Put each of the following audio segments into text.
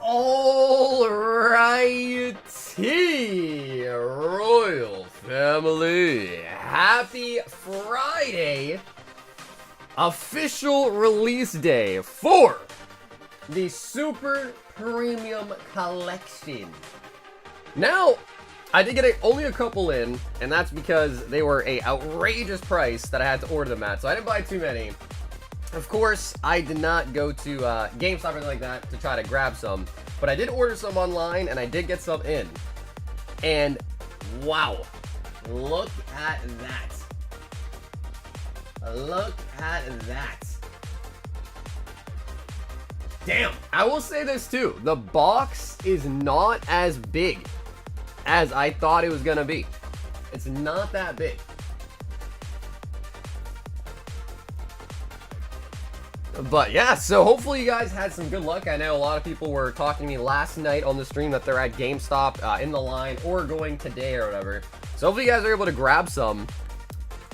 Alrighty, Royal Family, happy Friday, official release day for the Super Premium Collection. Now, I did get only a couple in, and that's because they were an outrageous price that I had to order them at, so I didn't buy too many. Of course, I did not go to GameStop or anything like that to try to grab some, but I did order some online, and I did get some in. And, wow, look at that. Look at that. Damn, I will say this too. The box is not as big as I thought it was gonna be. It's not that big. But yeah, so hopefully you guys had some good luck. I know a lot of people were talking to me last night on the stream that they're at GameStop in the line or going today or whatever. So hopefully you guys are able to grab some.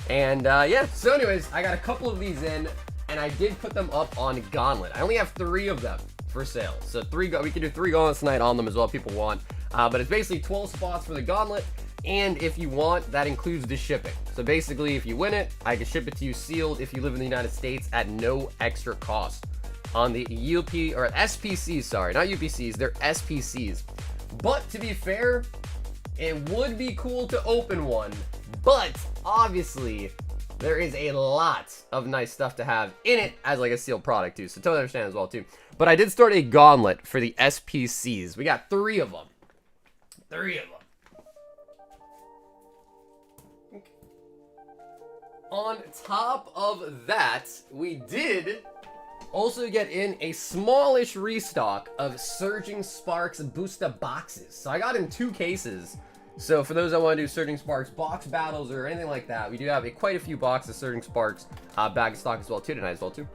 And yeah, so anyways, I got a couple of these in, and I did put them up on Gauntlet. I only have 3 of them for sale. So we can do 3 Gauntlets tonight on them as well if people want. But it's basically 12 spots for the Gauntlet. And if you want, that includes the shipping. So basically, if you win it, I can ship it to you sealed if you live in the United States at no extra cost. On the UP, or SPCs, sorry, not UPCs, they're SPCs. But to be fair, it would be cool to open one. But obviously, there is a lot of nice stuff to have in it as like a sealed product too. So totally understand as well too. But I did start a Gauntlet for the SPCs. We got 3 of them. 3 of them. On top of that, we did also get in a smallish restock of Surging Sparks booster boxes. So I got in 2 cases. So for those that want to do Surging Sparks box battles or anything like that, we do have quite a few boxes of Surging Sparks bag of stock as well too tonight as well too.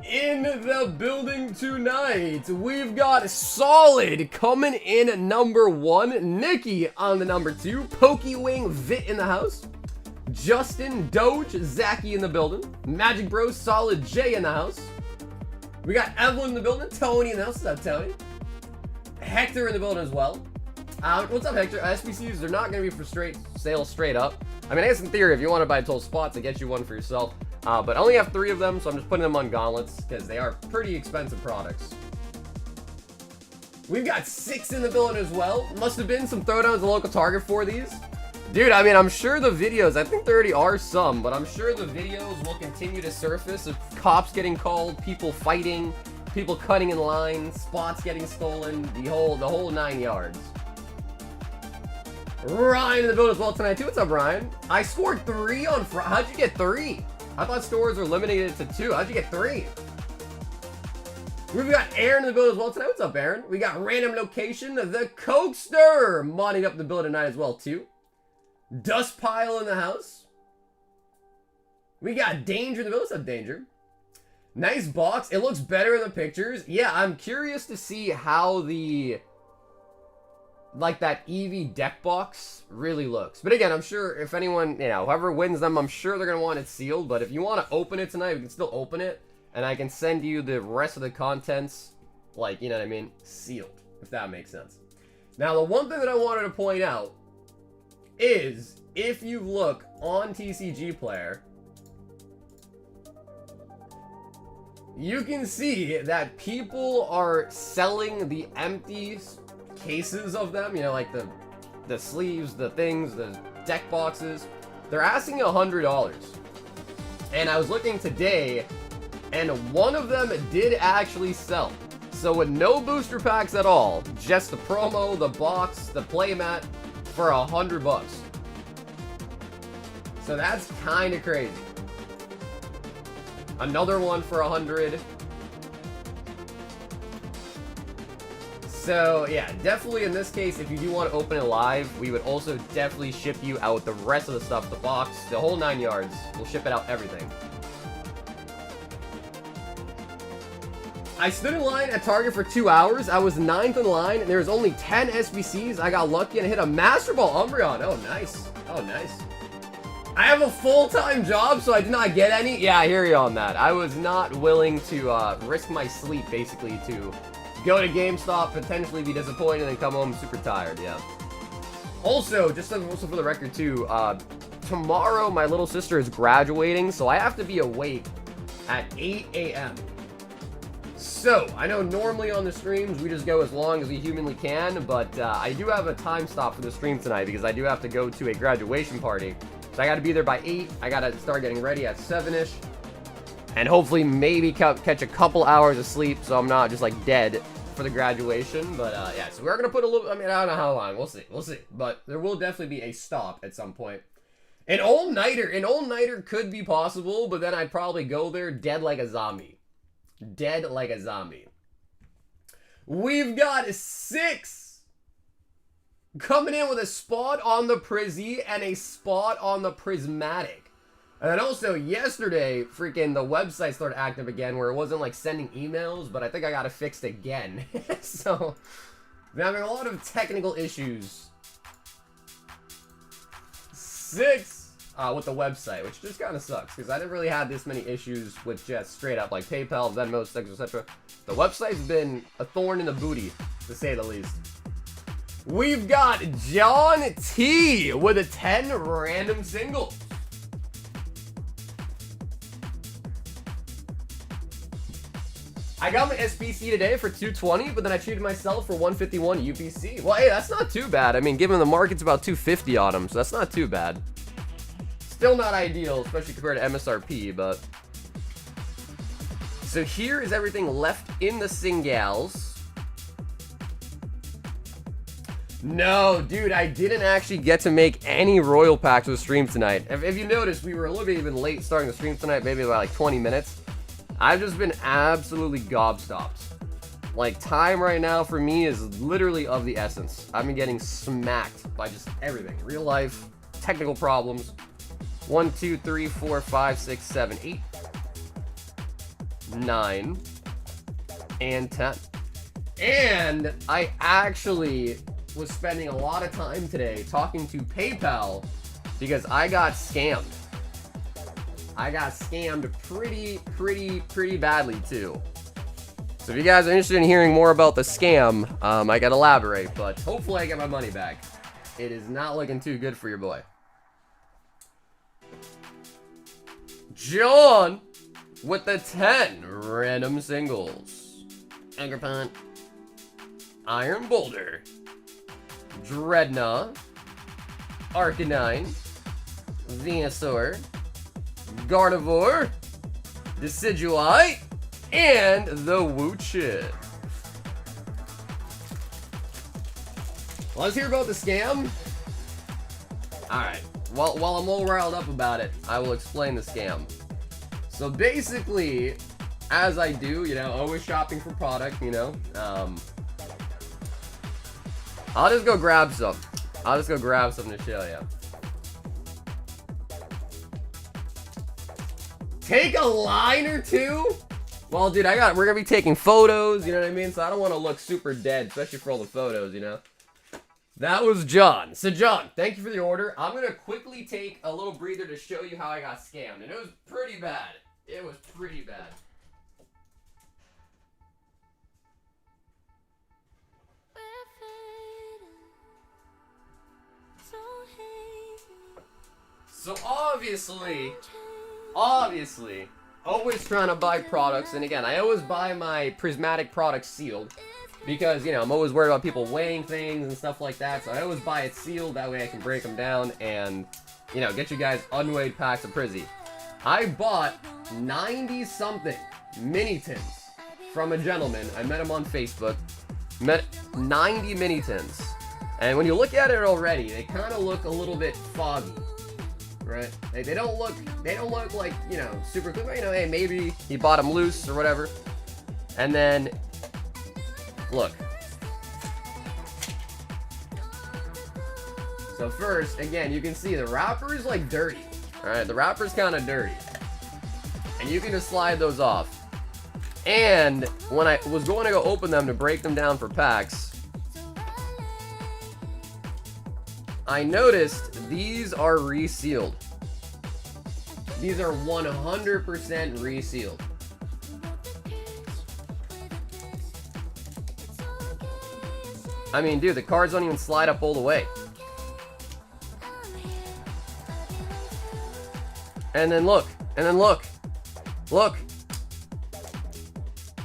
In the building tonight, we've got Solid coming in at number 1, Nikki on the number 2, Pokewing Vit in the house, Justin, Doge, Zachy in the building, Magic Bros, Solid J in the house. We got Evelyn in the building, Tony in the house. What's up, Tony? Hector in the building as well. What's up, Hector? SPCs, they're not going to be for sale straight up. I mean, I guess in theory, if you want to buy 12 spots, I get you one for yourself. But I only have 3 of them, so I'm just putting them on gauntlets because they are pretty expensive products. We've got 6 in the building as well. Must have been some throwdowns at the local Target for these. Dude, I mean, I'm sure the videos, I think there already are some, but I'm sure the videos will continue to surface of cops getting called, people fighting, people cutting in line, spots getting stolen, the whole 9 yards. Ryan in the building as well tonight too. What's up, Ryan? I scored 3 on Friday. How'd you get 3? I thought stores were limited to 2. How'd you get 3? We've got Aaron in the building as well tonight. What's up, Aaron? We got Random Location, the Cokester, modding up the building tonight as well too. Dust Pile in the house. We got Danger in the building. What's up, Danger? Nice box. It looks better in the pictures. Yeah, I'm curious to see how the that Eevee deck box really looks. But again, I'm sure if anyone, whoever wins them, I'm sure they're going to want it sealed. But if you want to open it tonight, we can still open it. And I can send you the rest of the contents, you know what I mean, sealed, if that makes sense. Now, the one thing that I wanted to point out is, if you look on TCG Player, you can see that people are selling the empty cases of them, like the sleeves, the things, the deck boxes. They're asking $100. And I was looking today, and one of them did actually sell. So with no booster packs at all, just the promo, the box, the playmat for $100. So that's kind of crazy. Another one for $100. So yeah, definitely in this case, if you do want to open it live, we would also definitely ship you out the rest of the stuff, the box, the whole 9 yards. We'll ship it out, everything. I stood in line at Target for 2 hours. I was 9th in line, and there was only 10 SBCs. I got lucky and hit a Master Ball Umbreon. Oh, nice. Oh, nice. I have a full-time job, so I did not get any. Yeah, I hear you on that. I was not willing to risk my sleep, basically, to Go to GameStop, potentially be disappointed, and then come home super tired, yeah. Also, also for the record too, tomorrow my little sister is graduating, so I have to be awake at 8 a.m. So, I know normally on the streams we just go as long as we humanly can, but I do have a time stop for the stream tonight because I do have to go to a graduation party. So I gotta be there by 8, I gotta start getting ready at 7-ish, and hopefully maybe catch a couple hours of sleep so I'm not just like dead for the graduation. But yeah, so we're gonna put a little, I mean, I don't know how long, we'll see, but there will definitely be a stop at some point. An all-nighter could be possible, but then I'd probably go there dead like a zombie. We've got 6 coming in with a spot on the Prizzy and a spot on the Prismatic. And then also yesterday, freaking the website started active again where it wasn't like sending emails, but I think I got it fixed again. So, I'm having a lot of technical issues. 6 with the website, which just kind of sucks because I didn't really have this many issues with just straight up like PayPal, Venmo, Stickers, etc. The website's been a thorn in the booty, to say the least. We've got John T with a 10 random singles. I got my SPC today for 220, but then I treated myself for 151 UPC. Well, hey, that's not too bad. I mean, given the market's about 250 on them, so that's not too bad. Still not ideal, especially compared to MSRP, but... So here is everything left in the singles. No, dude, I didn't actually get to make any royal packs with the stream tonight. If you noticed, we were a little bit even late starting the stream tonight, maybe about like 20 minutes. I've just been absolutely gobstopped. Like, time right now for me is literally of the essence. I've been getting smacked by just everything. Real life, technical problems. 1, 2, 3, 4, 5, 6, 7, 8, 9, and 10. And I actually was spending a lot of time today talking to PayPal because I got scammed. I got scammed pretty badly too. So if you guys are interested in hearing more about the scam, I can elaborate, but hopefully I get my money back. It is not looking too good for your boy. John with the 10 random singles. Anchor Punt, Iron Boulder, Dreadnought, Arcanine, Venusaur, Gardevoir, Decidueye, and the Woochit. Let's hear about the scam. Alright, while I'm all riled up about it, I will explain the scam. So basically, as I do, you know, always shopping for product, you know, I'll just go grab some. I'll just go grab some to show you. Take a line or two? Well, dude, we're gonna be taking photos, you know what I mean? So I don't want to look super dead, especially for all the photos, you know? That was John. So John, thank you for the order. I'm gonna quickly take a little breather to show you how I got scammed. And it was pretty bad. It was pretty bad. So obviously, always trying to buy products, and again, I always buy my Prismatic products sealed, because, you know, I'm always worried about people weighing things and stuff like that, so I always buy it sealed, that way I can break them down and, you know, get you guys unweighed packs of Prizzy. I bought 90-something mini tins from a gentleman. I met him on Facebook. Met 90 mini tins. And when you look at it already, they kind of look a little bit foggy. Right? They don't look like, you know, super clear. You know, hey, maybe he bought them loose or whatever. And then, look. So first, again, you can see the wrapper is like dirty. Alright, the wrapper's kind of dirty. And you can just slide those off. And when I was going to go open them to break them down for packs, I noticed these are resealed. These are 100% resealed. I mean, dude, the cards don't even slide up all the way. And then look. And then look. Look.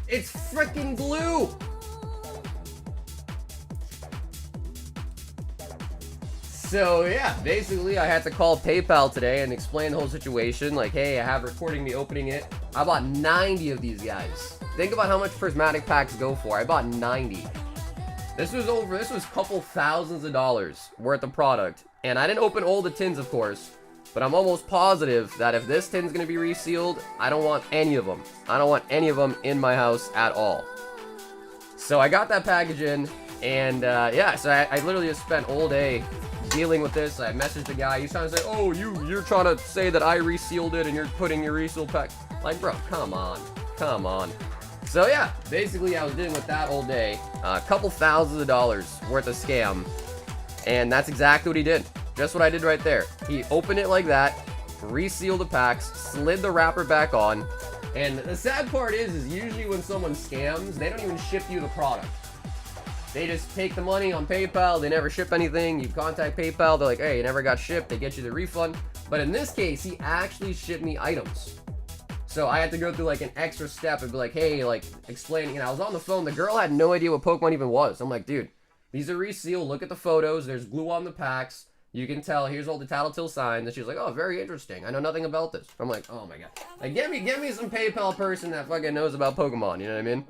It's freaking blue. So yeah, basically I had to call PayPal today and explain the whole situation. Like, hey, I have recording me opening it. I bought 90 of these guys. Think about how much prismatic packs go for. I bought 90. This was a couple thousands of dollars worth of product. And I didn't open all the tins, of course. But I'm almost positive that if this tin's gonna be resealed, I don't want any of them. I don't want any of them in my house at all. So I got that package in, and yeah, so I literally just spent all day dealing with this. I messaged the guy. He's trying to say, oh, you're trying to say that I resealed it and you're putting your reseal pack. Like, bro, come on. Come on. So yeah, basically I was dealing with that all day. A couple thousands of dollars worth of scam. And that's exactly what he did. Just what I did right there. He opened it like that, resealed the packs, slid the wrapper back on. And the sad part is usually when someone scams, they don't even ship you the product. They just take the money on PayPal, they never ship anything, you contact PayPal, they're like, hey, you never got shipped, they get you the refund. But in this case, he actually shipped me items. So I had to go through like an extra step and be like, hey, like explaining, and I was on the phone, the girl had no idea what Pokemon even was. I'm like, dude, these are resealed, look at the photos, there's glue on the packs, you can tell, here's all the tattletale signs, and she was like, oh, very interesting, I know nothing about this. I'm like, oh my god. Like, get me some PayPal person that fucking knows about Pokemon, you know what I mean?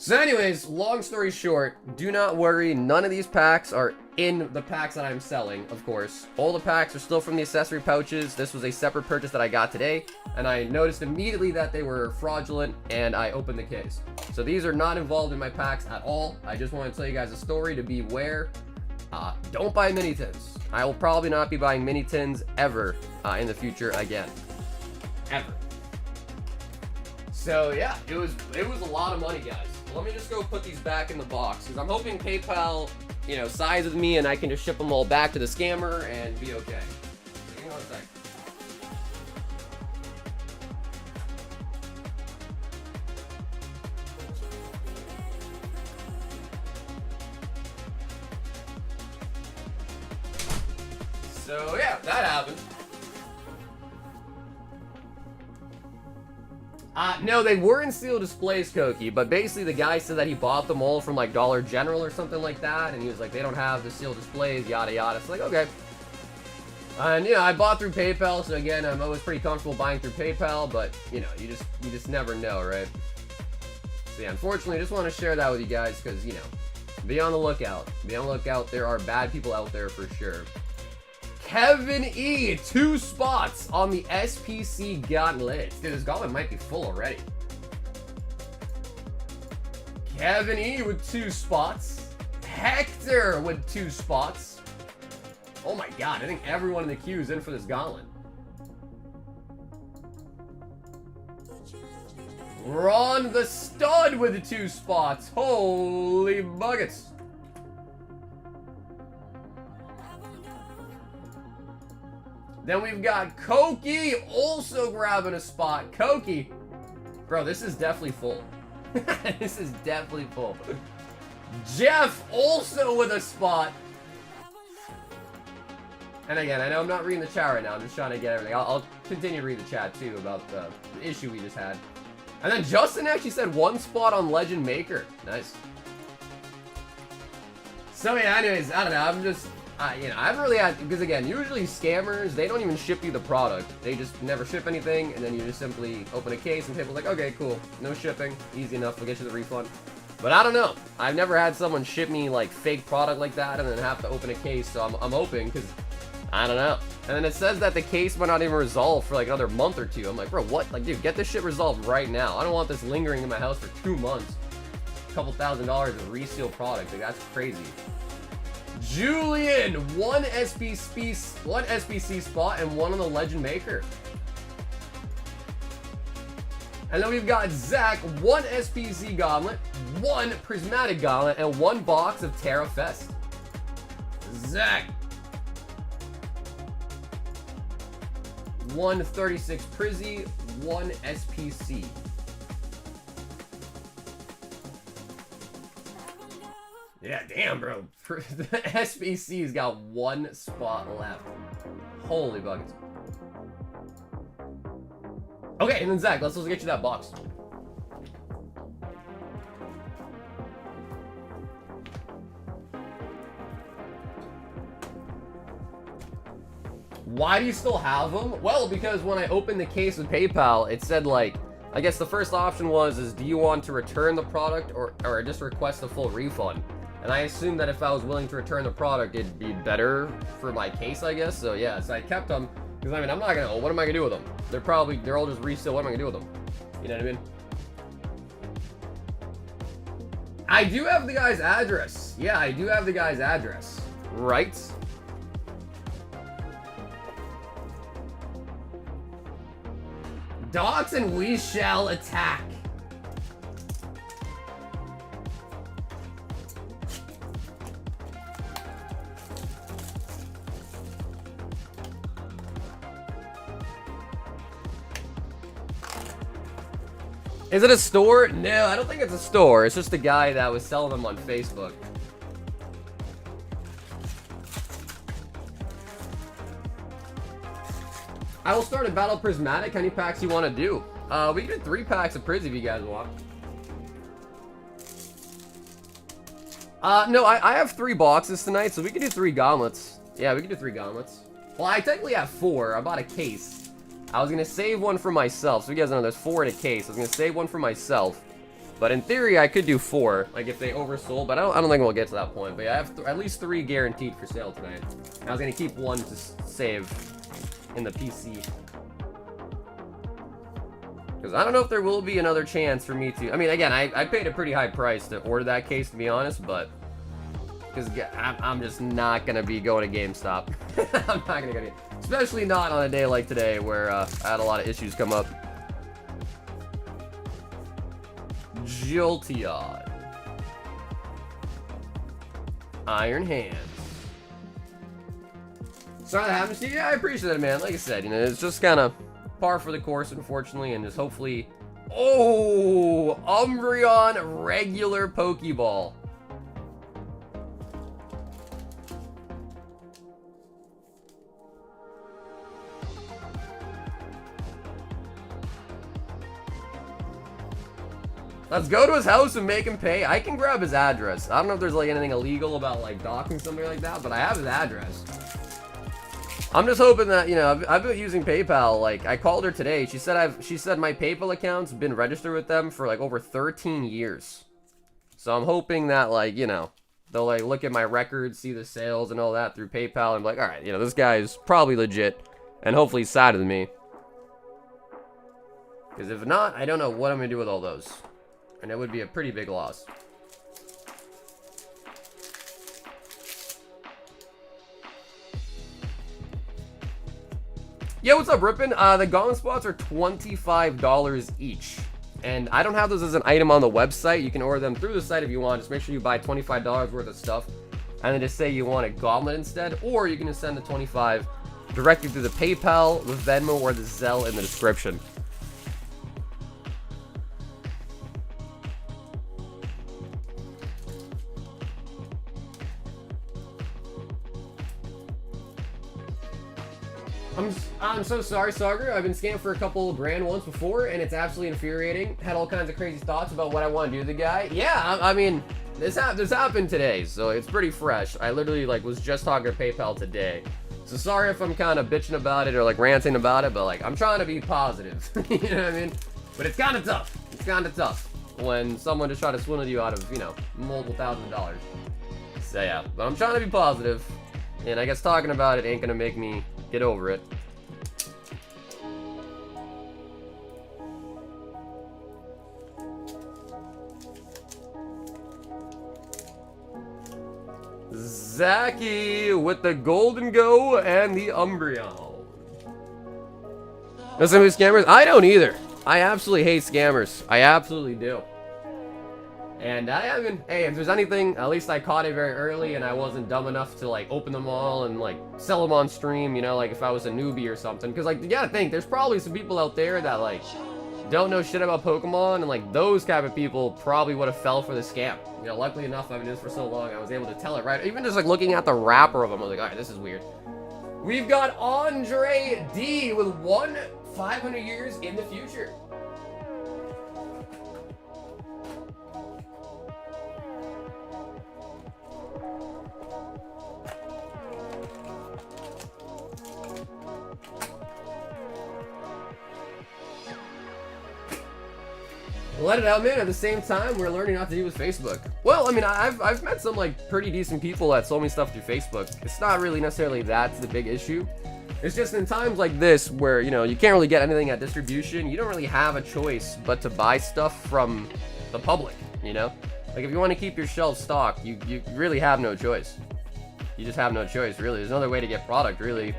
So anyways, long story short, do not worry, none of these packs are in the packs that I'm selling, of course. All the packs are still from the accessory pouches. This was a separate purchase that I got today, and I noticed immediately that they were fraudulent, and I opened the case. So these are not involved in my packs at all. I just want to tell you guys a story to beware. Don't buy mini tins. I will probably not be buying mini tins ever in the future again. Ever. So yeah, it was a lot of money, guys. Let me just go put these back in the box, because I'm hoping PayPal, you know, sides with me and I can just ship them all back to the scammer and be okay. Hang on a sec. So yeah, that happened. No, they were in steel displays, Koki, but basically the guy said that he bought them all from like Dollar General or something like that, and he was like, they don't have the steel displays, yada yada. So like, okay. And you know, I bought through PayPal, so again, I'm always pretty comfortable buying through PayPal, but you know, you just never know, right? So yeah, unfortunately, I just want to share that with you guys, because you know, be on the lookout. Be on the lookout. There are bad people out there for sure. Kevin E, 2 spots on the SPC Gauntlet. Dude, this Gauntlet might be full already. Kevin E with 2 spots. Hector with 2 spots. Oh my god, I think everyone in the queue is in for this Gauntlet. Ron the Stud with 2 spots. Holy buckets. Then we've got Koki also grabbing a spot. Koki. Bro, this is definitely full. This is definitely full. Jeff also with a spot. And again, I know I'm not reading the chat right now. I'm just trying to get everything. I'll continue to read the chat too about the issue we just had. And then Justin actually said 1 spot on Legend Maker. Nice. So yeah, anyways, I don't know. I'm just... you know, I haven't really had, because again, usually scammers, they don't even ship you the product. They just never ship anything, and then you just simply open a case and people's like, okay, cool, no shipping, easy enough, we'll get you the refund. But I don't know. I've never had someone ship me like fake product like that and then have to open a case, so I'm hoping, because I don't know. And then it says that the case might not even resolve for like another month or 2. I'm like, bro, what? Like, dude, get this shit resolved right now. I don't want this lingering in my house for 2 months. A couple $1,000s of reseal product, like that's crazy. Julian, 1 SPC spot and 1 on the Legend Maker. And then we've got Zach, 1 SPC Gauntlet, 1 Prismatic Gauntlet, and 1 box of Terra Fest. Zach. 1 36 Prizzy, 1 SPC. Yeah, damn, bro. The SBC's got one spot left. Holy buckets. Okay, and then Zach, let's get you that box. Why do you still have them? Well, because when I opened the case with PayPal, it said, like, I guess the first option was, do you want to return the product or just request a full refund? And I assumed that if I was willing to return the product, it'd be better for my case, I guess. So yeah, so I kept them, because I mean, I'm not gonna, what am I gonna do with them? They're all just resale, what am I gonna do with them? You know what I mean? I do have the guy's address. Yeah, I do have the guy's address. Right? Dogs and we shall attack. Is it a store? No, I don't think it's a store. It's just a guy that was selling them on Facebook. I will start a battle Prismatic. How many packs you want to do? We can do 3 packs of Priz if you guys want. No, I have 3 boxes tonight, so we can do 3 gauntlets. Yeah, we can do 3 gauntlets. Well, I technically have 4. I bought a case. I was gonna save one for myself, so you guys know there's 4 in a case. I was gonna save one for myself, but in theory, I could do 4, like if they oversold. But I don't think we'll get to that point. But yeah, I have at least 3 guaranteed for sale tonight. I was gonna keep 1 to save in the PC, because I don't know if there will be another chance for me to. I mean, again, I paid a pretty high price to order that case, to be honest, but because I'm just not gonna be going to GameStop. I'm not gonna go to, especially not on a day like today where I had a lot of issues come up. Jolteon, Iron Hands. Sorry that happens to you. Yeah, I appreciate it, man. Like I said, you know, it's just kind of par for the course, unfortunately, and just hopefully. Oh, Umbreon regular Pokeball. Let's go to his house and make him pay. I can grab his address. I don't know if there's like anything illegal about like docking somebody like that, but I have his address. I'm just hoping that, you know, I've been using PayPal. Like, I called her today. She said my PayPal account's been registered with them for like over 13 years. So I'm hoping that, like, you know, they'll like look at my records, see the sales and all that through PayPal, and be like, all right, you know, this guy is probably legit, and hopefully he's sided with me. Because if not, I don't know what I'm gonna do with all those, and it would be a pretty big loss. Yeah, what's up, Rippin? The Gauntlet spots are $25 each. And I don't have those as an item on the website. You can order them through the site if you want. Just make sure you buy $25 worth of stuff. And then just say you want a Gauntlet instead. Or you can just send the $25 directly through the PayPal, the Venmo, or the Zelle in the description. I'm so sorry, Sagar. I've been scammed for a couple grand once before, and it's absolutely infuriating. Had all kinds of crazy thoughts about what I want to do to the guy. Yeah, I mean, this happened today, so it's pretty fresh. I literally like was just talking to PayPal today. So sorry if I'm kind of bitching about it or like ranting about it, but like I'm trying to be positive. You know what I mean? But it's kind of tough. It's kind of tough when someone just try to swindle you out of, you know, multiple $1,000s. So yeah, but I'm trying to be positive, and I guess talking about it ain't gonna make me get over it. Zachy with the Golden Go and the Umbreon. Listen to scammers? I don't either. I absolutely hate scammers. I absolutely do. And I haven't, hey, if there's anything, at least I caught it very early and I wasn't dumb enough to like open them all and like sell them on stream, you know, like if I was a newbie or something. Because like, you gotta think, there's probably some people out there that like, don't know shit about Pokemon, and like those type of people probably would have fell for the scam. You know, luckily enough, I've been doing this for so long, I was able to tell it right. Even just like looking at the wrapper of them, I was like, alright, this is weird. We've got Andre D with 500 years in the future. Let it out, man. At the same time, we're learning not to use Facebook. Well, I mean, I've met some like pretty decent people that sold me stuff through Facebook. It's not really necessarily that's the big issue. It's just in times like this where, you know, you can't really get anything at distribution. You don't really have a choice but to buy stuff from the public, you know? Like if you want to keep your shelves stocked, you really have no choice. You just have no choice, really. There's no other way to get product, really.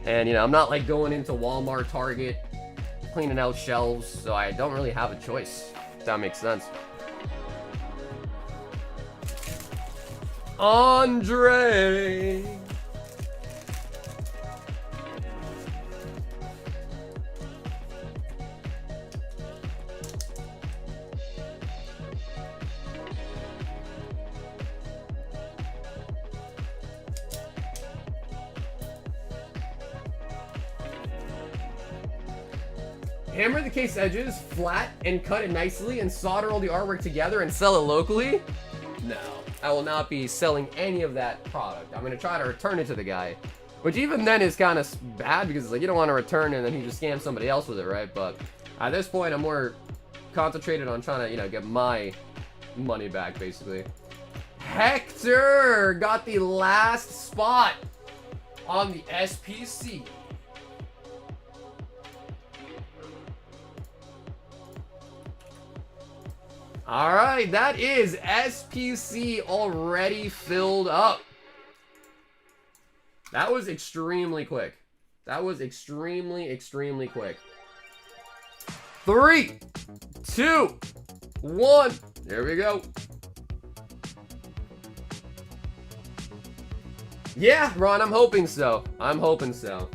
And, you know, I'm not like going into Walmart, Target, cleaning out shelves, so I don't really have a choice, if that makes sense. Andre! Hammer the case edges flat and cut it nicely and solder all the artwork together and sell it locally? No, I will not be selling any of that product. I'm going to try to return it to the guy. Which even then is kind of bad because it's like you don't want to return it and then he just scams somebody else with it, right? But at this point, I'm more concentrated on trying to, you know, get my money back, basically. Hector got the last spot on the SPC. Alright, that is SPC already filled up. That was extremely quick. That was extremely quick. 3, 2, 1. There we go. Yeah, Ron, I'm hoping so. I'm hoping so.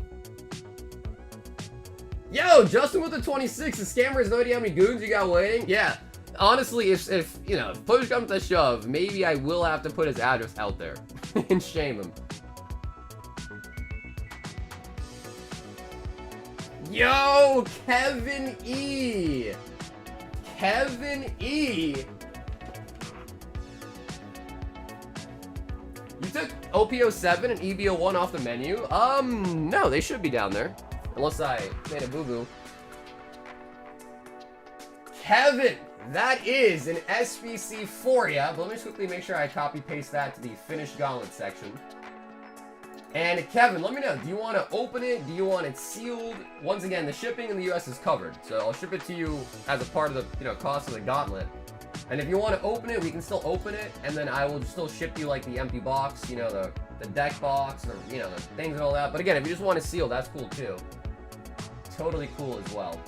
Yo, Justin with the 26. The scammer has no idea how many goons you got waiting. Yeah. Honestly, if you know, if push comes to shove, maybe I will have to put his address out there and shame him. Yo, Kevin E. Kevin E. You took OP07 and EB01 off the menu? No, they should be down there. Unless I made a boo-boo. Kevin! That is an SPC for ya. But let me just quickly make sure I copy-paste that to the finished Gauntlet section. And Kevin, let me know, do you want to open it? Do you want it sealed? Once again, the shipping in the US is covered. So I'll ship it to you as a part of the, you know, cost of the Gauntlet. And if you want to open it, we can still open it. And then I will still ship you like the empty box, you know, the deck box, or, you know, the things and all that. But again, if you just want to seal, that's cool too. Totally cool as well.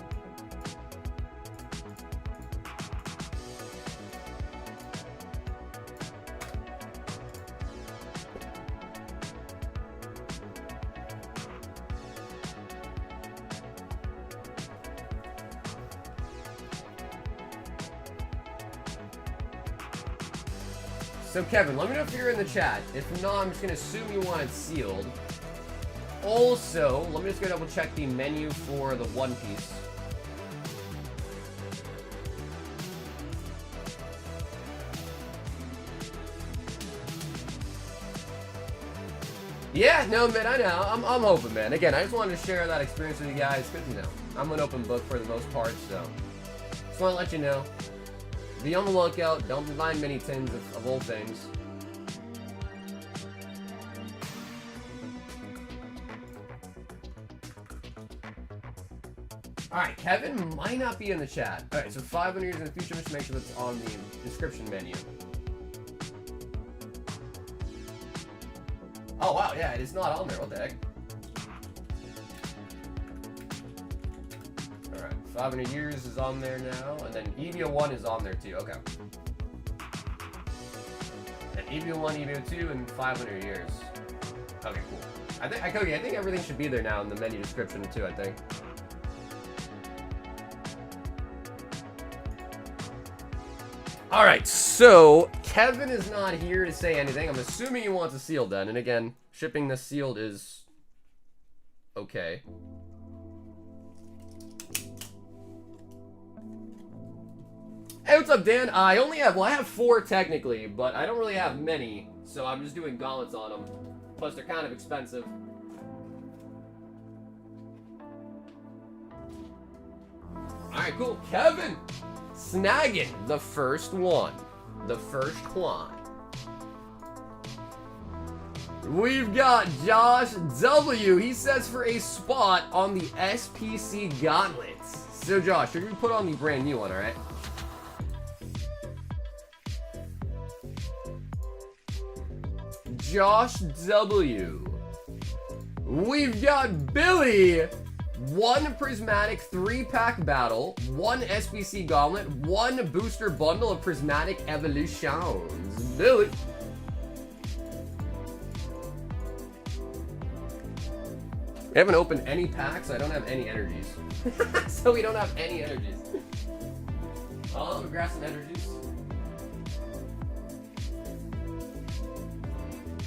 So Kevin, let me know if you're in the chat. If not, I'm just going to assume you want it sealed. Also, let me just go double check the menu for the One Piece. Yeah, no, man, I know. I'm hoping, man. Again, I just wanted to share that experience with you guys, because, you know, I'm an open book for the most part, so just want to let you know. Be on the lookout. Don't be buying mini tins of old things. Alright, Kevin might not be in the chat. Alright, so 500 years in the future, just make sure that's on the description menu. Oh, wow, yeah, it is not on there. What the heck? Alright, 500 years is on there now, and then EVO1 is on there too. Okay. And EVO1, EVO2, and 500 years. Okay, cool. I think everything should be there now in the menu description too, I think. Alright, so Kevin is not here to say anything. I'm assuming he wants a sealed then. And again, shipping this sealed is okay. Hey, what's up, Dan? I only have, well, I have 4 technically, but I don't really have many. So I'm just doing gauntlets on them. Plus, they're kind of expensive. Alright, cool. Kevin! Snagging the first one. The first one. We've got Josh W. He says for a spot on the SPC Gauntlets. So, Josh, you're going to put on the brand new one, alright? Josh W. We've got Billy. 1 Prismatic 3-pack battle, 1 SPC Gauntlet, 1 booster bundle of Prismatic Evolutions. Billy. We haven't opened any packs, so I don't have any energies. So we don't have any energies. I'll grab some energies.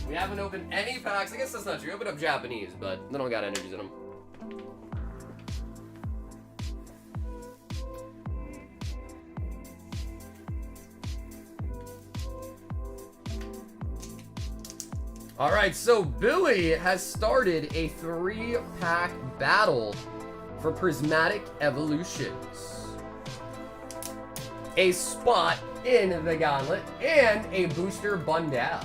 We haven't opened any packs. I guess that's not true. We opened up Japanese, but they don't got energies in them. Alright, so Billy has started a 3-pack battle for Prismatic Evolutions. A spot in the Gauntlet and a booster bundle.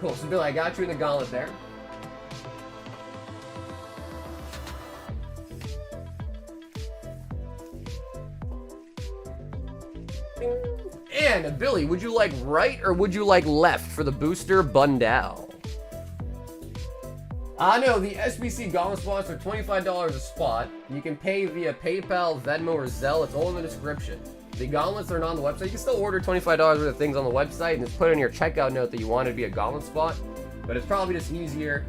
Cool, so Billy, I got you in the Gauntlet there. And Billy, would you like right or would you like left for the booster bundle? I know the SBC Gauntlet spots are $25 a spot. You can pay via PayPal, Venmo, or Zelle. It's all in the description. The gauntlets are not on the website. You can still order $25 worth of things on the website and just put in your checkout note that you want it to be a gauntlet spot. But it's probably just easier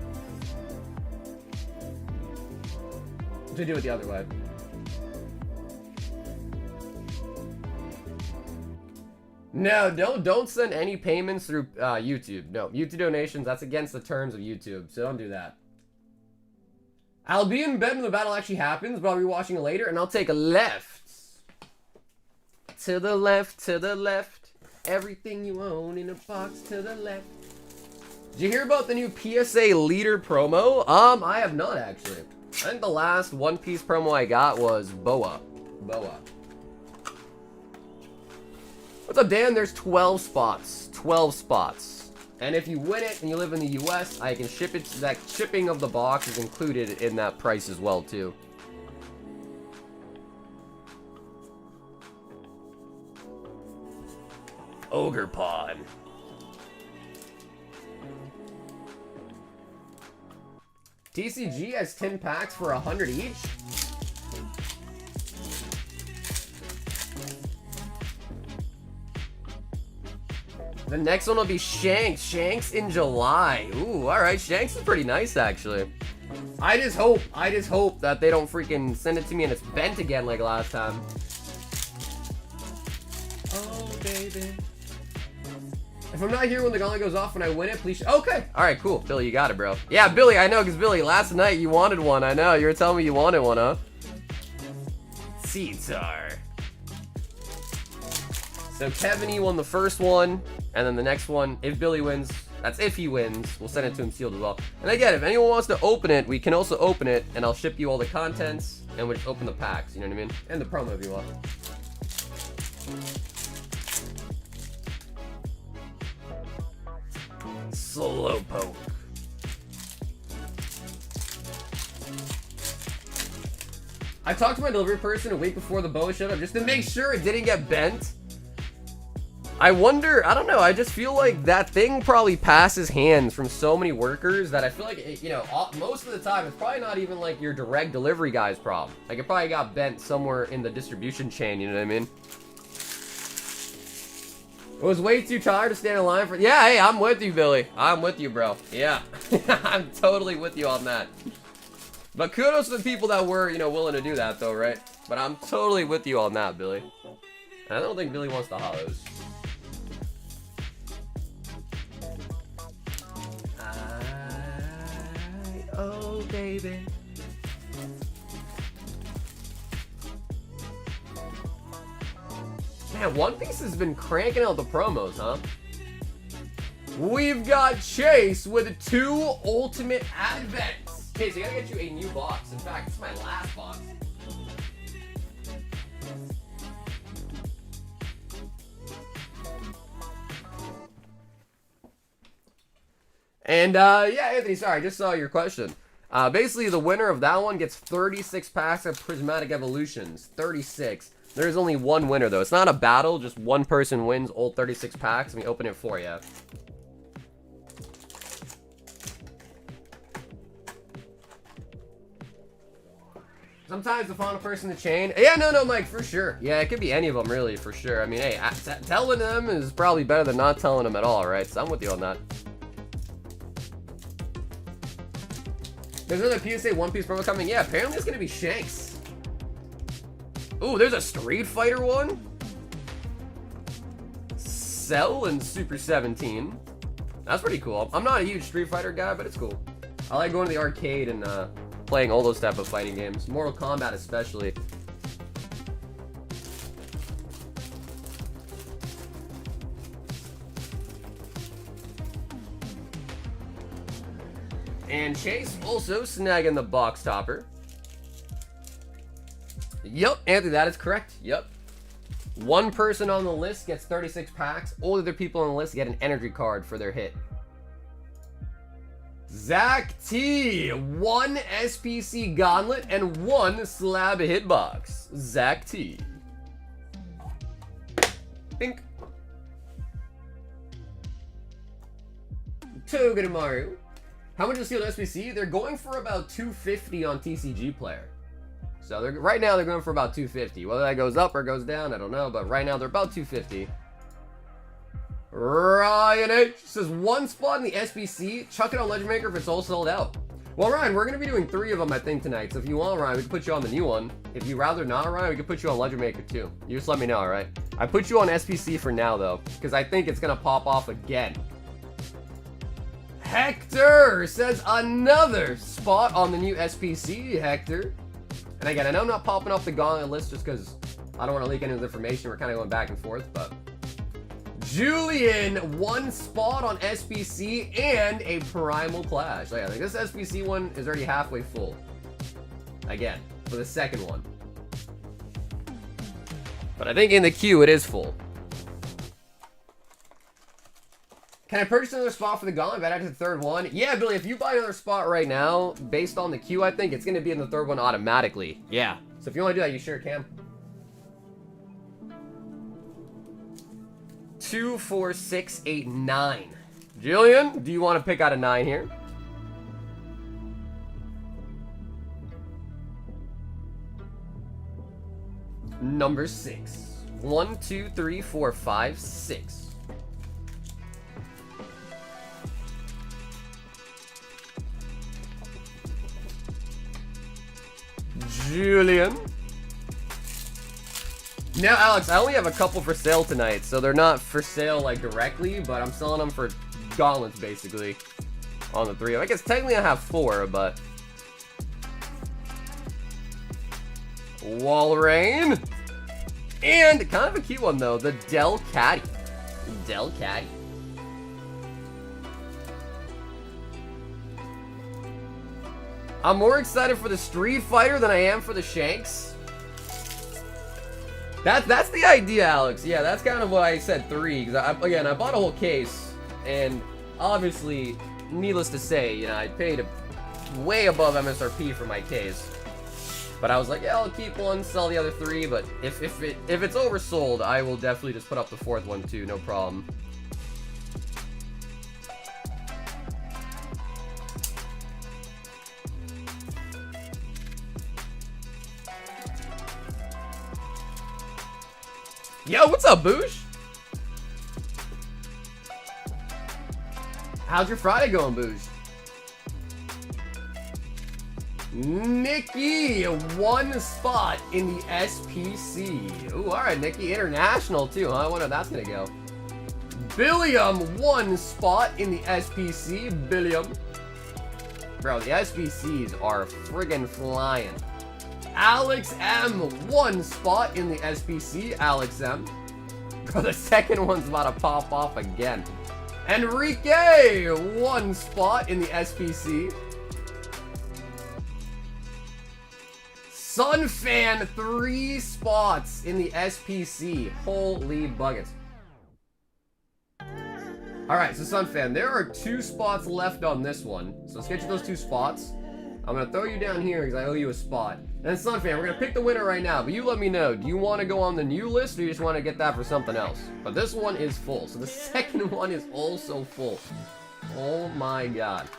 to do it the other way. No, don't send any payments through YouTube. No, YouTube donations, that's against the terms of YouTube, so don't do that. I'll be in bed when the battle actually happens, but I'll be watching it later, and I'll take a left. To the left, to the left. Everything you own in a box to the left. Did you hear about the new PSA leader promo? I have not, actually. I think the last One Piece promo I got was Boa. What's up, Dan? There's 12 spots. 12 spots. And if you win it and you live in the US, I can ship it. That shipping of the box is included in that price as well, too. Ogre Pod. TCG has 10 packs for 100 each. The next one will be Shanks. Shanks in July. Ooh, alright. Shanks is pretty nice, actually. I just hope that they don't freaking send it to me and it's bent again like last time. Oh, baby. If I'm not here when the gauntlet goes off and I win it, please. Okay. Alright, cool. Billy, you got it, bro. Yeah, Billy, I know, because Billy, last night you wanted one. I know. You were telling me you wanted one, huh? Caesar. So Kevin, he won the first one. And then the next one, if Billy wins, that's if he wins, we'll send it to him sealed as well. And again, if anyone wants to open it, we can also open it, and I'll ship you all the contents, and we'll just open the packs, you know what I mean? And the promo if you want. Slowpoke. I talked to my delivery person a week before the boa showed up just to make sure it didn't get bent. I wonder, I don't know, I just feel like that thing probably passes hands from so many workers that I feel like, it, you know, most of the time, it's probably not even like your direct delivery guy's problem. Like, it probably got bent somewhere in the distribution chain, you know what I mean? It was way too tired to stand in line for, yeah, hey, I'm with you, Billy. I'm with you, bro. Yeah, I'm totally with you on that. But kudos to the people that were, you know, willing to do that, though, right? But I'm totally with you on that, Billy. And I don't think Billy wants the holos. Oh, baby. Man, One Piece has been cranking out the promos, huh? We've got Chase with 2 ultimate advents. Chase, I gotta get you a new box. In fact, it's my last box. And, yeah, Anthony, sorry, I just saw your question. Basically, the winner of that one gets 36 packs of Prismatic Evolutions. 36. There's only one winner, though. It's not a battle, just one person wins all 36 packs. Let me open it for you. Sometimes the final person to chain. Yeah, no, Mike, for sure. Yeah, it could be any of them, really, for sure. I mean, hey, telling them is probably better than not telling them at all, right? So I'm with you on that. There's another PSA One Piece promo coming. Yeah, apparently it's going to be Shanks. Ooh, there's a Street Fighter one. Zelle and Super 17. That's pretty cool. I'm not a huge Street Fighter guy, but it's cool. I like going to the arcade and playing all those type of fighting games. Mortal Kombat especially. And Chase also snagging the box topper. Yep, Anthony, that is correct. Yep. One person on the list gets 36 packs. All other people on the list get an energy card for their hit. Zach T, 1 SPC Gauntlet and 1 Slab hitbox. Zach T. Bink. Togedemaru. How much is sealed SPC? They're going for about 250 on TCG Player. So right now they're going for about 250. Whether that goes up or goes down, I don't know. But right now they're about 250. Ryan H says 1 spot in the SPC. Chuck it on Legend Maker if it's all sold out. Well, Ryan, we're going to be doing 3 of them, I think, tonight. So if you want, Ryan, we can put you on the new one. If you rather not, Ryan, we can put you on Legend Maker too. You just let me know, all right? I put you on SPC for now, though, because I think it's going to pop off again. Hector says another spot on the new SPC, Hector. And again, I know I'm not popping off the Gauntlet list just because I don't want to leak any of the information. We're kind of going back and forth, but... Julian, 1 spot on SPC and a Primal Clash. So yeah, like this SPC one is already halfway full. Again, for the second one. But I think in the queue it is full. Can I purchase another spot for the Gauntlet if I add to the 3rd one? Yeah, Billy, if you buy another spot right now, based on the queue, I think it's going to be in the 3rd one automatically. Yeah. So if you want to do that, you sure can. 2, 4, 6, 8, 9. Julian, do you want to pick out a 9 here? Number 6. 1, 2, 3, 4, 5, 6. Julian. Now, Alex, I only have a couple for sale tonight, so they're not for sale, like, directly, but I'm selling them for gauntlets, basically, on the 3. I guess technically I have 4, but... Walrein. And kind of a cute one, though, the Del Caddy. Del Caddy. I'm more excited for the Street Fighter than I am for the Shanks. That's the idea, Alex. Yeah, that's kind of why I said 3. Because again, I bought a whole case, and obviously, needless to say, you know, I paid way above MSRP for my case. But I was like, yeah, I'll keep 1, sell the other 3. But if it's oversold, I will definitely just put up the 4th one too. No problem. Yo, what's up, Boosh? How's your Friday going, Boosh? Nikki, 1 spot in the SPC. Ooh, alright, Nikki. International, too, huh? I wonder how that's gonna go. Billiam, 1 spot in the SPC. Billiam. Bro, the SPCs are friggin' flying. Alex M, 1 spot in the SPC. Alex M. Bro, the second one's about to pop off again. Enrique, 1 spot in the SPC. Sunfan, 3 spots in the SPC. Holy buckets. Alright, so Sunfan, there are 2 spots left on this one. So let's get you those 2 spots. I'm going to throw you down here because I owe you a spot. And Sunfan, we're going to pick the winner right now. But you let me know. Do you want to go on the new list or you just want to get that for something else? But this one is full. So the second one is also full. Oh my god.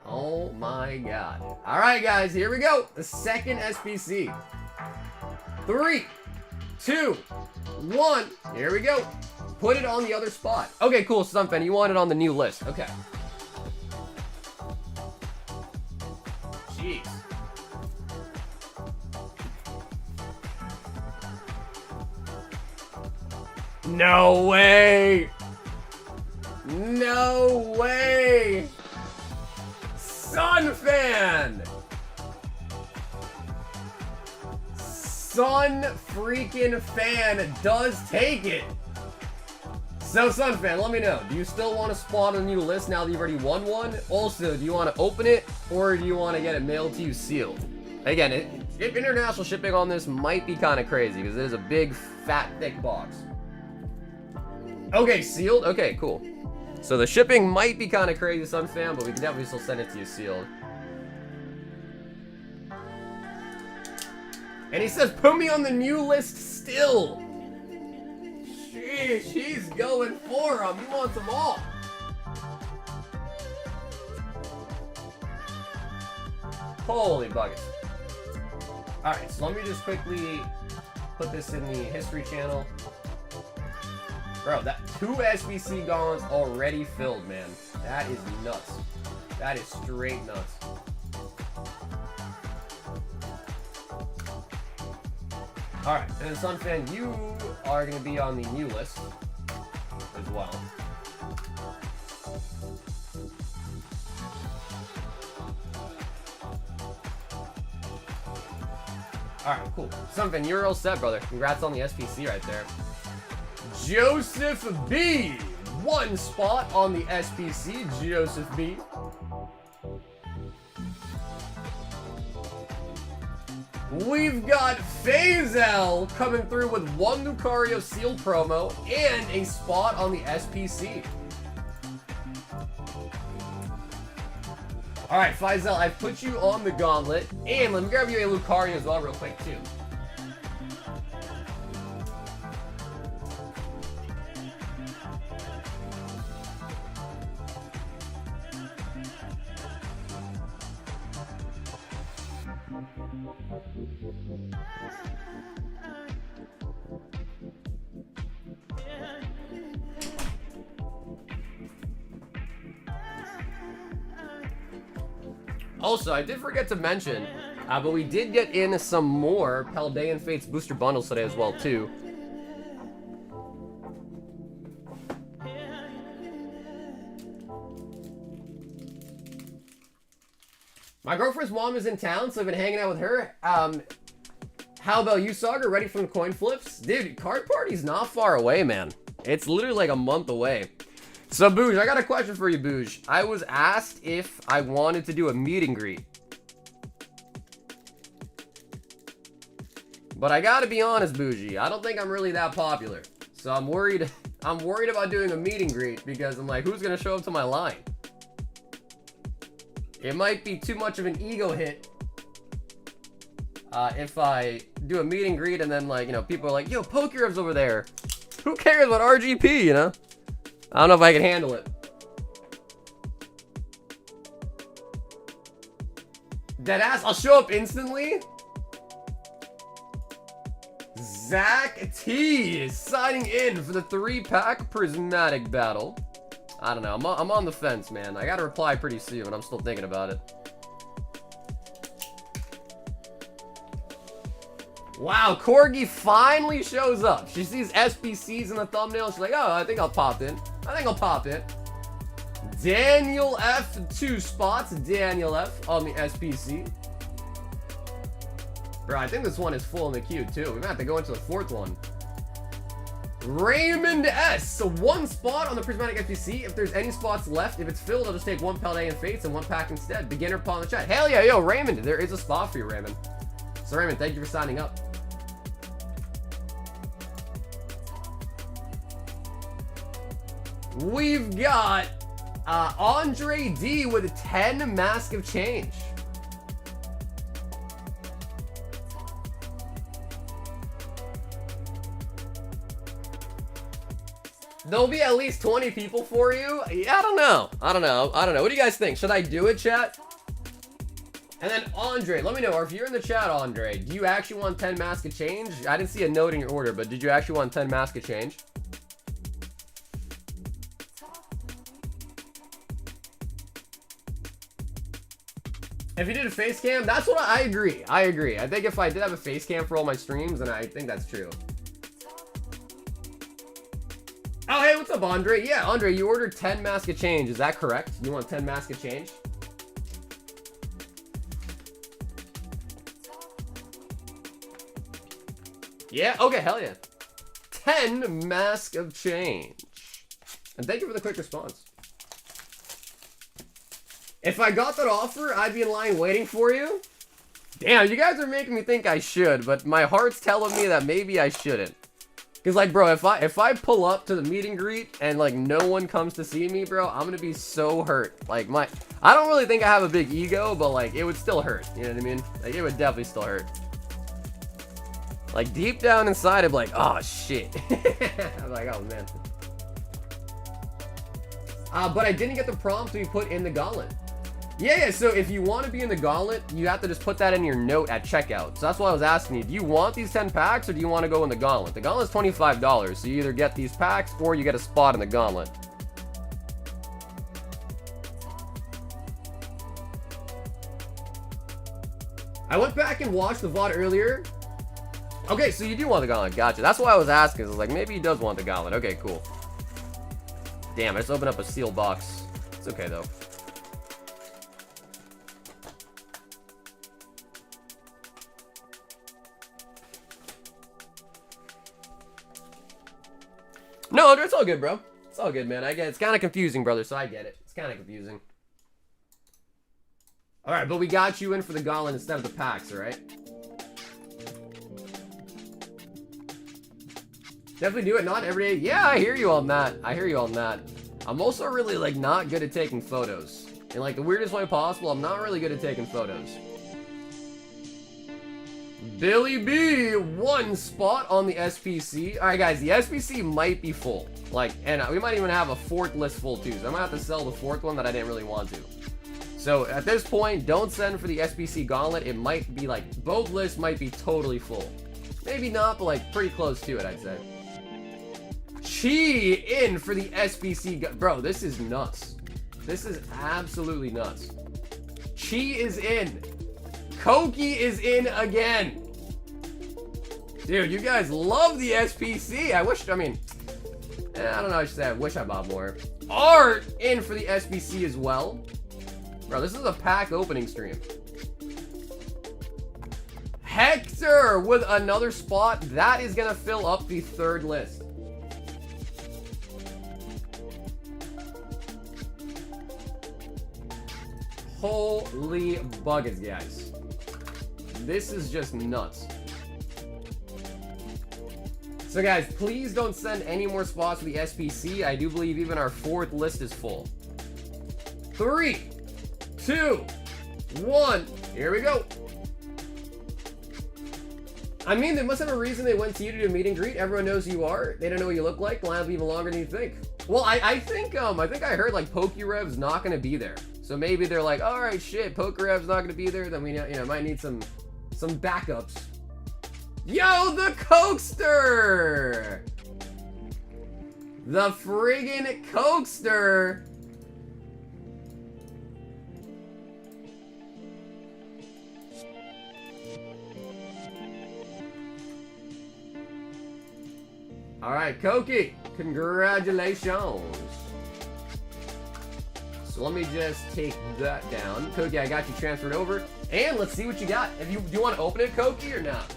Oh my god. Alright guys, here we go. The second SPC. 3, 2, 1. Here we go. Put it on the other spot. Okay, cool, Sunfan. You want it on the new list. Okay. Jeez. No way! No way! Sunfan! Sun freaking fan does take it! So, Sunfan, let me know. Do you still want to spawn a new list now that you've already won one? Also, do you want to open it, or do you want to get it mailed to you sealed? Again, international shipping on this might be kind of crazy, because it is a big, fat, thick box. Okay, sealed? Okay, cool. So the shipping might be kind of crazy, Sunfan, but we can definitely still send it to you sealed. And he says, put me on the new list still! She's going for them. He wants them all. Holy buckets. Alright, so let me just quickly put this in the history channel. Bro, that 2 SBC gauntlets already filled, man. That is nuts. That is straight nuts. Alright, and Sunfan, you are going to be on the new list as well. Alright, cool. Sunfan, you're all set, brother. Congrats on the SPC right there. Joseph B, 1 spot on the SPC. Joseph B. We've got Fazel coming through with 1 Lucario sealed promo and a spot on the SPC. Alright, Fazel, I've put you on the gauntlet, and let me grab you a Lucario as well real quick, too. Also, I did forget to mention, but we did get in some more Paldea Fates booster bundles today as well, too. My girlfriend's mom is in town, so I've been hanging out with her. How about you, Sagar? Ready for the coin flips? Dude, card party's not far away, man. It's literally like a month away. So, Booge, I got a question for you, Booge. I was asked if I wanted to do a meet and greet. But I gotta be honest, Bougie, I don't think I'm really that popular. So I'm worried about doing a meet and greet because I'm like, who's gonna show up to my line? It might be too much of an ego hit if I do a meet and greet and then, like, you know, people are like, yo, Pokerev's over there. Who cares about RGP, you know? I don't know if I can handle it. Deadass, I'll show up instantly. Zach T is signing in for the 3-pack Prismatic battle. I don't know. I'm on the fence, man. I gotta reply pretty soon. I'm still thinking about it. Wow, Corgi finally shows up. She sees SPCs in the thumbnail. She's like, oh, I think I'll pop in. I think I'll pop in. Daniel F, 2 spots. Daniel F on the SPC. Bro, I think this one is full in the queue, too. We might have to go into the 4th one. Raymond S. So 1 spot on the Prismatic SPC. If there's any spots left, if it's filled, I'll just take 1 Paldea Fates and 1 pack instead. Beginner pawn in the chat. Hell yeah, yo, Raymond. There is a spot for you, Raymond. So, Raymond, thank you for signing up. We've got Andre D with 10 Mask of Change. There'll be at least 20 people for you. Yeah, I don't know. I don't know. What do you guys think? Should I do it, chat? And then Andre, let me know. Or if you're in the chat, Andre, do you actually want 10 Mask of Change? I didn't see a note in your order, but did you actually want 10 Mask of Change? If you did a face cam, that's what I agree. I agree. I think if I did have a face cam for all my streams, then I think that's true. Oh, hey, what's up, Andre? Yeah, Andre, you ordered 10 Mask of Change. Is that correct? You want 10 Mask of Change? Yeah, okay, hell yeah. 10 Mask of Change. And thank you for the quick response. If I got that offer, I'd be in line waiting for you. Damn, you guys are making me think I should, but my heart's telling me that maybe I shouldn't. Cause like, bro, if I pull up to the meet and greet and like no one comes to see me, bro, I'm gonna be so hurt. Like I don't really think I have a big ego, but like it would still hurt. You know what I mean? Like it would definitely still hurt. Like deep down inside, I'm like, oh shit. I'm like, oh man. But I didn't get the prompt to be put in the Gauntlet. Yeah, so if you want to be in the Gauntlet, you have to just put that in your note at checkout. So that's why I was asking you, do you want these 10 packs or do you want to go in the Gauntlet? The Gauntlet's $25, so you either get these packs or you get a spot in the Gauntlet. I went back and watched the VOD earlier. Okay, so you do want the Gauntlet, gotcha. That's why I was asking, I was like, maybe he does want the Gauntlet. Okay, cool. Damn, I just opened up a sealed box. It's okay, though. No, it's all good, bro. It's all good, man. I get it. It's kind of confusing, brother, so I get it. It's kind of confusing. All right, but we got you in for the Gauntlet instead of the packs, all right? Definitely do it, not every day. Yeah, I hear you on that. I hear you on that. I'm also really, like, not good at taking photos. In, like, the weirdest way possible, I'm not really good at taking photos. Billy B, 1 spot on the SPC. All right, guys, the SPC might be full. Like, and we might even have a 4th list full, too. So I might have to sell the 4th one that I didn't really want to. So, at this point, don't send for the SPC Gauntlet. It might be, like, both lists might be totally full. Maybe not, but, like, pretty close to it, I'd say. Chi in for the SPC. Bro, this is nuts. This is absolutely nuts. Chi is in. Koki is in again. Dude, you guys love the SPC. I don't know, I should say I wish I bought more. Art in for the SPC as well. Bro, this is a pack opening stream. Hector with another spot. That is going to fill up the 3rd list. Holy buggers, guys. This is just nuts. So guys, please don't send any more spots to the SPC. I do believe even our 4th list is full. 3, 2, 1. Here we go. I mean, they must have a reason they went to you to do a meet and greet. Everyone knows who you are. They don't know what you look like. Line up even longer than you think. Well, I think I heard like Pokerev's not going to be there. So maybe they're like, all right, shit, Pokerev's not going to be there. Then we might need some backups. Yo, the Cokester! The friggin' Cokester! All right, Koki, congratulations. So let me just take that down. Koki, I got you transferred over. And let's see what you got. Do you want to open it, Koki, or not?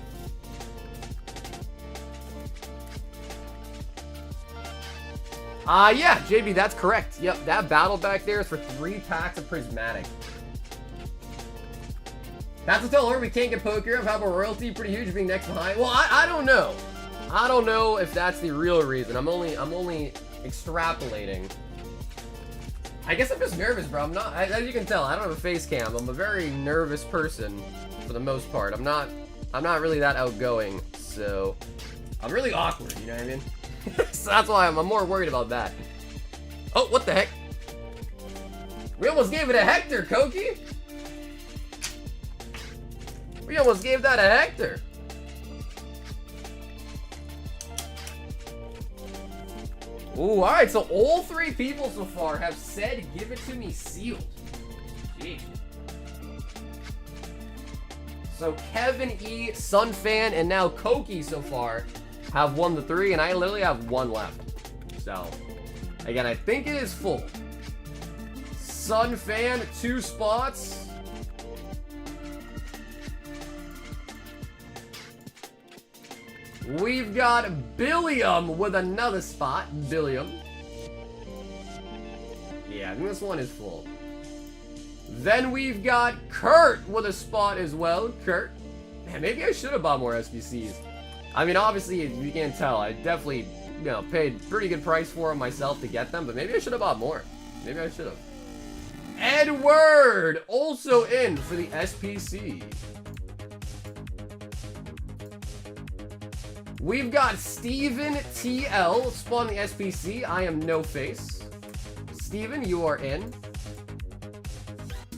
Yeah, JB, that's correct. Yep, that battle back there is for 3 packs of Prismatic. That's to tell her we can't get Pokemon. Have a royalty pretty huge being next behind. Well, I don't know. I don't know if that's the real reason. I'm only extrapolating. I guess I'm just nervous, bro. I'm not, as you can tell, I don't have a face cam. I'm a very nervous person for the most part. I'm not really that outgoing, so I'm really awkward, you know what I mean? So that's why I'm more worried about that. Oh, what the heck? We almost gave it a Hector, Koki. We almost gave that a Hector. Ooh, alright, so all 3 people so far have said give it to me sealed. Jeez. So Kevin E, Sunfan, and now Koki so far have won the 3, and I literally have 1 left. So, again, I think it is full. Sunfan, 2 spots. We've got Billiam with another spot. Billiam. Yeah, I think this one is full. Then we've got Kurt with a spot as well. Kurt. Man, maybe I should have bought more SBCs. I mean, obviously, you can't tell. I definitely, you know, paid pretty good price for them myself to get them, but maybe I should have bought more. Maybe I should have. Edward also in for the SPC. We've got Steven TL spawn the SPC. I am no face. Steven, you are in.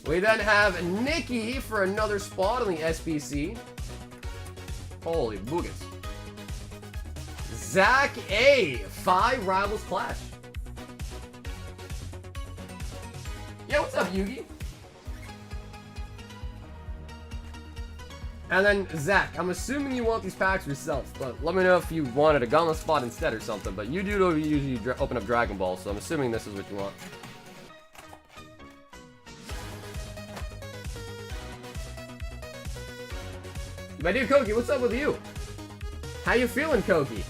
We then have Nikki for another spot on the SPC. Holy boogers. Zach A, 5 Rivals Clash. Yeah, what's up, Yugi? And then Zach, I'm assuming you want these packs yourself, but let me know if you wanted a Gauntlet spot instead or something. But you do usually open up Dragon Ball, so I'm assuming this is what you want. My dude Koki, what's up with you? How you feeling, Koki?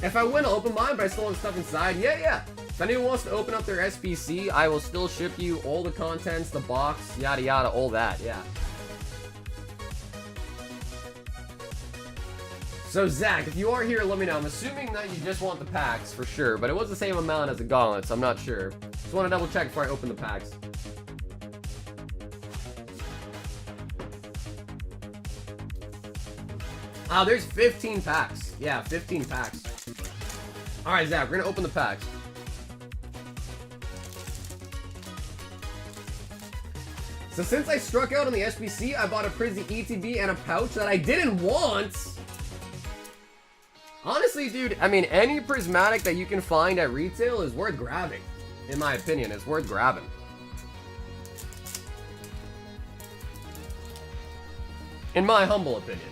If I win, I'll open mine, but I still have stuff inside. Yeah. If anyone wants to open up their SPC, I will still ship you all the contents, the box, yada yada, all that, yeah. So Zach, if you are here, let me know. I'm assuming that you just want the packs for sure, but it was the same amount as the Gauntlet, so I'm not sure. Just want to double check before I open the packs. Oh, there's 15 packs. Yeah, 15 packs. Alright, Zach, we're gonna open the packs. So since I struck out on the SBC, I bought a Prizzy ETB and a pouch that I didn't want. Honestly, dude, I mean, any prismatic that you can find at retail is worth grabbing. In my opinion, it's worth grabbing. In my humble opinion.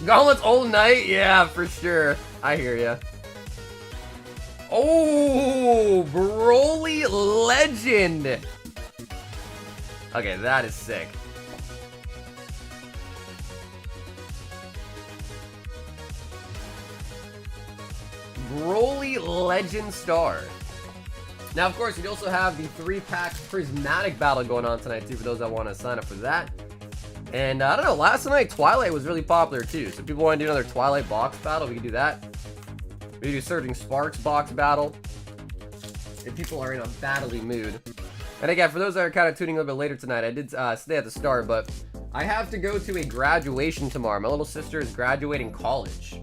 Gauntlets all night? Yeah, for sure. I hear ya. Oh, Broly Legend. Okay, that is sick. Broly Legend Star. Now, of course, we also have the 3-pack Prismatic battle going on tonight, too, for those that want to sign up for that. And I don't know, last night Twilight was really popular too. So if people want to do another Twilight box battle, we can do that. We can do Surging Sparks box battle if people are in a battle-y mood. And again, for those that are kind of tuning a little bit later tonight, I did stay at the start, but I have to go to a graduation tomorrow. My little sister is graduating college,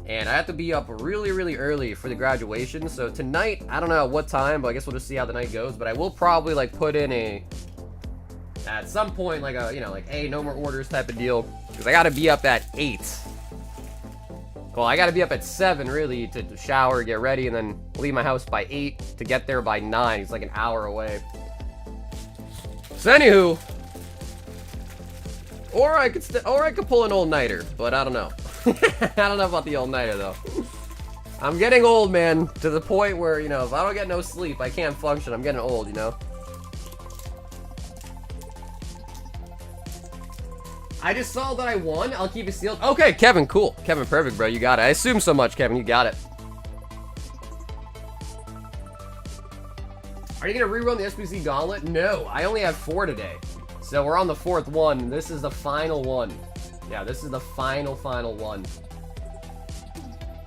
and I have to be up really, really early for the graduation. So tonight, I don't know at what time, but I guess we'll just see how the night goes. But I will probably like put in a at some point, like a, you know, like, hey, no more orders type of deal. Because I gotta be up at 8. Well, I gotta be up at 7, really, to shower, get ready, and then leave my house by 8 to get there by 9. It's like an hour away. So, anywho. Or I could pull an all-nighter, but I don't know. I don't know about the all-nighter, though. I'm getting old, man, to the point where, you know, if I don't get no sleep, I can't function. I'm getting old, you know? I just saw that I won. I'll keep it sealed. Okay, Kevin, cool. Kevin, perfect, bro. You got it. I assume so much, Kevin. You got it. Are you going to rerun the SBC Gauntlet? No, I only have 4 today. So we're on the 4th one. This is the final one. Yeah, this is the final one.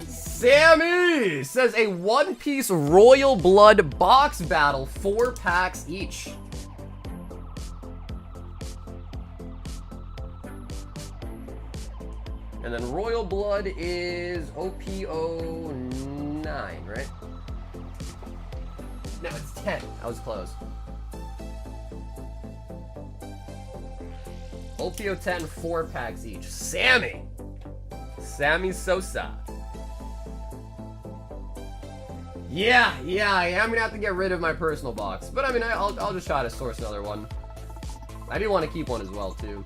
Sammy says a One Piece Royal Blood box battle, 4 packs each. And then Royal Blood is OPO9, right? No, it's 10. I was close. OPO10, 4 packs each. Sammy Sosa. Yeah, I am gonna have to get rid of my personal box. But I mean, I'll just try to source another one. I do want to keep one as well, too.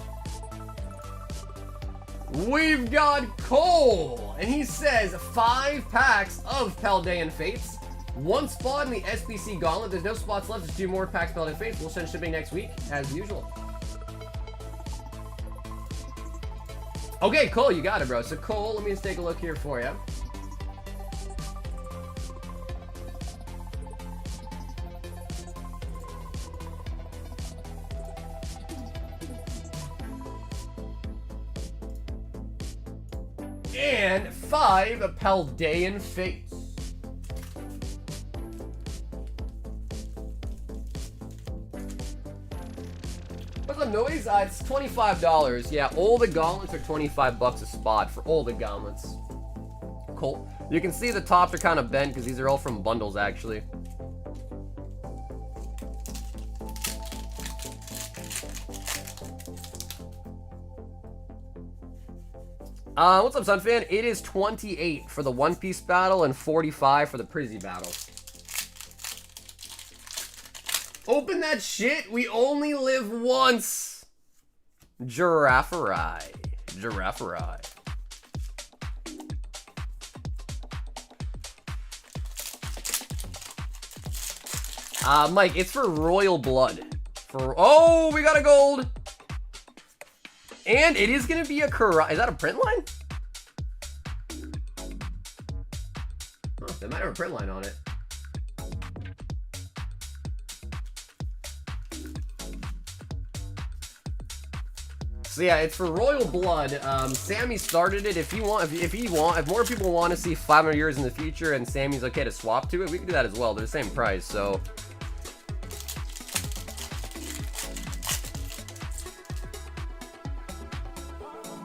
We've got Cole, and he says 5 packs of Paldean Fates. 1 spot in the SBC Gauntlet. There's no spots left. Just 2 more packs Paldean Fates. We'll send shipping next week, as usual. Okay, Cole, you got it, bro. So, Cole, let me just take a look here for you. And 5 Paldean Fates. What's the noise? It's $25. Yeah, all the gauntlets are 25 bucks a spot for all the gauntlets. Cool. You can see the tops are kind of bent because these are all from bundles, actually. What's up, Sunfan? It is 28 for the One Piece battle and 45 for the Prizzy battle. Open that shit. We only live once. Girafferai. Mike, it's for Royal Blood. Oh, we got a gold. And it is going to be a Kara. Is that a print line? Oh, they might have a print line on it. So yeah, it's for Royal Blood. Sammy started it. If more people want to see 500 years in the future and Sammy's okay to swap to it, we can do that as well. They're the same price, so.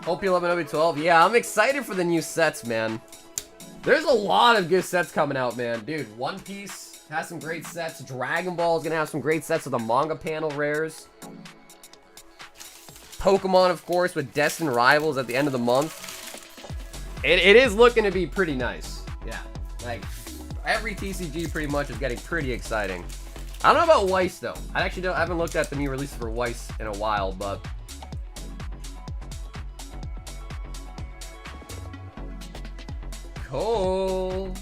OP11, OP12. Yeah, I'm excited for the new sets, man. There's a lot of good sets coming out, man. Dude, One Piece has some great sets. Dragon Ball is going to have some great sets of the manga panel rares. Pokemon, of course, with Destined Rivals at the end of the month. It is looking to be pretty nice. Yeah, like, every TCG pretty much is getting pretty exciting. I don't know about Weiss, though. I haven't looked at the new releases for Weiss in a while, but... Cool.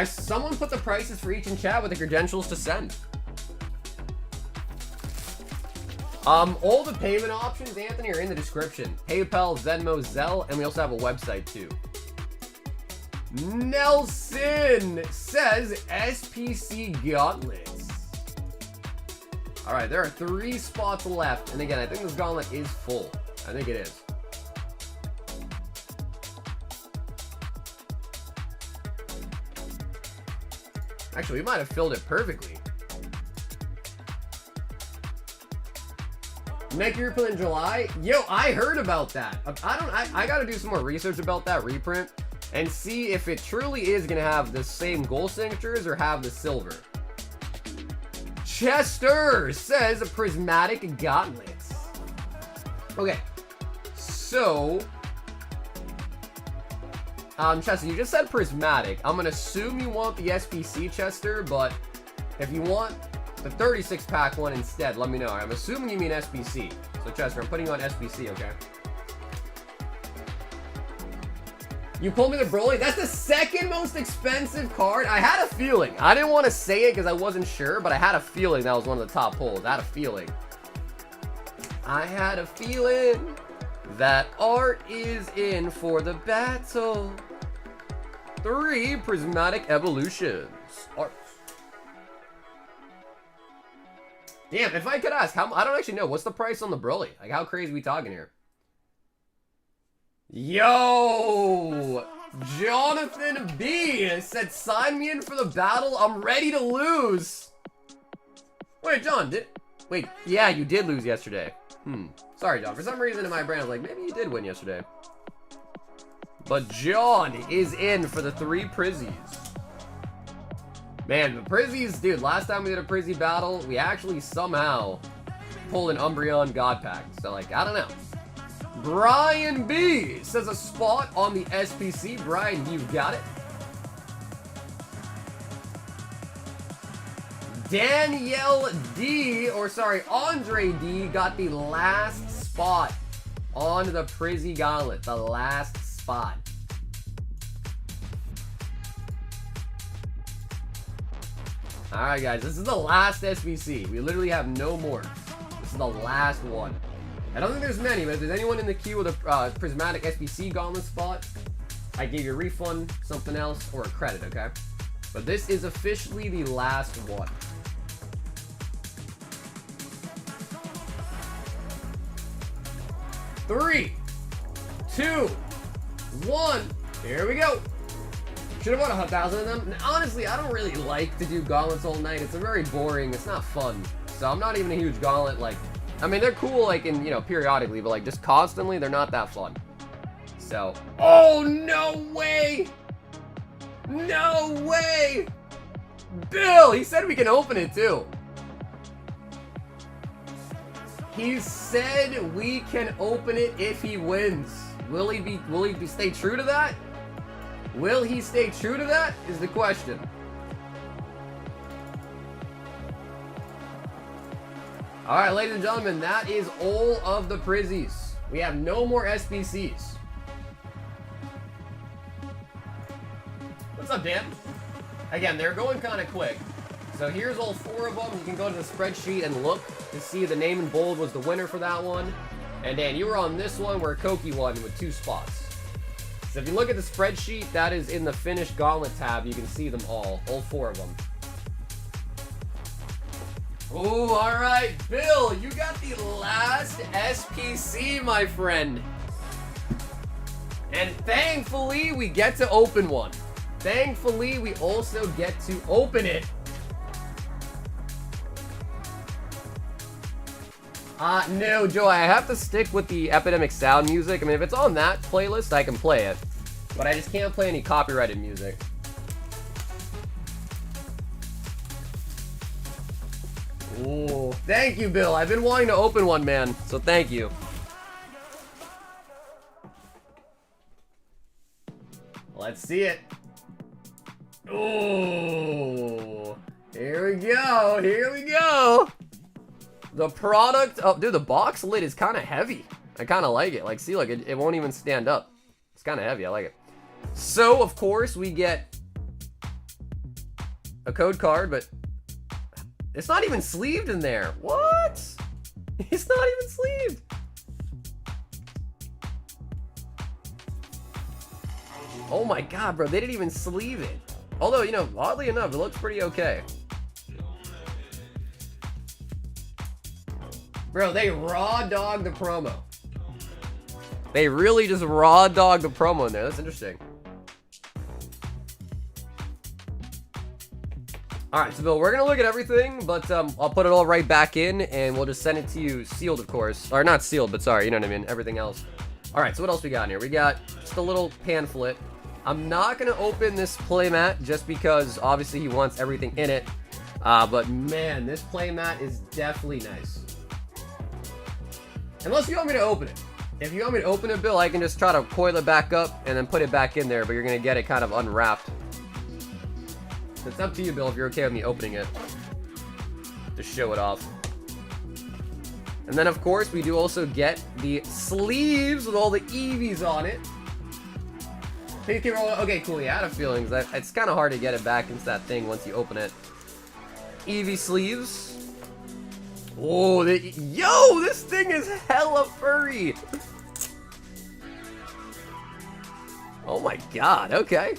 Someone put the prices for each in chat with the credentials to send. All the payment options, Anthony, are in the description. PayPal, Venmo, Zelle, and we also have a website too. Nelson says SPC Gauntlets. Alright, there are 3 spots left. And again, I think this gauntlet is full. I think it is. Actually, we might have filled it perfectly. Make your reprint in July? Yo, I heard about that. I gotta do some more research about that reprint and see if it truly is gonna have the same gold signatures or have the silver. Chester says Prismatic Gauntlets. Okay. So, Chester, you just said Prismatic. I'm gonna assume you want the SPC, Chester, but if you want the 36-pack one instead, let me know. I'm assuming you mean SPC. So, Chester, I'm putting you on SPC, okay? You pulled me the Broly? That's the second most expensive card? I had a feeling. I didn't want to say it because I wasn't sure, but I had a feeling that was one of the top pulls. I had a feeling. I had a feeling that Art is in for the battle. 3 Prismatic Evolutions. Art. Damn, if I could ask, I don't actually know. What's the price on the Broly? Like, how crazy are we talking here? Yo! Jonathan B said, sign me in for the battle. I'm ready to lose. Wait, John, wait, yeah, you did lose yesterday. Sorry, John. For some reason in my brain, I was like, maybe you did win yesterday. But John is in for the 3 Prizzies. Man, the Prizzies, dude, last time we did a Prizzy battle, we actually somehow pulled an Umbreon God Pack. So, like, I don't know. Brian B says a spot on the SPC. Brian, you got it. Danielle D, or sorry, Andre D got the last spot on the Prizzy Gauntlet. The last spot. Alright, guys, this is the last SPC. We literally have no more. This is the last one. I don't think there's many, but if there's anyone in the queue with a Prismatic SPC Gauntlet spot, I give you a refund, something else, or a credit, okay? But this is officially the last one. Three, 2, 1, here we go. Should have bought 1,000 of them. Now, honestly, I don't really like to do gauntlets all night. It's very boring. It's not fun. So I'm not even a huge gauntlet, like, I mean, they're cool, like, in, you know, periodically, but, like, just constantly, they're not that fun. So, oh, no way! No way! Bill, he said we can open it, too. He said we can open it if he wins. Will he stay true to that? Will he stay true to that, is the question. Alright, ladies and gentlemen, that is all of the Prizzies. We have no more SPCs. What's up, Dan? Again, they're going kind of quick. So here's all 4 of them. You can go to the spreadsheet and look to see the name in bold was the winner for that one. And Dan, you were on this one where Koki won with 2 spots. So if you look at the spreadsheet, that is in the finished Gauntlet tab. You can see them all 4 of them. Oh, all right, Bill, you got the last SPC, my friend. And thankfully, we get to open one. Thankfully, we also get to open it. No, Joe, I have to stick with the Epidemic Sound music. I mean, if it's on that playlist, I can play it. But I just can't play any copyrighted music. Ooh, thank you, Bill. I've been wanting to open one, man. So thank you. Let's see it. Ooh. Here we go. Here we go. The product of... Dude, the box lid is kind of heavy. I kind of like it. Like, see, like, it won't even stand up. It's kind of heavy. I like it. So, of course, we get a code card, but... It's not even sleeved in there. What? It's not even sleeved. Oh my god, bro. They didn't even sleeve it. Although, you know, oddly enough, it looks pretty okay. Bro, they raw dogged the promo. They really just raw dogged the promo in there. That's interesting. Alright, so Bill, we're going to look at everything, but I'll put it all right back in, and we'll just send it to you sealed, of course. Or not sealed, but sorry, you know what I mean, everything else. Alright, so what else we got in here? We got just a little pamphlet. I'm not going to open this playmat, just because, obviously, he wants everything in it. But man, this playmat is definitely nice. Unless you want me to open it. If you want me to open it, Bill, I can just try to coil it back up and then put it back in there, but you're going to get it kind of unwrapped. So it's up to you, Bill, if you're okay with me opening it. To show it off. And then, of course, we do also get the sleeves with all the EVs on it. Okay, cool. Yeah, I had a feeling that it's kind of hard to get it back into that thing once you open it. EV sleeves. Oh, yo, this thing is hella furry. Oh my god, okay.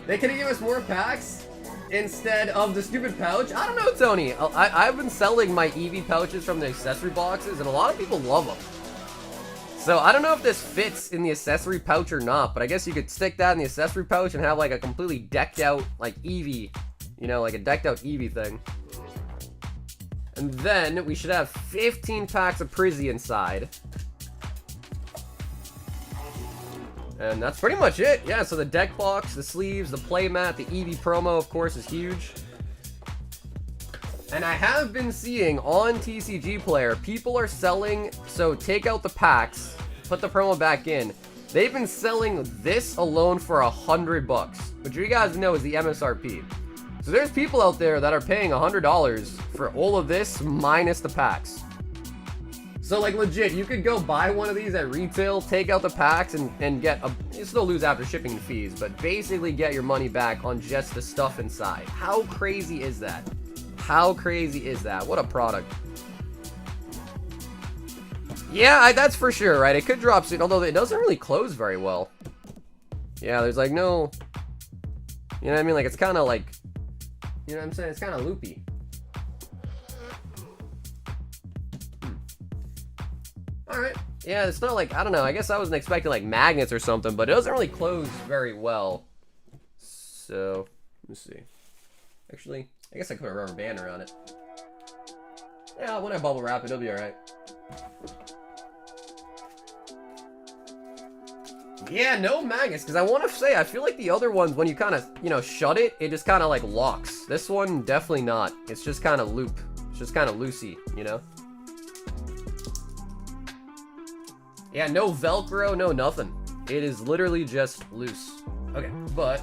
They could have given us more packs instead of the stupid pouch. I don't know, Tony. I've been selling my EV pouches from the accessory boxes, and a lot of people love them. So I don't know if this fits in the accessory pouch or not, but I guess you could stick that in the accessory pouch and have like a completely decked out, like EV, you know, like a decked out EV thing. And then we should have 15 packs of Prizzy inside. And that's pretty much it. Yeah, so the deck box, the sleeves, the playmat, the EV promo, of course, is huge. And I have been seeing on TCG Player, people are selling, so take out the packs, put the promo back in. They've been selling this alone for $100, which you guys know is the MSRP. So there's people out there that are paying $100 for all of this minus the packs. So like legit, you could go buy one of these at retail, take out the packs, and get a, you still lose after shipping fees, but basically get your money back on just the stuff inside. How crazy is that? How crazy is that? What a product. Yeah, that's for sure, right? It could drop soon, although it doesn't really close very well. Yeah, there's like no, you know what I mean? Like it's kind of like, you know what I'm saying? It's kind of loopy. Alright. Yeah, it's not like, I don't know, I guess I wasn't expecting like magnets or something, but it doesn't really close very well. So, let me see. Actually, I guess I can put a rubber band around it. Yeah, when I bubble wrap it, it'll be alright. Yeah, no magnets, because I want to say, I feel like the other ones, when you kind of, you know, shut it, it just kind of like locks. This one, definitely not. It's just kind of loop. It's just kind of loosey, you know? Yeah, no Velcro, no nothing. It is literally just loose. Okay, but...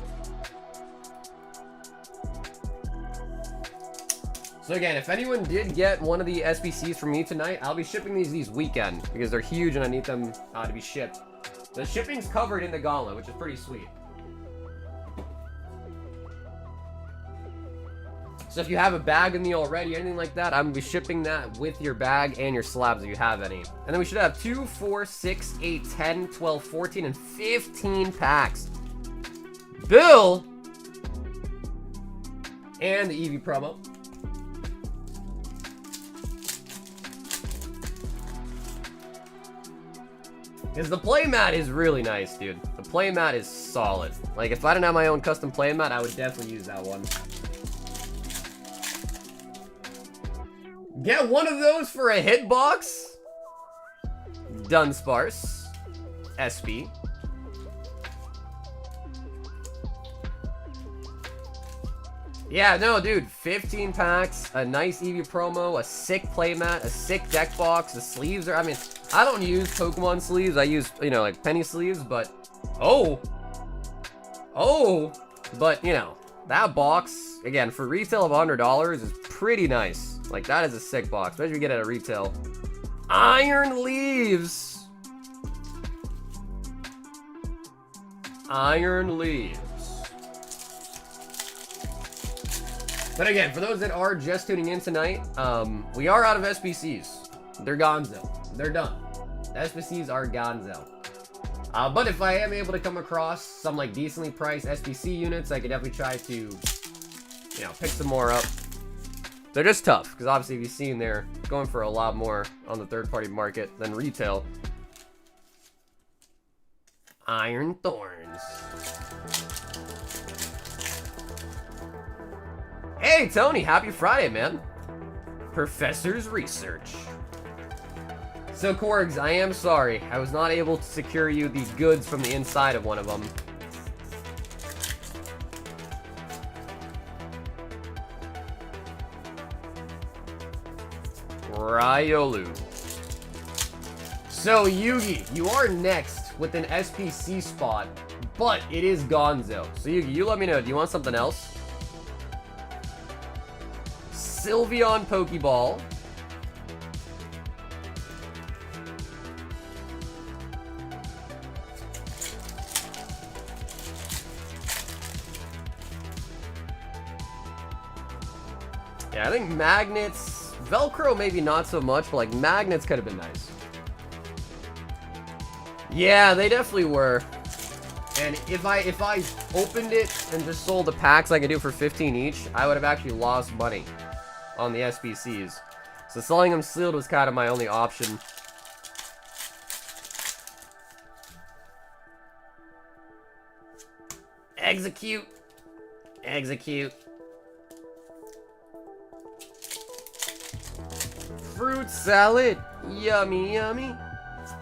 So again, if anyone did get one of the SBCs from me tonight, I'll be shipping these weekend, because they're huge and I need them to be shipped. The shipping's covered in the Gauntlet, which is pretty sweet. So if you have a bag in me already, anything like that, I'm going to be shipping that with your bag and your slabs if you have any. And then we should have 2, 4, 6, 8, 10, 12, 14, and 15 packs. Bill! And the EV promo. Because the playmat is really nice, dude. The playmat is solid. Like, if I didn't have my own custom playmat, I would definitely use that one. Get one of those for a hitbox. Dunsparce. SP. Yeah, no, dude. 15 packs, a nice EV promo, a sick playmat, a sick deck box. The sleeves are, I mean, I don't use Pokemon sleeves. I use, you know, like penny sleeves, but... Oh! But, you know, that box, again, for retail of $100 is pretty nice. Like, that is a sick box, especially if you get it at retail. Iron Leaves! Iron Leaves. But again, for those that are just tuning in tonight, we are out of SBCs. They're gonzo. They're done. SBCs are gonzo. But if I am able to come across some like decently priced SBC units, I could definitely try to, you know, pick some more up. They're just tough, because obviously you've seen they're going for a lot more on the third-party market than retail. Iron Thorns. Hey, Tony, happy Friday, man. Professor's Research. So, Korgs, I am sorry. I was not able to secure you the goods from the inside of one of them. Riolu. So, Yugi, you are next with an SPC spot, but it is Gonzo. So, Yugi, you let me know. Do you want something else? Sylveon Pokeball. Yeah, I think magnets, Velcro maybe not so much, but like magnets could have been nice. Yeah, they definitely were. And if I opened it and just sold the packs like I do for 15 each, I would have actually lost money on the SBCs. So selling them sealed was kind of my only option. Execute. Execute. Fruit salad. Yummy, yummy.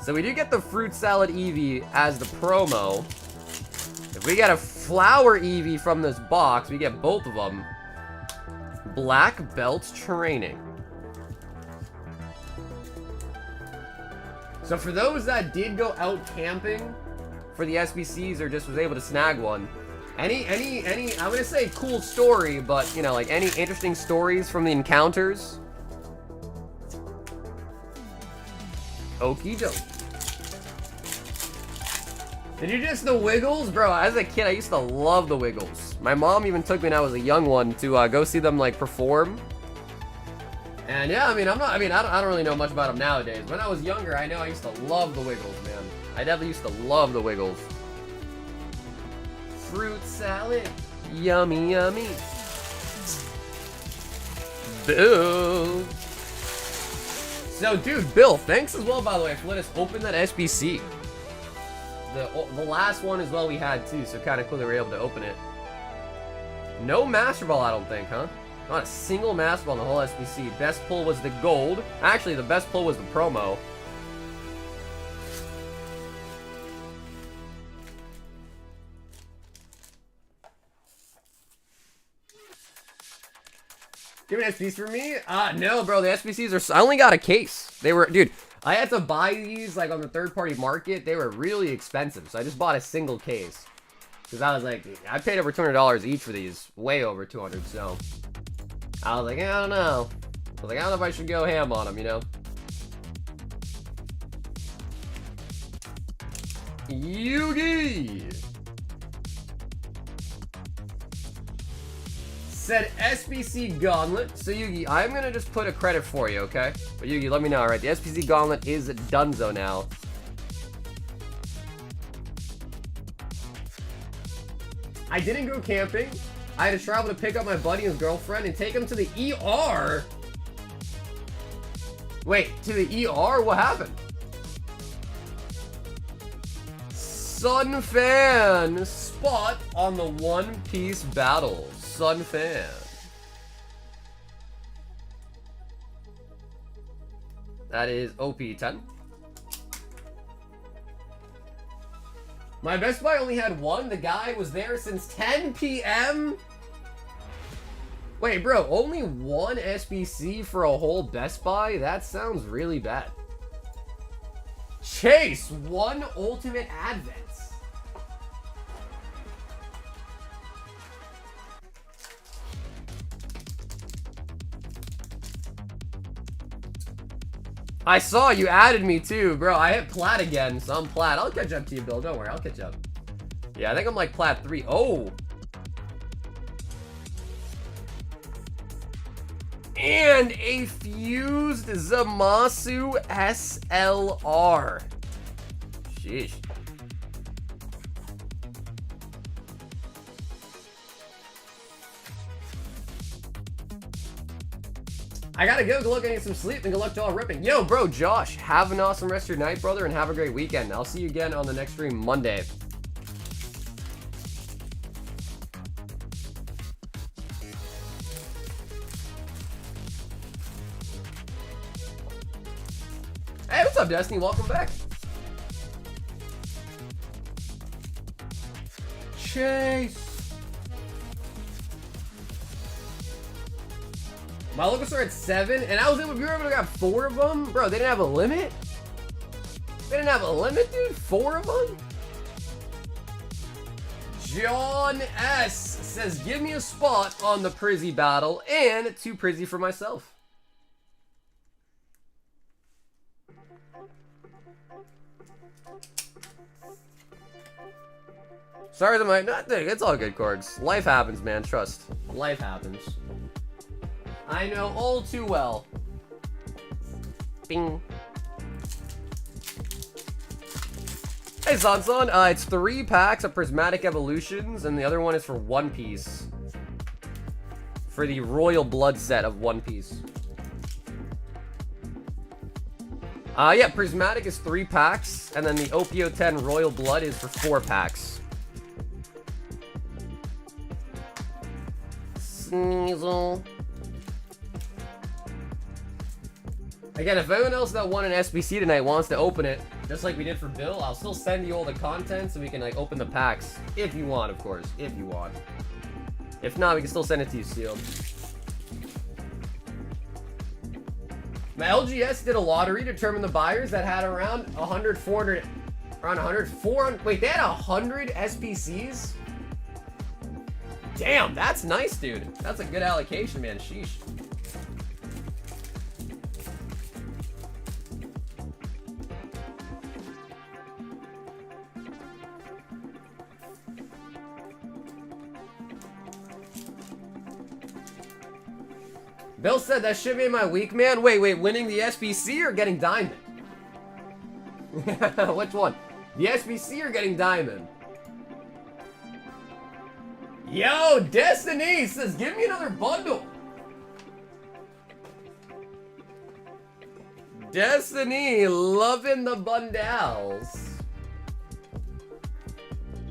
So we do get the fruit salad Eevee as the promo. If we get a flower Eevee from this box, we get both of them. Black belt training. So for those that did go out camping for the SBCs or just was able to snag one, any I'm gonna say cool story, but you know, like any interesting stories from the encounters? Okie dokie. Did you just the Wiggles? Bro, as a kid, I used to love the Wiggles. My mom even took me when I was a young one to go see them, like, perform. And yeah, I don't really know much about them nowadays. When I was younger, I know I used to love the Wiggles, man. I definitely used to love the Wiggles. Fruit salad. Yummy, yummy. Boo. So, dude, Bill, thanks as well, by the way, for letting us open that SBC. The last one as well we had, too, so kind of cool that we were able to open it. No Master Ball, I don't think, huh? Not a single Master Ball in the whole SBC. Best pull was the gold. Actually, the best pull was the promo. Give an SBC for me? No, bro. The SBCs are... I only got a case. They were... Dude, I had to buy these, like, on the third-party market. They were really expensive, so I just bought a single case. Because I was like... I paid over $200 each for these. Way over 200, so... I was like, I don't know. I was like, I don't know if I should go ham on them, you know? Yugi! Said SBC Gauntlet. So Yugi, I'm gonna just put a credit for you, okay? But Yugi, let me know, alright? The SBC Gauntlet is donezo now. I didn't go camping. I had to travel to pick up my buddy and his girlfriend and take him to the ER. Wait, to the ER? What happened? Sun Fan spot on the One Piece battle. Sun Fan. That is OP10. My Best Buy only had one. The guy was there since 10 p.m. Wait, bro, only one SBC for a whole Best Buy? That sounds really bad. Chase, one Ultimate Advent. I saw you added me too, bro. I hit plat again, so I'm plat. I'll catch up to you, Bill. Don't worry, I'll catch up. Yeah, I think I'm like plat 3. Oh! And a fused Zamasu SLR. Sheesh. I gotta go. Good luck getting some sleep and good luck to all ripping. Yo, bro, Josh, have an awesome rest of your night, brother, and have a great weekend. I'll see you again on the next stream Monday. Hey, what's up, Destiny? Welcome back. Chase. My local store at 7, and I was able to grab 4 of them? Bro, they didn't have a limit? They didn't have a limit, dude? 4 of them? John S. says, give me a spot on the Prizzy battle and 2 Prizzy for myself. Sorry that my nothing. It's all good, Corgs. Life happens, man. Trust. Life happens. I know all too well. Bing. Hey, Sansan. It's 3 packs of Prismatic Evolutions, and the other one is for One Piece. For the Royal Blood set of One Piece. Yeah, Prismatic is 3 packs, and then the Opio 10 Royal Blood is for 4 packs. Sneasel. Again, if anyone else that won an SBC tonight wants to open it, just like we did for Bill, I'll still send you all the content so we can like open the packs. If you want, of course. If you want. If not, we can still send it to you sealed. My LGS did a lottery to determine the buyers that had around 100, 400, around 100, 400, wait, they had 100 SBCs? Damn, that's nice, dude. That's a good allocation, man. Sheesh. Bill said that should be my week, man. Wait, winning the SBC or getting diamond? Which one? The SBC or getting diamond? Yo, Destiny says, give me another bundle. Destiny, loving the bundles.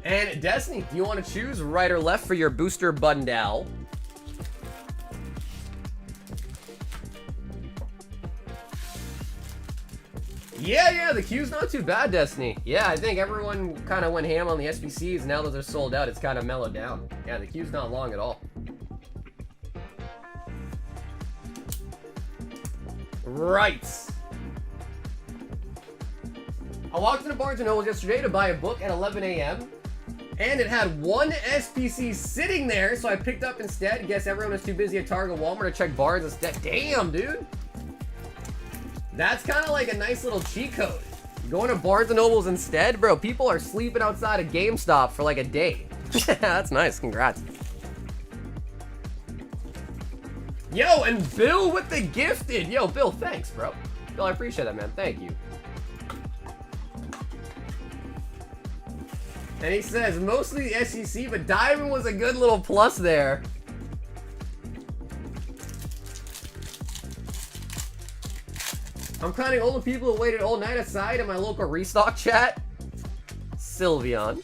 And Destiny, do you want to choose right or left for your booster bundle? Yeah, the queue's not too bad, Destiny. Yeah, I think everyone kind of went ham on the SBCs. Now that they're sold out, it's kind of mellowed down. Yeah, the queue's not long at all. Right. I walked into Barnes & Noble yesterday to buy a book at 11 a.m. And it had 1 SBC sitting there, so I picked up instead. Guess everyone was too busy at Target, Walmart to check Barnes instead. Damn, dude. That's kind of like a nice little cheat code. Going to Barnes & Nobles instead? Bro, people are sleeping outside of GameStop for like a day. That's nice. Congrats. Yo, and Bill with the gifted. Yo, Bill, thanks, bro. Bill, I appreciate that, man. Thank you. And he says, mostly the SEC, but Diamond was a good little plus there. I'm counting all the people who waited all night aside in my local restock chat. Sylveon.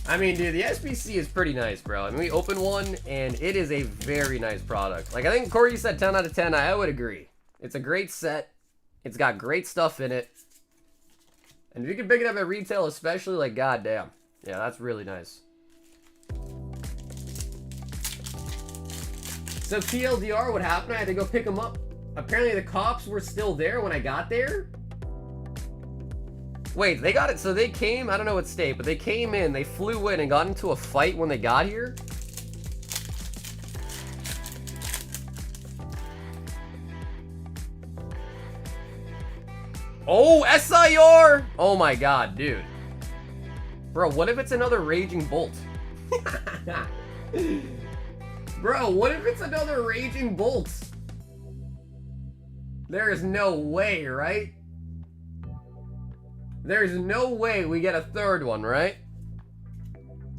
I mean, dude, the SBC is pretty nice, bro. I mean, we opened one, and it is a very nice product. Like, I think Corey said 10 out of 10. I would agree. It's a great set. It's got great stuff in it. And if you can pick it up at retail, especially, like, goddamn. Yeah, that's really nice. So, TLDR, what happened? I had to go pick them up. Apparently the cops were still there when I got there. Wait, they got it. So they came, I don't know what state, but they came in, they flew in and got into a fight when they got here. Oh, SIR! Oh my god, dude. Bro, what if it's another Raging Bolt? Bro, what if it's another Raging Bolt? There is no way, right? There's no way we get a third one, right?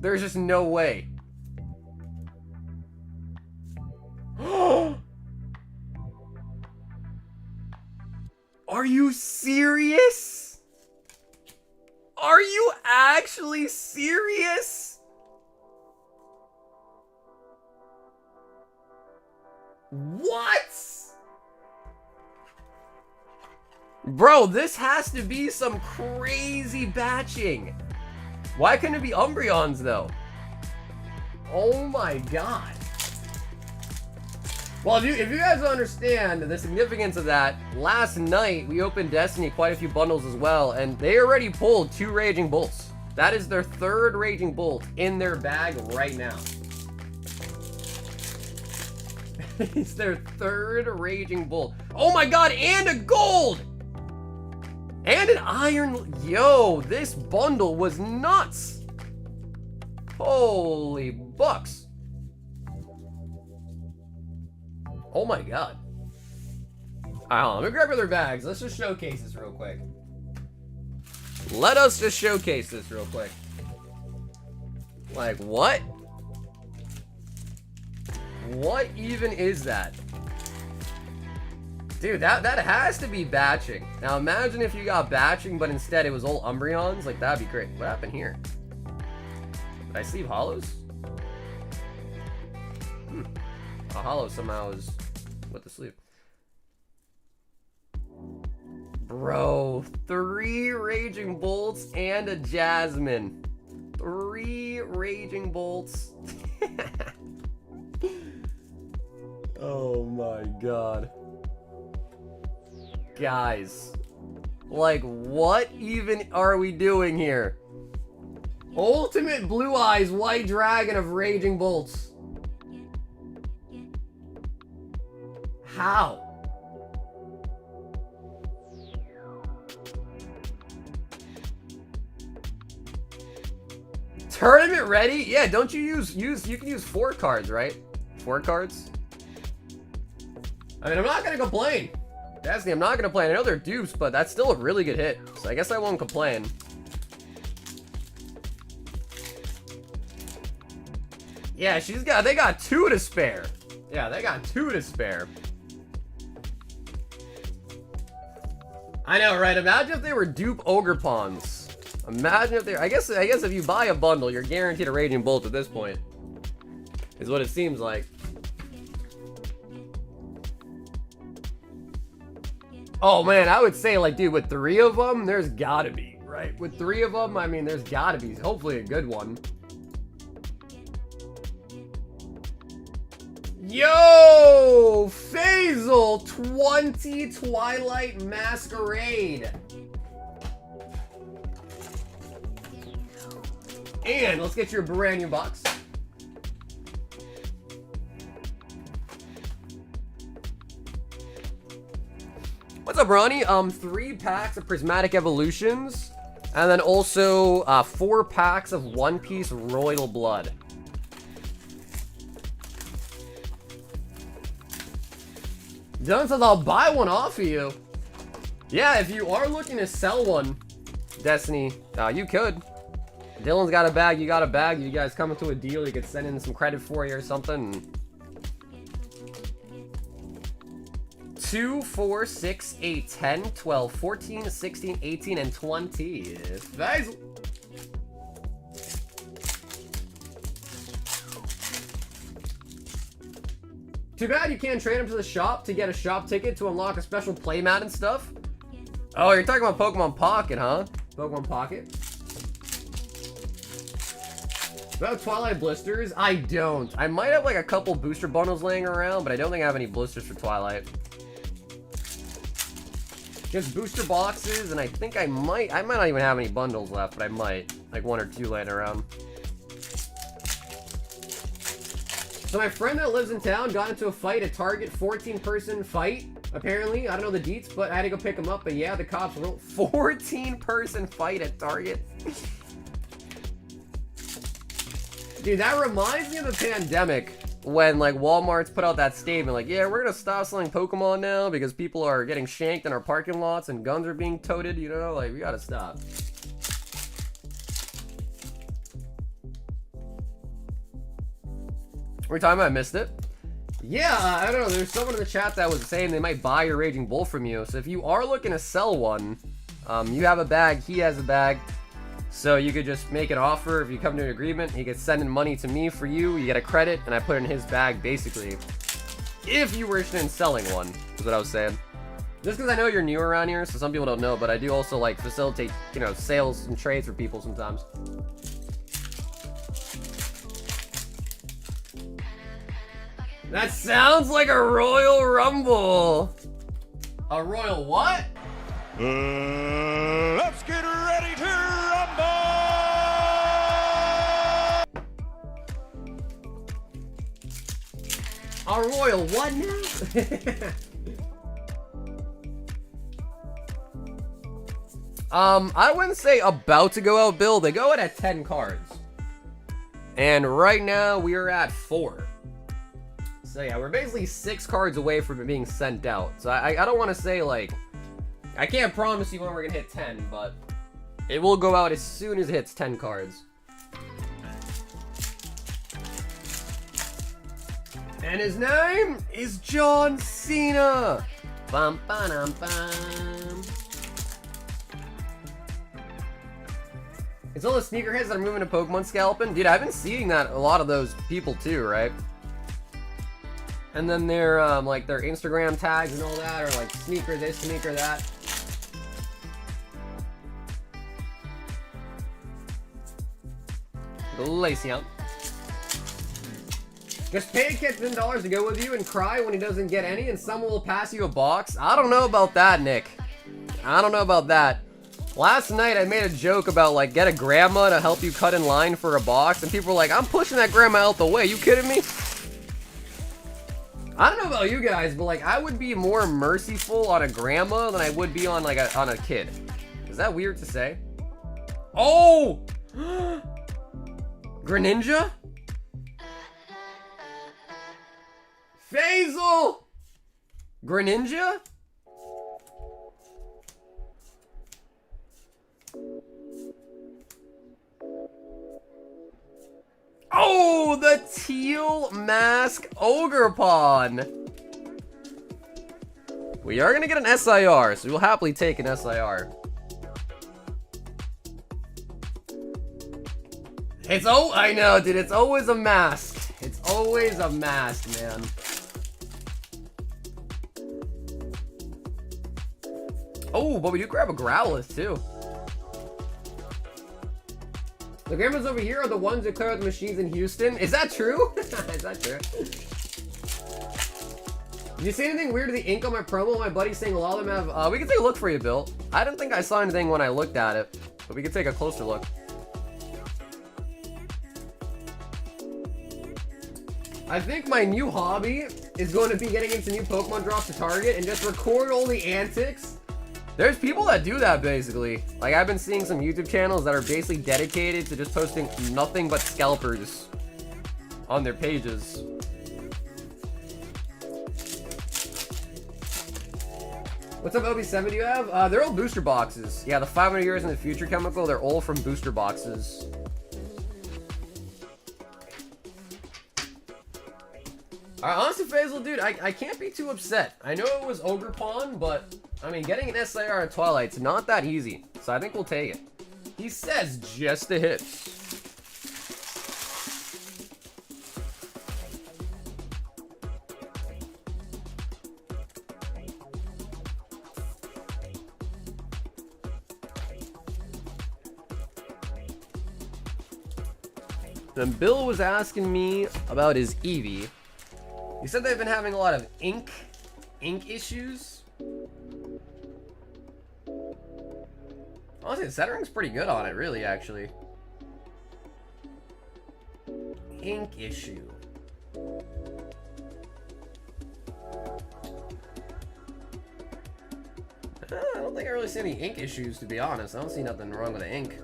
There's just no way. Are you serious? Are you actually serious? What? Bro, this has to be some crazy batching. Why couldn't it be Umbreons, though? Oh my god. Well, if you guys don't understand the significance of that, last night we opened Destiny quite a few bundles as well, and they already pulled 2 Raging Bolts. That is their 3rd Raging Bolt in their bag right now. It's their 3rd Raging Bolt. Oh my god, and a gold! And an iron. Yo, this bundle was nuts. Holy bucks. Oh my god. Alright, let me grab other bags. Let's just showcase this real quick. Let us just showcase this real quick. Like, what? What even is that? Dude, that has to be batching. Now imagine if you got batching, but instead it was all Umbreons. Like, that'd be great. What happened here? Did I sleeve holos? A holo somehow is with the sleeve. Bro, 3 Raging Bolts and a Jasmine. 3 Raging Bolts. Oh my god. Guys, like, what even are we doing here? Ultimate Blue Eyes White Dragon of Raging Bolts. How? Tournament ready? Yeah, don't you use you can use 4 cards, right? 4 cards? I mean, I'm not gonna complain. Destiny, I'm not gonna complain. I know they're dupes, but that's still a really good hit. So I guess I won't complain. Yeah, they got 2 to spare. Yeah, they got 2 to spare. I know, right? Imagine if they were dupe Ogre Pawns. Imagine if they, I guess if you buy a bundle, you're guaranteed a Raging Bolt at this point. Is what it seems like. Oh man, I would say, like, dude, with 3 of them, there's gotta be, right? With 3 of them, I mean, there's gotta be, hopefully, a good one. Yo! Faisal 20 Twilight Masquerade. And let's get your brand new box. What's up, Ronnie? 3 packs of Prismatic Evolutions, and then also 4 packs of One Piece Royal Blood. Dylan says, I'll buy one off of you. Yeah, if you are looking to sell one, Destiny, you could. Dylan's got a bag, you got a bag. You guys come into a deal, you could send in some credit for you or something. 2, 4, 6, 8, 10, 12, 14, 16, 18, and 20. Guys. Too bad you can't trade them to the shop to get a shop ticket to unlock a special playmat and stuff. Oh, you're talking about Pokemon Pocket, huh? Pokemon Pocket. Do I have Twilight blisters? I don't. I might have like a couple booster bundles laying around, but I don't think I have any blisters for Twilight. Just booster boxes, and I think I might not even have any bundles left, but I might. Like 1 or 2 laying around. So my friend that lives in town got into a fight at Target, 14-person fight, apparently. I don't know the deets, but I had to go pick him up. But yeah, the cops wrote 14-person fight at Target. Dude, that reminds me of the pandemic. When, like, Walmart's put out that statement, like, yeah, we're gonna stop selling Pokemon now because people are getting shanked in our parking lots and guns are being toted, you know? Like, we gotta stop. We're talking about, I missed it. Yeah, I don't know, there's someone in the chat that was saying they might buy your Raging Bull from you. So if you are looking to sell one, you have a bag, he has a bag. So you could just make an offer. If you come to an agreement, he gets sending money to me for you. You get a credit, and I put it in his bag, basically. If you were interested in selling one, is what I was saying. Just because I know you're new around here, so some people don't know, but I do also, like, facilitate, you know, sales and trades for people sometimes. That sounds like a Royal Rumble. A Royal what? Let's get ready to rumble! A Royal what now? I wouldn't say about to go out, Bill. They go out at 10 cards. And right now, we are at 4. So yeah, we're basically 6 cards away from it being sent out. So I don't want to say, like... I can't promise you when we're going to hit 10, but... It will go out as soon as it hits 10 cards. And his name is John Cena! Bum, ba-dum, bum. It's all the sneakerheads that are moving to Pokemon scalping. Dude, I've been seeing that a lot of those people too, right? And then their like their Instagram tags and all that are like sneaker this, sneaker that. Glaceon. Just pay a kid $10 to go with you and cry when he doesn't get any, and someone will pass you a box. I don't know about that, Nick. I don't know about that. Last night, I made a joke about, like, get a grandma to help you cut in line for a box, and people were like, I'm pushing that grandma out the way. You kidding me? I don't know about you guys, but, like, I would be more merciful on a grandma than I would be on, like, on a kid. Is that weird to say? Oh! Greninja? Faisal! Greninja? Oh, the teal mask Ogerpon. We are gonna get an SIR, so we'll happily take an SIR. I know, dude, it's always a mask. It's always a mask, man. Oh, but we do grab a Growlithe, too. The grandmas over here are the ones that clear out the machines in Houston. Is that true? Is that true? Did you see anything weird to the ink on my promo? My buddy's saying a lot of them have... we can take a look for you, Bill. I didn't think I saw anything when I looked at it, but we can take a closer look. I think my new hobby is going to be getting into new Pokemon drops to Target and just record all the antics. There's people that do that, basically. Like, I've been seeing some YouTube channels that are basically dedicated to just posting nothing but scalpers on their pages. What's up, OB7 do you have? They're all booster boxes. Yeah, the 500 years in the future chemical, they're all from booster boxes. Alright, honestly, Faisal, dude, I can't be too upset. I know it was Ogerpon, but... I mean, getting an SIR at Twilight's not that easy, so I think we'll take it. He says just a hit. Then Bill was asking me about his Eevee. He said they've been having a lot of ink issues. Honestly, the centering's pretty good on it, really, actually. Ink issue. I don't think I really see any ink issues, to be honest. I don't see nothing wrong with the ink.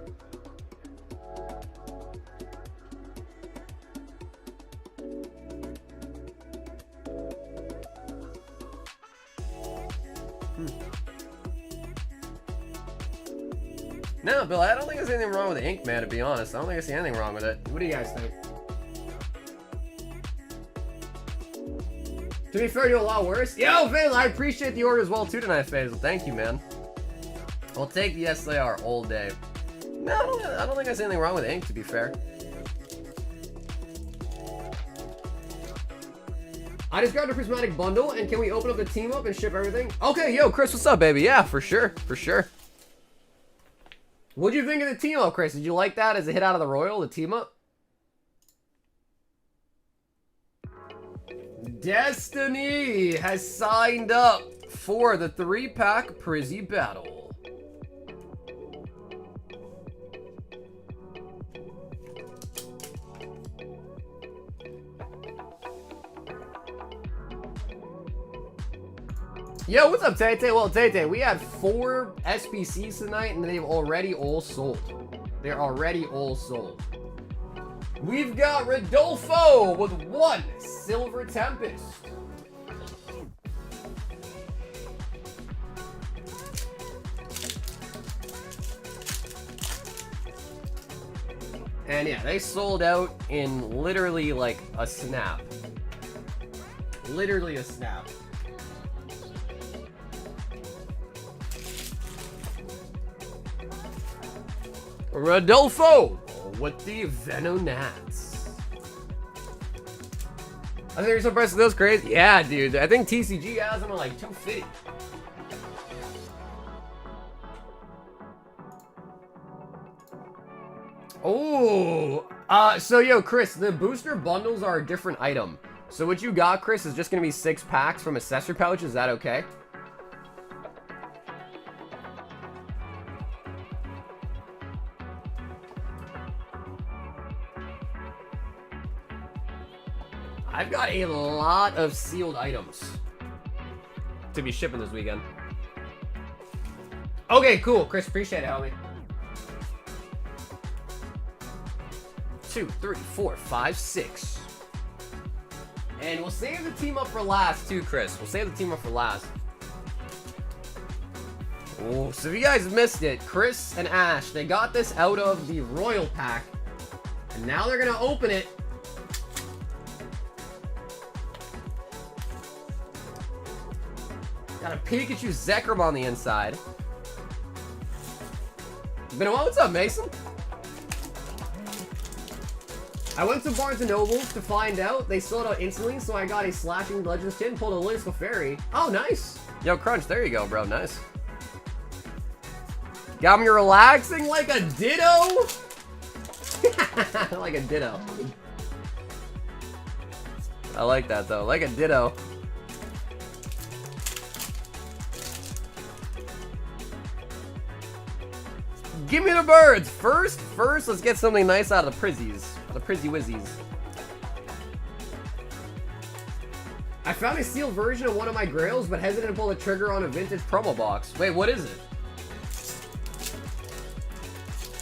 No, Bill, I don't think there's anything wrong with the ink, man, to be honest. I don't think I see anything wrong with it. What do you guys think? To be fair, you're a lot worse. Yo, Faisal, I appreciate the order as well, too, tonight, Faisal. Thank you, man. I'll take the SIR all day. No, I don't think I see anything wrong with the ink, to be fair. I just grabbed a Prismatic bundle, and can we open up the team up and ship everything? Okay, yo, Chris, what's up, baby? Yeah, for sure, for sure. What'd you think of the team up, Chris? Did you like that as a hit out of the Royal, the team up? Destiny has signed up for the 3-pack Prizzy Battle. Yo, what's up, Tay Tay? Well, Tay Tay, we had 4 SPCs tonight, and they've already all sold. They're already all sold. We've got Rodolfo with 1 Silver Tempest. And yeah, they sold out in literally like a snap. Literally a snap. Rodolfo with the Venonats. I think you're so impressed with those crazy. Yeah, dude. I think TCG has them at like 250. Oh, so yo, Chris, the booster bundles are a different item. So what you got, Chris, is just gonna be 6 packs from accessory pouch. Is that okay? I've got a lot of sealed items to be shipping this weekend. Okay, cool. Chris, appreciate it, homie. 2, 3, 4, 5, 6. And we'll save the team up for last, too, Chris. We'll save the team up for last. Oh, so if you guys missed it, Chris and Ash, they got this out of the Royal Pack. And now they're going to open it. Got a Pikachu Zekrom on the inside. Been a while. What's up, Mason? I went to Barnes & Nobles to find out. They sold out instantly, so I got a Slashing Legends tin, pulled a Lynx Fairy. Oh, nice. Yo, Crunch, there you go, bro. Nice. Got me relaxing like a ditto. Like a ditto. I like that, though. Like a ditto. Give me the birds! First, let's get something nice out of the Prizzies. The Prizzy Wizzies. I found a sealed version of one of my grails, but hesitant to pull the trigger on a vintage promo box. Wait, what is it?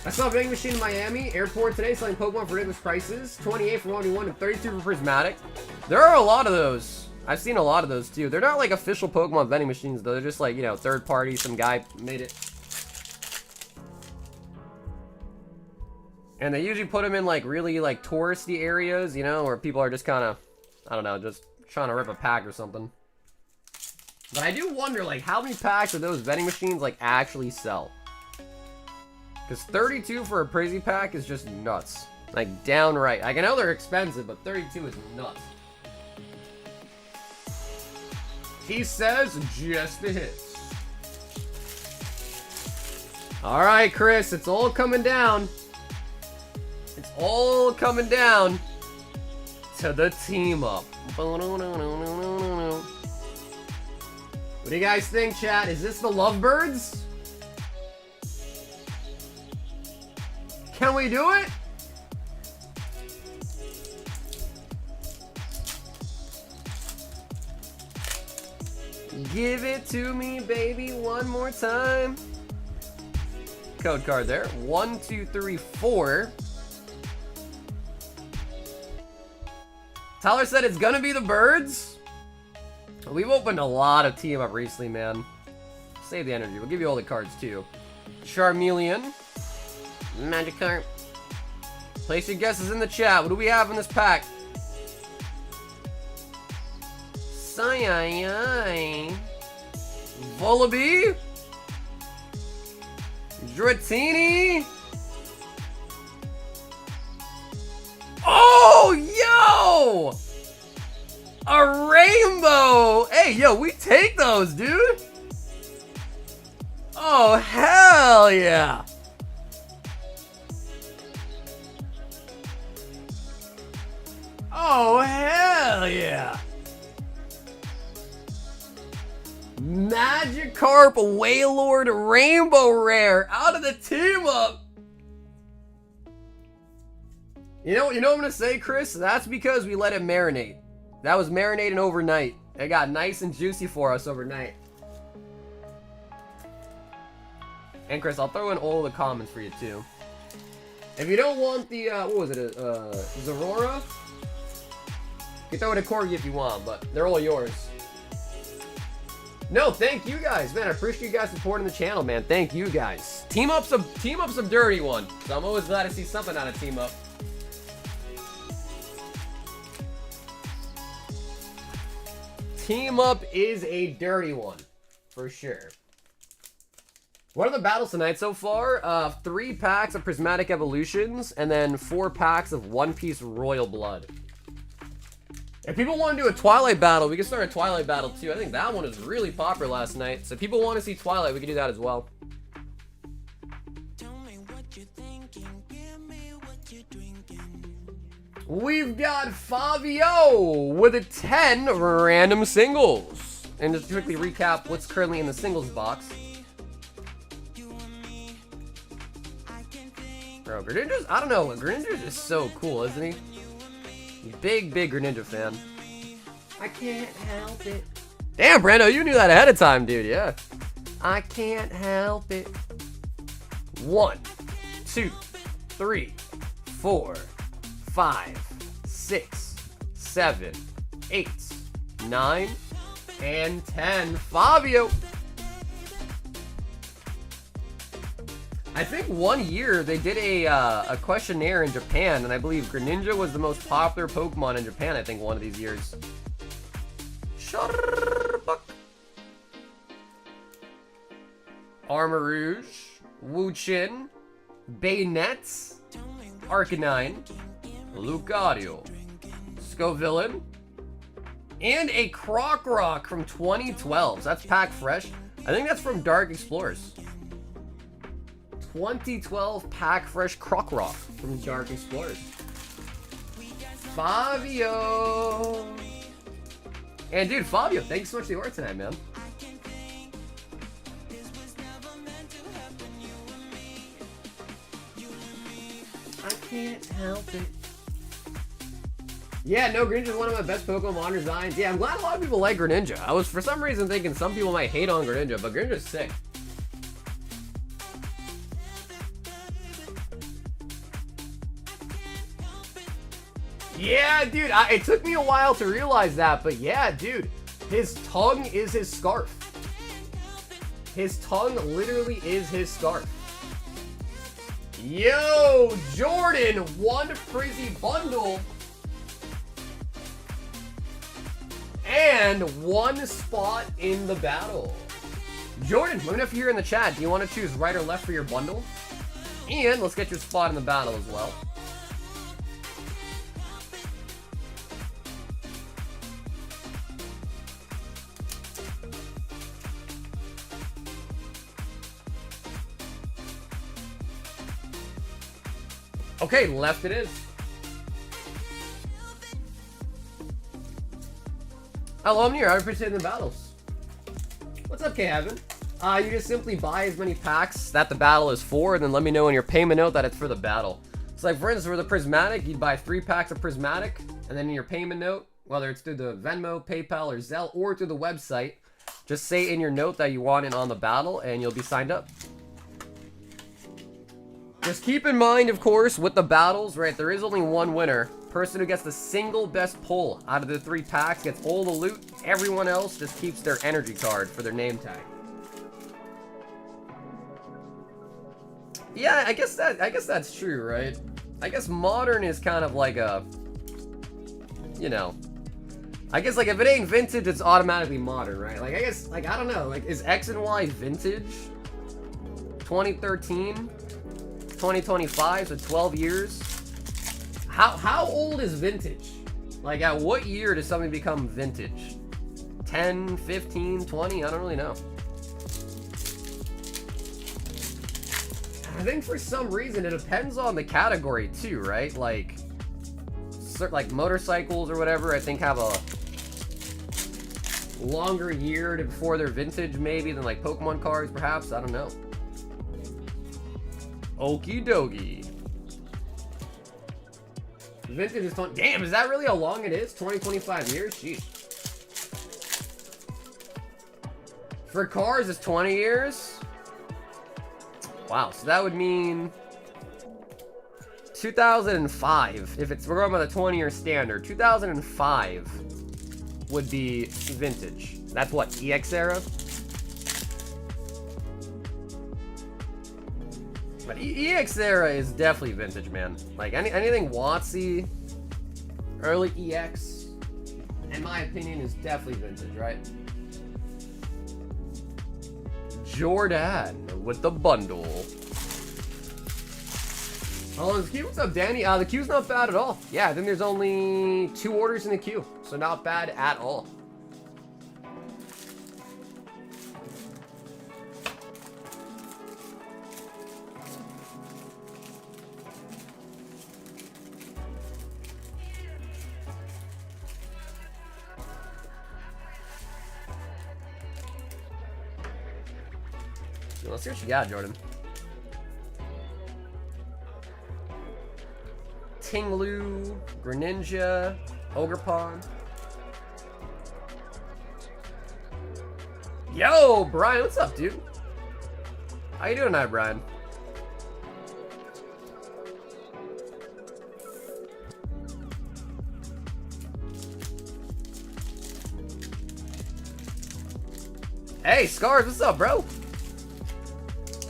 I saw a vending machine in Miami airport today selling Pokemon for ridiculous prices. 28 for 1v1 and 32 for Prismatic. There are a lot of those. I've seen a lot of those too. They're not like official Pokemon vending machines though. They're just like, you know, third party. Some guy made it. And they usually put them in like really like touristy areas, you know, where people are just kind of, I don't know, just trying to rip a pack or something. But I do wonder like how many packs of those vending machines like actually sell. Because 32 for a Prizzy pack is just nuts. Like downright. Like I know they're expensive, but 32 is nuts. He says just a hit. Alright, Chris, it's all coming down. It's all coming down to the team up. What do you guys think, chat? Is this the Lovebirds? Can we do it? Give it to me, baby, one more time. Code card there. 1, 2, 3, 4. Tyler said it's gonna be the birds. We've opened a lot of team up recently, man. Save the energy. We'll give you all the cards too. Charmeleon. Magikarp. Place your guesses in the chat. What do we have in this pack? Sai. Volibee. Dratini. Oh, yo! A rainbow! Hey, yo, we take those, dude! Oh, hell yeah! Oh, hell yeah! Magikarp Wailord Rainbow Rare out of the team up. You know what I'm gonna say, Chris? That's because we let it marinate. That was marinating overnight. It got nice and juicy for us overnight. And Chris, I'll throw in all the comments for you too. If you don't want the, what was it, Zorora? You can throw in a Corgi if you want, but they're all yours. No, thank you guys, man. I appreciate you guys supporting the channel, man. Thank you guys. Team up's a dirty one. So I'm always glad to see something out of Team Up. Team Up is a dirty one, for sure. What are the battles tonight so far? 3 packs of Prismatic Evolutions, and then 4 packs of One Piece Royal Blood. If people want to do a Twilight battle, we can start a Twilight battle too. I think that one was really popular last night. So if people want to see Twilight, we can do that as well. We've got Fabio with a 10 random singles. And just to quickly recap what's currently in the singles box. Bro, Greninja's, I don't know, Greninja's just so cool, isn't he? Big Greninja fan. I can't help it. Damn, Brando, you knew that ahead of time, dude, yeah. I can't help it. 1, 2, 3, 4, 5, 6, 7, 8, 9, and 10. Fabio. I think one year they did a questionnaire in Japan, and I believe Greninja was the most popular Pokemon in Japan, I think, one of these years. Sharbuck. Armarouge, Wuchin, Bayonets, Arcanine, Lucario, Scovillain, and a Croc from 2012. So that's pack fresh. I think that's from Dark Explorers. 2012 pack fresh Croc from Dark Explorers. Fabio. And dude, Fabio, thanks so much for the art tonight, man. I can't help it. Yeah, no, Greninja is one of my best Pokemon designs. Yeah, I'm glad a lot of people like Greninja. I was for some reason thinking some people might hate on Greninja, but Greninja's sick. Yeah, dude, it took me a while to realize that, but yeah, dude, his tongue is his scarf. His tongue literally is his scarf. Yo, Jordan, 1 Prizzy bundle and 1 spot in the battle. Jordan, let me know if you're in the chat. Do you want to choose right or left for your bundle? And let's get your spot in the battle as well. Okay, left it is. Hello, I'm here. I appreciate the battles. What's up, Kevin? You just simply buy as many packs that the battle is for, and then let me know in your payment note that it's for the battle. So, like, for instance, for the Prismatic, you'd buy 3 packs of Prismatic, and then in your payment note, whether it's through the Venmo, PayPal, or Zelle, or through the website, just say in your note that you want it on the battle, and you'll be signed up. Just keep in mind, of course, with the battles, right, there is only one winner. Person who gets the single best pull out of the 3 packs gets all the loot. Everyone else just keeps their energy card for their name tag. Yeah, I guess that's true, right? I guess modern is kind of like a, you know, I guess like if it ain't vintage, it's automatically modern, right? Like I guess, like I don't know, like is X and Y vintage? 2013? 2025, so 12 years. How old is vintage? Like at what year does something become vintage? 10, 15, 20? I don't really know. I think for some reason it depends on the category too, right? Like motorcycles or whatever, I think have a longer year to before their vintage, maybe, than like Pokemon cards, perhaps. I don't know. Okie dokie. Vintage is 20. Damn, is that really how long it is? 25 years? Jeez. For cars, it's 20 years. Wow, so that would mean 2005. If we're going by the 20-year standard, 2005 would be vintage. That's what, EX era? But EX era is definitely vintage, man. Like anything WotC, early EX, in my opinion, is definitely vintage, right? Jordan with the bundle. Oh, the queue. What's up, Danny? The queue's not bad at all. Yeah, I think there's only 2 orders in the queue, so not bad at all. Let's see what you got, Jordan. Tinglu, Greninja, Ogerpon. Yo, Brian, what's up, dude? How you doing tonight, Brian? Hey, Scars, what's up, bro?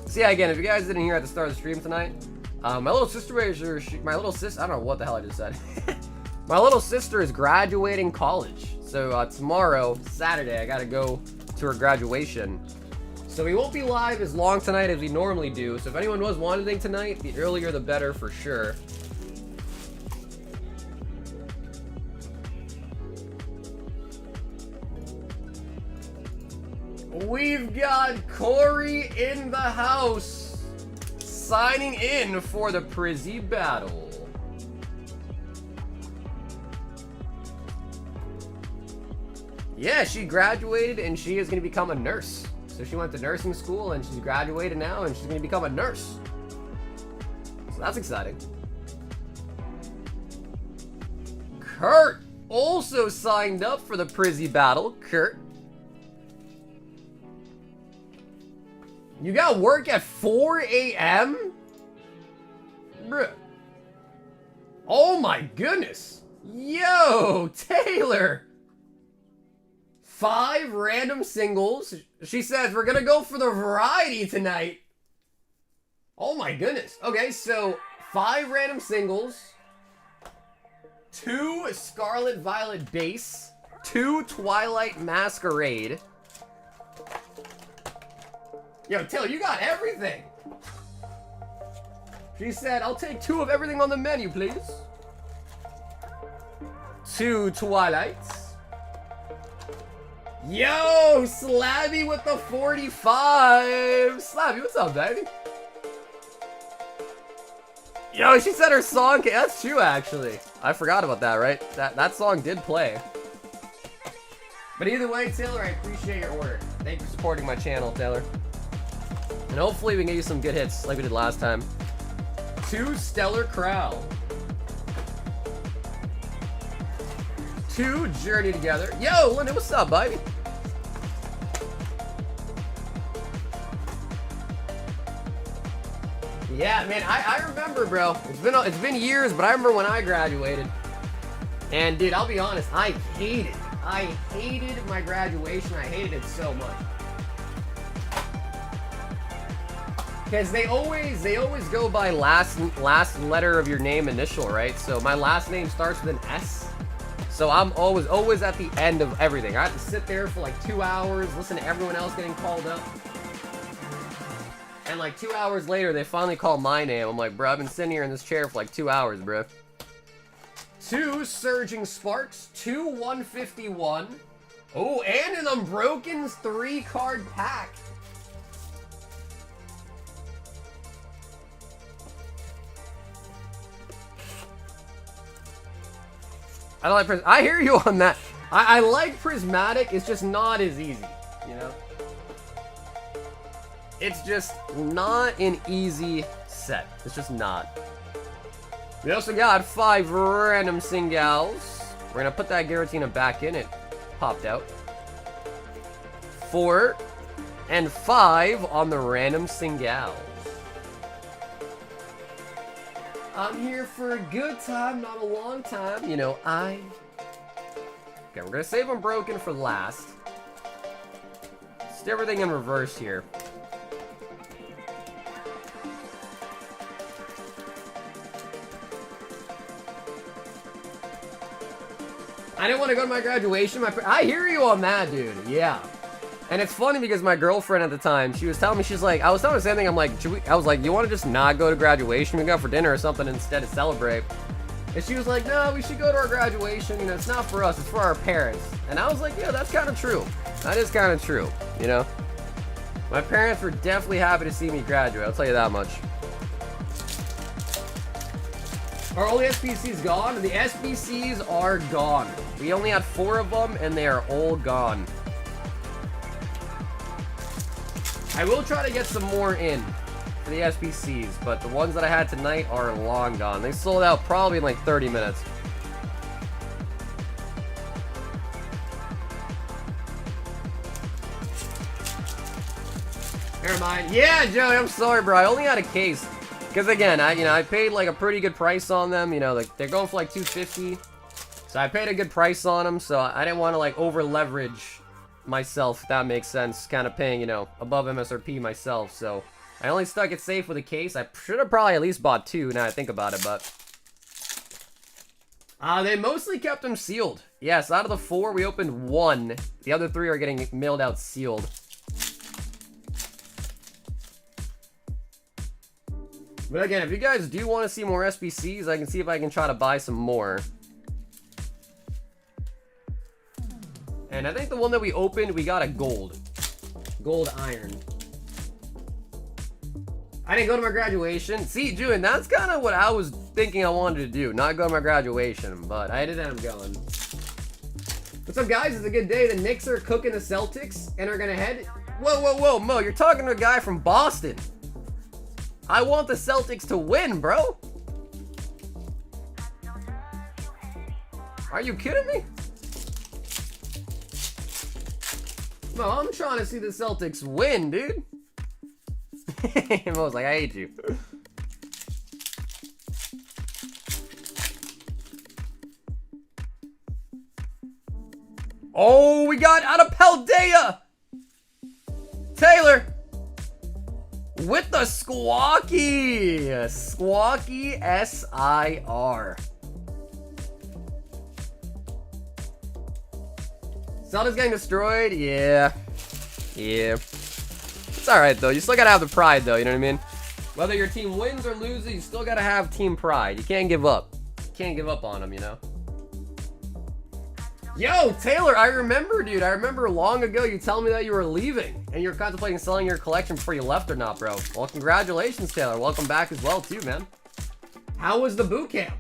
So yeah, again, if you guys didn't hear at the start of the stream tonight, my little sister I don't know what the hell I just said. My little sister is graduating college. So tomorrow, Saturday, I gotta go to her graduation. So we won't be live as long tonight as we normally do. So if anyone was wanting tonight, the earlier the better for sure. We've got Corey in the house, signing in for the Prizzy battle. Yeah, she graduated and she is going to become a nurse. So she went to nursing school and she's graduated now and she's going to become a nurse. So that's exciting. Kurt also signed up for the Prizzy battle. Kurt. You got work at 4 a.m.? Bruh. Oh my goodness. Yo, Taylor. 5 random singles. She says we're gonna go for the variety tonight. Oh my goodness. Okay, so 5 random singles. 2 Scarlet Violet Base. 2 Twilight Masquerade. Yo, Taylor, you got everything. She said, I'll take 2 of everything on the menu, please. 2 Twilights. Yo, Slabby with the 45. Slabby, what's up, baby? Yo, she said her song. That's true, actually. I forgot about that, right? That song did play. But either way, Taylor, I appreciate your order. Thank you for supporting my channel, Taylor. And hopefully we can get you some good hits like we did last time. 2 Stellar Crown. 2 Journey Together. Yo, Linda, what's up, baby? Yeah, man, I remember, bro. It's been years, but I remember when I graduated. And dude, I'll be honest, I hated my graduation. I hated it so much. Because they always go by last letter of your name initial, right? So my last name starts with an S. So I'm always at the end of everything. I have to sit there for like 2 hours, listen to everyone else getting called up. And like 2 hours later, they finally call my name. I'm like, bro, I've been sitting here in this chair for like 2 hours, bro. 2 Surging Sparks, 2 151. Oh, and an Unbroken's 3-card pack. I don't like. I hear you on that. I like Prismatic, it's just not as easy, you know? It's just not an easy set. It's just not. We also got 5 random singles. We're gonna put that Giratina back in. It popped out. 4 and 5 on the random singles. I'm here for a good time, not a long time. You know, Okay, we're gonna save Unbroken for last. Let's do everything in reverse here. I didn't want to go to my graduation. I hear you on that, dude. Yeah. And it's funny because my girlfriend at the time, she was telling me, she's like, I was telling her the same thing. I'm like, I was like, you want to just not go to graduation? We go out for dinner or something instead of celebrate. And she was like, no, we should go to our graduation. You know, it's not for us. It's for our parents. And I was like, yeah, that's kind of true. That is kind of true, you know? My parents were definitely happy to see me graduate. I'll tell you that much. Are all the SBCs gone? The SBCs are gone. We only had 4 of them, and they are all gone. I will try to get some more in for the SBCs, but the ones that I had tonight are long gone. They sold out probably in like 30 minutes. Never mind. Yeah, Joey, I'm sorry, bro. I only had a case. Because again, I paid like a pretty good price on them. You know, like they're going for like $250. So I paid a good price on them. So I didn't want to like over leverage myself, if that makes sense. Kind of paying, you know, above MSRP myself. So I only stuck it safe with a case. I should have probably at least bought 2 now I think about it, but they mostly kept them sealed. Yes, out of the 4, we opened 1. The other 3 are getting mailed out sealed. But again, if you guys do want to see more SBCs, I can see if I can try to buy some more. And I think the one that we opened, we got a gold. Gold iron. I didn't go to my graduation. See, Julian, that's kind of what I was thinking I wanted to do. Not go to my graduation, but I did end up going. What's up, guys? It's a good day. The Knicks are cooking the Celtics and are going to head... Whoa, whoa, whoa, Mo, you're talking to a guy from Boston. I want the Celtics to win, bro. Are you kidding me? No, I'm trying to see the Celtics win, dude. Mo's like, I hate you. Oh, we got out of Paldea. Taylor. With the Squawky SIR. Zelda's getting destroyed? Yeah. It's alright though, you still gotta have the pride though, you know what I mean? Whether your team wins or loses, you still gotta have team pride. You can't give up. Can't give up on them, you know? Yo, Taylor, I remember, dude. I remember long ago you telling me that you were leaving and you were contemplating selling your collection before you left or not, bro. Well, congratulations, Taylor. Welcome back as well, too, man. How was the boot camp?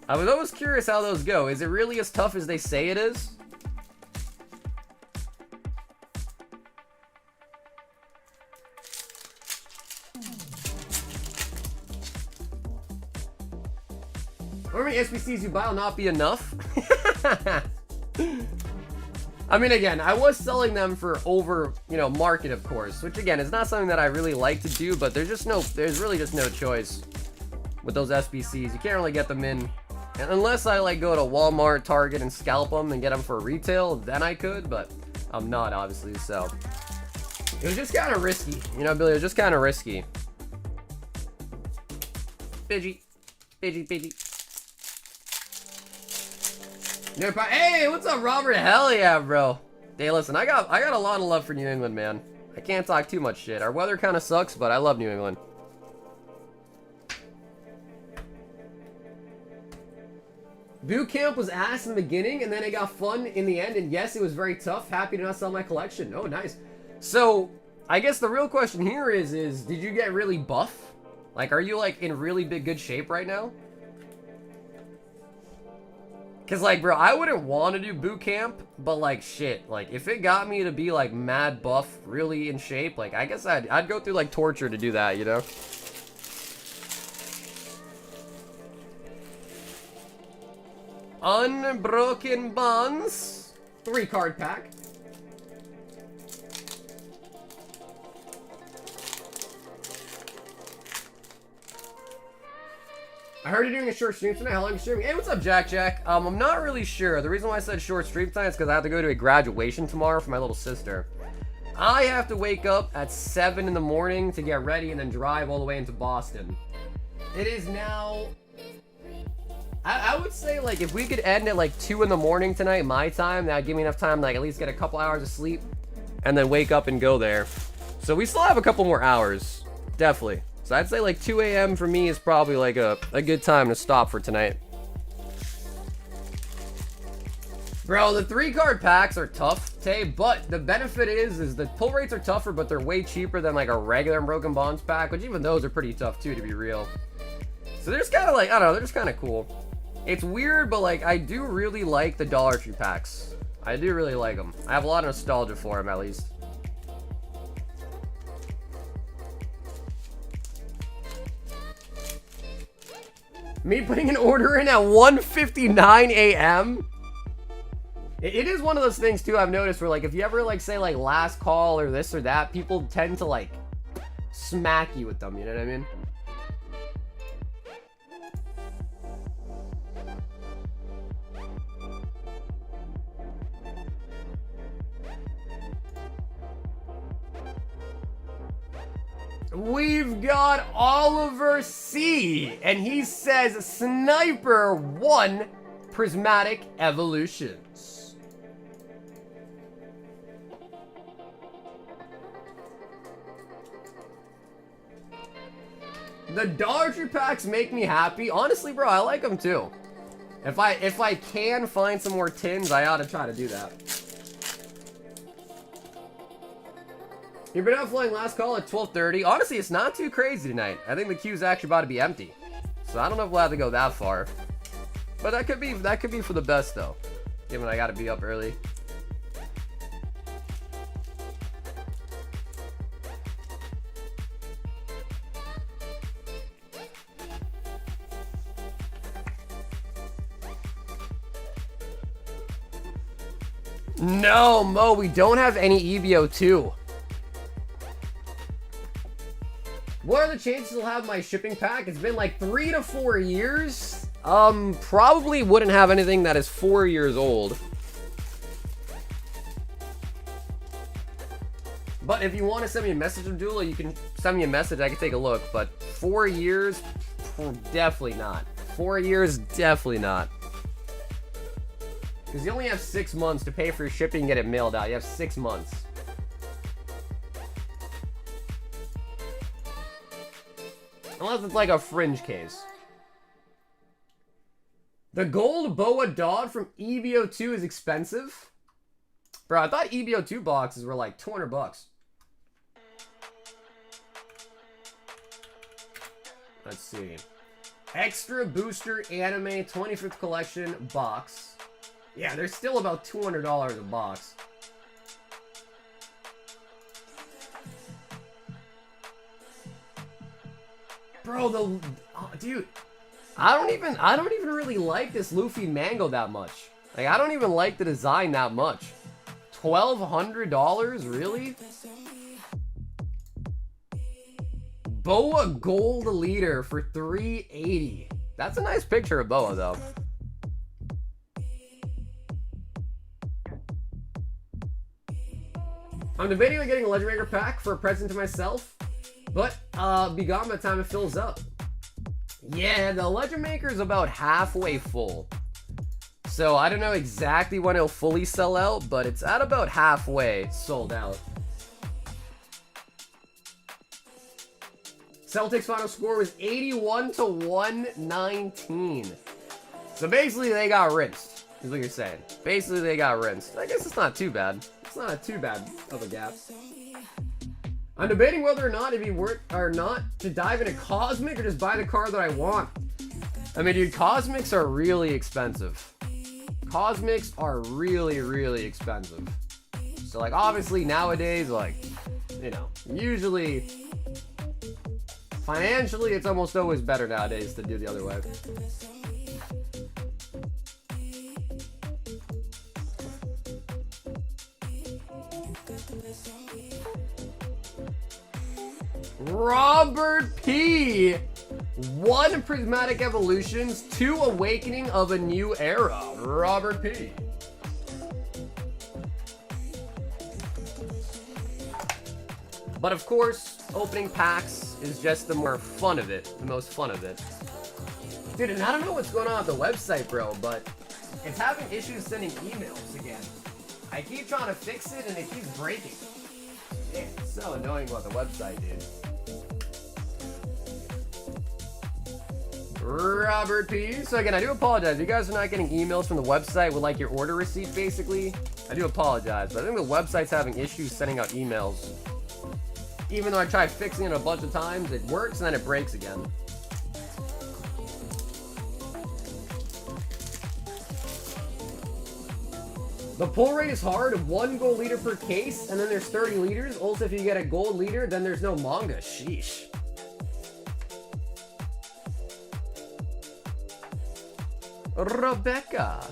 I was always curious how those go. Is it really as tough as they say it is? How many SBCs you buy will not be enough? I mean, again, I was selling them for over, you know, market, of course, which again is not something that I really like to do, but there's really just no choice with those SBCs. You can't really get them in, and unless I like go to Walmart, Target, and scalp them and get them for retail, then I could, but I'm not, obviously, so it was just kind of risky, you know, Billy. It was just kind of risky. Pidgey. Hey, what's up, Robert? Hell yeah, bro. Hey, listen, I got a lot of love for New England, man. I can't talk too much shit. Our weather kind of sucks, but I love New England. Boot camp was ass in the beginning, and then it got fun in the end, and yes, it was very tough. Happy to not sell my collection. Oh, nice. So, I guess the real question here is did you get really buff? Like, are you, like, in really good shape right now? Cause like, bro, I wouldn't want to do boot camp, but like, shit, like if it got me to be like mad buff, really in shape, like I guess I'd go through like torture to do that, you know? Unbroken Bonds, 3-card pack. I heard you're doing a short stream tonight. How long are you streaming? Hey, what's up, Jack? I'm not really sure. The reason why I said short stream tonight is because I have to go to a graduation tomorrow for my little sister. I have to wake up at 7 in the morning to get ready and then drive all the way into Boston. It is now... I would say, like, if we could end at, like, 2 in the morning tonight, my time, that would give me enough time to, like, at least get a couple hours of sleep and then wake up and go there. So we still have a couple more hours. Definitely. So I'd say like 2 a.m. for me is probably like a good time to stop for tonight. Bro, the 3-card packs are tough, Tay, but the benefit is the pull rates are tougher, but they're way cheaper than like a regular Unbroken Bonds pack, which even those are pretty tough too, to be real. So they're just kind of like, I don't know, they're just kind of cool. It's weird, but like I do really like the Dollar Tree packs. I do really like them. I have a lot of nostalgia for them, at least. Me putting an order in at 1:59 a.m. It is one of those things too, I've noticed, where like if you ever like say like last call or this or that, people tend to like smack you with them, you know what I mean? We've got Oliver C, and he says Sniper 1 Prismatic Evolutions. The Dollar Tree packs make me happy. Honestly, bro, I like them too. If I can find some more tins, I ought to try to do that. You've been out flying last call at 12:30. Honestly, it's not too crazy tonight. I think the queue's actually about to be empty. So I don't know if we'll have to go that far. But that could be for the best though. Given I gotta be up early. No, Mo, we don't have any EVO 2. What are the chances I'll have my shipping pack? It's been like 3 to 4 years. Probably wouldn't have anything that is 4 years old. But if you want to send me a message, Abdullah, you can send me a message. I can take a look. But 4 years, definitely not. 4 years, definitely not. Because you only have 6 months to pay for your shipping and get it mailed out. You have 6 months. Unless it's like a fringe case. The gold boa dog from EVO 2 is expensive. Bro, I thought EVO 2 boxes were like 200 bucks. Let's see. Extra booster anime 25th collection box. Yeah, they're still about $200 a box. Bro, dude, I don't even really like this Luffy Mango that much. Like, I don't even like the design that much. $1,200, really? Boa Gold Leader for $380. That's a nice picture of Boa, though. I'm debating on getting a Legend Maker pack for a present to myself, but be gone by the time it fills up. Yeah, the Legend Maker is about halfway full. So I don't know exactly when it'll fully sell out, but it's at about halfway sold out. Celtics final score was 81 to 119. So basically they got rinsed, is what you're saying. Basically they got rinsed. I guess it's not too bad. It's not too bad of a gap. I'm debating whether or not it'd be worth or not to dive into Cosmic or just buy the card that I want. I mean, dude, Cosmics are really expensive. cosmics are really, really expensive. So, like, obviously nowadays, like, you know, usually financially it's almost always better nowadays to do the other way. Robert P. 1 Prismatic Evolutions, 2 Awakening of a New Era. Robert P. But of course, opening packs is just the more fun of it. The most fun of it. Dude, and I don't know what's going on with the website, bro, but it's having issues sending emails again. I keep trying to fix it and it keeps breaking. Yeah, it's so annoying about the website, dude. Robert P. So again, I do apologize. If you guys are not getting emails from the website with like your order receipt, basically, I do apologize. But I think the website's having issues sending out emails. Even though I tried fixing it a bunch of times, it works and then it breaks again. The pull rate is hard. 1 gold leader per case, and then there's 30 liters. Also, if you get a gold leader, then there's no manga. Sheesh. Rebecca.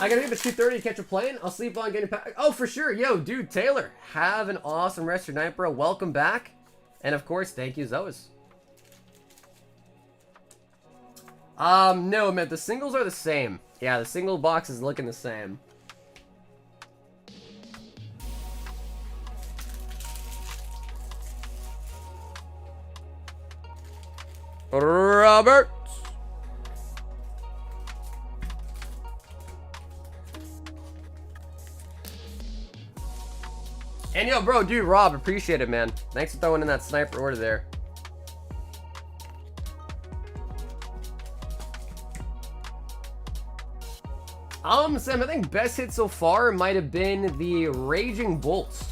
I gotta leave at 2:30 to catch a plane. I'll sleep on getting packed. Oh, for sure. Yo, dude, Taylor, have an awesome rest of your night, bro. Welcome back. And of course, thank you as always. No, man, the singles are the same. Yeah, the single box is looking the same. Robert. And yo, bro, dude, Rob, appreciate it, man. Thanks for throwing in that sniper order there. Sam, I think best hit so far might have been the Raging Bolt.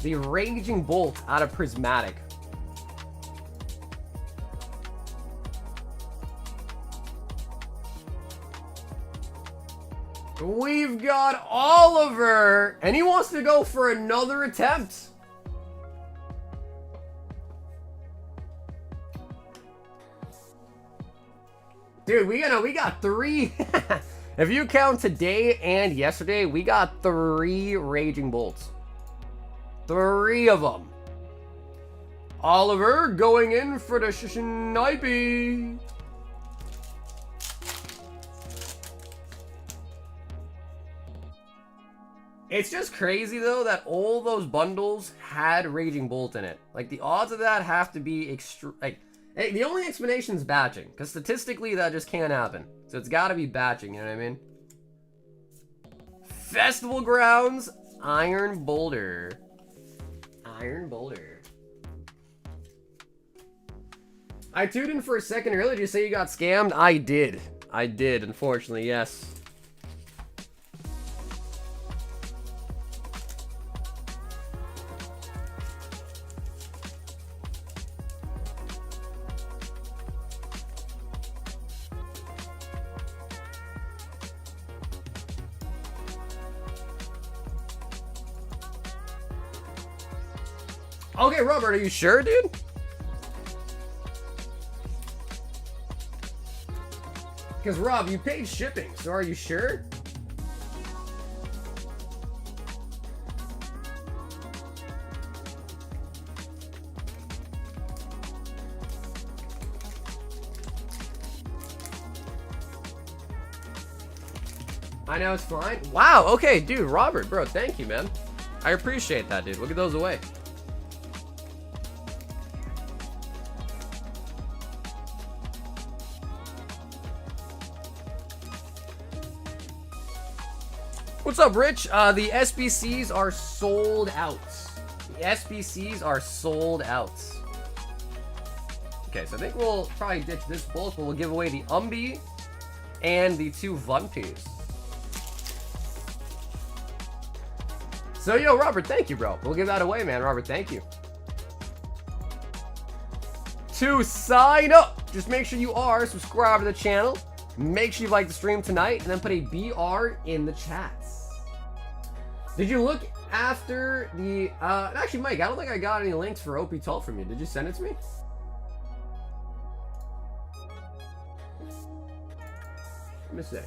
The Raging Bolt out of Prismatic. We've got Oliver, and he wants to go for another attempt. Dude, we got 3. If you count today and yesterday, we got 3 Raging Bolts. 3 of them. Oliver going in for the snipey. It's just crazy, though, that all those bundles had Raging Bolt in it. Like, the odds of that have to be like, hey, the only explanation is batching, because statistically, that just can't happen. So it's got to be batching, you know what I mean? Festival Grounds, Iron Boulder. Iron Boulder. I tuned in for a second earlier. Did you say you got scammed? I did. I did, unfortunately, yes. Okay, Robert, are you sure, dude? Because, Rob, you paid shipping, so are you sure? I know, it's fine. Wow, okay, dude, Robert, bro, thank you, man. I appreciate that, dude. We'll get those away. What's up, Rich? The SBCs are sold out. The SBCs are sold out. Okay, so I think we'll probably ditch this bulk, but we'll give away the Umbi and the 2 Vunpies. So, yo, Robert, thank you, bro. We'll give that away, man. Robert, thank you. to sign up. Just make sure you are subscribed to the channel. Make sure you like the stream tonight, and then put a BR in the chats. Did you look after the... actually, Mike, I don't think I got any links for OP12 from you. Did you send it to me? Let me see.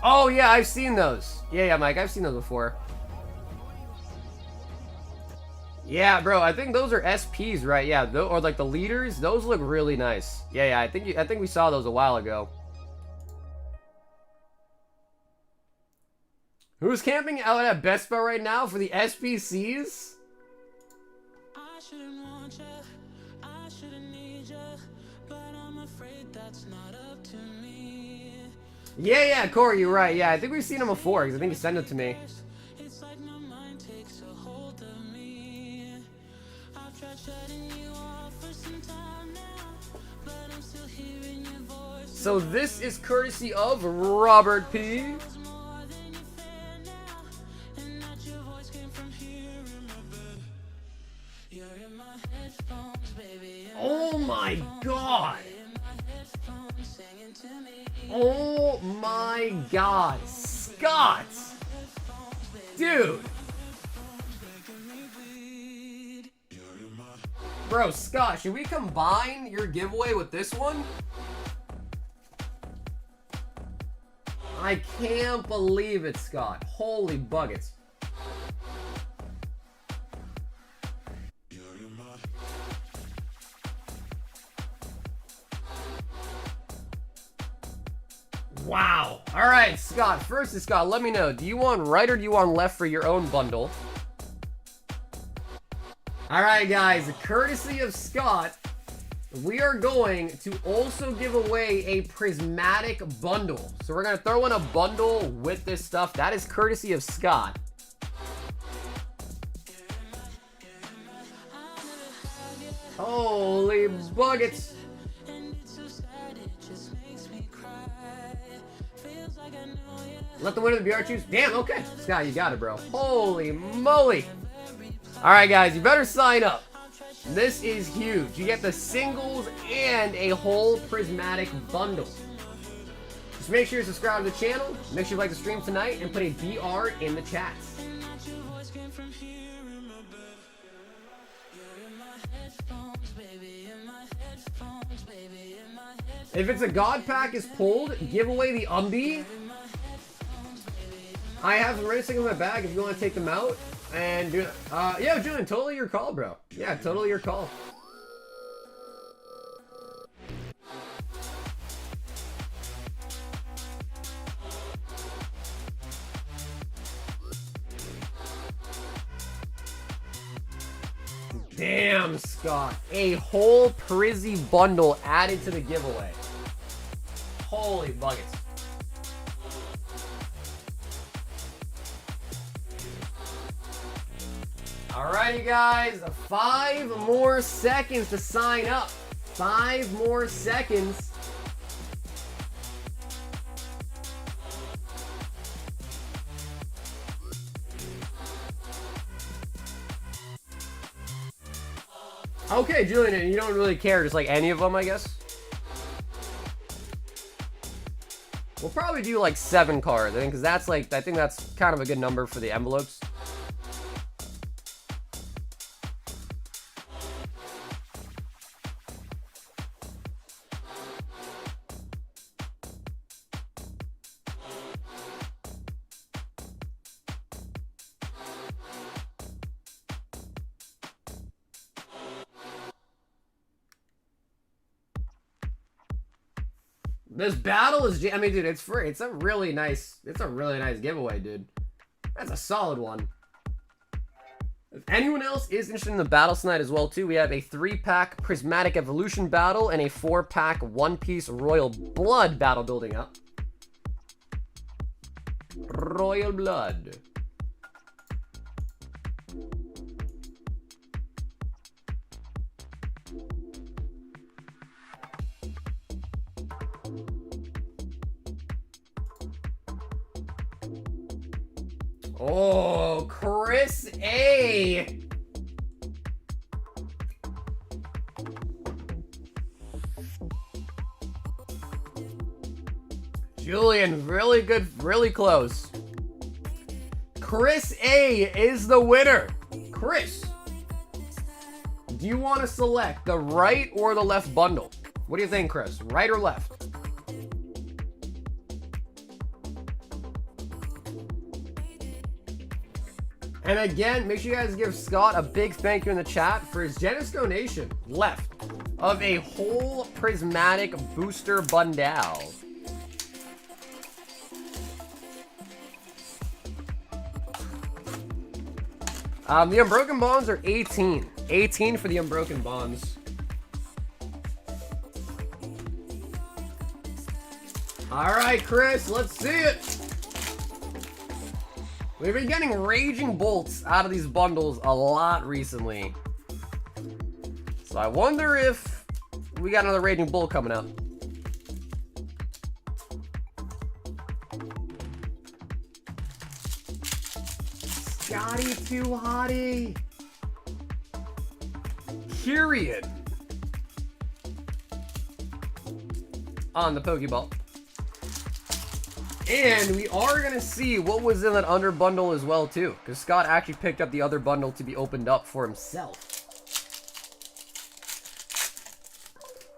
Oh, yeah, I've seen those. Yeah, Mike, I've seen those before. Yeah, bro, I think those are SPs, right? Yeah, or like the leaders. Those look really nice. Yeah, I think we saw those a while ago. Who's camping out at Best Buy right now for the SPCs? I shouldn't want you, I shouldn't need you, but I'm afraid that's not up to me. Yeah, Corey, you're right. Yeah, I think we've seen them before, because I think you sent it to me. It's like my mind takes a hold of me. I've tried shutting you off for some time now, but I'm still hearing your voice. So this is courtesy of Robert P. Oh my god! Oh my god! Scott! Dude! Bro, Scott, should we combine your giveaway with this one? I can't believe it, Scott. Holy buckets. Wow. All right, Scott. First, Scott, let me know. Do you want right or do you want left for your own bundle? All right, guys. Courtesy of Scott, we are going to also give away a prismatic bundle. So we're going to throw in a bundle with this stuff. That is courtesy of Scott. Holy buckets. Let the winner of the BR choose. Damn, okay. Scott, you got it, bro. Holy moly. All right, guys, you better sign up. This is huge. You get the singles and a whole prismatic bundle. Just make sure you subscribe to the channel. Make sure you like the stream tonight and put a BR in the chats. If it's a God pack is pulled, give away the Umbi. I have some racing in my bag if you want to take them out. And do yeah, Julian, totally your call, bro. Yeah, totally your call. Damn, Scott. A whole Prizzy bundle added to the giveaway. Holy buckets. Alrighty, guys. 5 more seconds to sign up. 5 more seconds. Okay, Julian, you don't really care, just like any of them, I guess? We'll probably do like 7 cards, I think, because that's like, I think that's kind of a good number for the envelopes. This battle is, I mean, dude, it's free. It's a really nice giveaway, dude. That's a solid one. If anyone else is interested in the battle tonight as well, too, we have a 3-pack Prismatic Evolution battle and a 4-pack One Piece Royal Blood battle building up. Royal Blood. Oh, Chris A. Julian, really good, really close. Chris A is the winner. Chris, do you want to select the right or the left bundle? What do you think, Chris? Right or left? And again, make sure you guys give Scott a big thank you in the chat for his generous donation left of a whole prismatic booster bundle. The Unbroken Bonds are 18. 18 for the Unbroken Bonds. All right, Chris, let's see it. We've been getting Raging Bolts out of these bundles a lot recently. So I wonder if we got another Raging Bolt coming out. Scotty too hottie. Period. On the Pokeball. And we are going to see what was in that under bundle as well, too. Because Scott actually picked up the other bundle to be opened up for himself.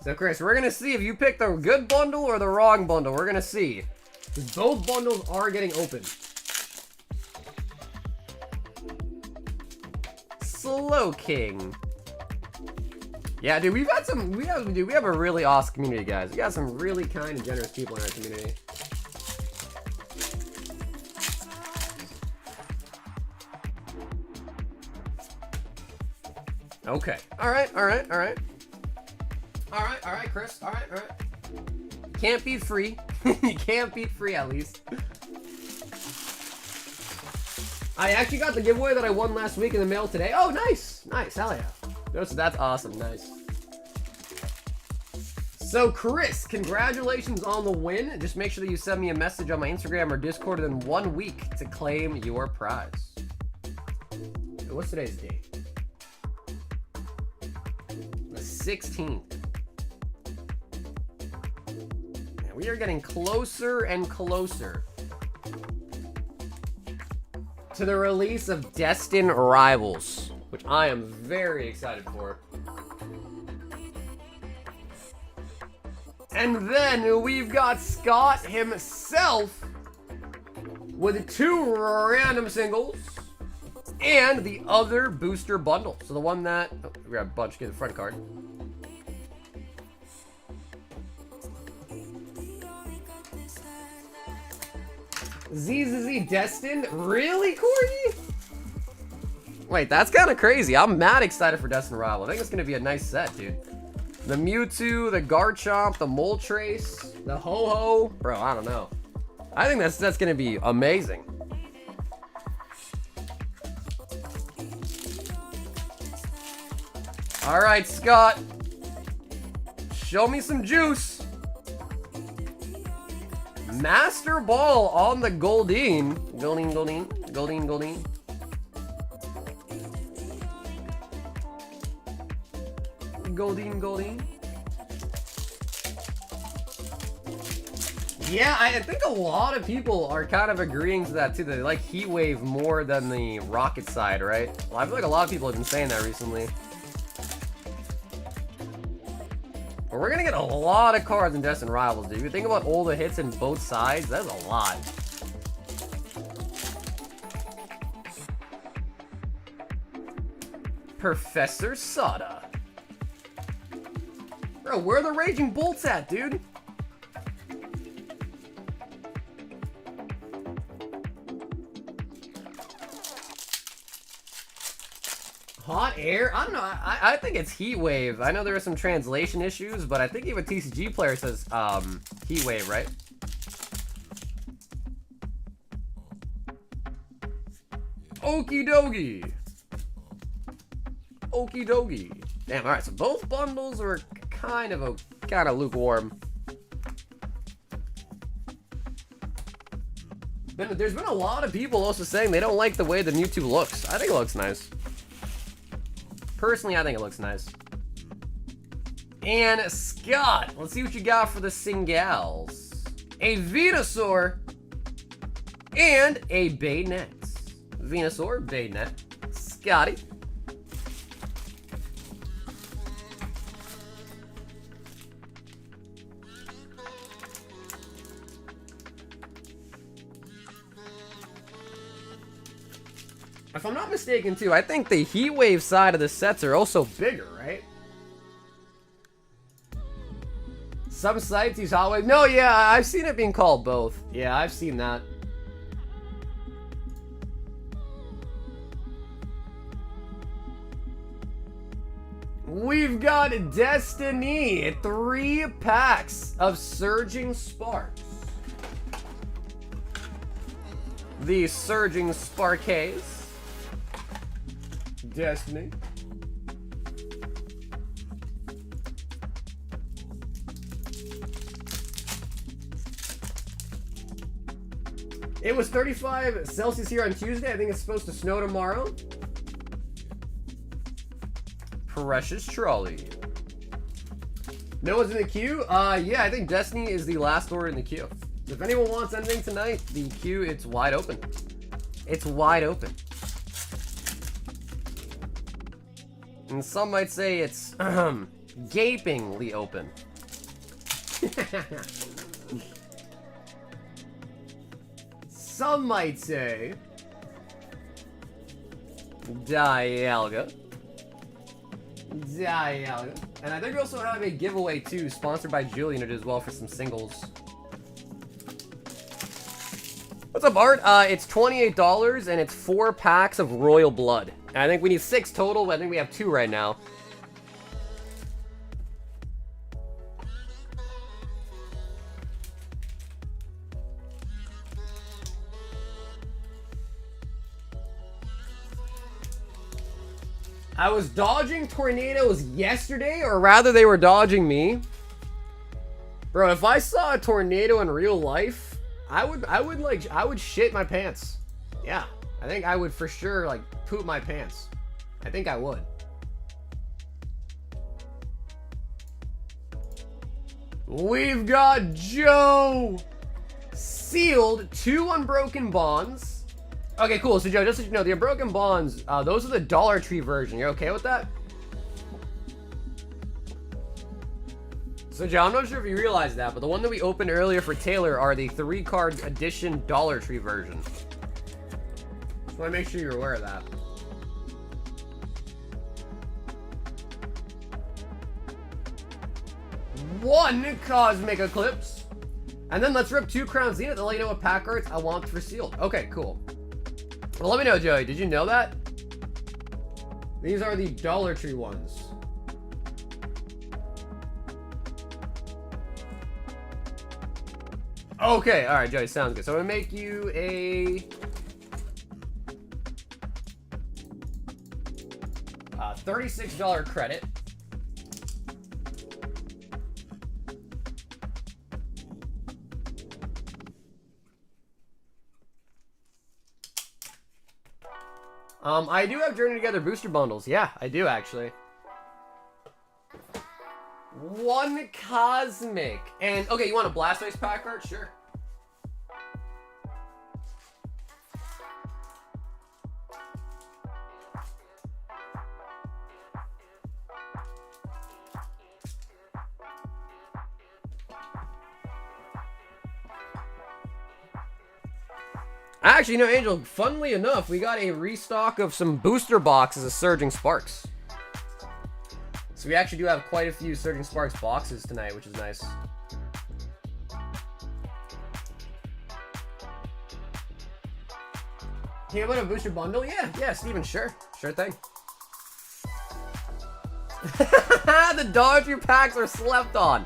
So, Chris, we're going to see if you picked the good bundle or the wrong bundle. We're going to see. Because both bundles are getting opened. Slow King. Yeah, dude, we've got some... We have a really awesome community, guys. We got some really kind and generous people in our community. Okay. Alright, Chris. Alright. Can't beat free. You can't beat free, at least. I actually got the giveaway that I won last week in the mail today. Oh, nice. Nice. Hell yeah. That's awesome. Nice. So, Chris, congratulations on the win. Just make sure that you send me a message on my Instagram or Discord within 1 week to claim your prize. What's today's date? 16th. And we are getting closer and closer to the release of Destined Rivals, which I am very excited for. And then we've got Scott himself with 2 random singles and the other booster bundle. So the one that... Oh, we got a bunch, get the front card. ZZZ Destined? Really, Corey? Wait, that's kind of crazy. I'm mad excited for Destined Rival. I think it's going to be a nice set, dude. The Mewtwo, the Garchomp, the Moltres, the Ho-Ho. Bro, I don't know. I think that's going to be amazing. All right, Scott. Show me some juice. Master Ball on the Goldeen. Goldeen. Goldeen. Yeah, I think a lot of people are kind of agreeing to that too. They like Heat Wave more than the Rocket side, right? Well, I feel like a lot of people have been saying that recently. But we're gonna get a lot of cards in Destined Rivals, dude. If you think about all the hits in both sides, that's a lot. Professor Sada. Bro, where are the Raging Bolts at, dude? Hot air? I don't know. I think it's Heat Wave. I know there are some translation issues, but I think even TCG player says Heat Wave, right? Okie dokie. Okie dokie. Damn, alright, so both bundles are kind of lukewarm. There's been a lot of people also saying they don't like the way the Mewtwo looks. I think it looks nice. Personally, I think it looks nice. And Scott, let's see what you got for the Singals. A Venusaur and a Baynet. Venusaur, Baynet. Scotty. If I'm not mistaken, too, I think the Heat Wave side of the sets are also bigger, right? Some sites use Hot Wave. No, yeah, I've seen it being called both. Yeah, I've seen that. We've got Destiny. 3 packs of Surging Sparks. The Surging Sparks. Destiny. It was 35 Celsius here on Tuesday. I think it's supposed to snow tomorrow. Precious Trolley. No one's in the queue? Yeah, I think Destiny is the last order in the queue. If anyone wants anything tonight, the queue, it's wide open. It's wide open. And some might say it's gapingly open. Some might say Dialga. Dialga. And I think we also have a giveaway too, sponsored by Julian as well for some singles. What's up, Art? It's $28 and it's 4 packs of Royal Blood. And I think we need 6 total, but I think we have 2 right now. I was dodging tornadoes yesterday, or rather they were dodging me. Bro, if I saw a tornado in real life, I would shit my pants. Yeah, I think I would for sure like poop my pants. I think I would. We've got Joe sealed 2 Unbroken Bonds. Okay, cool. So Joe, just so you know, the Unbroken Bonds, those are the Dollar Tree version. You're okay with that? So Joe, I'm not sure if you realize that, but the one that we opened earlier for Taylor are the 3-card edition Dollar Tree version. Just want to make sure you're aware of that. One Cosmic Eclipse. And then let's rip 2 Crown Zenith to let you know what pack cards I want for sealed. Okay, cool. Well, let me know, Joey. Did you know that? These are the Dollar Tree ones. Okay, alright, Joey. Sounds good. So I'm going to make you a... $36 credit. I do have Journey Together booster bundles. Yeah, I do actually. 1 Cosmic. And, okay, you want a Blastoise pack art? Sure. Actually, no, Angel, funnily enough, we got a restock of some booster boxes of Surging Sparks. So we actually do have quite a few Surging Sparks boxes tonight, which is nice. Can you put a booster bundle? Yeah, Steven, sure. Sure thing. The Dodger packs are slept on.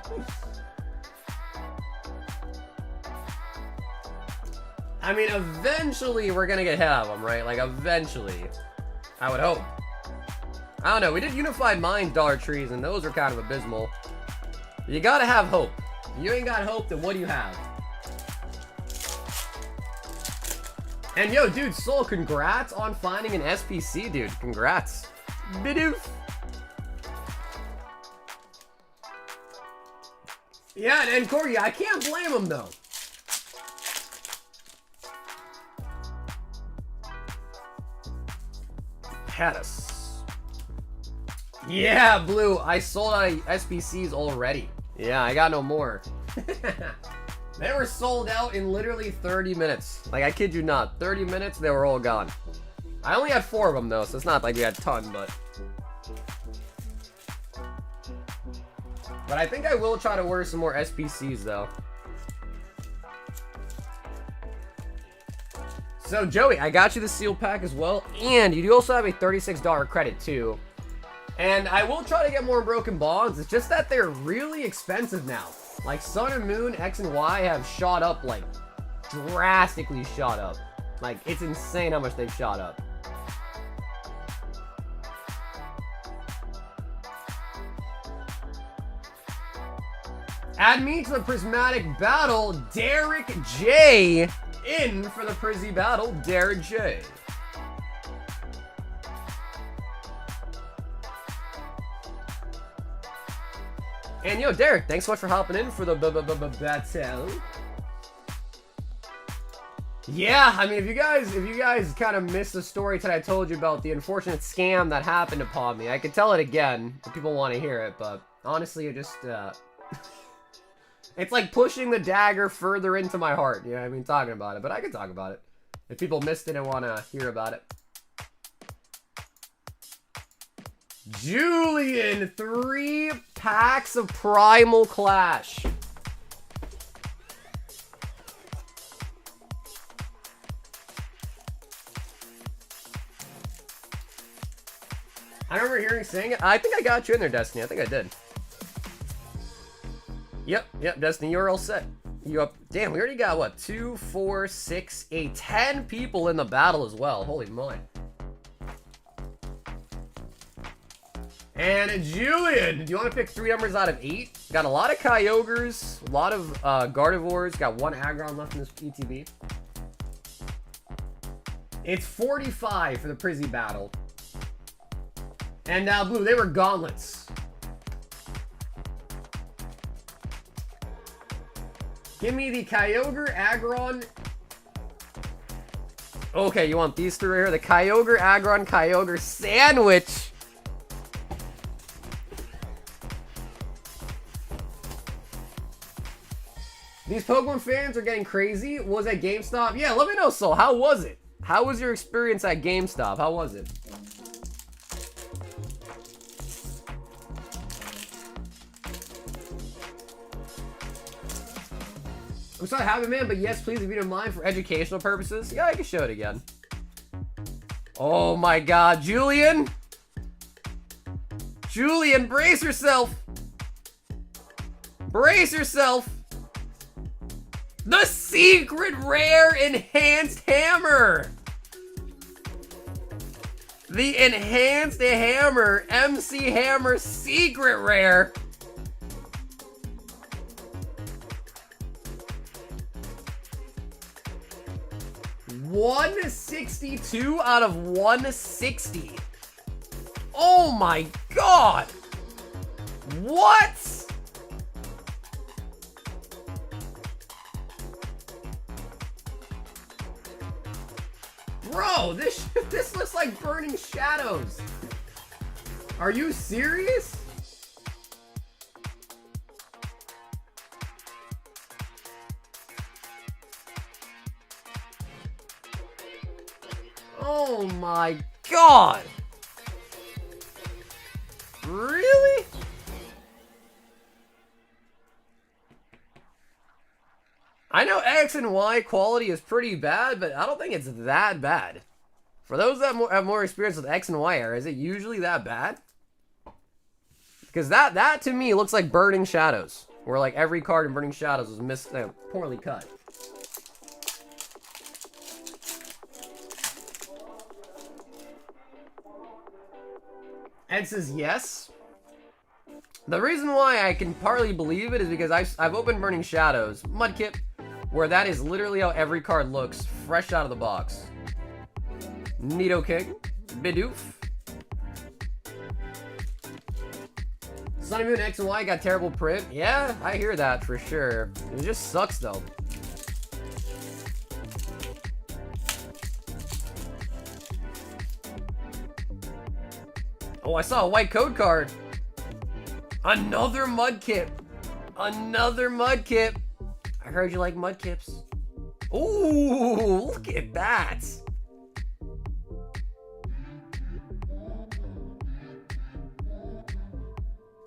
I mean, eventually we're gonna get hit of them, right? Like, eventually. I would hope. I don't know. We did Unified Mind Dollar Trees, and those are kind of abysmal. You gotta have hope. If you ain't got hope, then what do you have? And yo, dude, Soul, congrats on finding an SPC, dude. Congrats. Bidoof. Yeah, and Corey, I can't blame him, though. Hadis. Yeah, Blue, I sold out of SPCs already. Yeah, I got no more. They were sold out in literally 30 minutes. Like, I kid you not. 30 minutes, they were all gone. I only had 4 of them, though, so it's not like we had a ton, but... But I think I will try to order some more SPCs, though. So, Joey, I got you the seal pack as well, and you do also have a $36 credit, too. And I will try to get more Broken Bonds. It's just that they're really expensive now. Like, Sun and Moon, X and Y have shot up, like, drastically shot up. Like, it's insane how much they've shot up. Add me to the Prismatic battle, Derek J. In for the Prizzy battle, Derek J. And yo, Derek, thanks so much for hopping in for the battle. Yeah, I mean, if you guys kind of missed the story that I told you about the unfortunate scam that happened upon me, I could tell it again if people want to hear it, but honestly, it just, it's like pushing the dagger further into my heart, you know what I mean, talking about it, but I can talk about it if people missed it and want to hear about it. Julian, 3 packs of Primal Clash. I remember hearing saying it. I think I got you in there, Destiny. I think I did. Yep, Destiny, you're all set. You up? Damn, we already got what? 2, 4, 6, 8, 10 people in the battle as well. Holy moly. And Julian, do you want to pick 3 numbers out of 8? Got a lot of Kyogres, a lot of Gardevoirs, got 1 Aggron left in this ETB. It's 45 for the Prizzy battle. And now, Blue, they were gauntlets. Give me the Kyogre, Aggron. Okay, you want these 3 right here? The Kyogre, Aggron, Kyogre sandwich. These Pokemon fans are getting crazy. Was at GameStop? Yeah, let me know, Soul. How was it? How was your experience at GameStop? How was it? I'm sorry to have it, man, but yes, please, if you don't mind, for educational purposes. Yeah, I can show it again. Oh my god, Julian! Julian, brace yourself! Brace yourself! The secret rare enhanced hammer! The enhanced hammer, MC Hammer secret rare. $162 out of 160. Oh my god! What? Bro, this looks like Burning Shadows. Are you serious? Oh my god. Really? I know X and Y quality is pretty bad, but I don't think it's that bad. For those that have more experience with X and Y era, is it usually that bad? Because that to me looks like Burning Shadows, where like every card in Burning Shadows was poorly cut. Ed says yes. The reason why I can partly believe it is because I've opened Burning Shadows, Mudkip, where that is literally how every card looks fresh out of the box. Nidoking, Bidoof. Sun and Moon X and Y got terrible print. Yeah, I hear that for sure. It just sucks though. Oh, I saw a white code card. Another Mudkip. Another Mudkip. I heard you like Mudkips. Ooh, look at that.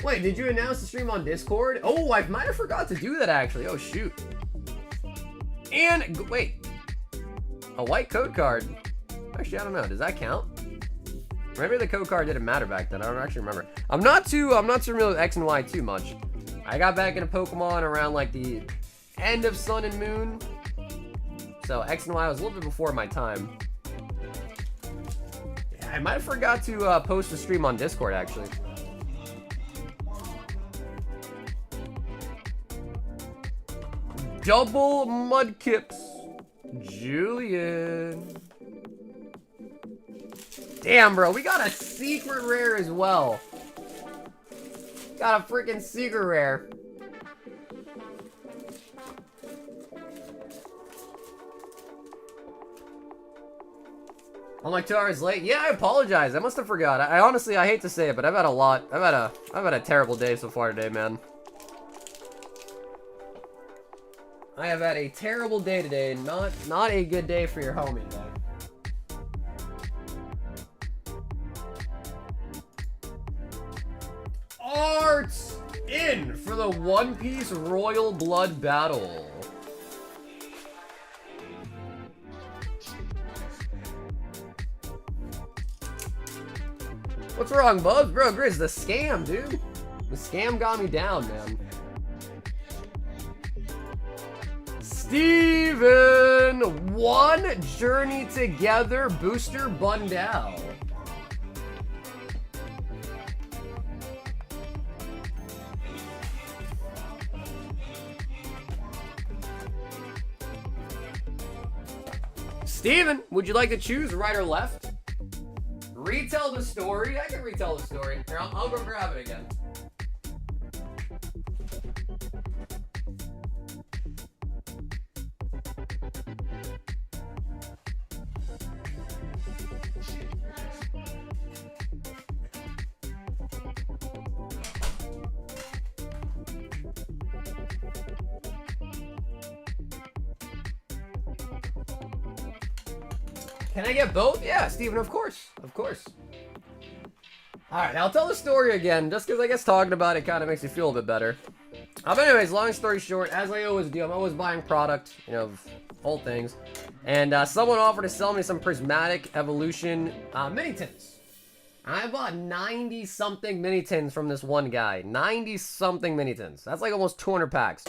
Wait, did you announce the stream on Discord? Oh, I might have forgot to do that actually. Oh, shoot. And, wait. A white code card. Actually, I don't know. Does that count? Maybe the code card didn't matter back then. I don't actually remember. I'm not too familiar with X and Y too much. I got back into Pokemon around like the end of Sun and Moon. So X and Y was a little bit before my time. Yeah, I might have forgot to post the stream on Discord actually. Double Mudkips. Julian. Damn, bro, we got a secret rare as well. Got a freaking secret rare. I'm like 2 hours late. Yeah, I apologize. I must have forgot. I honestly, I hate to say it, but I've had a lot. I've had a terrible day so far today, man. I have had a terrible day today. Not a good day for your homie today. Arts in for the One Piece Royal Blood Battle. What's wrong, Bubs? Bro, Grizz, the scam, dude. The scam got me down, man. Steven! One Journey Together booster bundle. Steven, would you like to choose right or left? Retell the story. I can retell the story. Here, I'll go grab it again. Can I get both? Yeah, Steven, of course. Of course. Alright, I'll tell the story again, just because I guess talking about it kind of makes me feel a bit better. But anyways, long story short, as I always do, I'm always buying product, you know, old things. And someone offered to sell me some Prismatic Evolution mini tins. I bought 90-something mini tins from this one guy. 90-something mini tins. That's like almost 200 packs.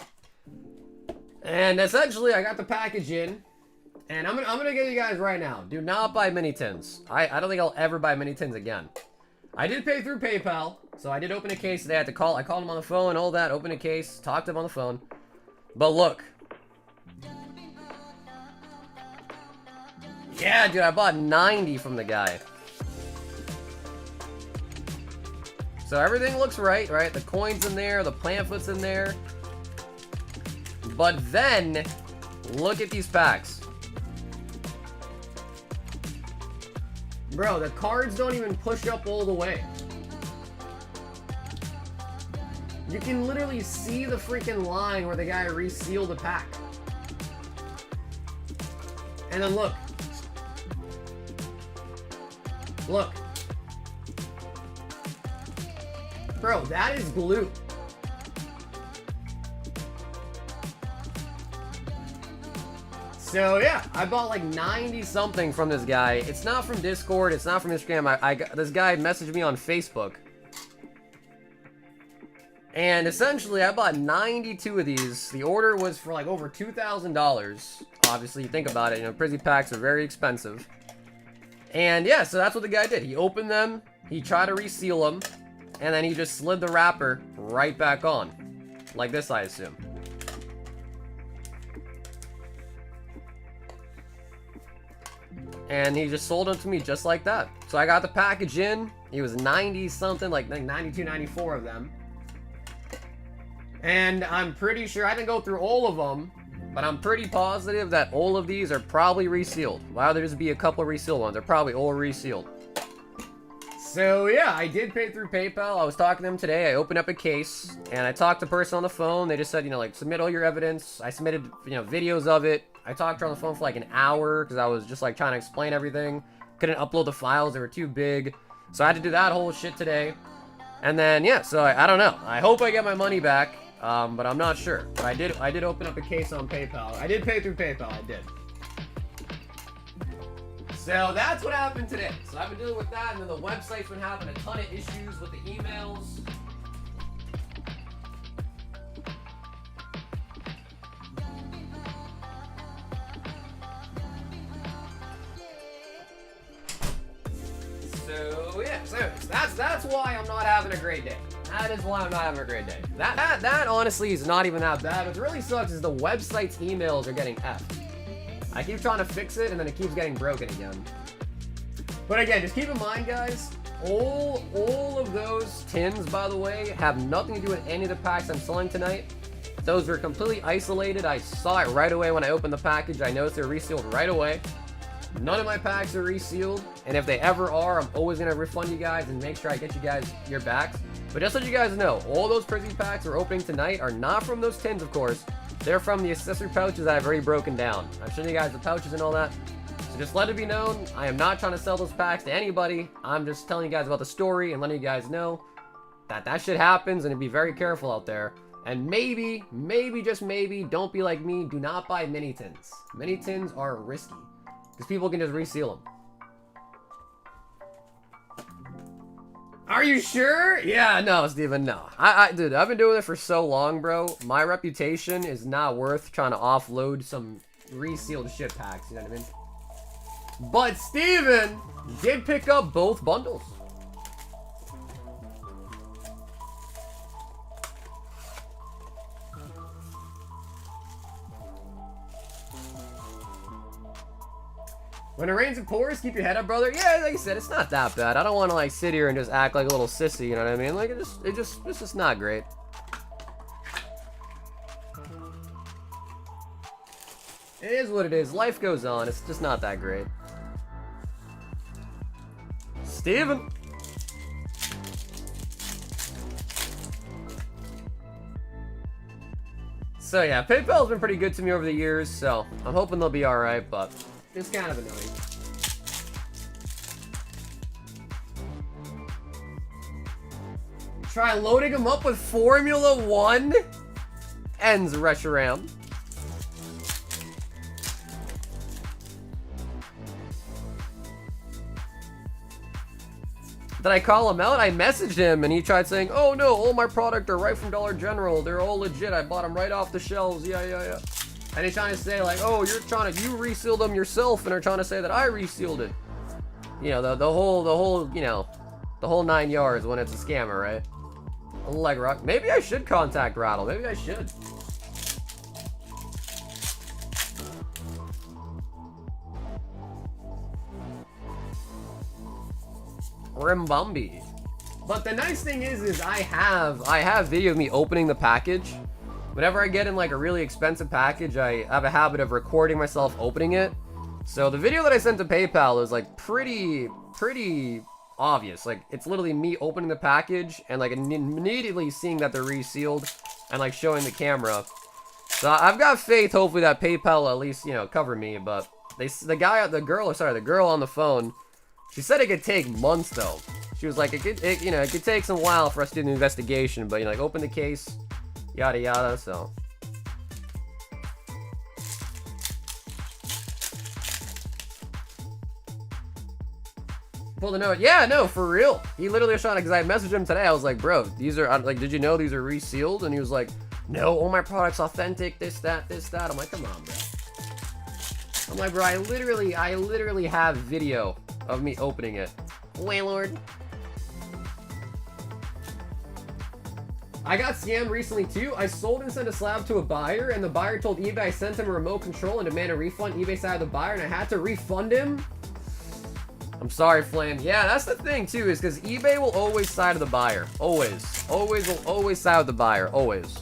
And essentially, I got the package in. And I'm gonna get you guys right now. Do not buy mini tins. I don't think I'll ever buy mini tins again. I did pay through PayPal, so I did open a case today. I had to call. I called him on the phone, all that. Open a case, talked to him on the phone. But look. Yeah, dude, I bought 90 from the guy. So everything looks right? The coin's in there, the pamphlets in there. But then, look at these packs. Bro, the cards don't even push up all the way. You can literally see the freaking line where the guy resealed the pack. And then look. Look. Bro, that is glue. So yeah, I bought like 90 something from this guy. It's not from Discord, it's not from Instagram. This guy messaged me on Facebook. And essentially, I bought 92 of these. The order was for like over $2,000. Obviously, you think about it, you know, Prizzy packs are very expensive. And yeah, so that's what the guy did. He opened them, he tried to reseal them, and then he just slid the wrapper right back on. Like this, I assume. and he just sold them to me just like that. So I got the package in. It was 90 something, like 92, 94 of them. And I'm pretty sure, I didn't go through all of them, but I'm pretty positive that all of these are probably resealed. Why there just be a couple of resealed ones? They're probably all resealed. So yeah, I did pay through PayPal. I was talking to them today. I opened up a case, and I talked to the person on the phone. They just said, you know, like, submit all your evidence. I submitted, you know, videos of it. I talked to her on the phone for like an hour, because I was just like trying to explain everything. Couldn't upload the files, they were too big. So I had to do that whole shit today. And then, yeah, so I don't know. I hope I get my money back, but I'm not sure. But I did open up a case on PayPal. I did pay through PayPal, I did. So that's what happened today. So I've been dealing with that, and then the website's been having a ton of issues with the emails. So yeah, so that's why I'm not having a great day. That is why I'm not having a great day. That honestly is not even that bad. What really sucks is the website's emails are getting effed. I keep trying to fix it, and then it keeps getting broken again. But again, just keep in mind, guys, all of those tins, by the way, have nothing to do with any of the packs I'm selling tonight. Those were completely isolated. I saw it right away when I opened the package. I noticed they're resealed right away. None of my packs are resealed, and if they ever are, I'm always going to refund you guys and make sure I get you guys your backs. But just so you guys know, all those Prizzy packs we're opening tonight are not from those tins, of course. They're from the accessory pouches that I've already broken down. I've shown you guys the pouches and all that. So just let it be known, I am not trying to sell those packs to anybody. I'm just telling you guys about the story and letting you guys know that that shit happens, and to be very careful out there. And maybe, just maybe, don't be like me. Do not buy mini tins. Mini tins are risky, because people can just reseal them. Are you sure? Yeah, no, Steven, no. Dude, I've been doing this for so long, bro. My reputation is not worth trying to offload some resealed shit packs, you know what I mean? But Steven did pick up both bundles. When it rains and pours, keep your head up, brother. Yeah, like I said, it's not that bad. I don't want to like sit here and just act like a little sissy, you know what I mean? Like it's just not great. It is what it is. Life goes on. It's just not that great. Steven. So yeah, PayPal's been pretty good to me over the years, so I'm hoping they'll be alright, but it's kind of annoying. Try loading them up with Formula 1? Ends Reshiram. Did I call him out? I messaged him and he tried saying, oh no, all my product are right from Dollar General. They're all legit. I bought them right off the shelves. Yeah. And he's trying to say like, oh, you resealed them yourself, and are trying to say that I resealed it. You know, the whole, you know, the whole 9 yards when it's a scammer, right? Leg rock. Maybe I should contact Rattle. Maybe I should. Rimbombi. But the nice thing is I have video of me opening the package. Whenever I get in like a really expensive package, I have a habit of recording myself opening it. So the video that I sent to PayPal is like pretty obvious. Like it's literally me opening the package and like immediately seeing that they're resealed and like showing the camera. So I've got faith, hopefully, that PayPal at least, you know, cover me. But the girl on the phone, she said it could take months though. She was like, it could take some while for us to do an investigation, but you know, like open the case, yada yada. So pulled a note. Yeah, no, for real. He literally was trying to, because I messaged him today. I was like, bro, these are like, did you know these are resealed? And he was like, no, all my products authentic. This, that. I'm like, come on, bro. I'm like, bro, I literally have video of me opening it. Waylord. I got scammed recently too. I sold and sent a slab to a buyer, and the buyer told eBay I sent him a remote control and demanded a refund. eBay side of the buyer, and I had to refund him. I'm sorry, Flame. Yeah, that's the thing, too, is because eBay will always side with the buyer. Always. Always will always side with the buyer. Always.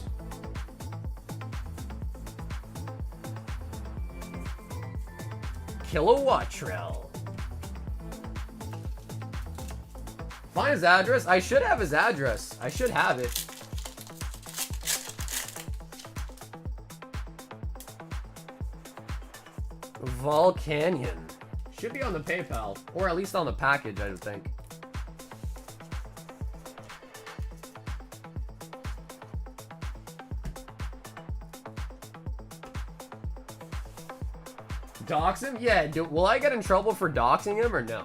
Kilowattrell. Find his address? I should have his address. I should have it. Volcanion. Should be on the PayPal. Or at least on the package, I would think. Dox him? Yeah, will I get in trouble for doxing him or no?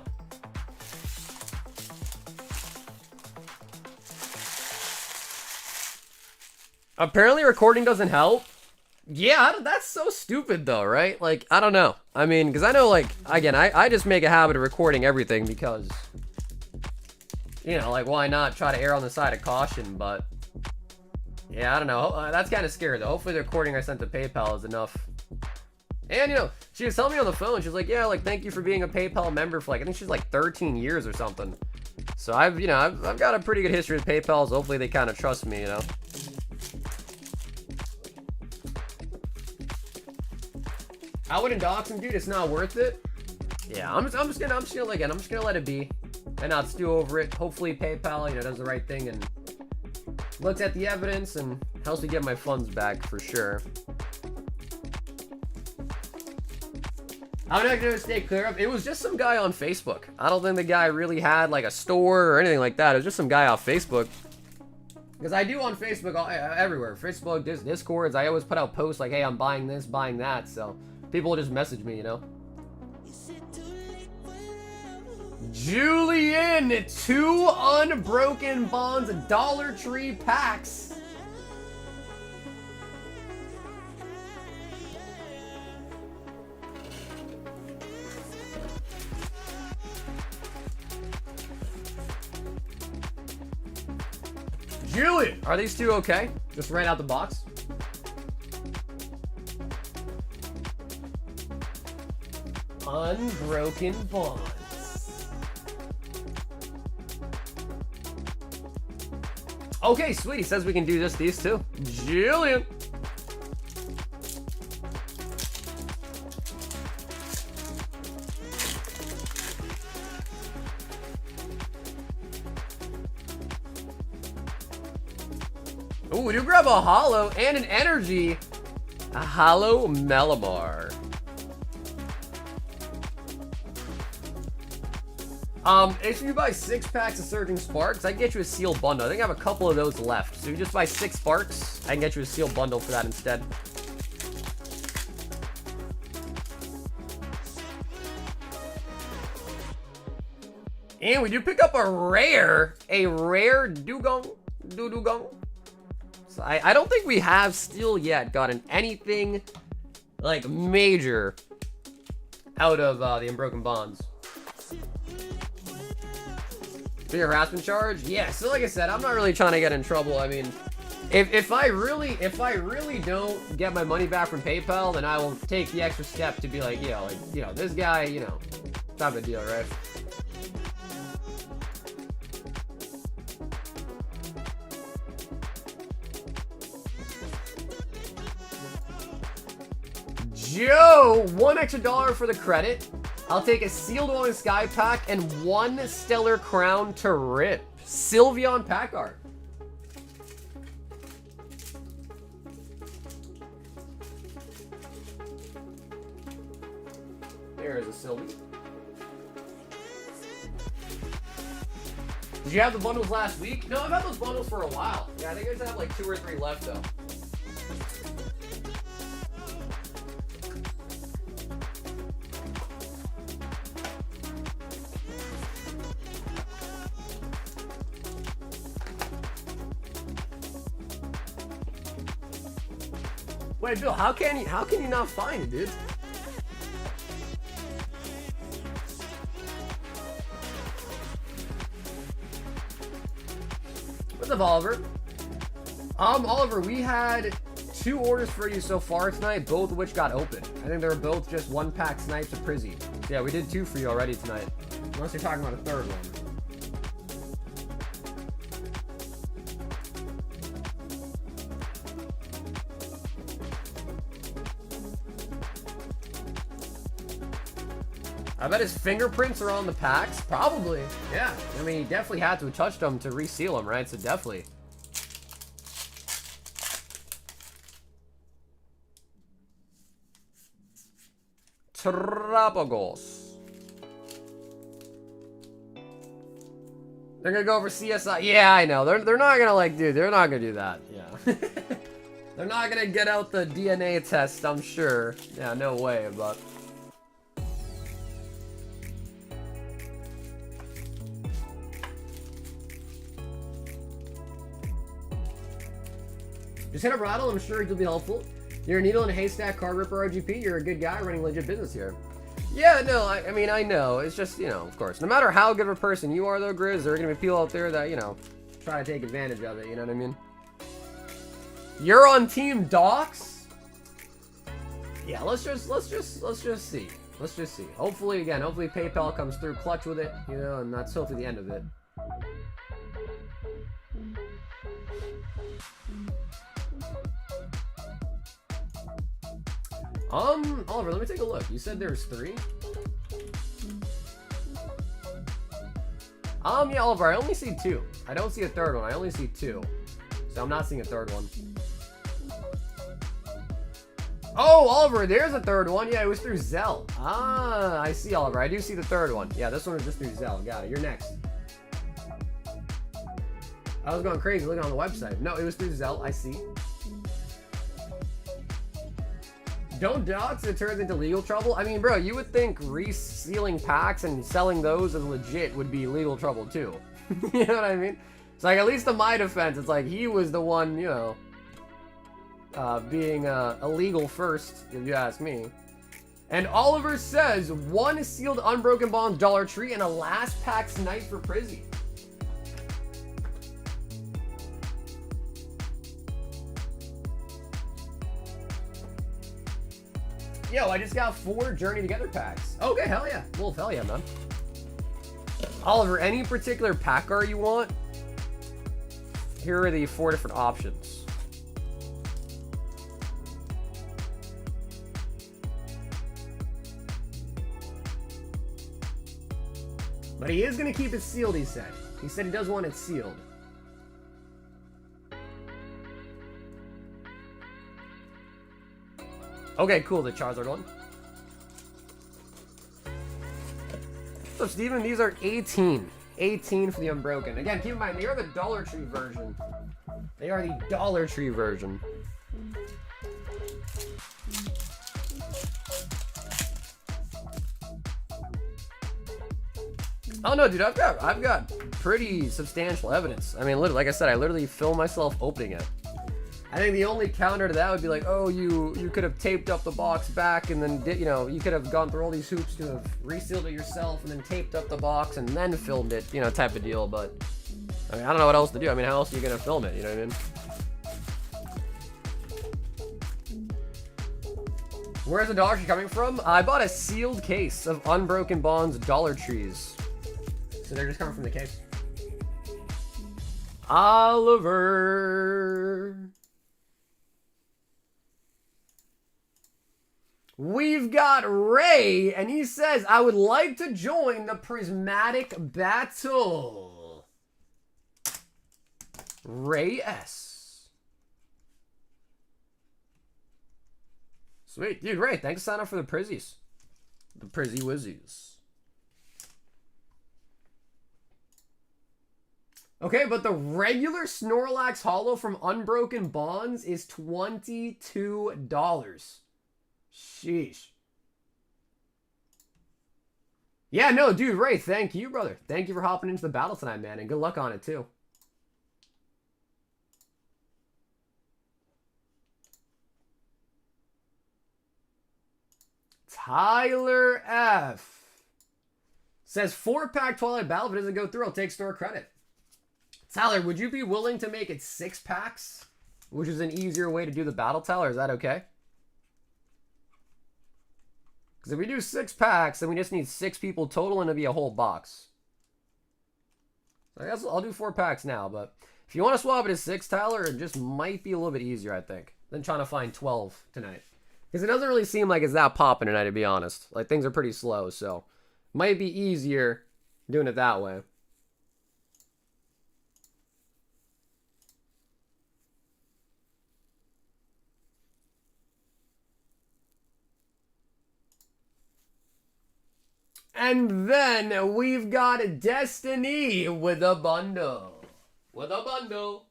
Apparently recording doesn't help. Yeah, that's so stupid though, right? Like, I don't know. I mean, because I know, like, again, I just make a habit of recording everything because, you know, like, why not try to err on the side of caution, but, yeah, I don't know. That's kind of scary though. Hopefully the recording I sent to PayPal is enough. And, you know, she was telling me on the phone, she's like, yeah, like, thank you for being a PayPal member for, like, I think she's like 13 years or something. So I've got a pretty good history with PayPal, so hopefully they kind of trust me, you know? I wouldn't dox him, dude. It's not worth it. Yeah, I'm just gonna let it be and not stew over it. Hopefully PayPal, you know, does the right thing and looks at the evidence and helps me get my funds back for sure. I'm not gonna stay clear of. It was just some guy on Facebook. I don't think the guy really had like a store or anything like that. It was just some guy off Facebook. Because I do on Facebook everywhere. Facebook, Discords. I always put out posts like, hey, I'm buying this, buying that. So people will just message me, you know. Julian, 2 unbroken bonds, Dollar Tree packs. Julian, are these two okay? Just right out the box. Unbroken bonds. Okay, sweet. He says we can do just these two. Julian. Ooh, we do grab a holo and an energy. A holo Melamar. If you buy 6 packs of Surging Sparks, I can get you a sealed bundle. I think I have a couple of those left. So you just buy 6 Sparks, I can get you a sealed bundle for that instead. And we do pick up a rare Dugong. So I don't think we have still yet gotten anything like major out of the Unbroken Bonds. The harassment charge? Yeah, so like I said, I'm not really trying to get in trouble. I mean, if I really don't get my money back from PayPal, then I will take the extra step to be like, this guy, type of deal, right? Joe, $1 extra for the credit. I'll take a sealed one Sky Pack and 1 Stellar Crown to rip. Sylveon pack art. There's a Sylvie. Did you have the bundles last week? No, I've had those bundles for a while. Yeah, I think I just have like 2 or 3 left though. Wait, Bill, how can you not find it, dude? What's up, Oliver? Oliver, we had 2 orders for you so far tonight, both of which got opened. I think they were both just 1-pack snipes of Prizzy. Yeah, we did 2 for you already tonight. Unless you're talking about a third one. I bet his fingerprints are on the packs. Probably. Yeah. I mean, he definitely had to have touched them to reseal them, right? So definitely. Trapagos. They're gonna go over CSI. Yeah, I know. They're not gonna like, dude. They're not gonna do that. Yeah. They're not gonna get out the DNA test, I'm sure. Yeah, no way. But just hit up Rattle. I'm sure it'll be helpful. You're a needle in a haystack card ripper RGP. You're a good guy running legit business here. Yeah, no, I mean, I know. It's just, you know, of course. No matter how good of a person you are, though, Grizz, there are going to be people out there that, you know, try to take advantage of it. You know what I mean? You're on Team Docs? Yeah, let's just see. Let's just see. Hopefully, again, hopefully PayPal comes through clutch with it, you know, and that's hopefully the end of it. Oliver, let me take a look. You said there's 3? Yeah, Oliver, I only see 2. I don't see a third one. I only see 2. So I'm not seeing a third one. Oh, Oliver, there's a third one. Yeah, it was through Zelle. Ah, I see, Oliver. I do see the third one. Yeah, this one was just through Zelle. Got it. You're next. I was going crazy looking on the website. No, it was through Zelle. I see. Don't dox, it turns into legal trouble. I mean, bro, you would think resealing packs and selling those as legit would be legal trouble too. You know what I mean? It's like, at least in my defense, it's like he was the one, you know, being illegal first, if you ask me. And Oliver says 1 sealed Unbroken Bonds Dollar Tree and a last pack snipe for Prizzy. Yo, I just got 4 Journey Together packs. Okay, hell yeah. Wolf, hell yeah, man. Oliver, any particular pack art you want? Here are the 4 different options. But he is going to keep it sealed, he said. He said he does want it sealed. Okay, cool, the Charizard one. So, Steven, these are 18. 18 for the Unbroken. Again, keep in mind, they are the Dollar Tree version. They are the Dollar Tree version. Oh no, dude, I've got pretty substantial evidence. I mean, literally, like I said, I literally film myself opening it. I think the only counter to that would be like, oh, you could have taped up the box back and then did, you know, you could have gone through all these hoops to have resealed it yourself and then taped up the box and then filmed it, you know, type of deal. But I mean, I don't know what else to do. I mean, how else are you gonna film it? You know what I mean? Where's the Dollar Tree coming from? I bought a sealed case of Unbroken Bonds Dollar Trees, so they're just coming from the case. Oliver. We've got Ray, and he says, I would like to join the Prismatic battle. Ray S. Sweet. Dude, Ray, thanks for signing up for the Prizzies. The Prizzy Wizzies. Okay, but the regular Snorlax Holo from Unbroken Bonds is $22. Sheesh. Yeah, no, dude, Ray, thank you, brother. Thank you for hopping into the battle tonight, man, and good luck on it, too. Tyler F. says 4-pack Twilight Battle. If it doesn't go through, I'll take store credit. Tyler, would you be willing to make it 6 packs? which is an easier way to do the battle tile, or is that okay? Because if we do 6 packs, then we just need 6 people total and it'll be a whole box. I guess I'll do 4 packs now, but if you want to swap it to 6, Tyler, it just might be a little bit easier, I think, than trying to find 12 tonight. Because it doesn't really seem like it's that popping tonight, to be honest. Like, things are pretty slow, so might be easier doing it that way. And then we've got Destiny with a bundle. With a bundle.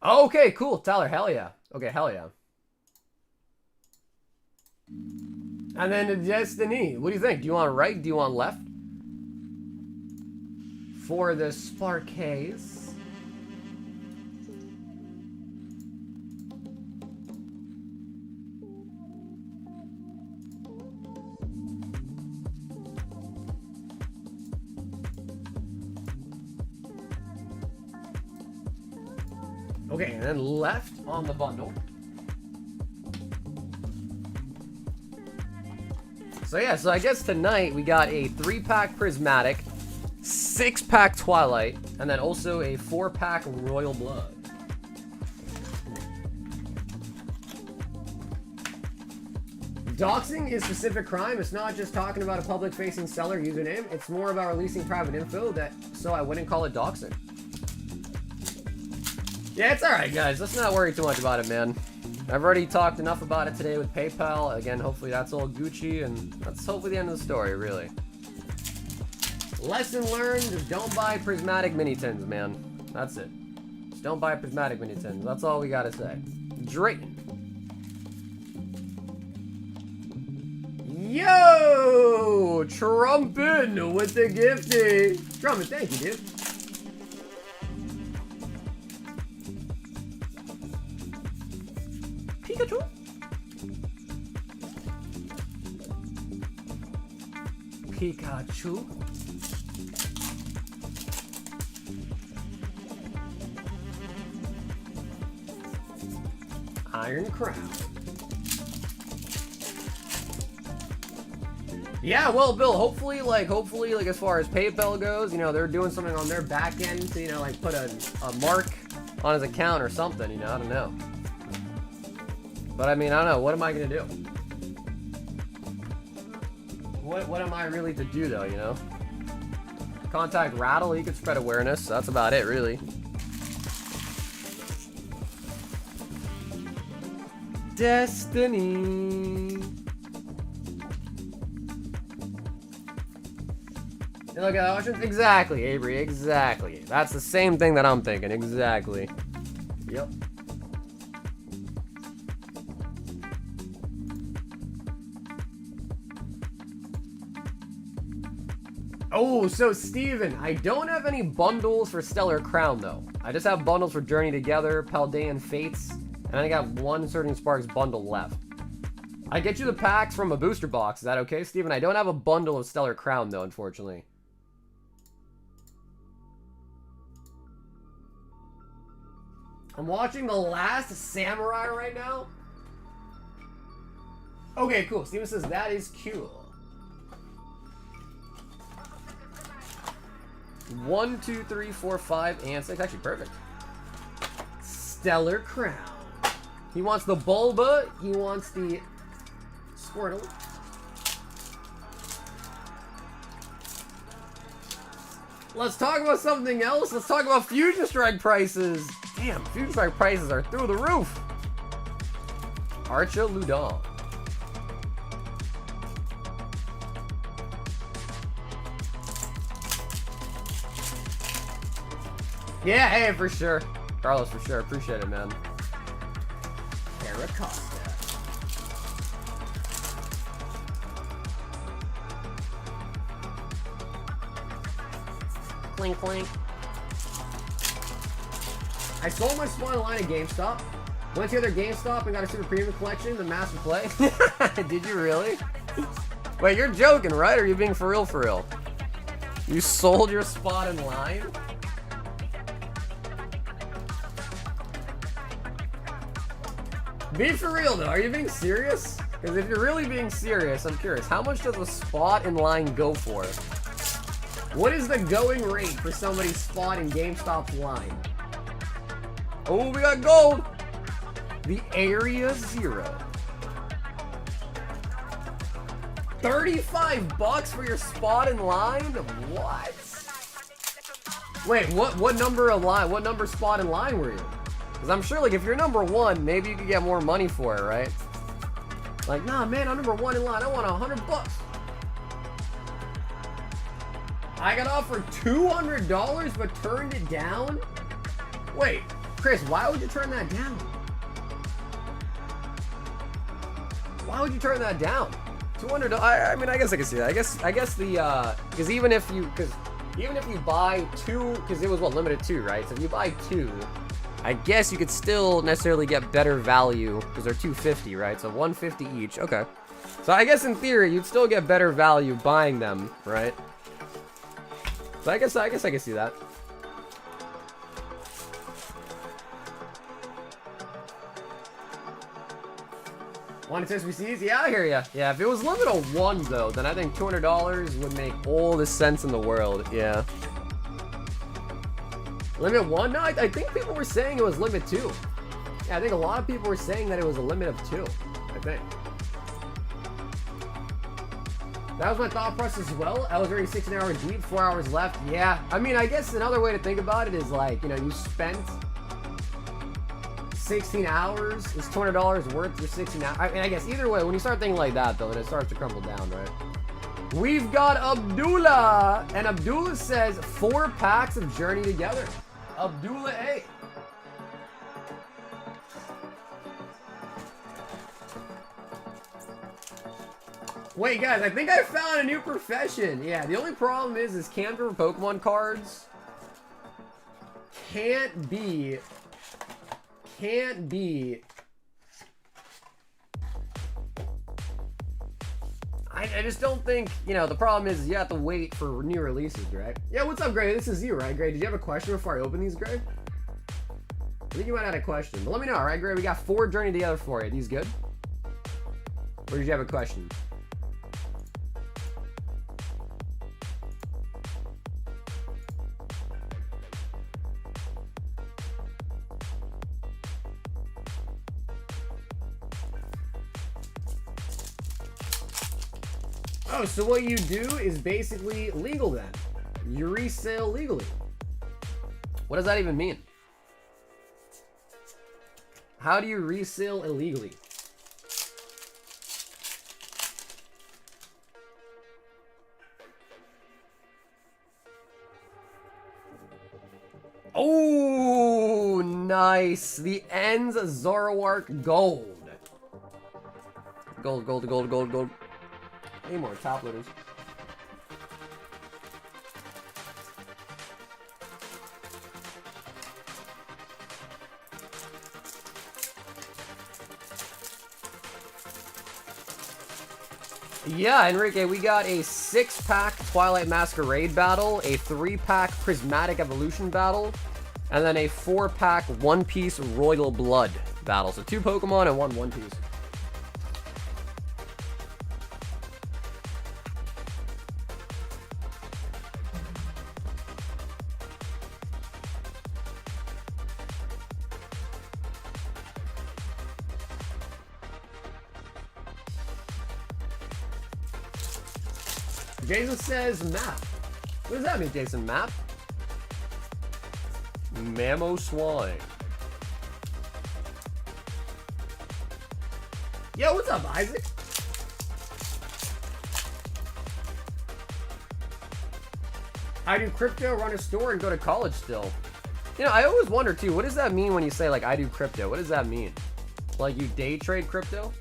Okay, cool. Tyler, hell yeah. Okay, hell yeah. And then the Destiny. What do you think? Do you want right? Do you want left? For the Spark case. Okay, and then left on the bundle. So yeah, so I guess tonight we got a 3-pack Prismatic, 6-pack Twilight, and then also a 4-pack Royal Blood. Doxing is specific crime. It's not just talking about a public-facing seller username. It's more about releasing private info, so I wouldn't call it doxing. Yeah, it's alright, guys. Let's not worry too much about it, man. I've already talked enough about it today with PayPal. Again, hopefully that's all Gucci, and that's hopefully the end of the story, really. Lesson learned, just don't buy prismatic mini tins, man. That's it. Just don't buy prismatic mini tins. That's all we gotta say. Drayton. Yo! Trumpin' with the gifty. Trumpin', thank you, dude. Pikachu? Pikachu? Iron Crown. Yeah, well, Bill, hopefully, like, as far as PayPal goes, you know, they're doing something on their back end to, you know, like, put a mark on his account or something, you know, I don't know. But I mean, I don't know. What am I gonna do? What am I really to do though? You know, contact Rattle. He could spread awareness. That's about it, really. Destiny. You look at options. Exactly, Avery. Exactly. That's the same thing that I'm thinking. Exactly. Yep. Oh, so Steven, I don't have any bundles for Stellar Crown, though. I just have bundles for Journey Together, Paldean Fates, and I got 1 Surging Sparks bundle left. I get you the packs from a booster box. Is that okay, Steven? I don't have a bundle of Stellar Crown, though, unfortunately. I'm watching The Last Samurai right now. Okay, cool. Steven says that is cool. 1, 2, 3, 4, 5, and 6. Actually, perfect. Stellar Crown. He wants the Bulba. He wants the Squirtle. Let's talk about something else. Let's talk about Fusion Strike prices. Damn, Fusion Strike prices are through the roof. Archa Ludon. Yeah, hey, for sure. Carlos, for sure. Appreciate it, man. Paracosta. Clink, clink. I sold my spawn in line at GameStop. Went to the other GameStop and got a super premium collection, the Master Play. Did you really? Wait, you're joking, right? Or are you being for real for real? You sold your spot in line? Be for real though, are you being serious? Because if you're really being serious, I'm curious, how much does a spot in line go for? What is the going rate for somebody's spot in GameStop's line? Oh, we got gold! The Area Zero. 35 bucks for your spot in line? What? Wait, what number of line? What number spot in line were you? Because I'm sure, like, if you're number one, maybe you could get more money for it, right? Like, nah, man, I'm number one in line. I want 100 bucks. I got offered $200 but turned it down? Wait, Chris, why would you turn that down? Why would you turn that down? $200. I mean, I guess I can see that. I guess the because even if you buy two, because it was what, limited two, right? So if you buy two, I guess you could still necessarily get better value because they're $250, right? So $150 each. Okay. So I guess in theory you'd still get better value buying them, right? So I guess I can see that. Want to test VCs? Yeah, I hear ya. Yeah, if it was limit of one though, then I think $200 would make all the sense in the world. Yeah. Limit one? No, I think people were saying it was limit two. Yeah, I think a lot of people were saying that it was a limit of two. I think. That was my thought process as well. I was already 16 hours deep, 4 hours left. Yeah, I mean, I guess another way to think about it is like, you know, you spent 16 hours. Is $200 worth your 16 hours? I mean, I guess either way, when you start thinking like that, though, then it starts to crumble down, right? We've got Abdullah, and Abdullah says 4 packs of Journey Together. Abdullah A. Wait, guys, I think I found a new profession. Yeah, the only problem is camper Pokemon cards can't be. I just don't think, you know, the problem is you have to wait for new releases, right? Yeah, what's up, Gray? This is you, right, Gray? Did you have a question before I open these, Gray? I think you might have a question, but let me know, all right, Gray? We got 4 Journey Together for you. These good? Or did you have a question? Oh, so what you do is basically legal then. You resale legally. What does that even mean? How do you resale illegally? Oh, nice. The ends Zoroark gold. Gold. Any more top loaders? Yeah, Enrique, we got a 6-pack Twilight Masquerade battle, a 3-pack Prismatic Evolution battle, and then a 4-pack One Piece Royal Blood battle. So 2 Pokemon and 1 One Piece. Jason says map. What does that mean, Jason? Map? Mammo Swine. Yo, what's up, Isaac? I do crypto, run a store, and go to college still. You know, I always wonder too, what does that mean when you say like I do crypto? What does that mean? Like you day trade crypto?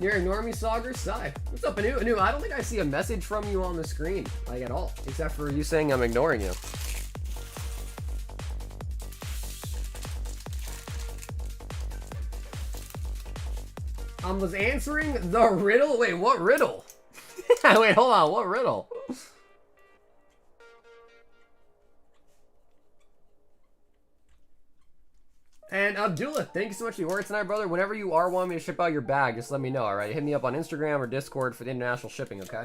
You're ignoring me, Sauger? Sigh. What's up, Anu? Anu, I don't think I see a message from you on the screen, like, at all. Except for you saying I'm ignoring you. I was answering the riddle? Wait, what riddle? Wait, hold on, what riddle? And Abdullah, thank you so much for your order tonight, brother. Whenever you are wanting me to ship out your bag, just let me know, alright? Hit me up on Instagram or Discord for the international shipping, okay?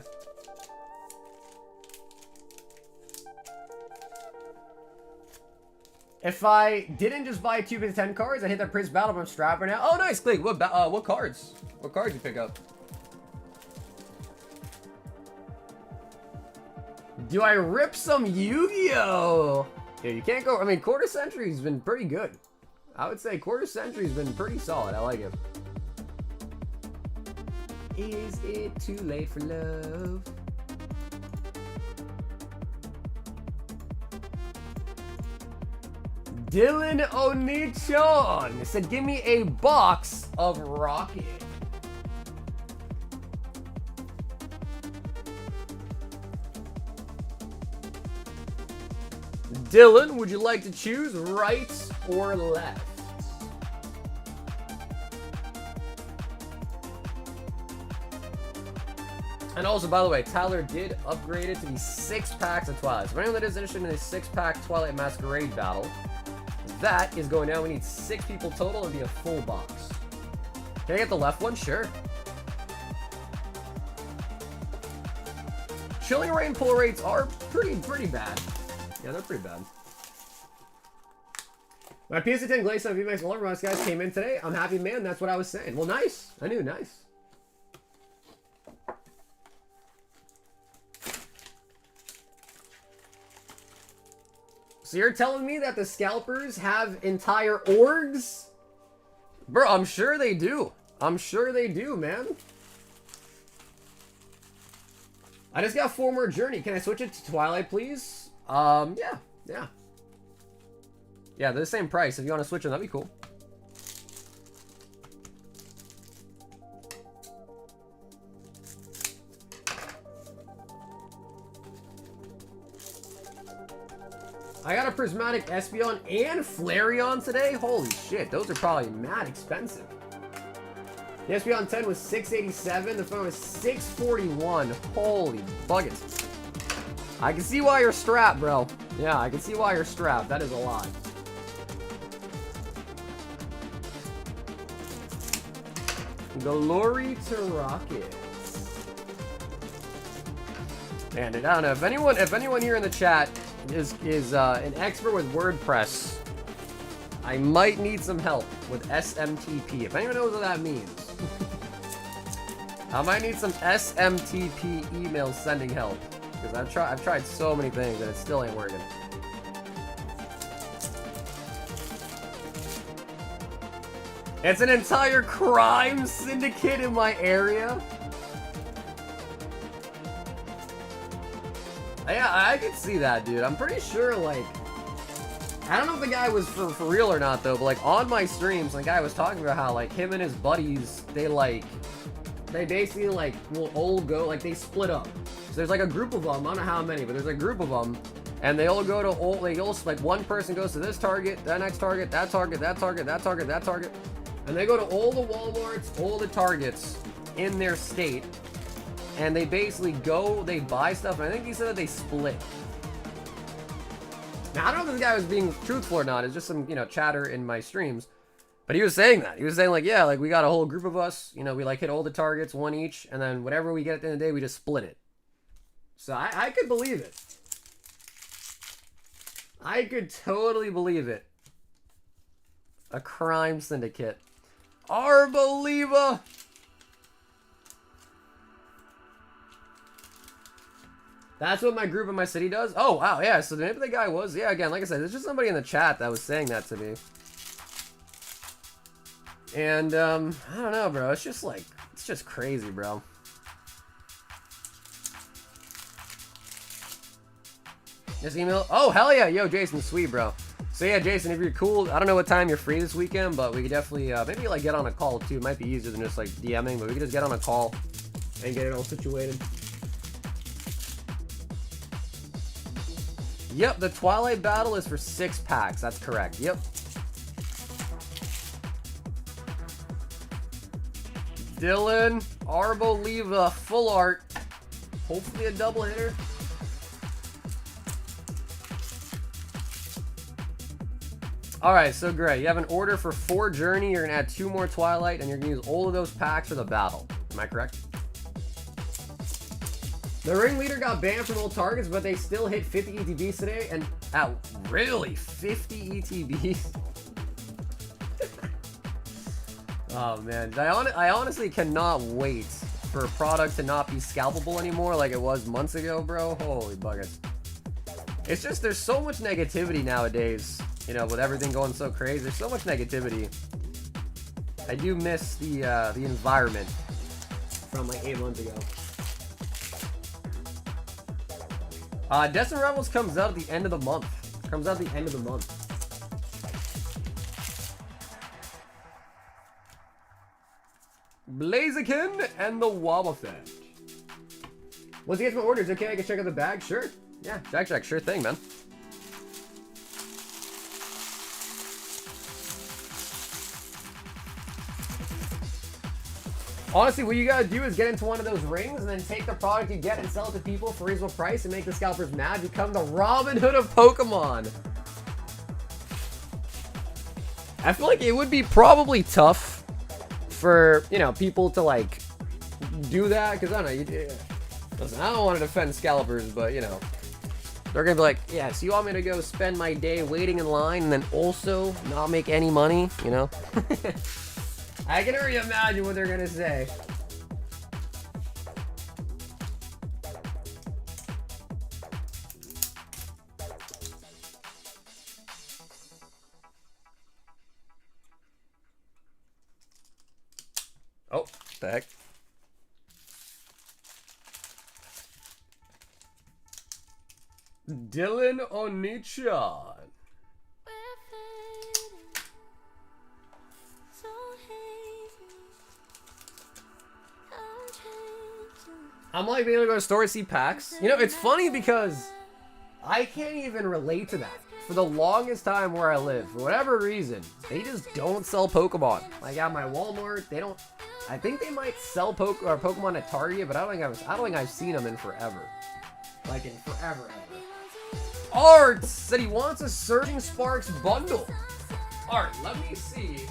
If I didn't just buy 2 of 10 cards, I hit that Prince Battle, but I'm strapped right now. Oh, nice, Click. What cards? What cards you pick up? Do I rip some Yu-Gi-Oh? Yeah, you can't go. I mean, Quarter Century's been pretty good. I would say Quarter Century's been pretty solid. I like it. Is it too late for love? Dylan Onichon said, give me a box of Rocket. Dylan, would you like to choose right or left? And also, by the way, Tyler did upgrade it to be 6 packs of Twilight. So for anyone that is interested in a 6-pack Twilight Masquerade battle, that is going down. We need 6 people total and be a full box. Can I get the left one? Sure. Chilling Rain pull rates are pretty bad. Yeah, they're pretty bad. My PSA 10 Glaze on VMAX All Runs guys came in today. I'm happy, man. That's what I was saying. Well, nice. I knew, nice. So you're telling me that the scalpers have entire orgs? Bro, I'm sure they do. I'm sure they do, man. I just got 4 more Journey. Can I switch it to Twilight, please? Yeah. Yeah, they're the same price. If you want to switch them, that'd be cool. I got a Prismatic Espeon and Flareon today. Holy shit, those are probably mad expensive. The Espeon 10 was $687. The phone was $641. Holy buckets. I can see why you're strapped, bro. Yeah, I can see why you're strapped. That is a lot. Glory to Rockets. Man, I don't know if anyone here in the chat is an expert with WordPress. I might need some help with SMTP. If anyone knows what that means, I might need some SMTP email sending help. Because I've tried so many things and it still ain't working. It's an entire crime syndicate in my area. Yeah, I could see that, dude. I'm pretty sure, like, I don't know if the guy was for real or not, though, but, like, on my streams, the guy was talking about how, like, him and his buddies, they basically, like, will all go, like, they split up. So there's, like, a group of them, I don't know how many, but there's a group of them, and they all go to all, like, one person goes to this target, that next target, that target, that target, that target, that target, and they go to all the Walmarts, all the Targets in their state, and they basically go, they buy stuff, and I think he said that they split. Now, I don't know if this guy was being truthful or not. It's just some, chatter in my streams. But he was saying that. He was saying, like, yeah, like, we got a whole group of us. We, like, hit all the targets, one each. And then whatever we get at the end of the day, we just split it. So I could believe it. I could totally believe it. A crime syndicate. Arbeliva! That's what my group in my city does? Oh, wow, yeah, so maybe the guy was... Yeah, again, like I said, there's just somebody in the chat that was saying that to me. And, I don't know, bro. It's just, like... It's just crazy, bro. Just email... Oh, hell yeah! Yo, Jason, sweet, bro. So yeah, Jason, if you're cool, I don't know what time you're free this weekend, but we could definitely maybe like get on a call too. It might be easier than just like DMing, but we could just get on a call and get it all situated. Yep, the Twilight battle is for 6 packs. That's correct. Yep. Dylan, Arboliva, full art. Hopefully a double hitter. Alright, so great. You have an order for 4 Journey. You're going to add 2 more Twilight, and you're going to use all of those packs for the battle. Am I correct? The ringleader got banned from all targets, but they still hit 50 ETBs today. And really? 50 ETBs? Oh, man. I honestly cannot wait for a product to not be scalpable anymore like it was months ago, bro. Holy buggers. It's just, there's so much negativity nowadays. You know, with everything going so crazy, there's so much negativity. I do miss the environment from like 8 months ago. Destin Rebels comes out at the end of the month. Comes out at the end of the month. Blaziken and the Wobbuffet. Once you get my orders, okay, I can check out the bag? Sure. Yeah, Jack, sure thing, man. Honestly, what you gotta do is get into one of those rings and then take the product you get and sell it to people for a reasonable price and make the scalpers mad. Become the Robin Hood of Pokemon. I feel like it would be probably tough for, you know, people to like do that, because I don't know, listen, I don't want to defend scalpers, but you know, they're gonna be like, yeah, so you want me to go spend my day waiting in line and then also not make any money, you know? I can already imagine what they're gonna say. Oh, what the heck? Dylan Onichan. I'm like being able to go to store and see packs. You know, it's funny because I can't even relate to that. For the longest time where I live, for whatever reason, they just don't sell Pokemon. Like at my Walmart, they don't. I think they might sell Pokemon at Target, but I don't think I've seen them in forever. Like in forever. Art said he wants a Surging Sparks bundle. Art, let me see.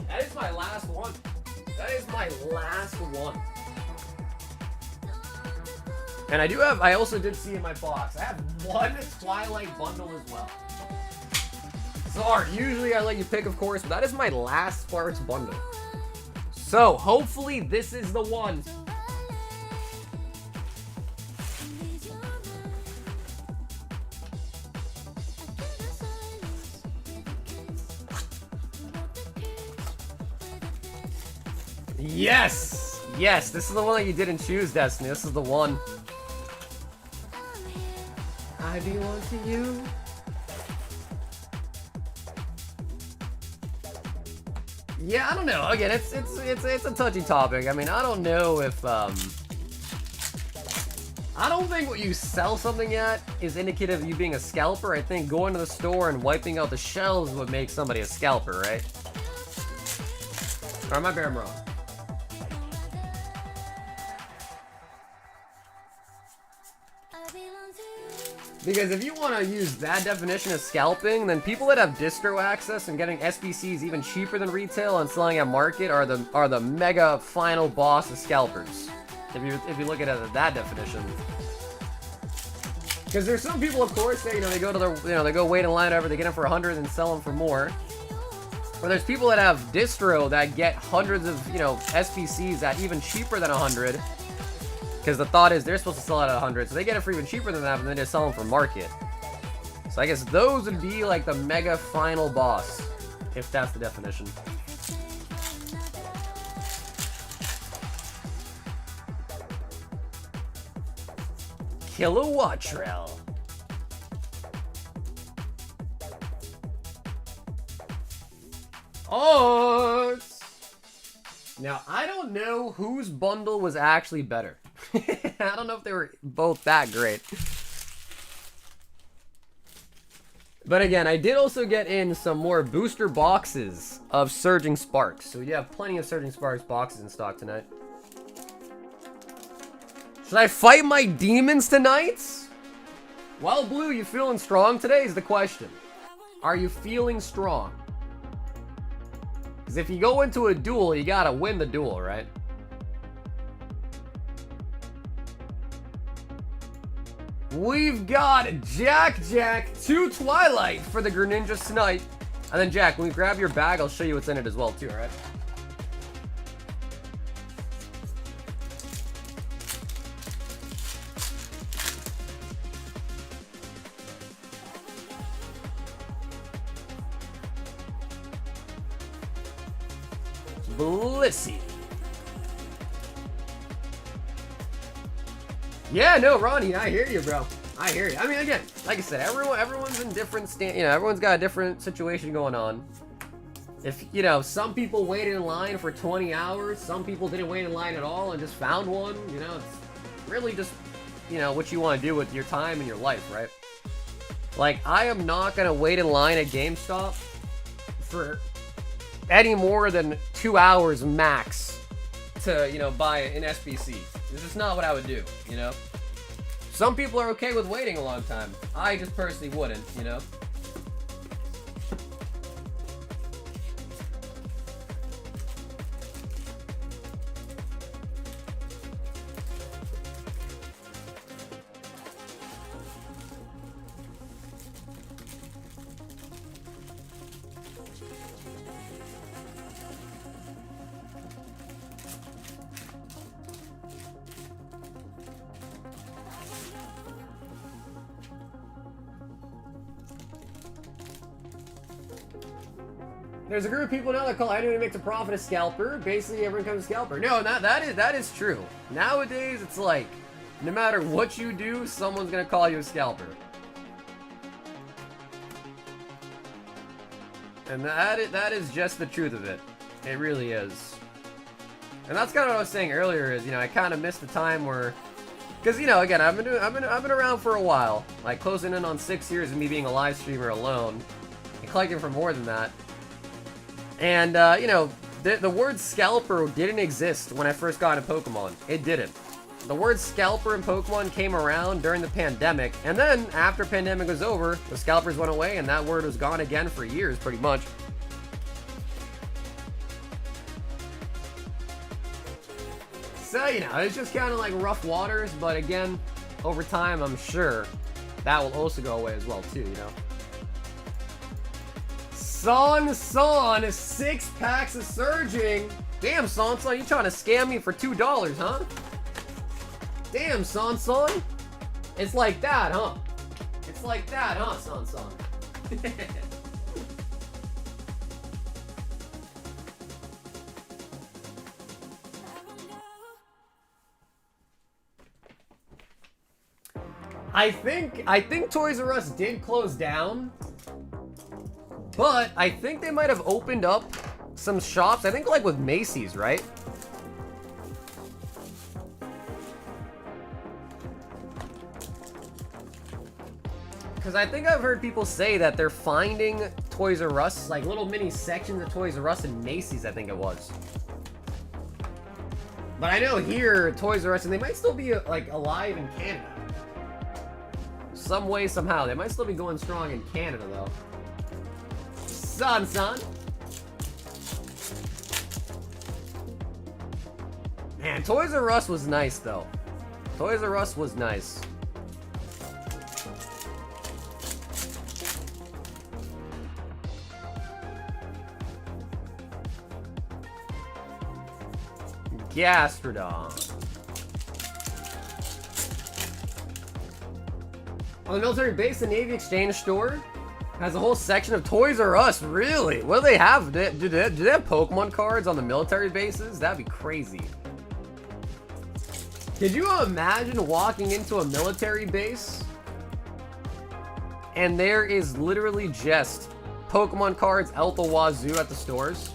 That is my last one. That is my last one. And I also did see in my box, I have one Twilight bundle as well. Sorry, usually I let you pick, of course, but that is my last Sparks bundle. So, hopefully this is the one. Yes! Yes, this is the one that you didn't choose, Destiny. This is the one. I belong to you. Yeah, I don't know. Again, it's a touchy topic. I mean, I don't know if I don't think what you sell something at is indicative of you being a scalper. I think going to the store and wiping out the shelves would make somebody a scalper, right? Or am I wrong? Because if you want to use that definition of scalping, then people that have distro access and getting SBCs even cheaper than retail and selling at market are the mega final boss of scalpers. If you look at it at that definition. Because there's some people, of course, that they go to their they go wait in line or whatever, they get them for 100 and sell them for more. Or there's people that have distro that get hundreds of SBCs at even cheaper than 100. Because the thought is they're supposed to sell it at 100, so they get it for even cheaper than that, and then just sell them for market. So I guess those would be like the mega final boss, if that's the definition. Kilowattrell. Oh! Now, I don't know whose bundle was actually better. I don't know if they were both that great. But again, I did also get in some more booster boxes of Surging Sparks. So we do have plenty of Surging Sparks boxes in stock tonight. Should I fight my demons tonight? Well, Blue, you feeling strong today is the question. Are you feeling strong? Because if you go into a duel, you gotta win the duel, right? We've got Jack 2 Twilight for the Greninja Snipe. And then Jack, when we grab your bag, I'll show you what's in it as well too, alright? Blissey. Yeah, no, Ronnie, I hear you, bro. I hear you. I mean, again, like I said, everyone's in different everyone's got a different situation going on. If, some people waited in line for 20 hours, some people didn't wait in line at all and just found one, it's really just, what you want to do with your time and your life, right? Like, I am not going to wait in line at GameStop for any more than 2 hours max to, buy an SBC. It's just not what I would do, Some people are okay with waiting a long time. I just personally wouldn't, There's a group of people now that call anyone who makes a profit a scalper. Basically, everyone becomes a scalper. No, that is true. Nowadays, it's like, no matter what you do, someone's gonna call you a scalper. And that is just the truth of it. It really is. And that's kind of what I was saying earlier. Is I kind of missed the time where, because again, I've been around for a while, like closing in on 6 years of me being a live streamer alone, and collecting for more than that. And, the word scalper didn't exist when I first got into Pokemon. It didn't. The word scalper in Pokemon came around during the pandemic, and then, after pandemic was over, the scalpers went away, and that word was gone again for years, pretty much. So, it's just kind of like rough waters, but again, over time, I'm sure that will also go away as well, too, Son, 6 packs of Surging. Damn, Son, you trying to scam me for $2, huh? Damn, Son. It's like that, huh? It's like that, huh, Son? I think Toys R Us did close down. But I think they might have opened up some shops. I think like with Macy's, right? Because I think I've heard people say that they're finding Toys R Us, like little mini sections of Toys R Us and Macy's, I think it was. But I know here, Toys R Us, and they might still be like alive in Canada. Some way, somehow. They might still be going strong in Canada, though. Son. Man, Toys R Us was nice, though. Toys R Us was nice. Gastrodon. On the military base, the Navy Exchange Store has a whole section of Toys R Us. Really? What do they have? Do they have Pokemon cards on the military bases? That'd be crazy. Could you imagine walking into a military base and there is literally just Pokemon cards out the wazoo at the stores?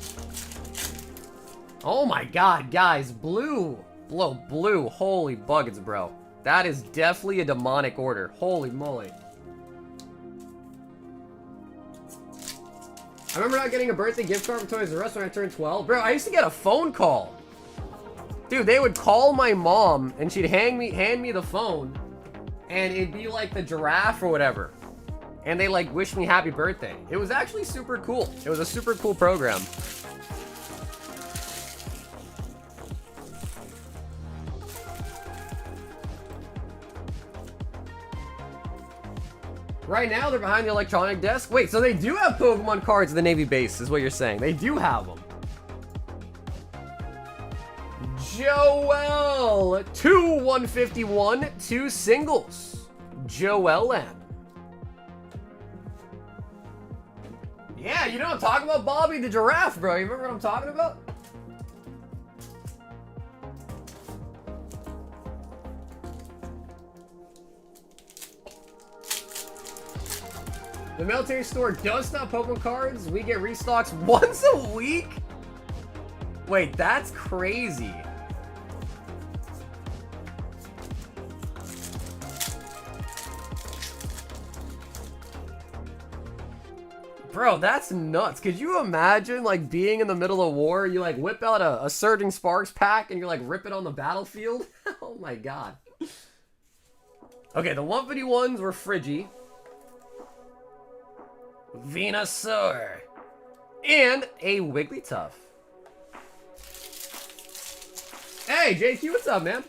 Oh my god, guys, blue, holy buckets, bro. That is definitely a demonic order. Holy moly. I remember not getting a birthday gift card from Toys R Us when I turned 12. Bro, I used to get a phone call. Dude, they would call my mom and she'd hand me the phone and it'd be like the giraffe or whatever. And they like wish me happy birthday. It was actually super cool. It was a super cool program. Right now, they're behind the electronic desk. Wait, so they do have Pokemon cards in the Navy base, is what you're saying. They do have them. Joel, 151, 2 singles. Joel N. Yeah, you know what I'm talking about? Bobby the Giraffe, bro. You remember what I'm talking about? The military store does stop Pokemon cards. We get restocks once a week? Wait, that's crazy. Bro, that's nuts. Could you imagine, like, being in the middle of war, you, like, whip out a Surging Sparks pack, and you're, like, rip it on the battlefield? Oh, my God. Okay, the 151s were Friggy. Venusaur. And a Wigglytuff. Hey, JQ, what's up, man?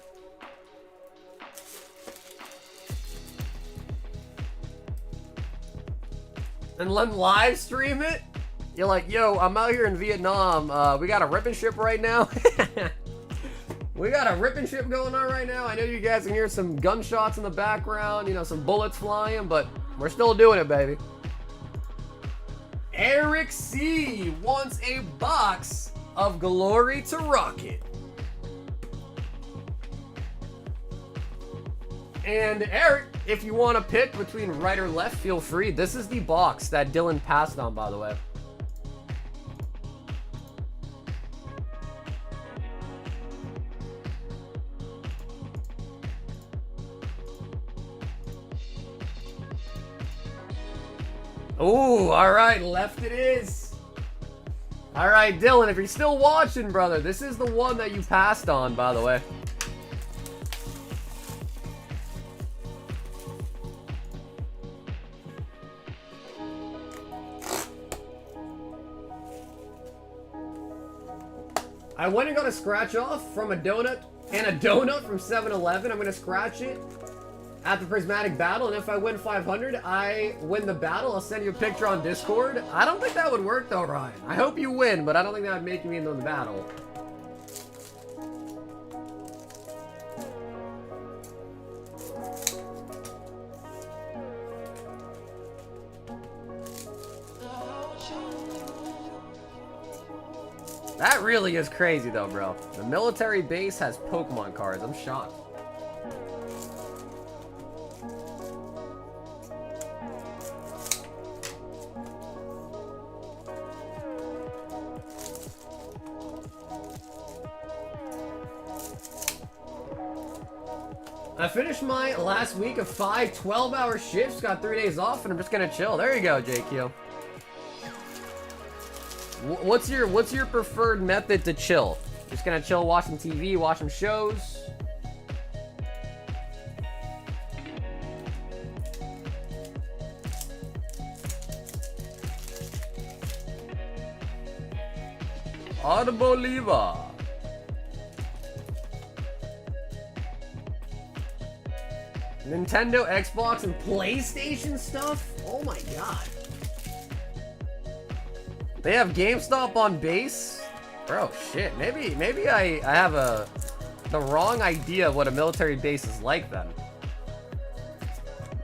And let them live stream it? You're like, yo, I'm out here in Vietnam. We got a ripping ship right now. We got a ripping ship going on right now. I know you guys can hear some gunshots in the background, you know, some bullets flying, but we're still doing it, baby. Eric C wants a box of Glory to Rocket. And Eric, if you want to pick between right or left, feel free. This is the box that Dylan passed on, by the way. Ooh, all right, left it is. All right, Dylan, if you're still watching, brother, this is the one that you passed on, by the way. I went and got a scratch off from a donut and a donut from 7-Eleven. I'm going to scratch it at the Prismatic battle, and if I win 500, I win the battle. I'll send you a picture on Discord. I don't think that would work though, Ryan. I hope you win, but I don't think that would make me into the battle. That really is crazy though, bro. The military base has Pokemon cards. I'm shocked. I finished my last week of 5 12-hour shifts, got 3 days off, and I'm just gonna chill. There you go, JQ. What's your preferred method to chill? Just gonna chill watching TV, watching shows? Arboliva. Nintendo, Xbox, and PlayStation stuff? Oh my god. They have GameStop on base? Bro, shit. Maybe I have the wrong idea of what a military base is like then.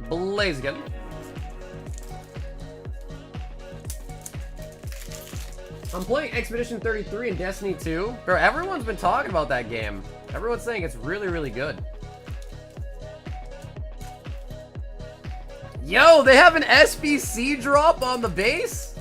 Blaziken. I'm playing Expedition 33 and Destiny 2. Bro, everyone's been talking about that game. Everyone's saying it's really, really good. Yo, they have an SBC drop on the base?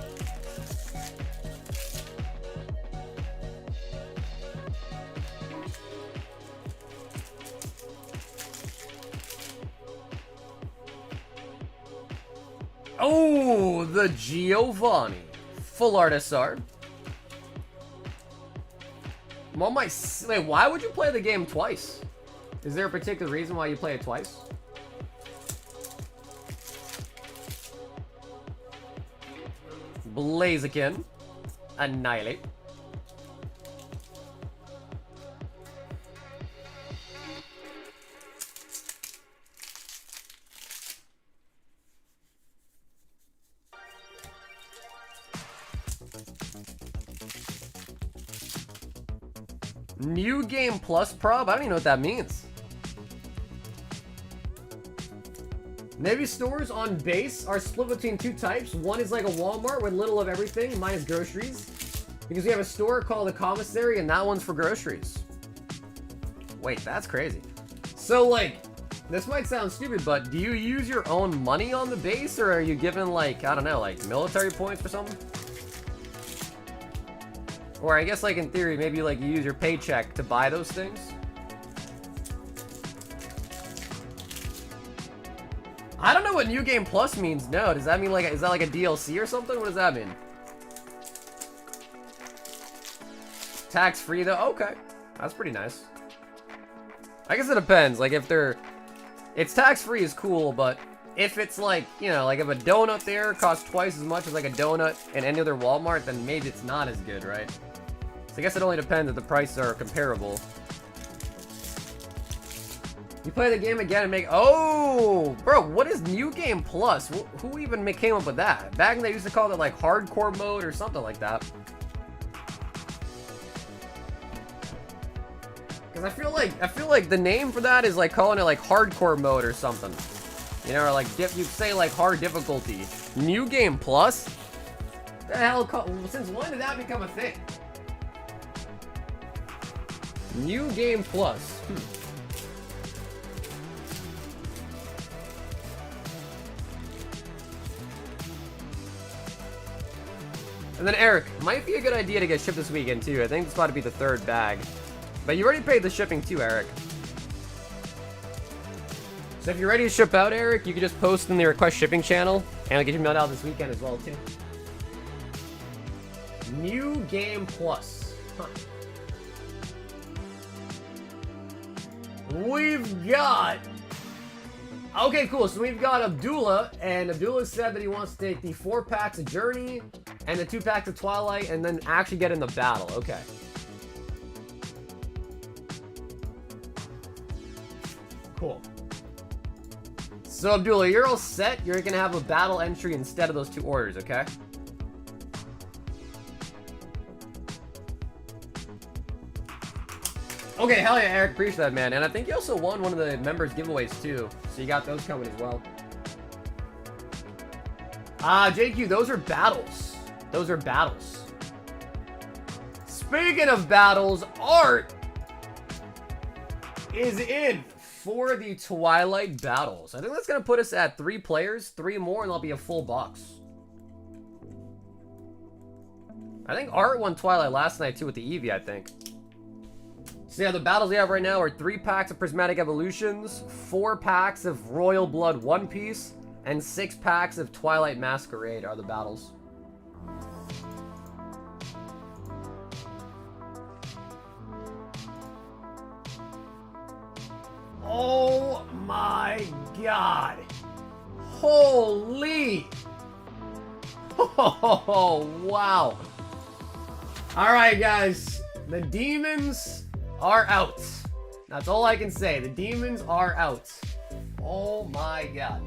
Oh, the Giovanni. Full art SR. Wait, why would you play the game twice? Is there a particular reason why you play it twice? Blaziken. Annihilate. New Game Plus prob? I don't even know what that means. Maybe stores on base are split between two types. One is like a Walmart with little of everything, minus groceries. Because we have a store called the Commissary, and that one's for groceries. Wait, that's crazy. So, like, this might sound stupid, but do you use your own money on the base, or are you given, like, I don't know, like, military points or something? Or I guess, like, in theory, maybe, like, you use your paycheck to buy those things? I don't know what New Game Plus means, no. Does that mean, like, is that, like, a DLC or something? What does that mean? Tax-free, though? Okay. That's pretty nice. I guess it depends. Like, if they're... It's tax-free is cool, but if it's, like, you know, like, if a donut there costs twice as much as, like, a donut in any other Walmart, then maybe it's not as good, right? So I guess it only depends if the prices are comparable. You play the game again and make... Oh! Bro, what is New Game Plus? Who even came up with that? Back when they used to call it, like, hardcore mode or something like that. Because I feel like the name for that is, like, calling it, like, hardcore mode or something. You know, or, like, you'd say, like, hard difficulty. New Game Plus? The hell? Since when did that become a thing? New Game Plus. And then Eric, might be a good idea to get shipped this weekend too. I think it's about to be the third bag. But you already paid the shipping too, Eric. So if you're ready to ship out, Eric, you can just post in the request shipping channel, and I'll get you mailed out this weekend as well too. New Game Plus. Huh. We've got... Okay, cool. So we've got Abdullah, and Abdullah said that he wants to take the 4 packs of Journey and the 2 packs of Twilight and then actually get in the battle. Okay. Cool. So Abdullah, you're all set. You're gonna have a battle entry instead of those 2 orders, okay? Okay, hell yeah, Eric, appreciate that, man. And I think you also won one of the members giveaways too, so you got those coming as well. JQ, those are battles. Those are battles. Speaking of battles, Art is in for the Twilight battles. I think that's gonna put us at 3 players, 3 more, and that'll be a full box. I think Art won Twilight last night too with the Eevee, I think. So yeah, the battles we have right now are 3 packs of Prismatic Evolutions, 4 packs of Royal Blood One Piece, and 6 packs of Twilight Masquerade are the battles. Oh my god. Holy. Oh, wow. Alright, guys. The demons are out. That's all I can say. The demons are out. Oh my god.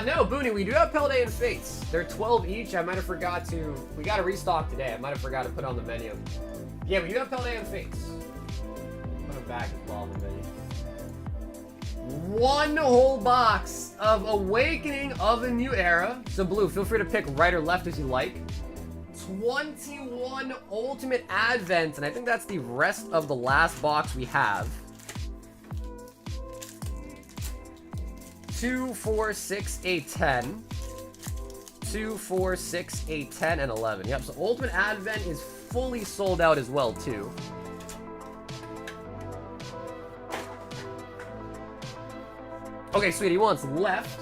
No, Booney, we do have Paldea and Fates. They're 12 each. I might have forgot to... We got to restock today. I might have forgot to put on the menu. Yeah, we do have Paldea and Fates. Put them back as well on the menu. One whole box of Awakening of a New Era. So blue, feel free to pick right or left as you like. 21 Ultimate Advent, and I think that's the rest of the last box we have. 2, 4, 6, 8, 10. 2, 4, 6, 8, 10, and 11. Yep, so Ultimate Advent is fully sold out as well, too. Okay, sweetie, wants left.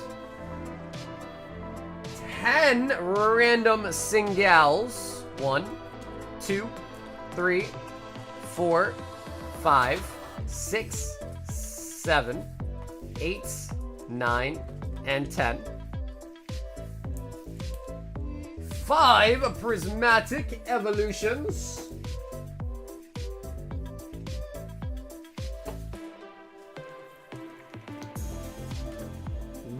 10 random singles. 1, 2, 3, 4, 5, 6, 7, 8, 9, and 10. 5 Prismatic Evolutions.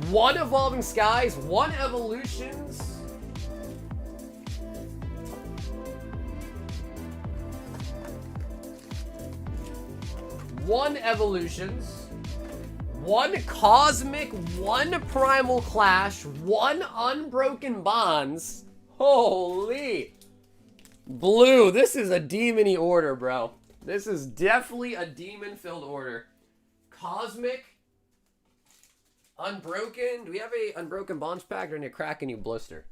1 Evolving Skies, 1 Evolutions. 1 Evolutions. 1 Cosmic, 1 Primal Clash, 1 Unbroken Bonds. Holy. Blue, this is a demon-y order, bro. This is definitely a demon-filled order. Cosmic. Unbroken. Do we have a Unbroken Bonds pack or a crack a new blister?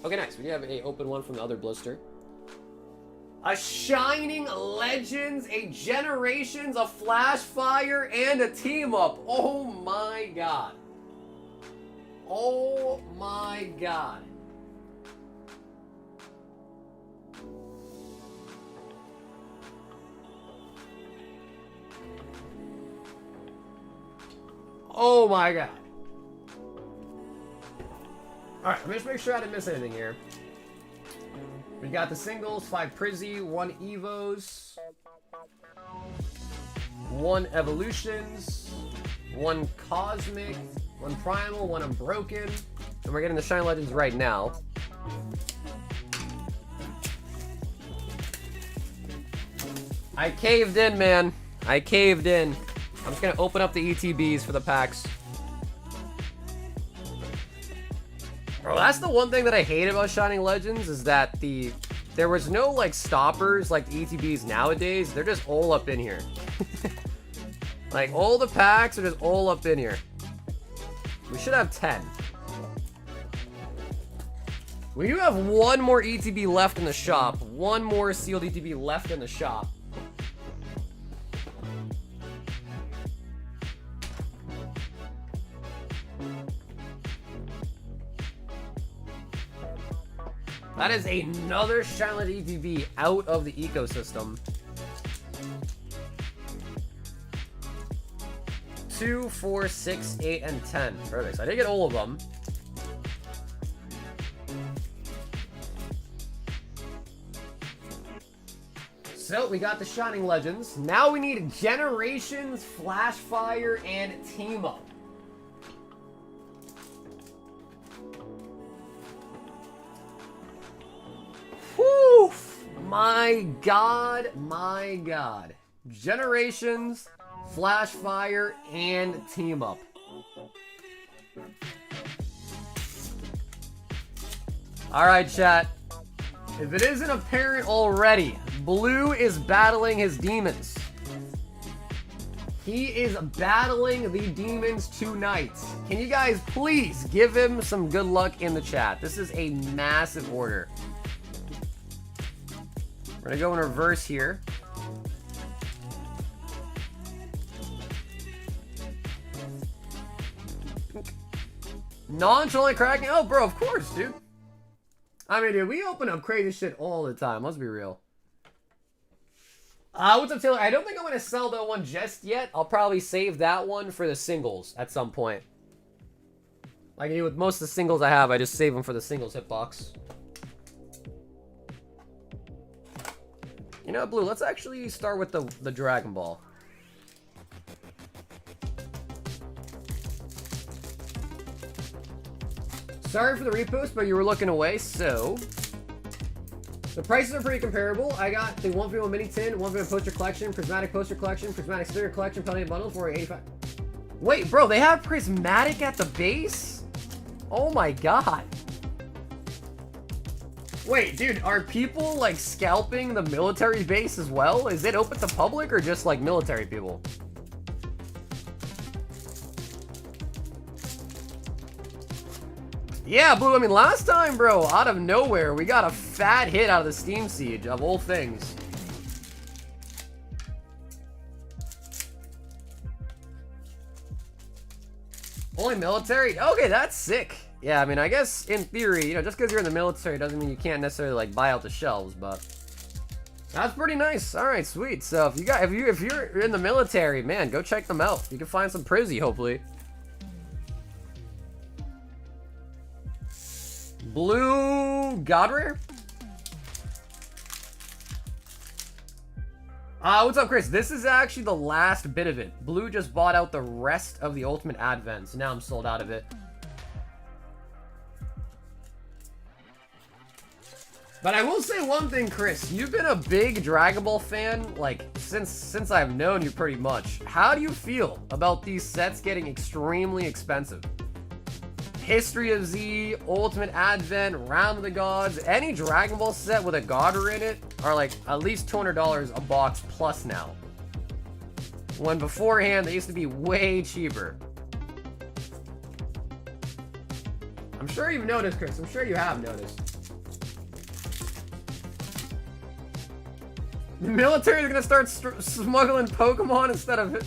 Okay, nice. We have a open one from the other blister. A Shining Legends, a Generations, a Flash Fire, and a Team Up. Oh my god. Oh my god. Oh my god. Alright, let me just make sure I didn't miss anything here. We got the singles, 5 Prizzy, 1 Evos, 1 Evolutions, 1 Cosmic, 1 Primal, 1 Unbroken, and we're getting the Shine Legends right now. I caved in, man. I caved in. I'm just gonna open up the ETBs for the packs. Bro, that's the one thing that I hate about Shining Legends is that there was no like stoppers like the ETBs nowadays. They're just all up in here. Like all the packs are just all up in here. We should have 10. We do have 1 more ETB left in the shop. 1 more sealed ETB left in the shop. That is another Shine ETB out of the ecosystem. 2, 4, 6, 8, and 10. Perfect. So I did get all of them. So we got the Shining Legends. Now we need Generations, Flash Fire, and Team Up. Whew! My god, my god. Generations, Flash Fire, and Team Up. Alright, chat. If it isn't apparent already, Blue is battling his demons. He is battling the demons tonight. Can you guys please give him some good luck in the chat? This is a massive order. We're gonna go in reverse here. Nonchalant cracking. Oh, bro, of course, dude. I mean, dude, we open up crazy shit all the time. Let's be real. What's up, Taylor? I don't think I'm gonna sell that one just yet. I'll probably save that one for the singles at some point. Like I do with most of the singles I have, I just save them for the singles hitbox. You know, Blue, let's actually start with the Dragon Ball. Sorry for the repost, but you were looking away, so... The prices are pretty comparable. I got the 151 Mini Tin, 151 Poster Collection, Prismatic Poster Collection, Prismatic Sticker Collection, Paldea Bundle for $85. Wait, bro, they have Prismatic at the base? Oh my god. Wait, dude, are people, like, scalping the military base as well? Is it open to public or just, like, military people? Yeah, Blue, I mean, last time, bro, out of nowhere, we got a fat hit out of the Steam Siege, of all things. Only military? Okay, that's sick. Yeah, I mean, I guess in theory, you know, just because you're in the military doesn't mean you can't necessarily like buy out the shelves, but that's pretty nice. All right, sweet. So if you're in the military, man, go check them out. You can find some Prizzy, hopefully. Blue Godrare? What's up, Chris? This is actually the last bit of it. Blue just bought out the rest of the Ultimate Advent, so now I'm sold out of it. But I will say one thing, Chris. You've been a big Dragon Ball fan, like, since I've known you pretty much. How do you feel about these sets getting extremely expensive? History of Z, Ultimate Advent, Round of the Gods, any Dragon Ball set with a Godder in it are like at least $200 a box plus now. When beforehand, they used to be way cheaper. I'm sure you've noticed, Chris. I'm sure you have noticed. The military is gonna start smuggling Pokemon instead of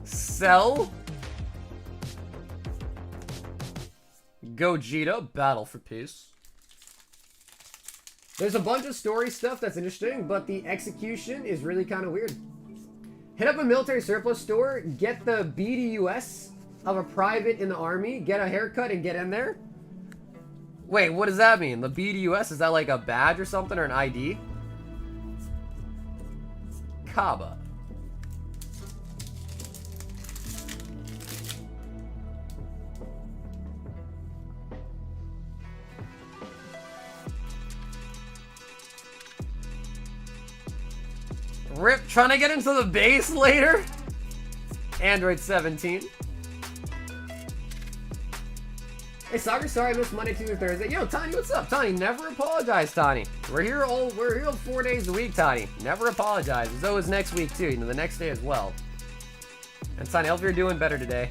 Cell. Gogeta, Battle for Peace. There's a bunch of story stuff that's interesting, but the execution is really kind of weird. Hit up a military surplus store, get the BDUS of a private in the army, get a haircut, and get in there. Wait, what does that mean? The BDUS, is that like a badge or something, or an ID? Kaba. Rip, trying to get into the base later? Android 17. Hey, sorry I missed Monday, Tuesday, Thursday. Yo, Tiny, what's up? Tiny, never apologize, Tiny. We're here 4 days a week, Tiny. Never apologize. There's always next week, too. You know, the next day as well. And Tiny, I hope you're doing better today.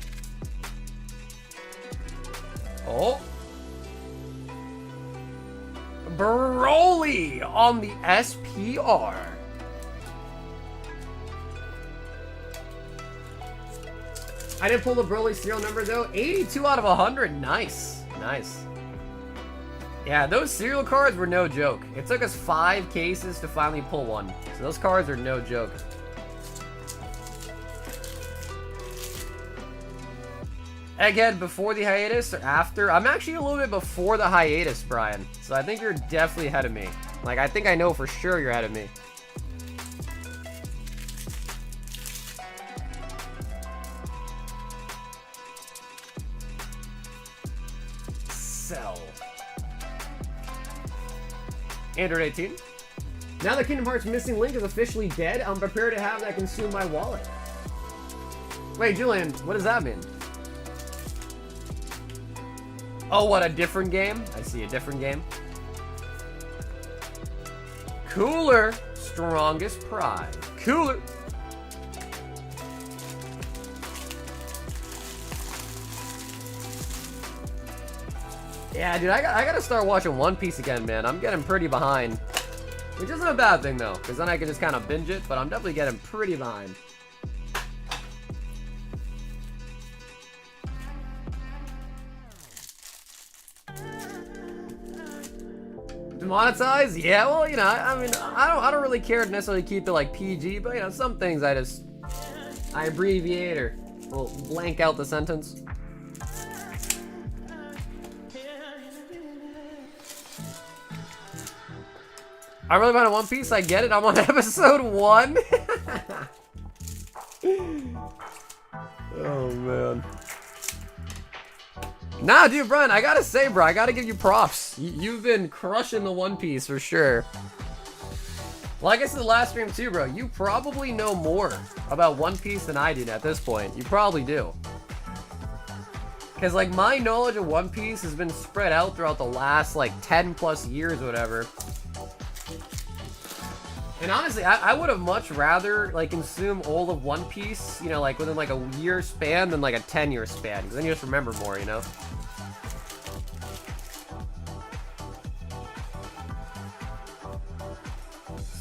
Oh. Broly on the SPR. I didn't pull the Broly serial number though. 82 out of 100. Nice. Nice. Yeah, those serial cards were no joke. It took us 5 cases to finally pull one. So those cards are no joke. Egghead, before the hiatus or after? I'm actually a little bit before the hiatus, Brian. So I think you're definitely ahead of me. Like, I think I know for sure you're ahead of me. Cell. Android 18. Now that Kingdom Hearts Missing Link is officially dead, I'm prepared to have that consume my wallet. Wait, Julian, what does that mean? Oh, what, a different game? I see, a different game. Cooler. Strongest pride. Cooler. Yeah, dude, I gotta start watching One Piece again, man. I'm getting pretty behind. Which isn't a bad thing, though, because then I can just kind of binge it, but I'm definitely getting pretty behind. Demonetized? Yeah, well, you know, I mean, I don't really care to necessarily keep it like PG, but you know, some things I abbreviate or will blank out the sentence. I really want a One Piece, I get it. I'm on episode 1. Oh, man. Nah, dude, Brian, I gotta say, bro, I gotta give you props. You've been crushing the One Piece for sure. Like I said the last stream too, bro, you probably know more about One Piece than I do at this point. You probably do. Because, like, my knowledge of One Piece has been spread out throughout the last, like, 10 plus years or whatever. And honestly, I would have much rather, like, consume all of One Piece, you know, like, within, like, a year span than, like, a 10-year span. Because then you just remember more, you know?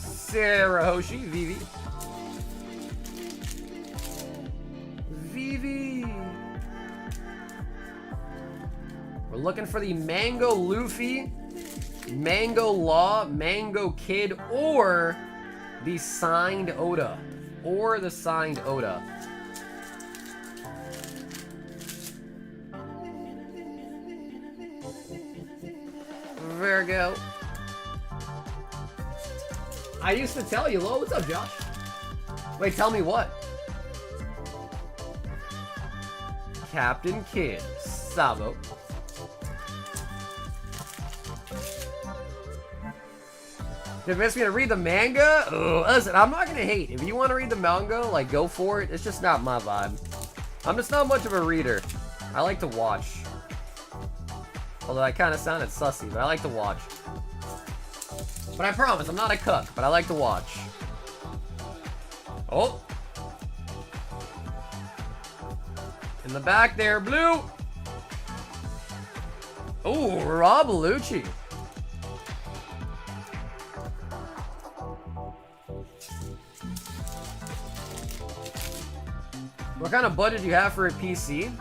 Sarah Hoshi, Vivi. Vivi. We're looking for the Mango Luffy, Mango Law, Mango Kid, or the signed Oda. Or the signed Oda. Virgo. I used to tell you, Lo, what's up, Josh? Wait, tell me what? Captain Kid, Sabo. Did miss me to read the manga? Ugh, listen, I'm not gonna hate. If you want to read the manga, like, go for it. It's just not my vibe. I'm just not much of a reader. I like to watch. Although I kind of sounded sussy, but I like to watch. But I promise, I'm not a cook, but I like to watch. Oh. In the back there, blue. Oh, Rob Lucci. What kind of budget do you have for a PC?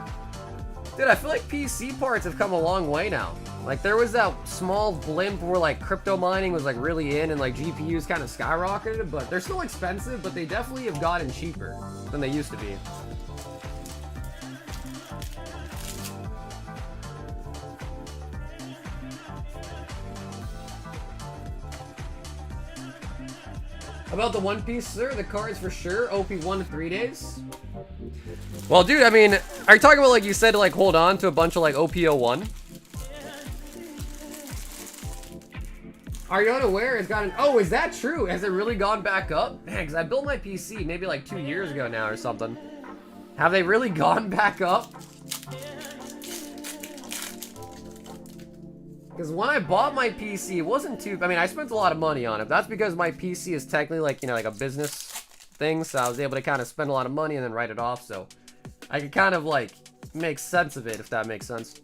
Dude, I feel like PC parts have come a long way now. Like, there was that small blimp where, like, crypto mining was, like, really in and, like, GPUs kind of skyrocketed, but they're still expensive, but they definitely have gotten cheaper than they used to be. About the One Piece, sir, the cards for sure, OP1 to 3 days. Well, dude, I mean, are you talking about, like, you said to, like, hold on to a bunch of, like, OP01? Are you unaware it's gotten... Oh, is that true? Has it really gone back up? Man, because I built my PC maybe, like, 2 years ago now or something. Have they really gone back up? Because when I bought my PC, it wasn't too... I mean, I spent a lot of money on it. That's because my PC is technically, like, you know, like a business thing. So I was able to kind of spend a lot of money and then write it off. So I could kind of, like, make sense of it, if that makes sense.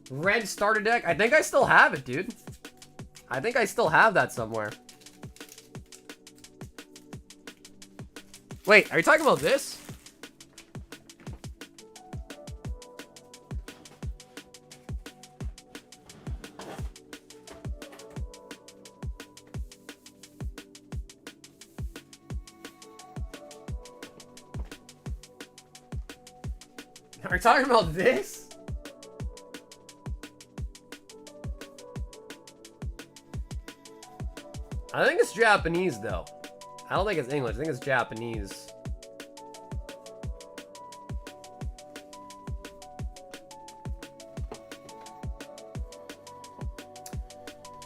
Red starter deck. I think I still have it, dude. I think I still have that somewhere. Wait, are you talking about this? Are you talking about this? I think it's Japanese, though. I don't think it's English. I think it's Japanese.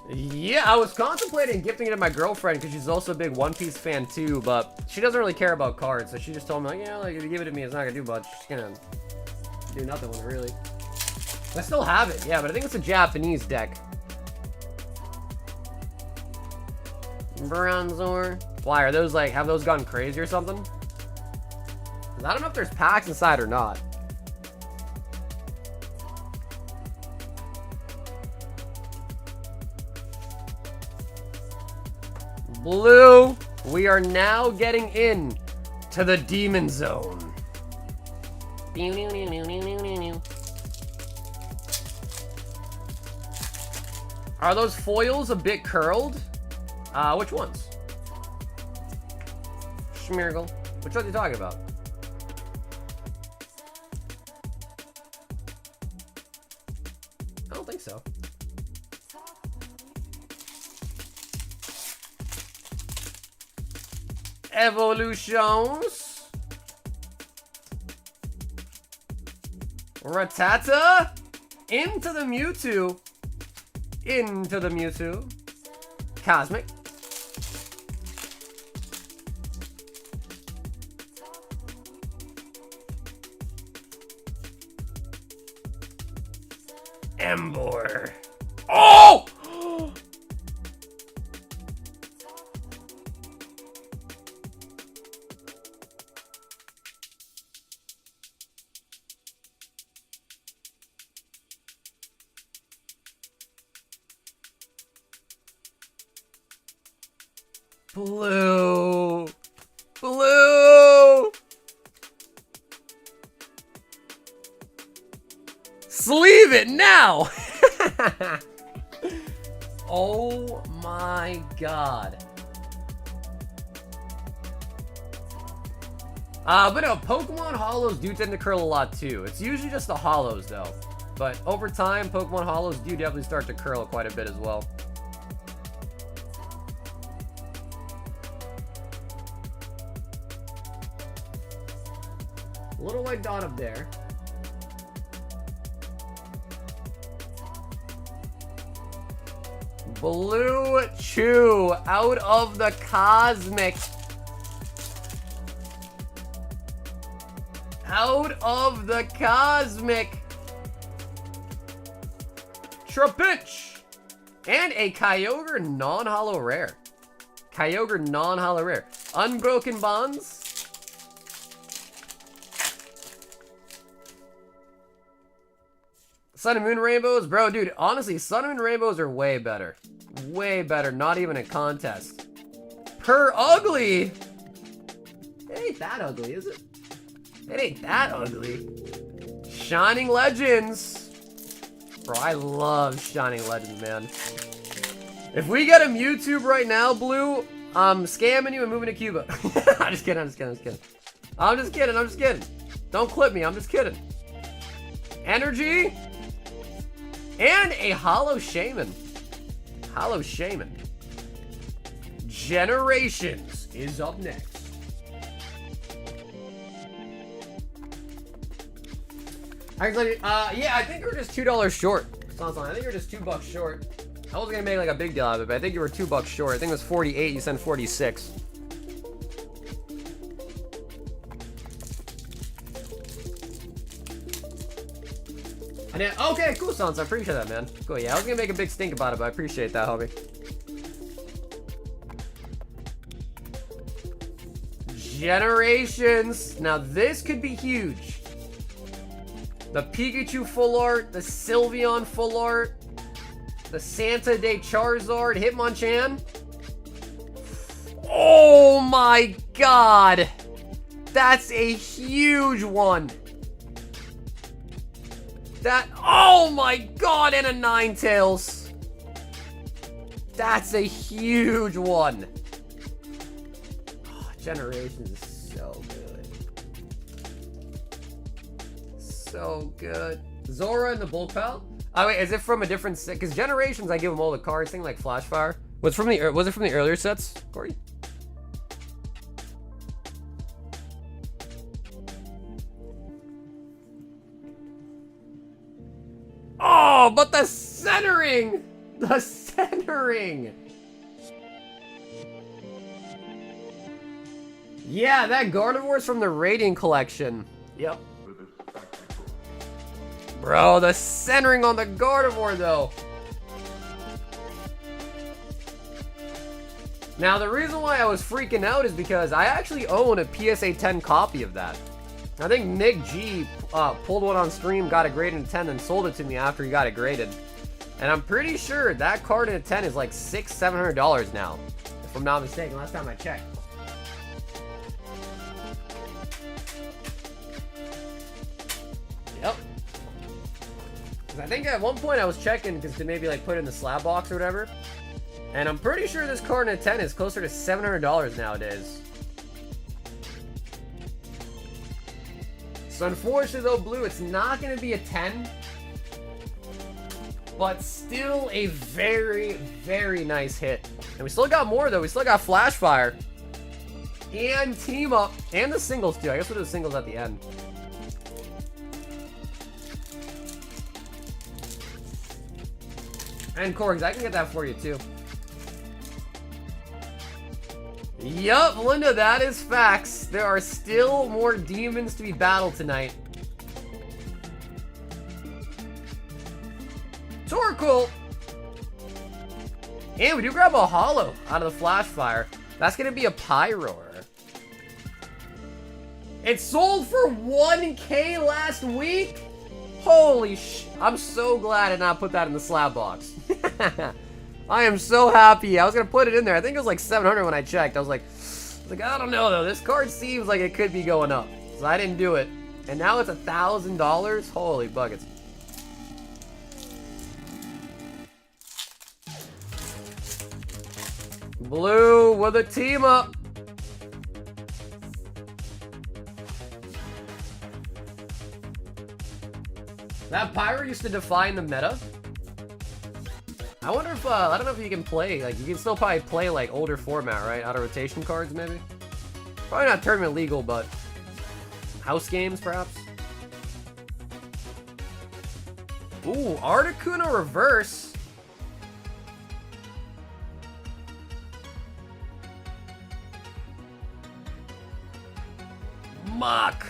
Yeah, I was contemplating gifting it to my girlfriend because she's also a big One Piece fan, too. But she doesn't really care about cards. So she just told me, like, yeah, like, if you give it to me, it's not going to do much. She's going to do nothing with it, really. I still have it. Yeah, but I think it's a Japanese deck. Bronzor. Why are those like, have those gone crazy or something? 'Cause I don't know if there's packs inside or not. Blue, we are now getting in to the Demon Zone. Are those foils a bit curled? Which ones? Schmirgle. Which one are you talking about? I don't think so. Evolutions. Rattata into the Mewtwo. into the Mewtwo. Cosmic. Ember. Oh! Blue. Blue. Sleeve it now. Oh my god. But no, Pokemon Holos do tend to curl a lot too. It's usually just the Holos though. But over time, Pokemon Holos do definitely start to curl quite a bit as well. Little white dot up there. Blue Chew out of the Cosmic. Out of the Cosmic. Trapinch. And a Kyogre non-holo rare. Kyogre non-holo rare. Unbroken Bonds. Sun and Moon Rainbows, bro, dude, honestly, Sun and Moon Rainbows are way better. Way better, not even a contest. Per ugly. It ain't that ugly, is it? It ain't that ugly. Shining Legends. Bro, I love Shining Legends, man. If we get a Mewtwo right now, Blue, I'm scamming you and moving to Cuba. I'm just kidding, I'm just kidding, I'm just kidding. I'm just kidding, I'm just kidding. Don't clip me, I'm just kidding. Energy. And a Holo Shaman. Holo Shaman. Generations is up next. Actually, yeah, I think you were just $2 short. I think you were just $2 short. I wasn't gonna make like a big deal out of it, but I think you were $2 short. I think it was 48, you sent 46. And then, okay, cool, Sans. I appreciate that, man. Cool, yeah, I was gonna make a big stink about it, but I appreciate that, homie. Generations. Now, this could be huge. The Pikachu full art, the Sylveon full art, the Santa Day Charizard, Hitmonchan. Oh my god! That's a huge one. That, oh my god, and a Ninetales. That's a huge one. Oh, Generations is so good. So good. Zora and the Bulk Pal? Oh wait, is it from a different set? Because Generations, I give them all the cards, thing like Flashfire. Was it from the earlier sets, Corey? Oh, but the centering! The centering! Yeah, that Gardevoir's from the Radiant Collection. Yep. Bro, the centering on the Gardevoir, though. Now, the reason why I was freaking out is because I actually own a PSA 10 copy of that. I think Nick G pulled one on stream, got it graded in 10, and sold it to me after he got it graded. And I'm pretty sure that card in a 10 is like $600-700 now, if I'm not mistaken, last time I checked. Yep. Because I think at one point I was checking because to maybe like put it in the slab box or whatever. And I'm pretty sure this card in a 10 is closer to $700 nowadays. So unfortunately though, Blue, it's not going to be a 10. But still a very, very nice hit. And we still got more though. We still got Flashfire. And Team Up. And the singles too. I guess we'll do the singles at the end. And Korgs, I can get that for you too. Yup, Linda, that is facts. There are still more demons to be battled tonight. Torkoal! And we do grab a holo out of the flash fire. That's gonna be a Pyroar. It sold for 1K last week? Holy sh... I'm so glad I did not put that in the slab box. I am so happy. I was gonna put it in there. I think it was like 700 when I checked. I was like, I don't know though. This card seems like it could be going up. So I didn't do it. And now it's $1,000? Holy buckets. Blue with a team up. That Pyro used to define the meta. I wonder if, I don't know if you can play, like, you can still probably play, like, older format, right? Out of rotation cards, maybe? Probably not tournament legal, but house games, perhaps? Ooh, Articuno reverse. Muck.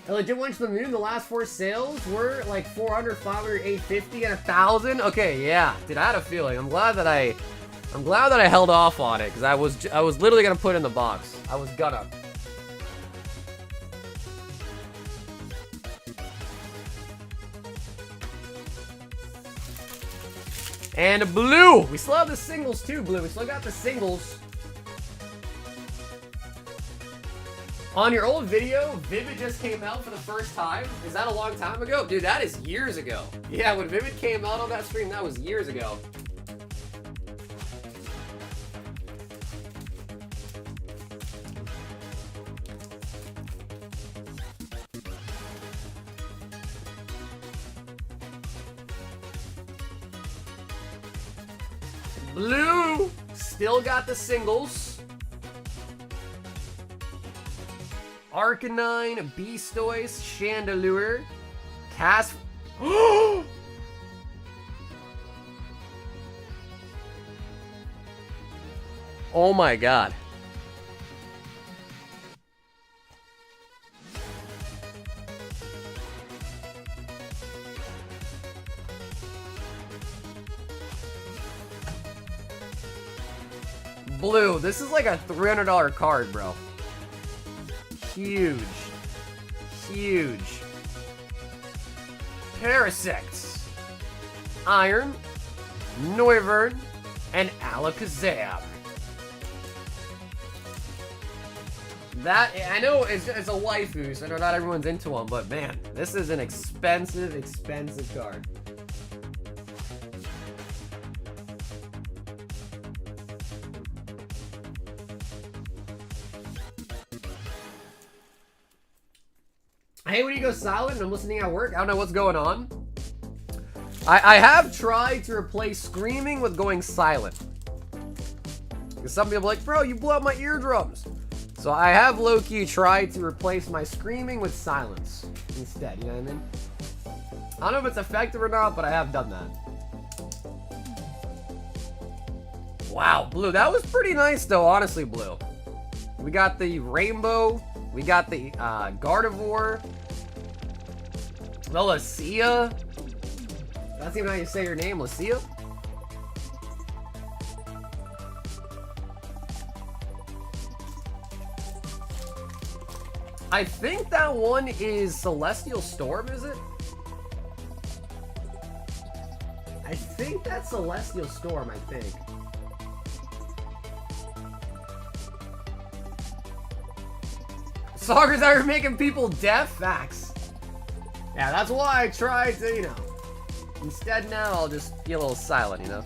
I legit went to the moon. The last 4 sales were like 400, 500, 850, and 1,000. Okay, yeah. Dude, I had a feeling. I'm glad that I held off on it because I was literally gonna put it in the box. I was gonna. And a blue. We still have the singles too, blue. We still got the singles. On your old video, Vivid just came out for the first time. Is that a long time ago? Dude, that is years ago. Yeah, when Vivid came out on that stream, that was years ago. Blue, still got the singles. Arcanine, Beastoise, Chandelure, Cast. Oh my god. Blue, this is like a $300 card, bro. Huge. Huge. Parasects. Iron. Noivern. And Alakazam. That, I know it's a waifu, so I know not everyone's into them, but man, this is an expensive, expensive card. Hey, when you go silent and I'm listening at work, I don't know what's going on. I have tried to replace screaming with going silent. Because some people are like, bro, you blew out my eardrums. So I have low-key tried to replace my screaming with silence instead, you know what I mean? I don't know if it's effective or not, but I have done that. Wow, Blue, that was pretty nice though, honestly, Blue. We got the Rainbow, we got the Gardevoir, the Lucia. That's even how you say your name, Lucia? I think that one is Celestial Storm, is it? I think that's Celestial Storm, I think. Soccer's out here making people deaf? Facts. Yeah, that's why I tried to, you know. Instead now, I'll just be a little silent, you know.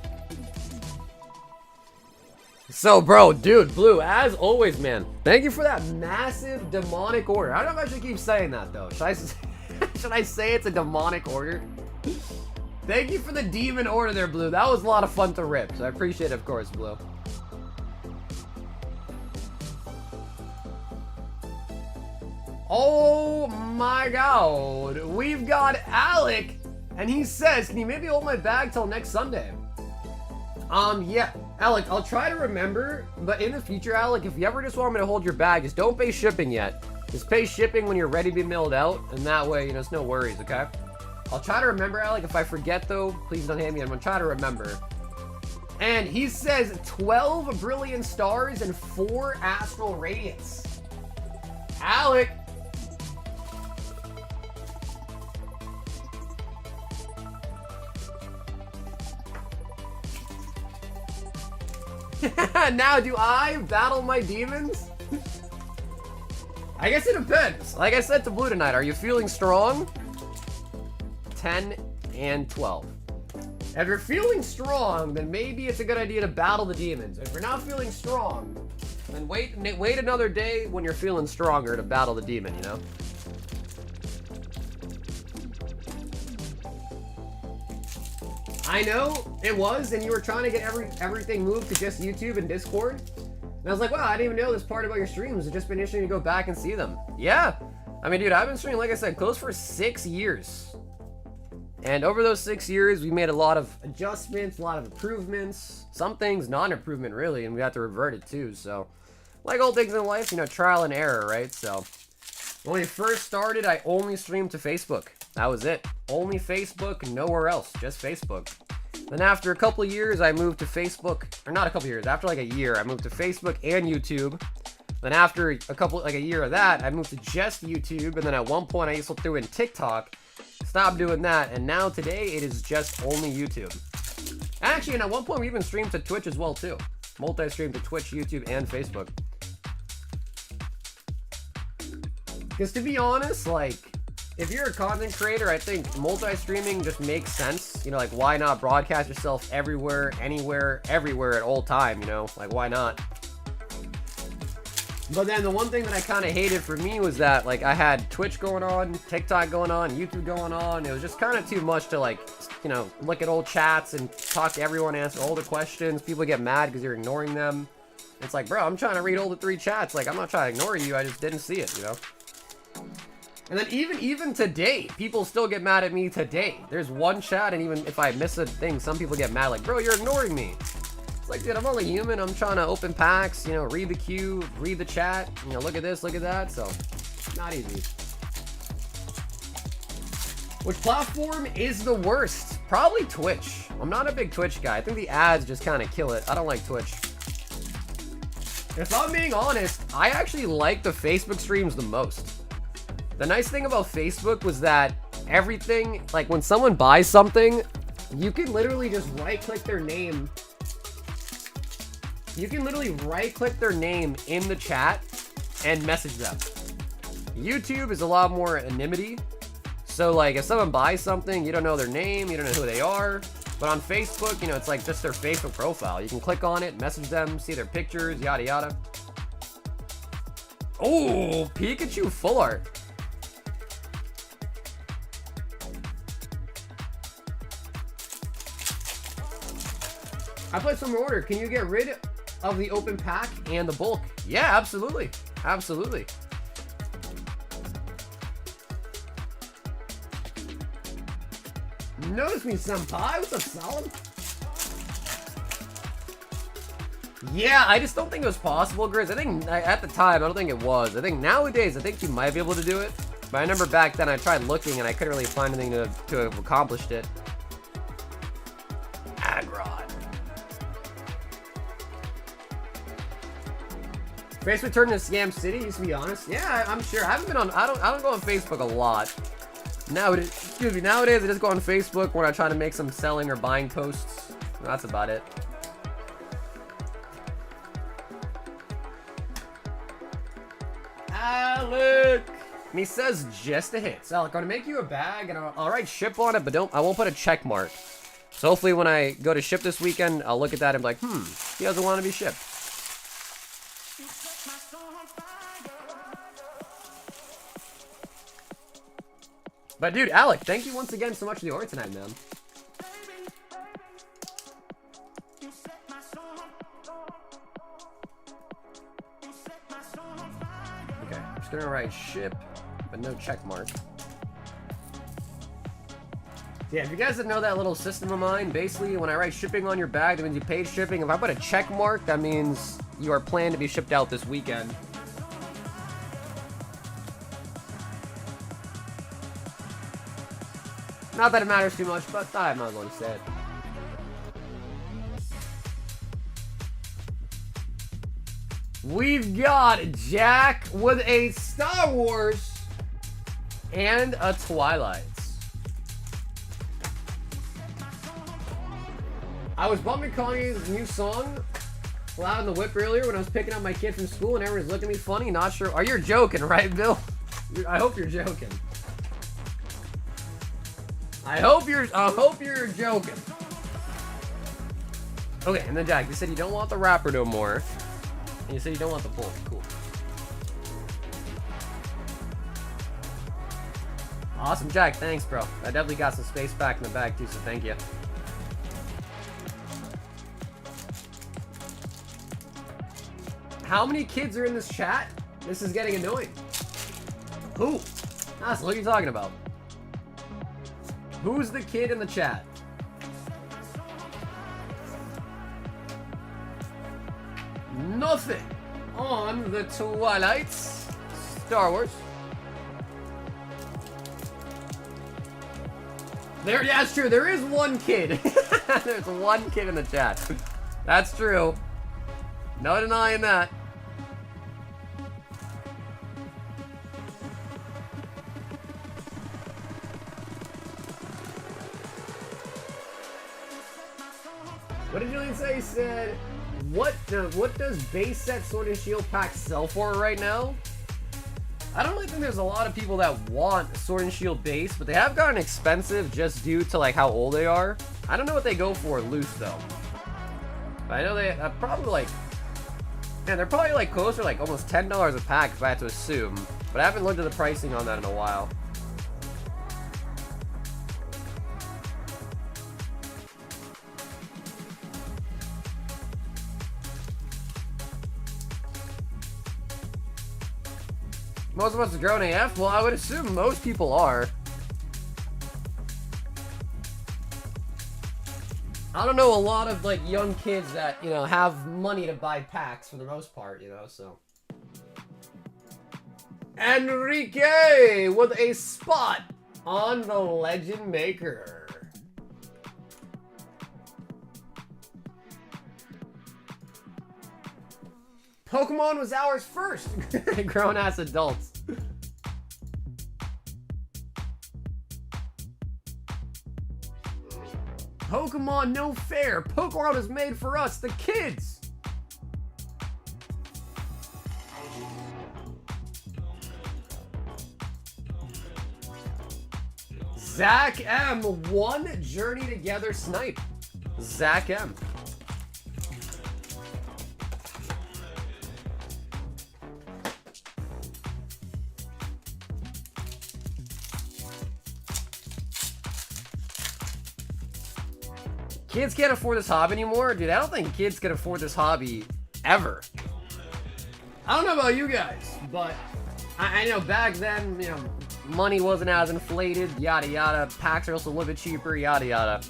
So, bro, dude, Blue, as always, man, thank you for that massive demonic order. I don't know if I should keep saying that, though. Should I say it's a demonic order? Thank you for the demon order there, Blue. That was a lot of fun to rip, so I appreciate it, of course, Blue. Oh my god. We've got Alec. And he says, can you maybe hold my bag till next Sunday? Yeah. Alec, I'll try to remember. But in the future, Alec, if you ever just want me to hold your bag, just don't pay shipping yet. Just pay shipping when you're ready to be mailed out. And that way, you know, it's no worries, okay? I'll try to remember, Alec. If I forget, though, please don't hate me. I'm going to try to remember. And he says 12 Brilliant Stars and 4 Astral Radiance. Alec. Now, do I battle my demons? I guess it depends. Like I said to Blue tonight, are you feeling strong? 10 and 12. If you're feeling strong, then maybe it's a good idea to battle the demons. If you're not feeling strong, then wait another day when you're feeling stronger to battle the demon, you know? I know it was, and you were trying to get everything moved to just YouTube and Discord. And I was like, wow, I didn't even know this part about your streams. It's just been interesting to go back and see them. Yeah. I mean, dude, I've been streaming, like I said, close for 6 years. And over those 6 years, we made a lot of adjustments, a lot of improvements. Some things non-improvement, really, and we had to revert it, too. So, like all things in life, you know, trial and error, right? So, when we first started, I only streamed to Facebook. That was it. Only Facebook, nowhere else. Just Facebook. Then after a couple of years, I moved to Facebook. Or not a couple of years. After like a year, I moved to Facebook and YouTube. Then after a year of that, I moved to just YouTube. And then at one point, I also threw in TikTok. Stopped doing that. And now today, it is just only YouTube. Actually, and at one point, we even streamed to Twitch as well, too. Multi-streamed to Twitch, YouTube, and Facebook. Because to be honest, like, if you're a content creator, I think multi-streaming just makes sense. You know, like, why not broadcast yourself everywhere, anywhere, everywhere at all time, you know? Like, why not? But then the one thing that I kind of hated for me was that, like, I had Twitch going on, TikTok going on, YouTube going on. It was just kind of too much to, like, you know, look at old chats and talk to everyone, answer all the questions. People get mad because you're ignoring them. It's like, bro, I'm trying to read all the 3 chats. Like, I'm not trying to ignore you. I just didn't see it, you know? And then even today, people still get mad at me today. There's one chat, and even if I miss a thing, some people get mad, like, bro, you're ignoring me. It's like, dude, I'm only human. I'm trying to open packs, you know, read the queue, read the chat, you know, look at this, look at that. So, not easy. Which platform is the worst? Probably Twitch. I'm not a big Twitch guy. I think the ads just kind of kill it. I don't like Twitch. If I'm being honest, I actually like the Facebook streams the most. The nice thing about Facebook was that everything, like when someone buys something, you can literally just right-click their name. You can literally right-click their name in the chat and message them. YouTube is a lot more anonymity. So like if someone buys something, you don't know their name, you don't know who they are. But on Facebook, you know, it's like just their Facebook profile. You can click on it, message them, see their pictures, yada yada. Oh, Pikachu full art. I put some order. Can you get rid of the open pack and the bulk? Yeah, absolutely. Absolutely. Notice me, senpai. What's up, Solid? Yeah, I just don't think it was possible, Grizz. I think at the time, I don't think it was. I think nowadays, I think you might be able to do it. But I remember back then, I tried looking and I couldn't really find anything to have accomplished it. Facebook turned into Scam City, used to be honest. Yeah, I'm sure. I haven't been on, I don't go on Facebook a lot. Nowadays, nowadays I just go on Facebook when I try to make some selling or buying posts. That's about it. Alec! And he says just a hit. So I'm gonna make you a bag and I'll write ship on it, but I won't put a check mark. So hopefully when I go to ship this weekend, I'll look at that and be like, he doesn't want to be shipped. But dude, Alec, thank you once again so much for the order tonight, man. Okay, I'm just gonna write ship, but no check mark. Yeah, if you guys didn't know that little system of mine, basically when I write shipping on your bag, that means you paid shipping. If I put a check mark, that means you are planned to be shipped out this weekend. Not that it matters too much, but I might as well say it. We've got Jack with a Star Wars and a Twilight. I was bumping Kanye's new song loud in the whip earlier when I was picking up my kid from school, and everyone's looking at me funny. Not sure. Are you joking, right, Bill? I hope you're joking. I hope you're joking. Okay, and then Jack, you said you don't want the wrapper no more. And you said you don't want the pull. Cool. Awesome, Jack. Thanks, bro. I definitely got some space back in the bag, too, so thank you. How many kids are in this chat? This is getting annoying. Who? Nas, what are you talking about? Who's the kid in the chat? Nothing on the Twilights. Star Wars. There, yeah, it's true. There is one kid. There's one kid in the chat. That's true. No denying that. What did Julian say? He said, what does base set Sword and Shield pack sell for right now? I don't really think there's a lot of people that want Sword and Shield base, but they have gotten expensive just due to like how old they are. I don't know what they go for loose though. But I know they probably like, man, they're probably like closer to like almost $10 a pack if I had to assume. But I haven't looked at the pricing on that in a while. Most of us are grown AF? Well, I would assume most people are. I don't know a lot of like young kids that, you know, have money to buy packs for the most part, you know, so. Enrique with a spot on the Legend Maker. Pokemon was ours first. Grown ass adults. Pokemon no fair. Pokemon was made for us, the kids. Zach M. One Journey Together snipe. Zach M. Kids can't afford this hobby anymore? Dude, I don't think kids can afford this hobby ever. I don't know about you guys, but I know back then, you know, money wasn't as inflated, yada yada. Packs are also a little bit cheaper, yada yada.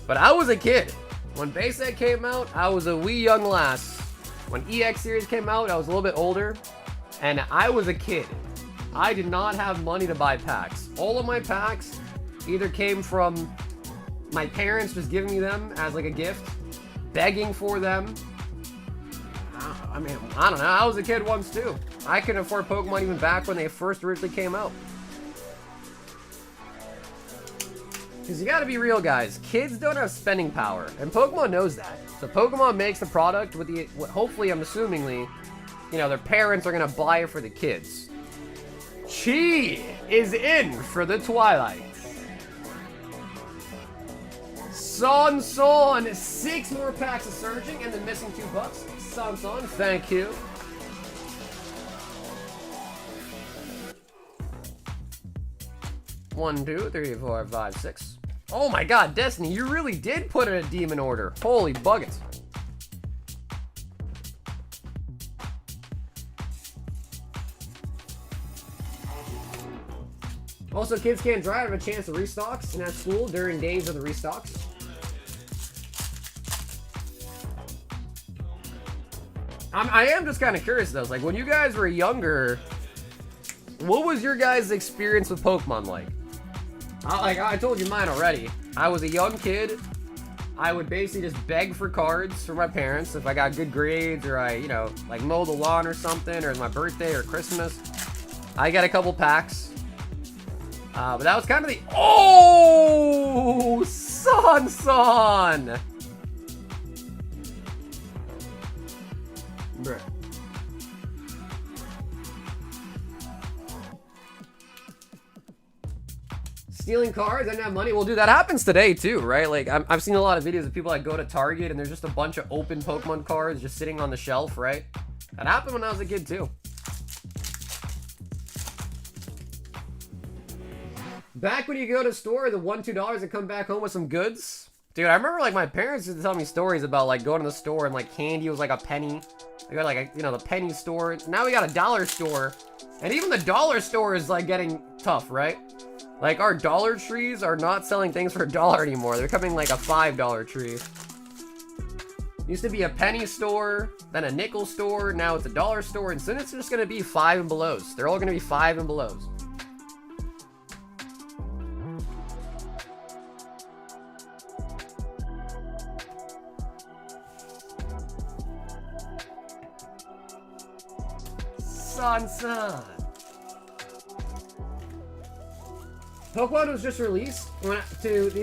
But I was a kid. When base set came out, I was a wee young lass. When EX series came out, I was a little bit older. And I was a kid. I did not have money to buy packs. All of my packs either came from my parents just giving me them as like a gift, begging for them. I mean, I don't know. I was a kid once too. I couldn't afford Pokemon even back when they first originally came out. Because you gotta be real, guys. Kids don't have spending power, and Pokemon knows that. So Pokemon makes the product with the, hopefully, I'm assumingly, you know, their parents are gonna buy it for the kids. Chi is in for the Twilight. Son, 6 more packs of Surging and the missing $2. Son, thank you. One, 2, 3, 4, 5, 6. Oh my god, Destiny, you really did put in a demon order. Holy buggets. Also, kids can't drive, have a chance to restocks and at school during days of the restocks. I am just kind of curious though. Like when you guys were younger, what was your guys' experience with Pokemon like? I told you mine already. I was a young kid. I would basically just beg for cards for my parents if I got good grades or I, you know, like mow the lawn or something, or it's my birthday or Christmas. I got a couple packs. But that was kind of the... Oh! Son! Bruh. Stealing cards, I didn't have money. Well, dude, that happens today too, right? Like, I've seen a lot of videos of people that go to Target and there's just a bunch of open Pokemon cards just sitting on the shelf, right? That happened when I was a kid too. Back when you go to the store, the $1, $2 and come back home with some goods. Dude, I remember like my parents used to tell me stories about like going to the store and like candy was like a penny. We got like a, you know, the penny store. Now we got a dollar store. And even the dollar store is like getting tough, right? Like our Dollar Trees are not selling things for $1 anymore. They're becoming like a $5 tree. Used to be a penny store, then a nickel store, now it's a dollar store, and soon it's just gonna be 5 and belows. They're all gonna be 5 and belows. Son. Pokemon was just released in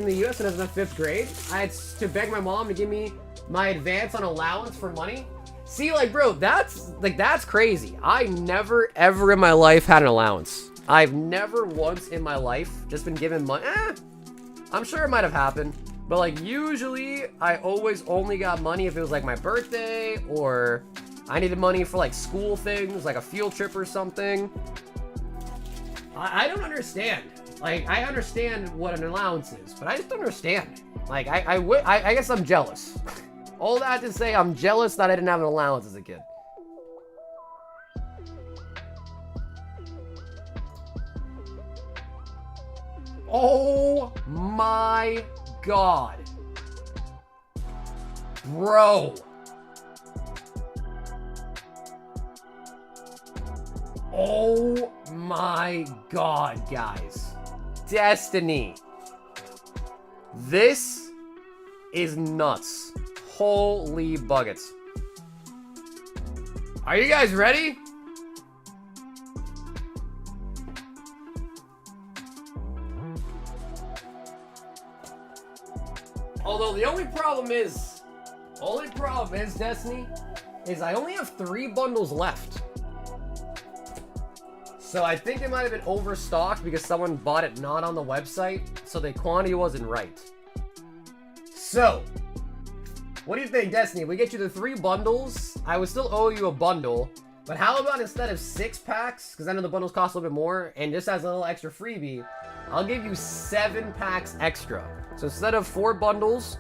the US when I was in 5th grade. I had to beg my mom to give me my advance on allowance for money. See, like, bro, that's crazy. I never, ever in my life had an allowance. I've never once in my life just been given money. I'm sure it might have happened. But, like, usually, I always only got money if it was, like, my birthday or I needed money for, like, school things, like a field trip or something. I don't understand. Like, I understand what an allowance is, but I just don't understand. Like, I guess I'm jealous. All that to say, I'm jealous that I didn't have an allowance as a kid. Oh my god. Bro. Oh my god, guys. Destiny. This is nuts. Holy buckets. Are you guys ready? Although the only problem is, Destiny, is I only have 3 bundles left. So I think it might have been overstocked because someone bought it not on the website, so the quantity wasn't right. So, what do you think, Destiny? We get you the 3 bundles. I would still owe you a bundle, but how about instead of 6 packs, because I know the bundles cost a little bit more, and just as a little extra freebie, I'll give you 7 packs extra. So instead of 4 bundles,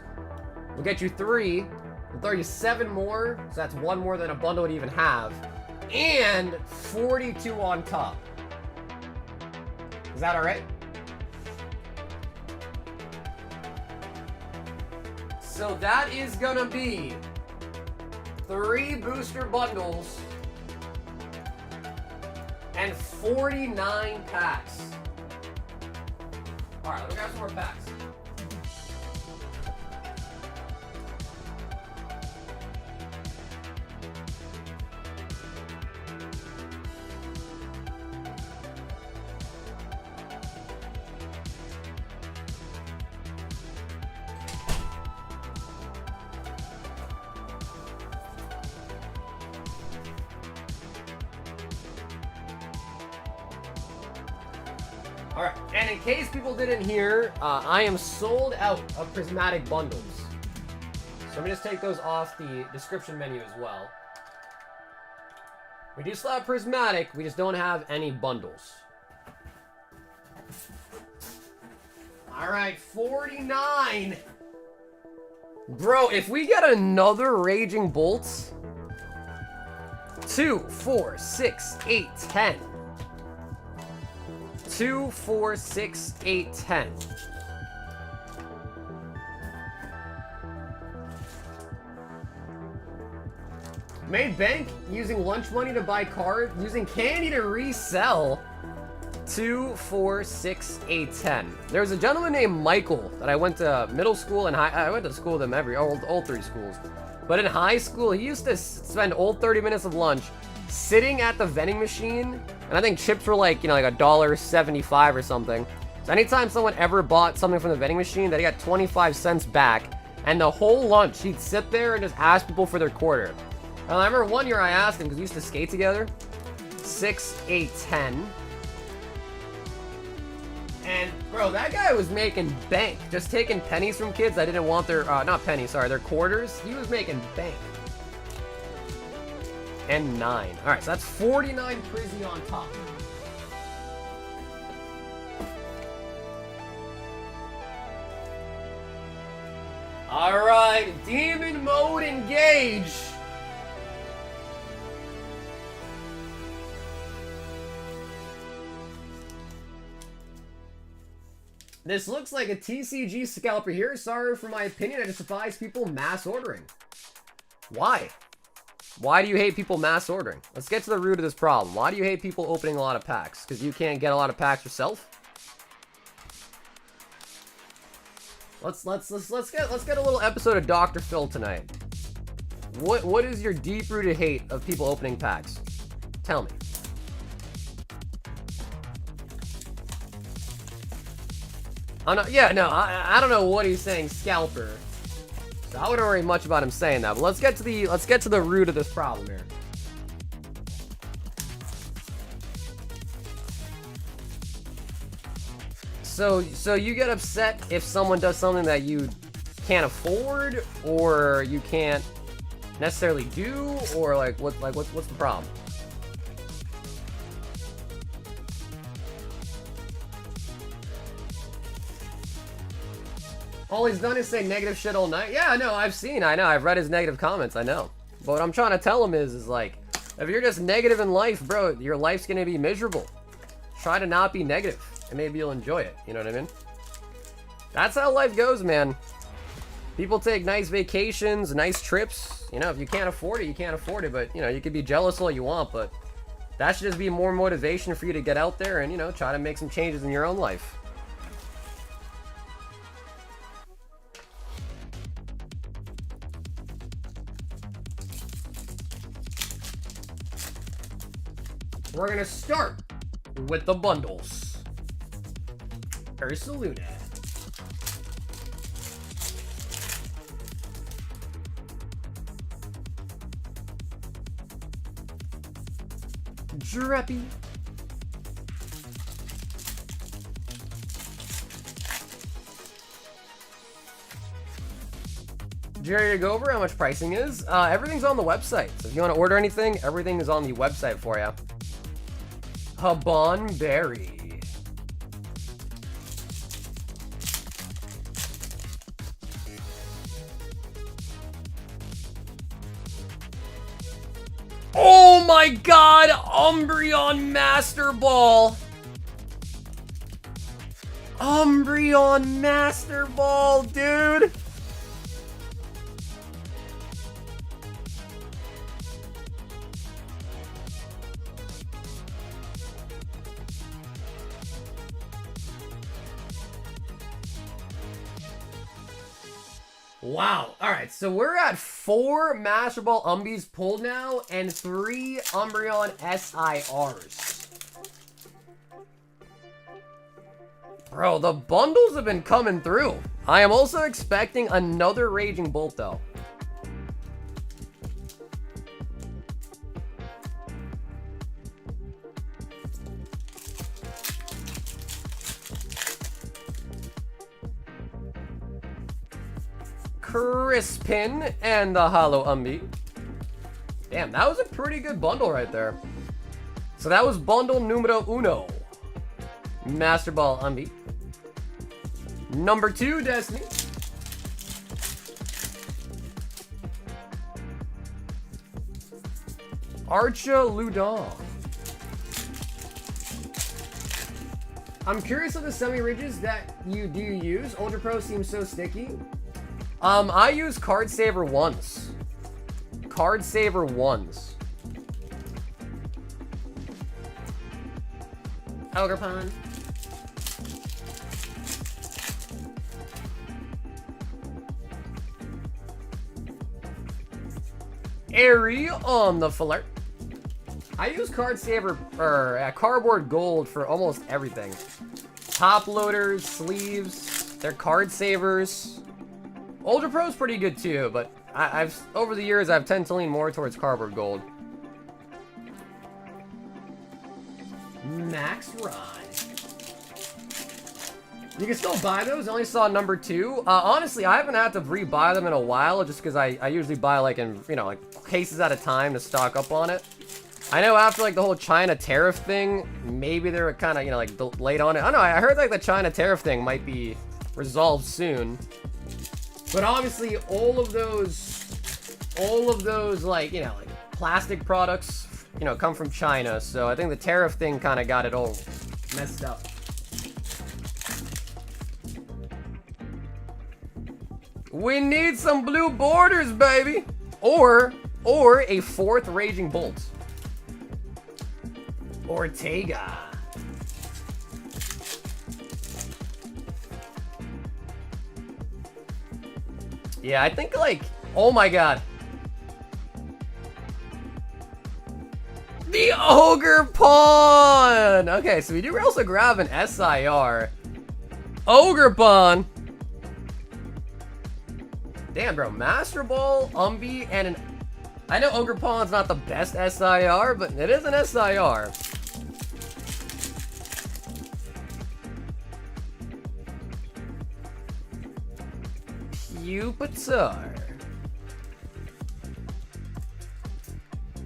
we'll get you 3. We'll throw you 7 more, so that's 1 more than a bundle would even have. And 42 on top. Is that alright? So that is gonna be 3 booster bundles and 49 packs. Alright, let me grab some more packs. Alright, and in case people didn't hear, I am sold out of Prismatic bundles. So let me just take those off the description menu as well. We do still have Prismatic, we just don't have any bundles. Alright, 49! Bro, if we get another Raging Bolts, 2, 4, 6, 8, 10... 2, 4, 6, 8, 10. Made bank using lunch money to buy cards, using candy to resell. 2, 4, 6, 8, 10. There was a gentleman named Michael that I went to middle school and I went to school with him all 3 schools. But in high school, he used to spend all 30 minutes of lunch sitting at the vending machine. And I think chips were like, you know, like $1.75 or something. So anytime someone ever bought something from the vending machine, that he got 25 cents back. And the whole lunch, he'd sit there and just ask people for their quarter. And I remember one year I asked him, because we used to skate together. 6, 8, 10. And, bro, that guy was making bank. Just taking pennies from kids that didn't want their, not pennies, sorry, their quarters. He was making bank. And 9. Alright, so that's 49 Prizzy on top. Alright, Demon Mode engage. This looks like a TCG scalper here. Sorry for my opinion. I just advise people mass ordering. Why? Why do you hate people mass ordering? Let's get to the root of this problem. Why do you hate people opening a lot of packs? Because you can't get a lot of packs yourself? Let's get a little episode of Dr. Phil tonight. What is your deep-rooted hate of people opening packs? Tell me. I don't know what he's saying, scalper. So I wouldn't worry much about him saying that. But let's get to the root of this problem here. So you get upset if someone does something that you can't afford, or you can't necessarily do, or what's the problem? All he's done is say negative shit all night. Yeah, I know, I've read his negative comments, I know. But what I'm trying to tell him is like, if you're just negative in life, bro, your life's gonna be miserable. Try to not be negative, and maybe you'll enjoy it, you know what I mean? That's how life goes, man. People take nice vacations, nice trips. You know, if you can't afford it, you can't afford it. But, you know, you could be jealous all you want, but that should just be more motivation for you to get out there and, you know, try to make some changes in your own life. We're gonna start with the bundles. Ursaluna. Dreppy. Jerry, to go over how much pricing is. Everything's on the website. So if you want to order anything, everything is on the website for you. Habon Berry. Oh my god! Umbreon Master Ball! Umbreon Master Ball, dude! Wow. Alright, so we're at 4 Master Ball Umbies pulled now, and 3 Umbreon SIRs. Bro, the bundles have been coming through. I am also expecting another Raging Bolt, though. Crispin and the Holo Umbi. Damn, that was a pretty good bundle right there. So that was bundle numero uno. Master Ball Umbi. Number 2, Destiny. Archa Ludon. I'm curious of the semi-ridges that you use. Ultra Pro seems so sticky. I use Card Saver ones. Card Saver ones. Ogre Pond. Airy on the flirt. I use Card Saver or Cardboard Gold for almost everything. Top loaders, sleeves, they're card savers. Ultra Pro's pretty good too, but I've over the years I've tended to lean more towards Cardboard Gold. Max Rod. You can still buy those. I only saw number 2. Honestly, I haven't had to re-buy them in a while, just because I usually buy like in, you know, like cases at a time to stock up on it. I know after like the whole China tariff thing, maybe they were kind of, you know, like late on it. I don't know. I heard like the China tariff thing might be resolved soon. But obviously, all of those like, you know, like plastic products, you know, come from China. So I think the tariff thing kind of got it all messed up. We need some blue borders, baby. Or a 4th Raging Bolt. Ortega. Yeah, I think like, oh my god. The Ogre Pawn! Okay, so we do also grab an SIR. Ogre Pawn. Damn, bro. Master Ball, Umbi, and an... I know Ogre Pawn's not the best SIR, but it is an SIR. Pupitar.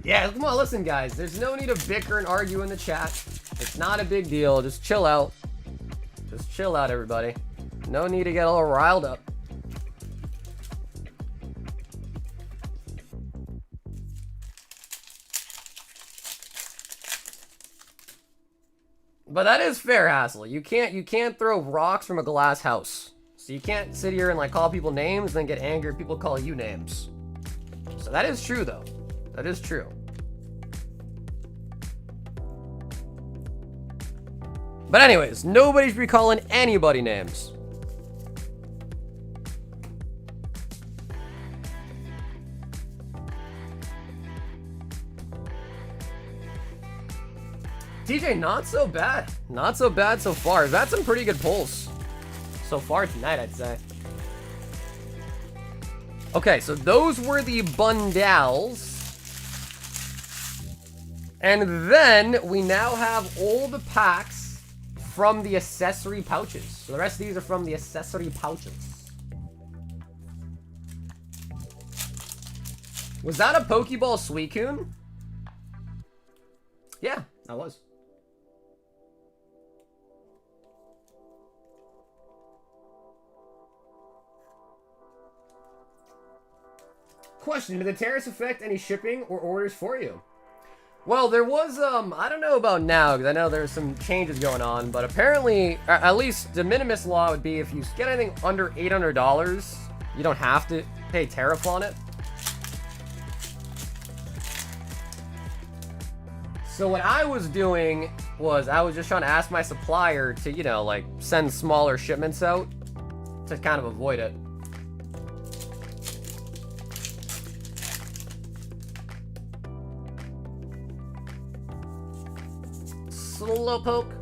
Yeah, come on, listen, guys. There's no need to bicker and argue in the chat. It's not a big deal. Just chill out. Just chill out, everybody. No need to get all riled up. But that is fair, Hassel. You can't throw rocks from a glass house. So you can't sit here and like call people names, then get angry if people call you names. So that is true, though. That is true. But anyways, nobody should be calling anybody names. DJ, not so bad. Not so bad so far. We've had some pretty good pulls so far tonight, I'd say. Okay, so those were the bundles. And then we now have all the packs from the accessory pouches. So the rest of these are from the accessory pouches. Was that a Pokeball Suicune? Yeah, that was. Question, did the tariffs affect any shipping or orders for you? Well, there was, I don't know about now, because I know there's some changes going on, but apparently, at least de minimis law would be if you get anything under $800, you don't have to pay tariff on it. So what I was doing was I was just trying to ask my supplier to, you know, like, send smaller shipments out to kind of avoid it. Slowpoke.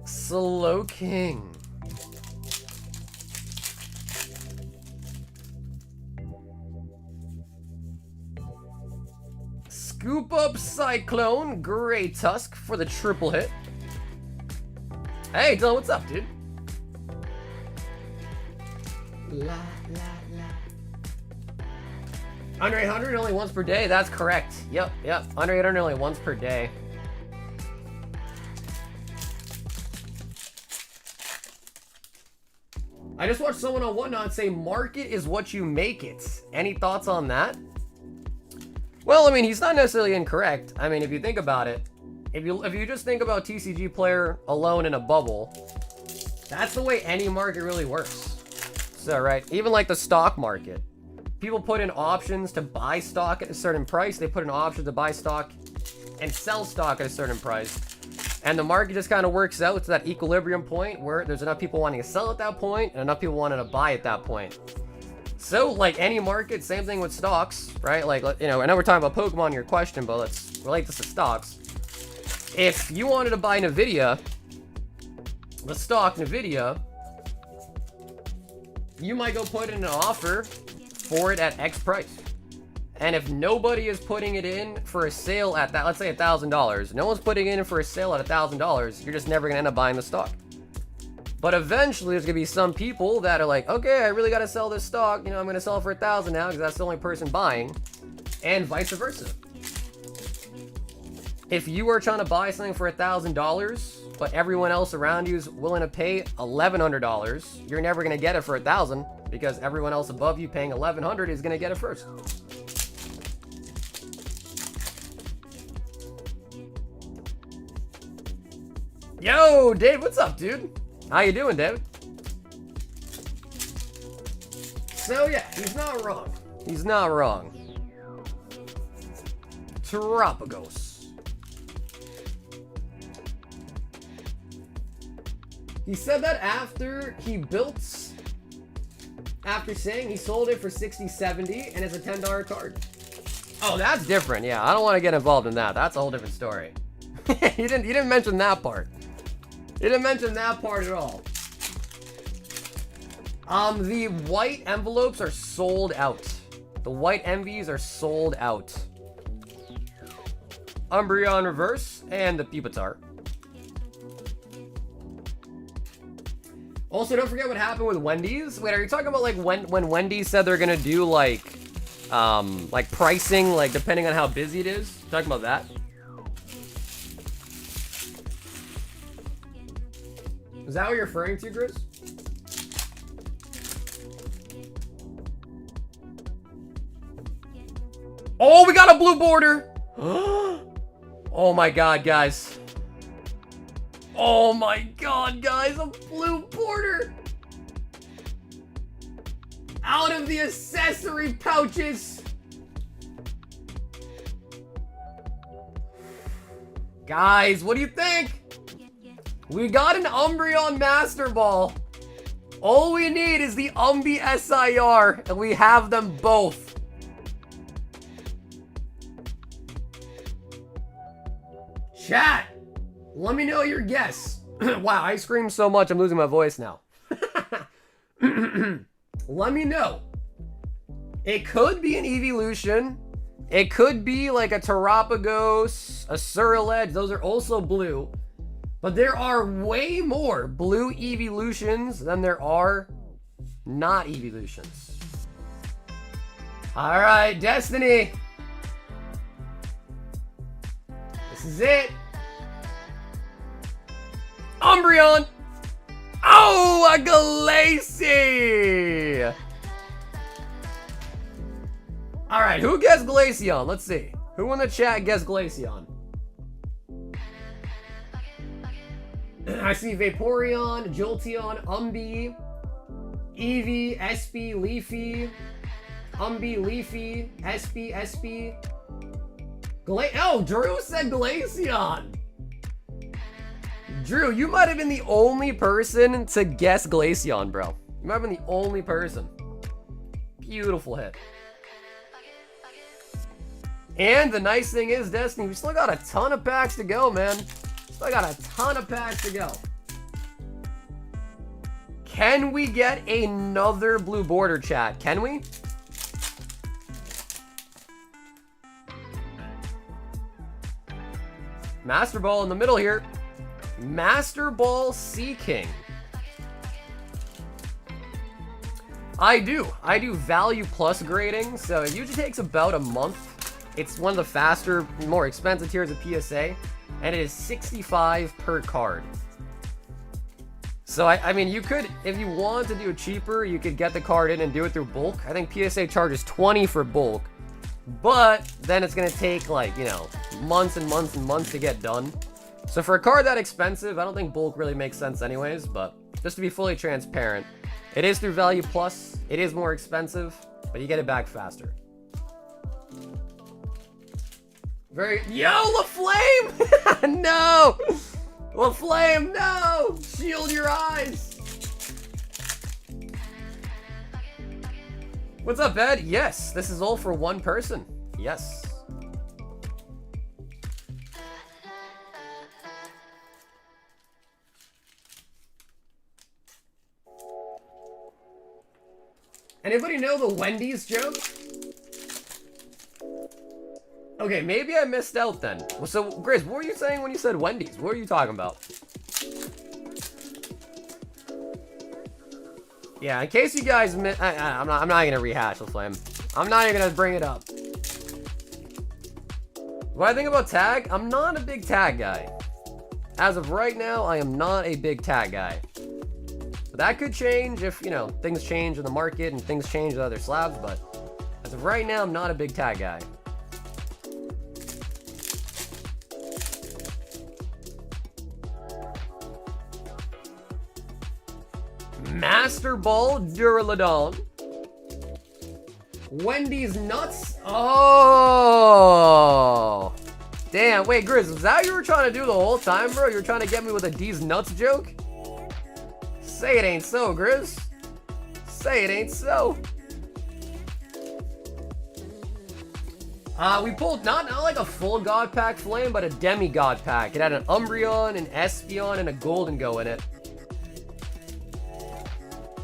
Slow King. Scoop up Cyclone, Grey Tusk for the triple hit. Hey, Dylan, what's up, dude? La, la, la. Under 800 only once per day. That's correct. Yep. Under 800 only once per day. I just watched someone on Whatnot say, market is what you make it. Any thoughts on that? Well, I mean, he's not necessarily incorrect. I mean, if you think about it, if you just think about TCG player alone in a bubble, that's the way any market really works. So, right, even like the stock market. People put in options to buy stock at a certain price. They put in options to buy stock and sell stock at a certain price. And the market just kind of works out to that equilibrium point where there's enough people wanting to sell at that point and enough people wanting to buy at that point. So, like any market, same thing with stocks, right? Like, you know, I know we're talking about Pokemon in your question, but let's relate this to stocks. If you wanted to buy Nvidia, the stock Nvidia, you might go put in an offer for it at X price. And if nobody is putting it in for a sale at that, let's say $1,000, no one's putting it in for a sale at $1,000, you're just never gonna end up buying the stock. But eventually there's gonna be some people that are like, okay, I really gotta sell this stock, you know, I'm gonna sell it for $1,000 now because that's the only person buying, and vice versa. If you are trying to buy something for $1,000, but everyone else around you is willing to pay $1,100, you're never gonna get it for $1,000 because everyone else above you paying $1,100 is gonna get it first. Yo, Dave, what's up, dude? How you doing, David? So yeah, he's not wrong. He's not wrong. Terapagos. He said that after saying he sold it for $60.70 and it's a $10 card. Oh, that's different. Yeah, I don't want to get involved in that. That's a whole different story. He didn't mention that part. He didn't mention that part at all. The white envelopes are sold out. The white MVs are sold out. Umbreon reverse and the Pupitar. Also, don't forget what happened with Wendy's. Wait, are you talking about like when Wendy's said they're gonna do like pricing, like depending on how busy it is? Talking about that? Is that what you're referring to, Grizz? Oh, we got a blue border! Oh my god, guys. Oh my god, guys, a blue border! Out of the accessory pouches! Guys, what do you think? We got an Umbreon Master Ball. All we need is the Umbi SIR, and we have them both. Chat, let me know your guess. Wow, I scream so much, I'm losing my voice now. Let me know. It could be an Evolution. It could be like a Terapagos, a Surreledge. Those are also blue. But there are way more blue Evolutions than there are not Evolutions. All right, Destiny. This is it. Umbreon. Oh, a Glacie. All right, who guessed Glaceon? Let's see. Who in the chat guessed Glaceon? I see Vaporeon, Jolteon, Umbi, Eevee, Espy, Leafy, Umbi, Leafy, Espy. Oh, Drew said Glaceon. Drew, you might have been the only person to guess Glaceon, bro. You might have been the only person. Beautiful hit. And the nice thing is, Destiny, we still got a ton of packs to go, man. Still got a ton of packs to go. Can we get another blue border, chat? Can we? Master Ball in the middle here. Master Ball Sea King. I do value plus grading, so it usually takes about a month. It's one of the faster, more expensive tiers of PSA, and it is $65 per card. So, I mean, you could, if you want to do it cheaper, you could get the card in and do it through bulk. I think PSA charges 20 for bulk. But then it's going to take, like, you know, months and months and months to get done. So for a card that expensive, I don't think bulk really makes sense anyways. But just to be fully transparent, it is through Value Plus. It is more expensive, but you get it back faster. Yo, LaFlame! No! LaFlame, no! Shield your eyes! What's up, Ed? Yes, this is all for one person. Yes. Anybody know the Wendy's joke? Okay, maybe I missed out then. So, Grizz, what were you saying when you said Wendy's? What were you talking about? Yeah, in case you guys missed, I'm not gonna rehash the flame. I'm not even gonna bring it up. What I think about tag? I'm not a big tag guy. As of right now, I am not a big tag guy. But that could change if, you know, things change in the market and things change with other slabs, but as of right now, I'm not a big tag guy. Master Ball Duraludon. Wendy's Nuts. Oh. Damn, wait, Grizz, was that what you were trying to do the whole time, bro? You were trying to get me with a D's Nuts joke? Say it ain't so, Grizz. Say it ain't so. We pulled not like a full God Pack Flame, but a Demigod Pack. It had an Umbreon, an Espeon, and a Golden Go in it.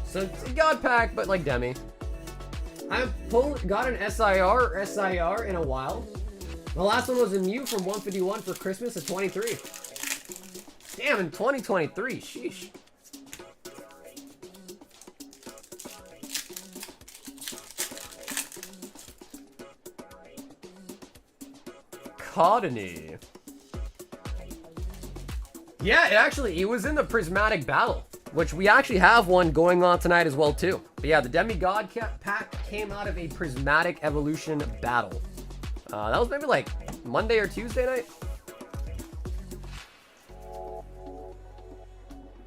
So it's a God Pack, but like Demi. I've got an SIR in a while. The last one was a Mew from 151 for Christmas of 23. Damn, in 2023, sheesh. Codony. Yeah, it was in the Prismatic battle, which we actually have one going on tonight as well too. But yeah, the Demigod pack came out of a Prismatic Evolution battle. That was maybe like Monday or Tuesday night.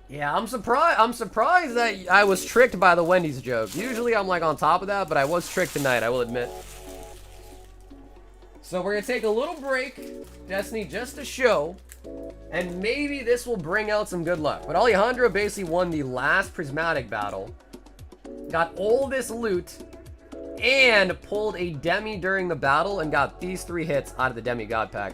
Yeah, I'm surprised that I was tricked by the Wendy's joke. Usually I'm like on top of that, but I was tricked tonight, I will admit. So we're gonna take a little break, Destiny, just to show, and maybe this will bring out some good luck. But Alejandro basically won the last Prismatic battle, got all this loot, and pulled a Demi during the battle and got these 3 hits out of the Demigod pack.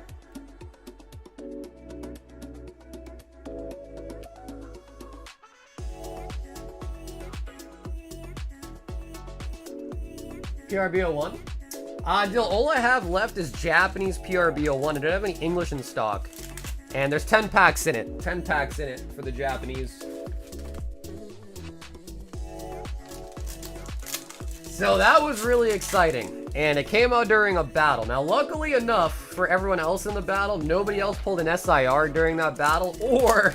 PRBO1? All I have left is Japanese PRBO1. I don't have any English in stock. And there's 10 packs in it. 10 packs in it for the Japanese. So that was really exciting. And it came out during a battle. Now, luckily enough for everyone else in the battle, nobody else pulled an SIR during that battle, or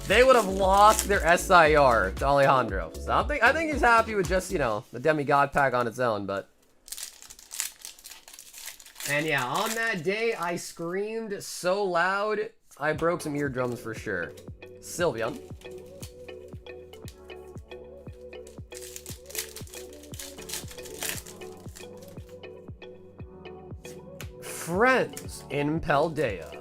they would have lost their SIR to Alejandro. So I think he's happy with just, you know, the Demigod pack on its own, but... And yeah, on that day, I screamed so loud, I broke some eardrums for sure. Sylveon. Friends in Paldea.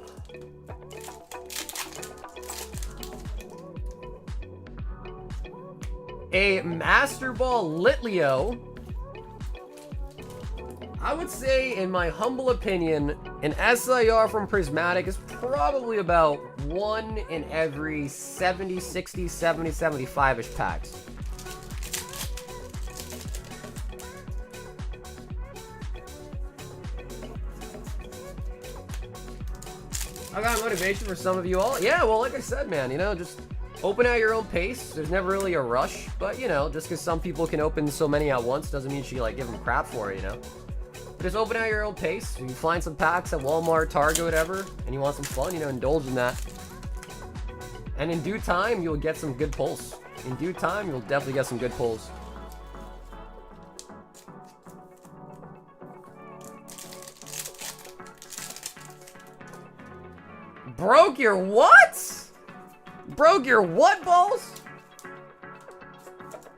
A Master Ball Litleo. I would say, in my humble opinion, an SIR from Prismatic is probably about 1 in every 70, 60, 70, 75-ish packs. I got motivation for some of you all. Yeah, well, like I said, man, you know, just open at your own pace. There's never really a rush, but, you know, just because some people can open so many at once doesn't mean you should, like, give them crap for it, you know? But just open at your own pace. If you find some packs at Walmart, Target, whatever, and you want some fun, you know, indulge in that. And in due time, you'll get some good pulls. In due time, you'll definitely get some good pulls. Broke your what? Broke your what, balls?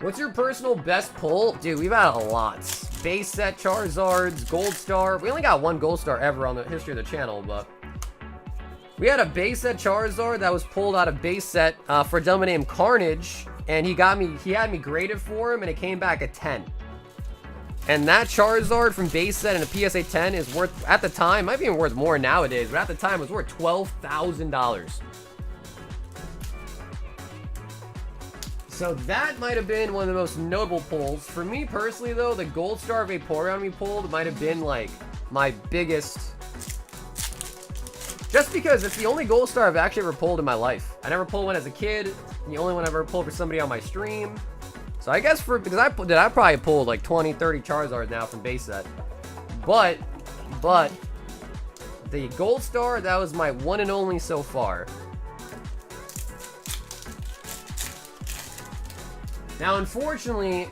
What's your personal best pull? Dude, we've had a lot. Base set Charizards, Gold Star. We only got one Gold Star ever on the history of the channel, but we had a base set Charizard that was pulled out of base set for a gentleman named Carnage, and he had me graded for him, and it came back a 10. And that Charizard from base set and a PSA 10 is worth, at the time, might be even worth more nowadays, but at the time it was worth $12,000. So that might have been one of the most notable pulls. For me personally though, the Gold Star Vaporeon we pulled might have been like my biggest. Just because it's the only Gold Star I've actually ever pulled in my life. I never pulled one as a kid. The only one I've ever pulled for somebody on my stream. So I guess because I probably pulled like 20, 30 Charizards now from base set. But the Gold Star, that was my one and only so far. Now, unfortunately,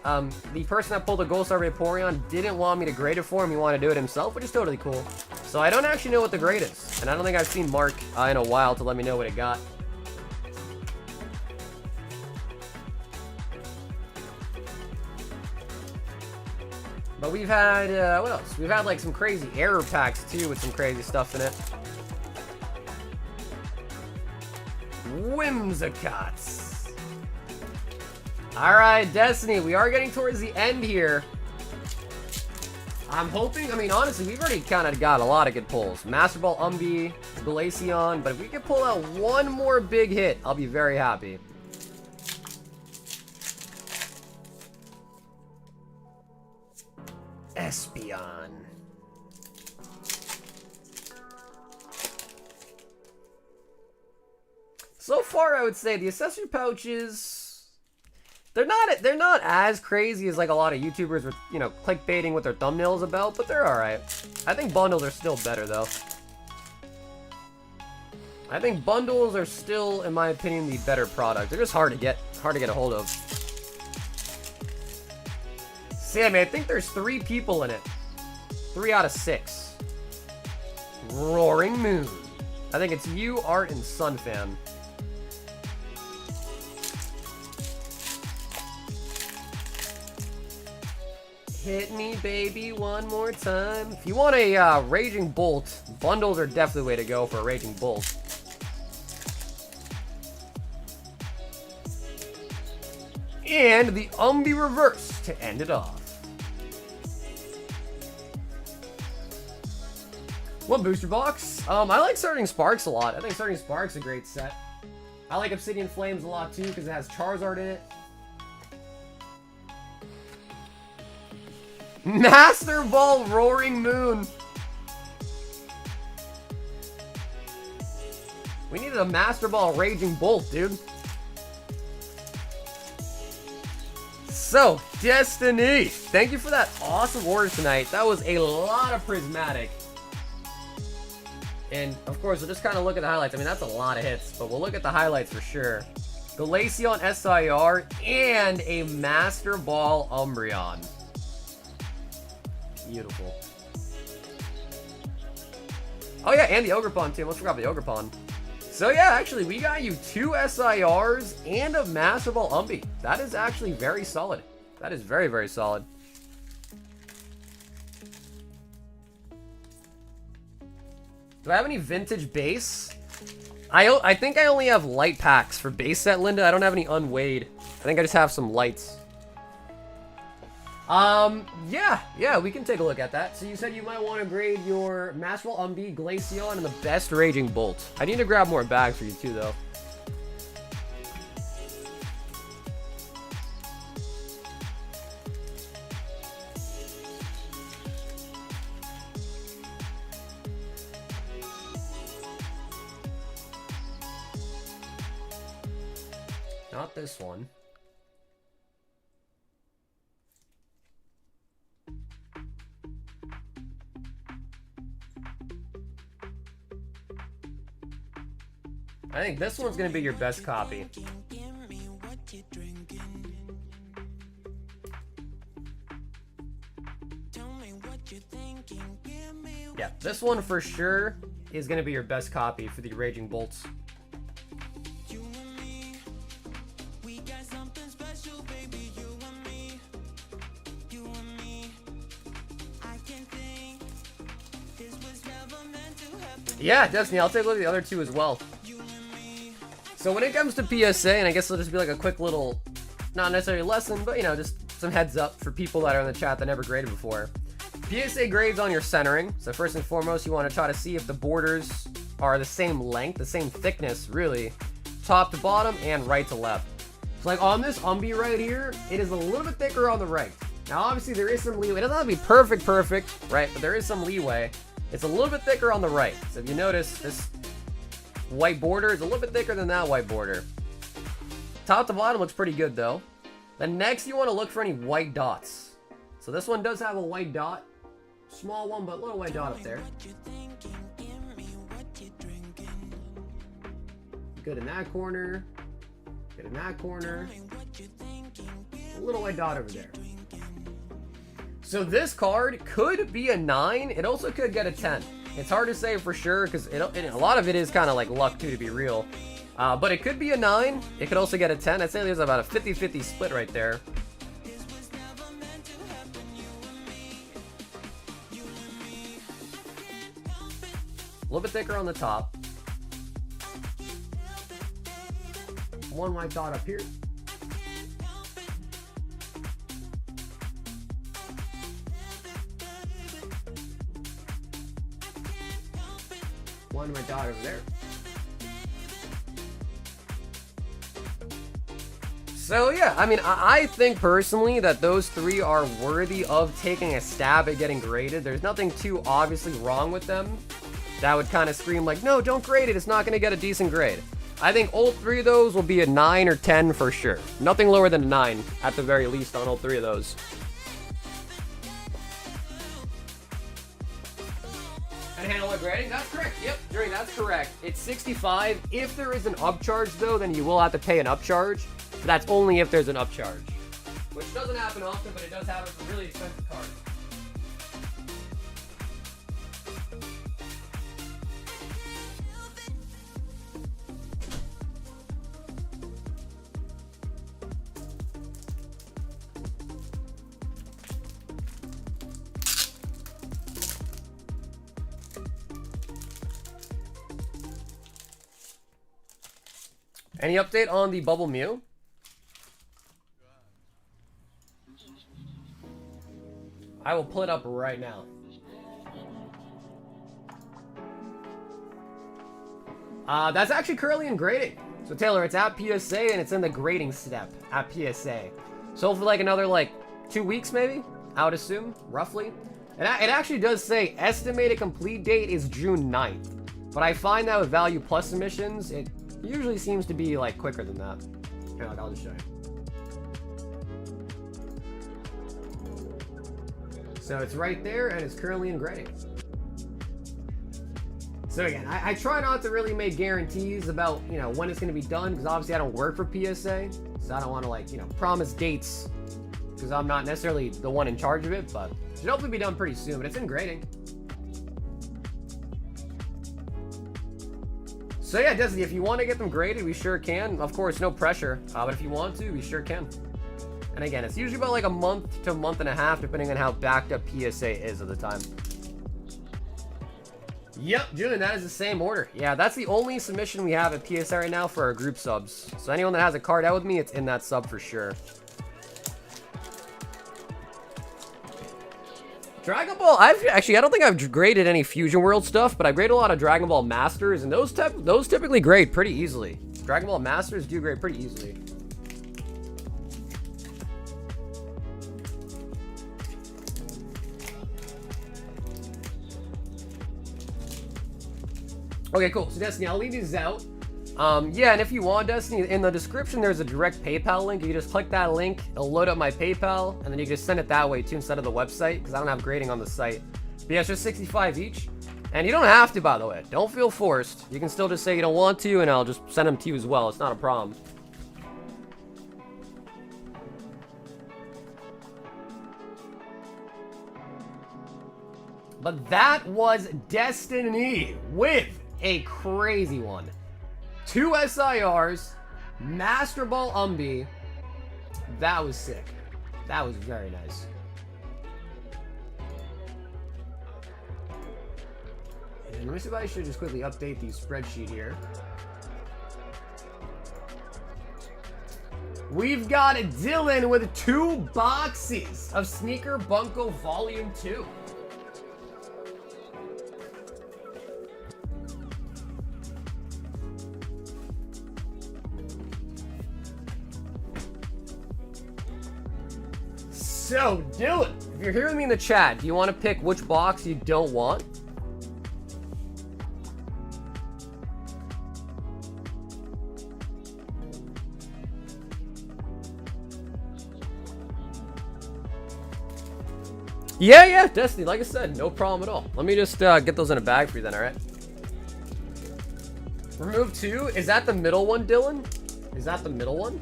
the person that pulled the Gold Star Vaporeon didn't want me to grade it for him. He wanted to do it himself, which is totally cool. So I don't actually know what the grade is. And I don't think I've seen Mark in a while to let me know what it got. But we've had, what else? We've had like some crazy error packs too with some crazy stuff in it. Whimsicots. Alright, Destiny, we are getting towards the end here. I'm hoping, I mean, honestly, we've already kind of got a lot of good pulls. Master Ball, Umbee, Glaceon, but if we could pull out one more big hit, I'll be very happy. Espeon. So far, I would say the accessory pouches, they're not as crazy as like a lot of YouTubers with, you know, clickbaiting with their thumbnails about, but they're alright. I think bundles are still better though. I think bundles are still, in my opinion, the better product. They're just hard to get a hold of. Sammy, I think there's 3 people in it. 3 out of 6. Roaring Moon. I think it's you, Art, and Sunfan. Hit me, baby, one more time. If you want a Raging Bolt, bundles are definitely the way to go for a Raging Bolt. And the Umbee Reverse to end it off. One booster box. I like Surging Sparks a lot. I think Surging Sparks is a great set. I like Obsidian Flames a lot too because it has Charizard in it. Master Ball Roaring Moon. We needed a Master Ball Raging Bolt, dude. So, Destiny, thank you for that awesome order tonight. That was a lot of Prismatic. And, of course, we'll just kind of look at the highlights. I mean, that's a lot of hits, but we'll look at the highlights for sure. Glaceon SIR and a Master Ball Umbreon. Beautiful. Oh, yeah, and the Ogerpon, too. Almost forgot the Ogerpon. So, yeah, actually, we got you 2 SIRs and a Master Ball Umbee. That is actually very solid. That is very, very solid. Do I have any vintage base? I think I only have light packs for base set, Linda. I don't have any unweighed. I think I just have some lights. Yeah, we can take a look at that. So you said you might want to grade your Master Ball Umbee, Glaceon, and the best Raging Bolt. I need to grab more bags for you too, though. Not this one. I think this one's gonna be your best copy. Yeah, this one for sure is gonna be your best copy for the Raging Bolts. Yeah, Destiny, I'll take a look at the other two as well. So when it comes to PSA, and I guess it'll just be like a quick little, not necessarily lesson, but you know, just some heads up for people that are in the chat that never graded before. PSA grades on your centering. So first and foremost, you want to try to see if the borders are the same length, the same thickness, really, top to bottom and right to left. So like on this Umbi right here, it is a little bit thicker on the right. Now obviously there is some leeway. It doesn't have to be perfect, right? But there is some leeway. It's a little bit thicker on the right. So if you notice, this white border is a little bit thicker than that white border. Top to bottom looks pretty good though. Then next you want to look for any white dots. So this one does have a white dot. Small one, but a little white dot up there. Good in that corner. Good in that corner. A little white dot over there. So this card could be a 9. It also could get a 10. It's hard to say for sure because a lot of it is kind of like luck too, to be real. But it could be a 9. It could also get a 10. I'd say there's about a 50-50 split right there. A little bit thicker on the top. One white dot up here. One white dot over there. So yeah, I mean, I think personally that those three are worthy of taking a stab at getting graded. There's nothing too obviously wrong with them that would kind of scream like, no, don't grade it, it's not going to get a decent grade. I think all three of those will be a 9 or 10 for sure. Nothing lower than a 9 at the very least on all three of those. And handle it grading? That's correct. Yep, Journey, that's correct. It's 65. If there is an upcharge though, then you will have to pay an upcharge. But that's only if there's an upcharge. Which doesn't happen often, but it does happen for really expensive cards. Any update on the Bubble Mew? I will pull it up right now. That's actually currently in grading. So Taylor, it's at PSA and it's in the grading step at PSA. So for like another 2 weeks maybe, I would assume, roughly. And it actually does say estimated complete date is June 9th. But I find that with Value Plus submissions, it usually seems to be quicker than that. Here, I'll just show you. So it's right there and it's currently in grading. So again, I try not to really make guarantees about, when it's going to be done, because obviously I don't work for PSA, so I don't want to promise dates because I'm not necessarily the one in charge of it, but it should hopefully be done pretty soon, but it's in grading. So yeah, Destiny, if you want to get them graded, we sure can. Of course, no pressure, but if you want to, we sure can. And again, it's usually about a month to a month and a half, depending on how backed up PSA is at the time. Yep, Julian, that is the same order. Yeah, that's the only submission we have at PSA right now for our group subs. So anyone that has a card out with me, it's in that sub for sure. Dragon Ball, I don't think I've graded any Fusion World stuff, but I grade a lot of Dragon Ball Masters, and those typically grade pretty easily. Dragon Ball Masters do grade pretty easily. Okay, cool. So Destiny, I'll leave these out. Yeah, and if you want, Destiny, in the description there's a direct PayPal link. You can just click that link, it'll load up my PayPal, and then you can just send it that way too instead of the website, because I don't have grading on the site. But yeah, it's just 65 each. And you don't have to, by the way. Don't feel forced. You can still just say you don't want to, and I'll just send them to you as well. It's not a problem. But that was Destiny with a crazy one. 2 SIRs, Master Ball Umbi. That was sick. That was very nice. And let me see if I should just quickly update the spreadsheet here. We've got Dylan with 2 boxes of Sneaker Bunko Volume 2. So, Dylan, if you're hearing me in the chat, do you want to pick which box you don't want? Yeah, Destiny, like I said, no problem at all. Let me just get those in a bag for you then, alright? Remove 2? Is that the middle one, Dylan? Is that the middle one?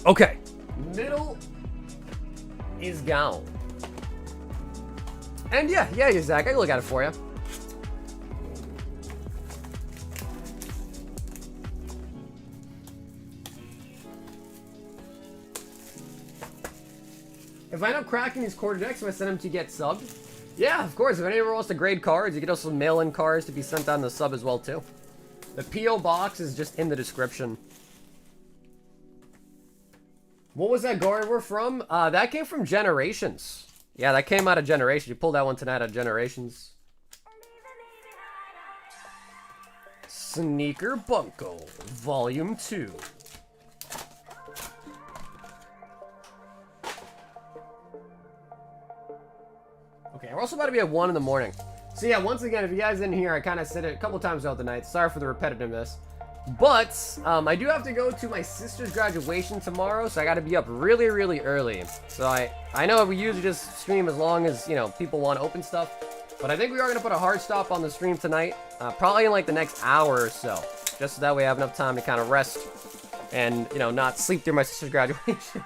Okay, middle is gone. And yeah, Zach, I can look at it for you. If I end up cracking these quarter decks, if I send them to get subbed, yeah, of course. If anyone wants to grade cards, you can also mail in cards to be sent on the sub as well too. The PO box is just in the description. What was that Gardevoir from? That came from Generations. Yeah, that came out of Generations. You pulled that one tonight out of Generations. Sneaker Bunko, Volume 2. Okay, we're also about to be at 1 in the morning. So yeah, once again, if you guys didn't hear, I kind of said it a couple times throughout the night. Sorry for the repetitiveness. But, I do have to go to my sister's graduation tomorrow, so I gotta be up really, really early. So I know we usually just stream as long as, you know, people want to open stuff. But I think we are gonna put a hard stop on the stream tonight, probably in like the next hour or so. Just so that way I have enough time to kind of rest and, you know, not sleep through my sister's graduation.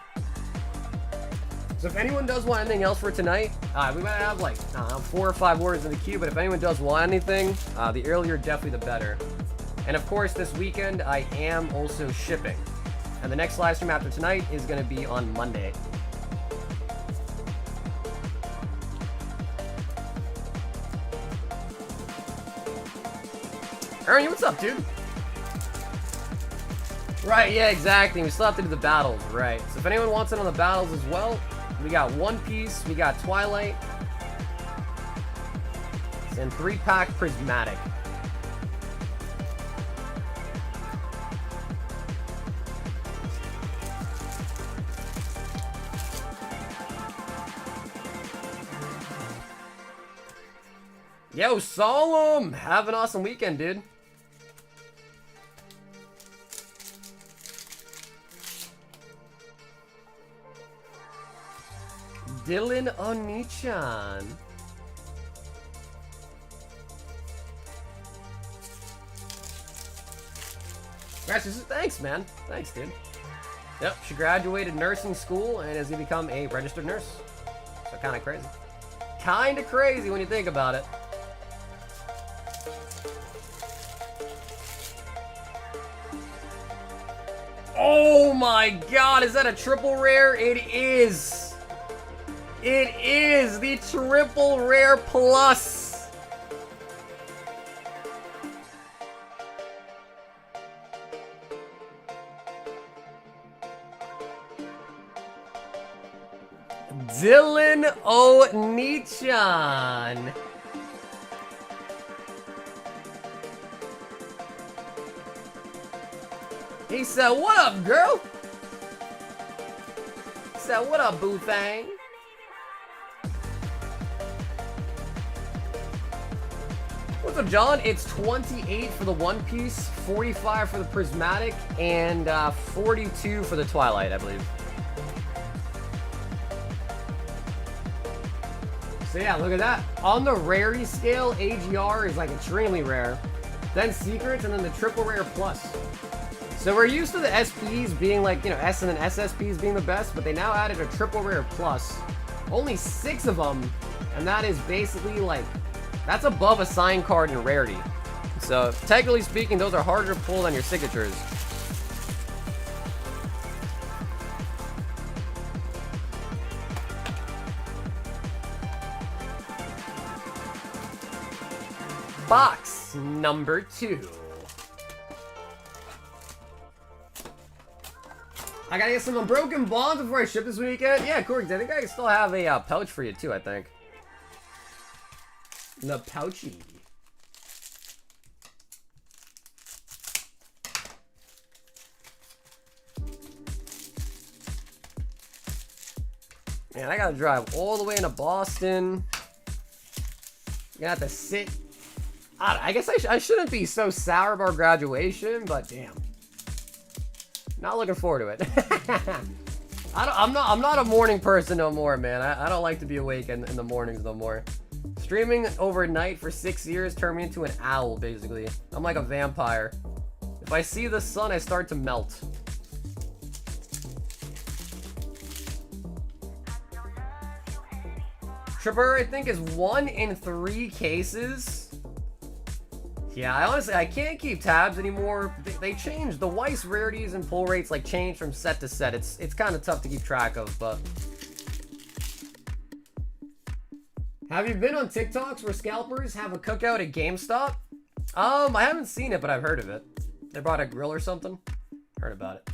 So if anyone does want anything else for tonight, we might have like, I don't know, 4 or 5 orders in the queue, but if anyone does want anything, the earlier definitely the better. And of course, this weekend, I am also shipping. And the next live stream after tonight is going to be on Monday. Ernie, what's up, dude? Right, yeah, exactly. We still have to do the battles, right. So if anyone wants it on the battles as well, we got One Piece, we got Twilight, and 3-pack Prismatic. Yo, Solemn! Have an awesome weekend, dude. Dylan Onichan. Thanks, man. Thanks, dude. Yep, she graduated nursing school and has become a registered nurse. So kind of crazy. Kind of crazy when you think about it. Oh my god, is that a triple rare? It is. It is the triple rare plus. Dylan Onichan. He said, what up, girl? He said, what up, boo thing? what's up, John? It's 28 for the One Piece, 45 for the Prismatic, and 42 for the Twilight, I believe. So yeah, look at that. On the rarity scale, AGR is like extremely rare. Then secrets, and then the triple rare plus. So we're used to the SPs being like, you know, S and then SSPs being the best, but they now added a triple rare plus. Only 6 of them, and that is basically like, that's above a sign card in rarity. So technically speaking, those are harder to pull than your signatures. Box number 2. I gotta get some Unbroken Bonds before I ship this weekend. Yeah, Corey, I think I can still have a pouch for you too, I think. The pouchy. Man, I gotta drive all the way into Boston. Gonna have to sit. I guess I shouldn't be so sour about graduation, but damn. Not looking forward to it. I'm not a morning person no more, man. I don't like to be awake in the mornings no more. Streaming overnight for 6 years turned me into an owl, basically. I'm like a vampire. If I see the sun, I start to melt. Tripper, I think, is 1 in 3 cases. Yeah, I can't keep tabs anymore. They changed the Weiss rarities and pull rates, like, change from set to set. It's kind of tough to keep track of, but. Have you been on TikToks where scalpers have a cookout at GameStop? I haven't seen it, but I've heard of it. They brought a grill or something. Heard about it.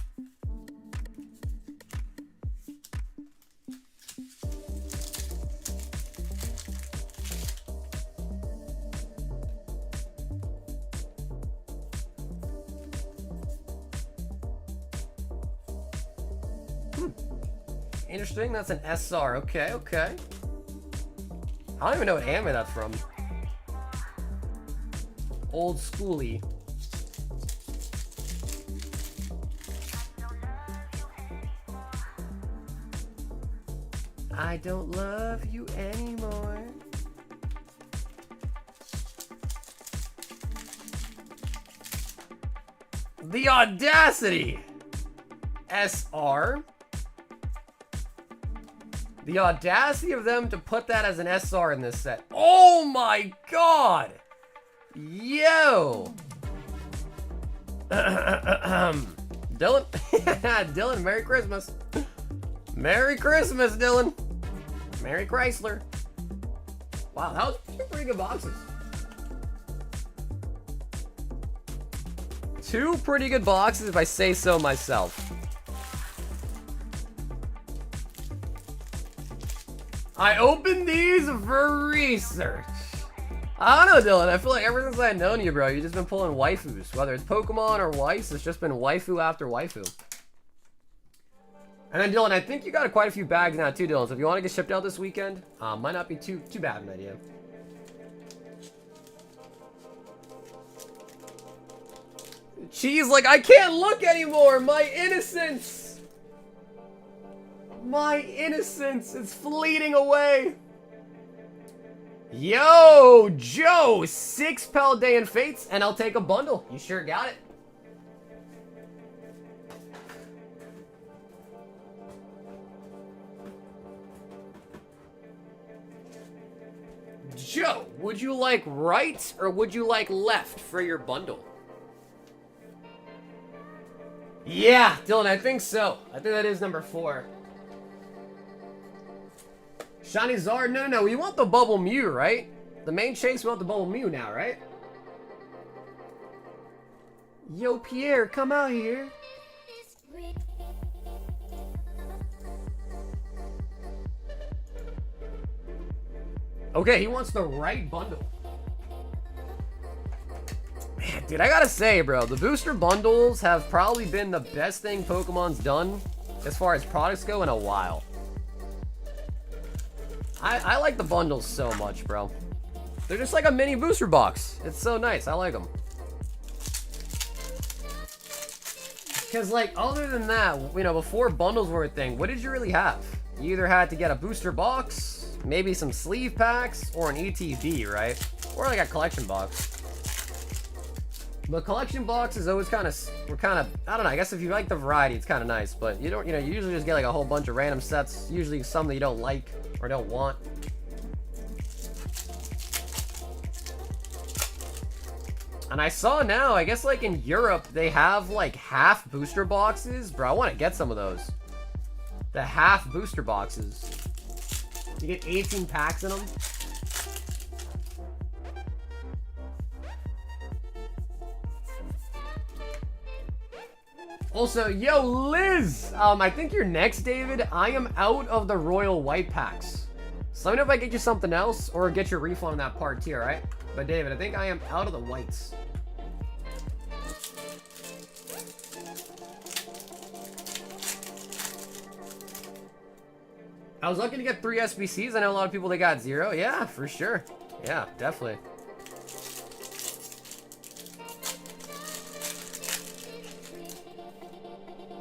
Interesting, that's an SR. Okay, okay. I don't even know what anime that's from. Old schooly. I don't love you anymore. The audacity! SR. The audacity of them to put that as an SR in this set. Oh my god! Yo! Dylan? Dylan, Merry Christmas. Merry Christmas, Dylan. Merry Chrysler. Wow, that was 2 pretty good boxes. 2 pretty good boxes, if I say so myself. I opened these for research. I don't know, Dylan. I feel like ever since I've known you, bro, you've just been pulling waifus. Whether it's Pokemon or Weiss, it's just been waifu after waifu. And then, Dylan, I think you got quite a few bags now, too, Dylan. So if you want to get shipped out this weekend, might not be too bad an idea. Cheese, like, I can't look anymore. My innocence. My innocence is fleeting away. Yo, Joe, 6 Paldean Fates, and I'll take a bundle. You sure got it. Joe, would you like right or would you like left for your bundle? Yeah, Dylan, I think so. I think that is number 4. Shiny Zard? No. We want the Bubble Mew, right? The main chase, we want the Bubble Mew now, right? Yo, Pierre, come out here. Okay, he wants the right bundle. Man, dude, I gotta say, bro, the booster bundles have probably been the best thing Pokemon's done as far as products go in a while. I like the bundles so much, bro. They're just like a mini booster box. It's so nice. I like them. Because, like, other than that, you know, before bundles were a thing, what did you really have? You either had to get a booster box, maybe some sleeve packs, or an ETB, right? Or like a collection box. But collection box is always kind of, I don't know, I guess if you like the variety, it's kind of nice. But you don't, you know, you usually just get like a whole bunch of random sets, usually some that you don't like or don't want. And I saw now, I guess like in Europe, they have like half booster boxes. Bro, I want to get some of those. The half booster boxes. You get 18 packs in them. Also, yo, Liz! I think you're next, David. I am out of the Royal White packs. So let me know if I get you something else or get your refund on that part tier, right? But David, I think I am out of the whites. I was lucky to get 3 SBCs. I know a lot of people that got 0. Yeah, for sure. Yeah, definitely.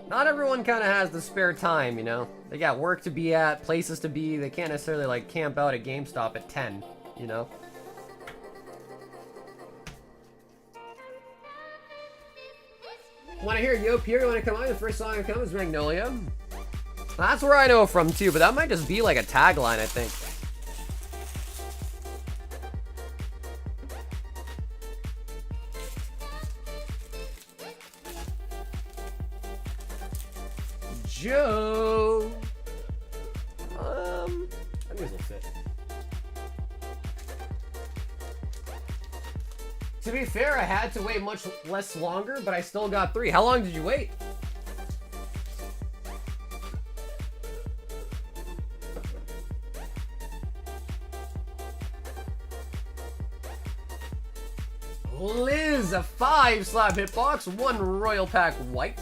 Not everyone kind of has the spare time, you know? They got work to be at, places to be. They can't necessarily, like, camp out at GameStop at 10, you know? Want to hear Yo Pierre? You want to come on? The first song that comes is Magnolia. That's where I know from, too, but that might just be, like, a tagline, I think. Joe. I think this will fit. To be fair, I had to wait much less longer, but I still got 3. How long did you wait? Liz, a 5 slab hitbox, 1 royal pack white.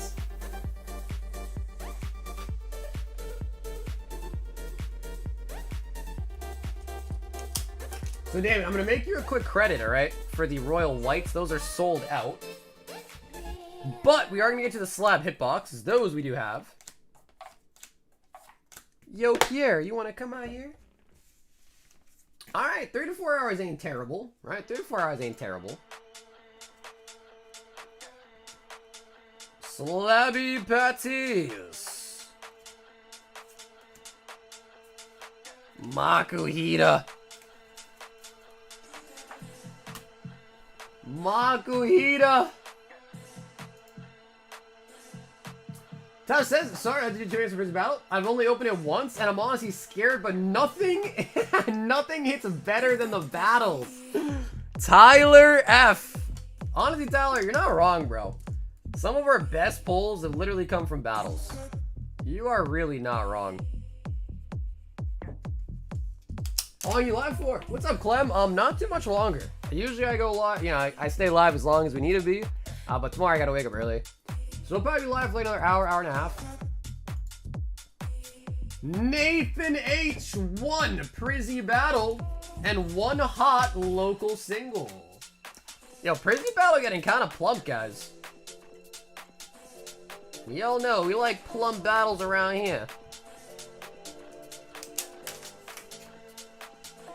So David, I'm gonna make you a quick credit, all right, for the royal whites. Those are sold out. But we are gonna get to the slab hitboxes. Those we do have. Yo, Pierre, you wanna come out here? All right, 3 to 4 hours ain't terrible, right? 3 to 4 hours ain't terrible. Slabby patties. Makuhita. Makuhita. Taz says, sorry, I did experience for this battle. I've only opened it once, and I'm honestly scared, but nothing, nothing hits better than the battles. Tyler F. Honestly, Tyler, you're not wrong, bro. Some of our best pulls have literally come from battles. You are really not wrong. How long are you live for? What's up, Clem? Not too much longer. Usually I go live, you know, I stay live as long as we need to be. But tomorrow I gotta wake up early. So we'll probably be live for like another hour, hour and a half. Nathan H. 1 Prizzy battle and 1 hot local single. Yo, Prizzy battle getting kind of plump, guys. We all know we like plump battles around here.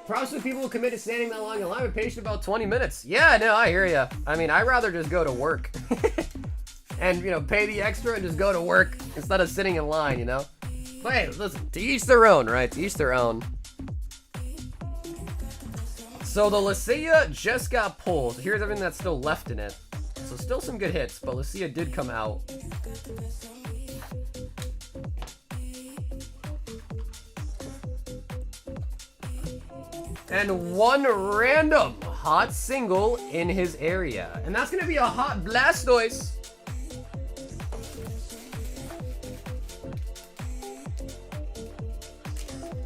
Props to people who commit to standing that long in line with patient about 20 minutes. Yeah, no, I hear ya. I mean, I'd rather just go to work. And, you know, pay the extra and just go to work instead of sitting in line, you know? But hey, listen, to each their own, right? To each their own. So the Lucia just got pulled. Here's everything that's still left in it. So still some good hits, but Lucia did come out. And 1 random hot single in his area. And that's going to be a hot Blastoise.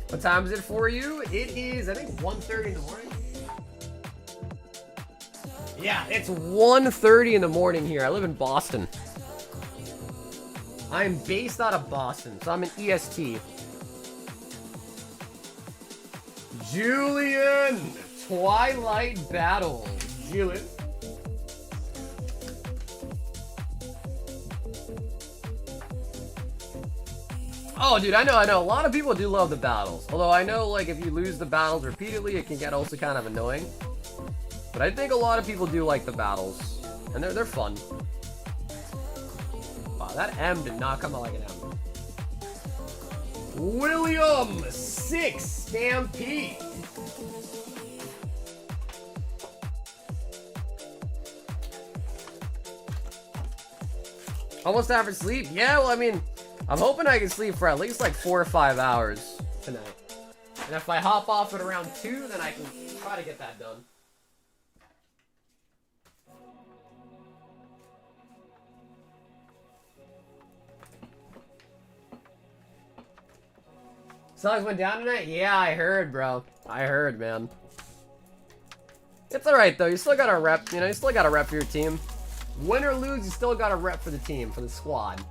What time is it for you? It is, I think, 1:30 in the morning. Yeah, it's 1:30 in the morning here. I live in Boston. I am based out of Boston, so I'm an EST. Julian, Twilight Battle. Jilin. Oh, dude, I know. A lot of people do love the battles. Although I know, like, if you lose the battles repeatedly, it can get also kind of annoying. But I think a lot of people do like the battles. And they're fun. Wow, that M did not come out like an M. William 6 Stampede. Almost average sleep? Yeah, well, I mean, I'm hoping I can sleep for at least like 4 or 5 hours tonight. And if I hop off at around 2, then I can try to get that done. Songs went down tonight? Yeah, I heard, bro. I heard, man. It's alright, though. You still gotta rep, you know, you still gotta rep for your team. Win or lose, you still gotta rep for the team, for the squad.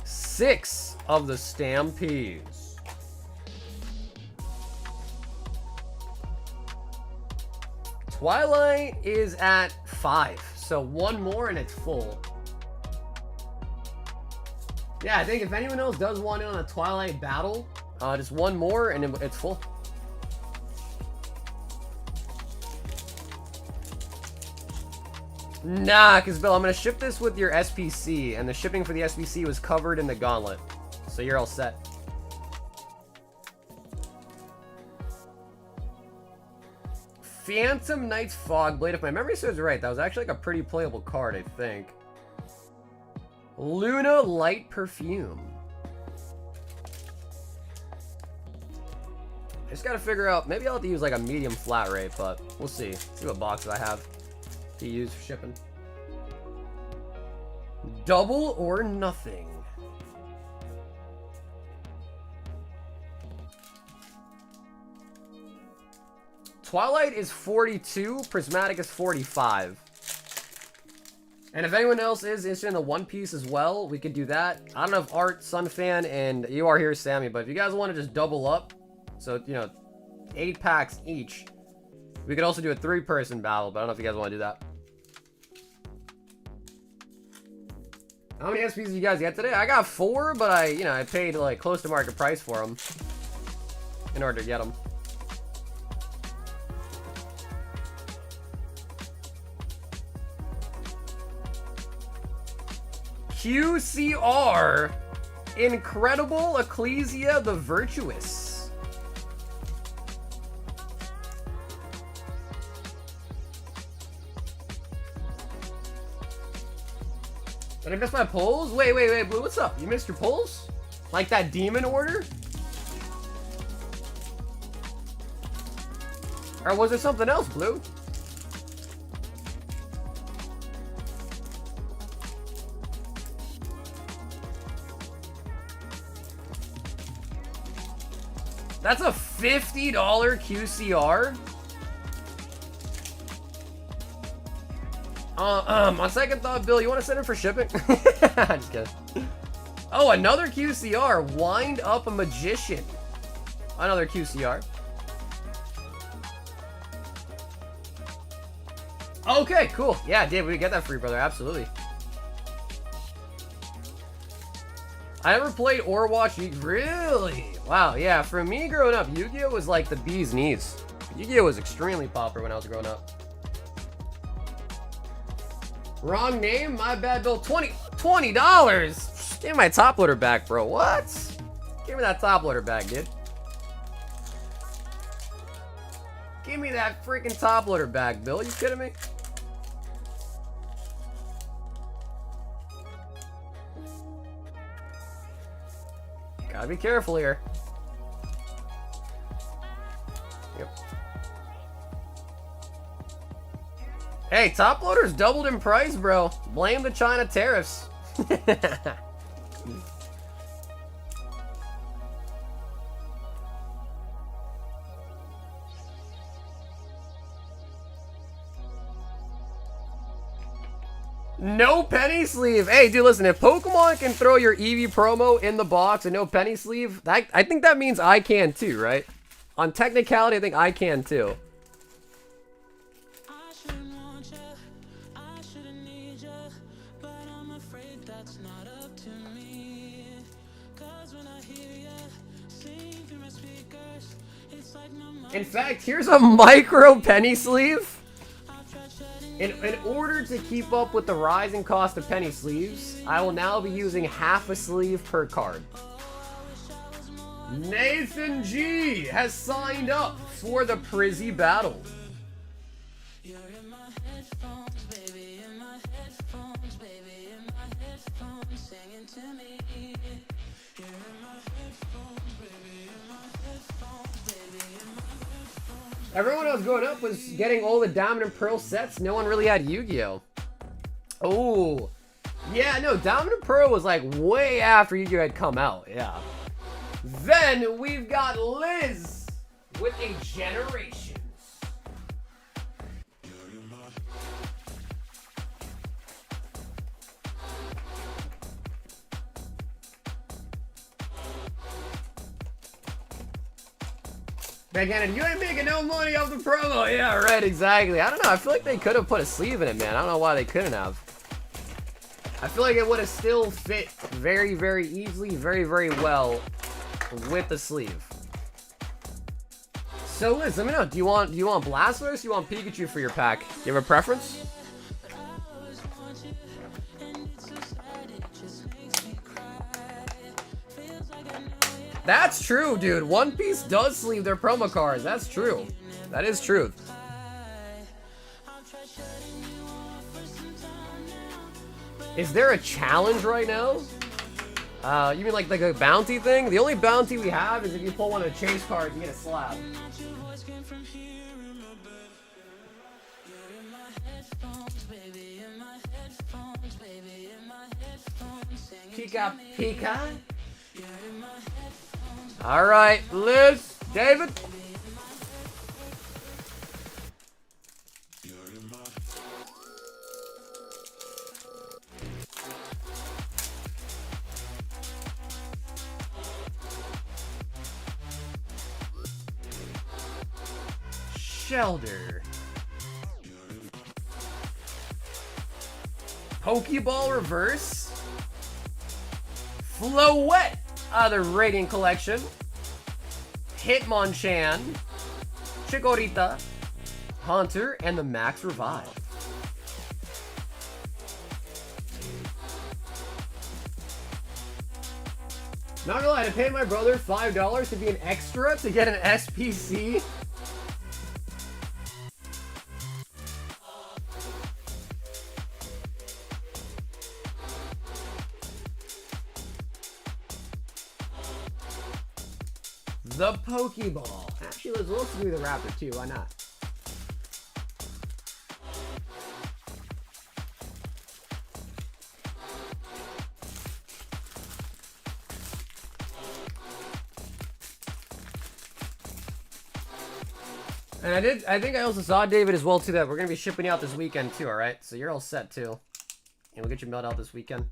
Six of the Stampedes. Twilight is at 5, so 1 more and it's full. Yeah, I think if anyone else does want in on a Twilight battle, just 1 more and it's full. Nah, because Bill, I'm going to ship this with your SPC, and the shipping for the SPC was covered in the Gauntlet. So you're all set. Phantom Knight's Fogblade. If my memory serves right, that was actually like a pretty playable card, I think. Luna Light Perfume. I just gotta figure out, maybe I'll have to use like a medium flat rate, but we'll see. See what boxes I have to use for shipping. Double or nothing. Twilight is 42, Prismatic is 45. And if anyone else is interested in the One Piece as well, we could do that. I don't know if Art, Sunfan, and you are here, Sammy, but if you guys want to just double up, so, you know, 8 packs each, we could also do a 3-person battle, but I don't know if you guys want to do that. How many SPs did you guys get today? I got 4, but I paid like close to market price for them in order to get them. QCR, Incredible Ecclesia the Virtuous. Did I miss my polls? Wait, Blue, what's up? You missed your polls? Like that demon order? Or was there something else, Blue? That's a $50 QCR? On second thought, Bill, you want to send it for shipping? Just kidding. Oh, another QCR. Wind Up a Magician. Another QCR. Okay, cool. Yeah, Dave, we get that free, brother. Absolutely. I never played or watched Yu-Gi-Oh! Really? Wow, yeah. For me growing up, Yu-Gi-Oh! Was like the bee's knees. Yu-Gi-Oh! Was extremely popular when I was growing up. Wrong name? My bad, Bill. $20? Give me my top loader back, bro. What? Give me that top loader back, dude. Give me that freaking top loader back, Bill. You kidding me? Gotta be careful here. Yep. Hey, top loaders doubled in price, bro. Blame the China tariffs. No penny sleeve. Hey, dude, listen, if Pokemon can throw your Eevee promo in the box and no penny sleeve, I think that means I can too, right? On technicality, I think I can too. I shouldn't want you, I shouldn't need you, but I'm afraid that's not up to me. 'Cause when I hear you sing through my speakers, it's like my mind. In fact, here's a micro penny sleeve. I've tried shutting In order to keep up with the rising cost of penny sleeves, I will now be using half a sleeve per card. Nathan G has signed up for the Prizzy battle. You're in my headphones, baby, in my headphones, baby, in my headphones, singing to me. You're in my headphones, baby, in my headphones, baby, in my headphones. Everyone else growing up was getting all the Diamond and Pearl sets. No one really had Yu-Gi-Oh. Oh, yeah, no, Diamond and Pearl was like way after Yu-Gi-Oh had come out, yeah. Then we've got Liz with a Generations. Backhanded, you ain't making no money off the promo. Yeah, right, exactly. I don't know. I feel like they could have put a sleeve in it, man. I don't know why they couldn't have. I feel like it would have still fit very, very easily, very, very well with the sleeve. So Liz, let me know. Do you want Blastoise or do you want Pikachu for your pack? Do you have a preference? That's true, dude. One Piece does sleeve their promo cards. That's true. That is true. Is there a challenge right now? You mean like a bounty thing? The only bounty we have is if you pull one of the chase cards, you get a slab. Pika Pika. All right, Liz, David. Shelter. Pokeball Reverse. Floette of the Radiant Collection. Hitmonchan. Chikorita. Haunter, and the Max Revive. Not gonna lie, to pay my brother $5 to be an extra to get an SPC. The Pokeball. Actually, let's also do the Raptor too. Why not? And I think I also saw David as well too that we're gonna be shipping you out this weekend too. All right, so you're all set too, and we'll get you mailed out this weekend.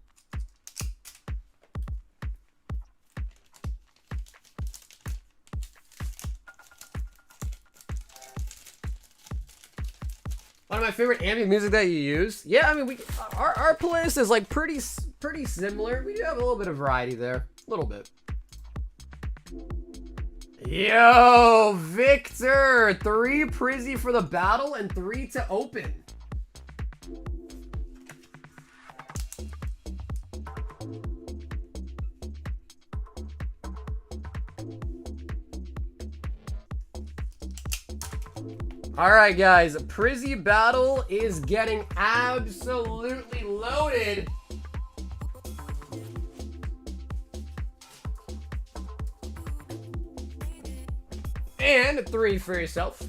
One of my favorite ambient music that you use. Yeah, I mean, our playlist is like pretty similar. We do have a little bit of variety there, a little bit. Yo, Victor, 3 Prizzy for the battle and 3 to open. Alright guys, Prizzy battle is getting absolutely loaded. And 3 for yourself.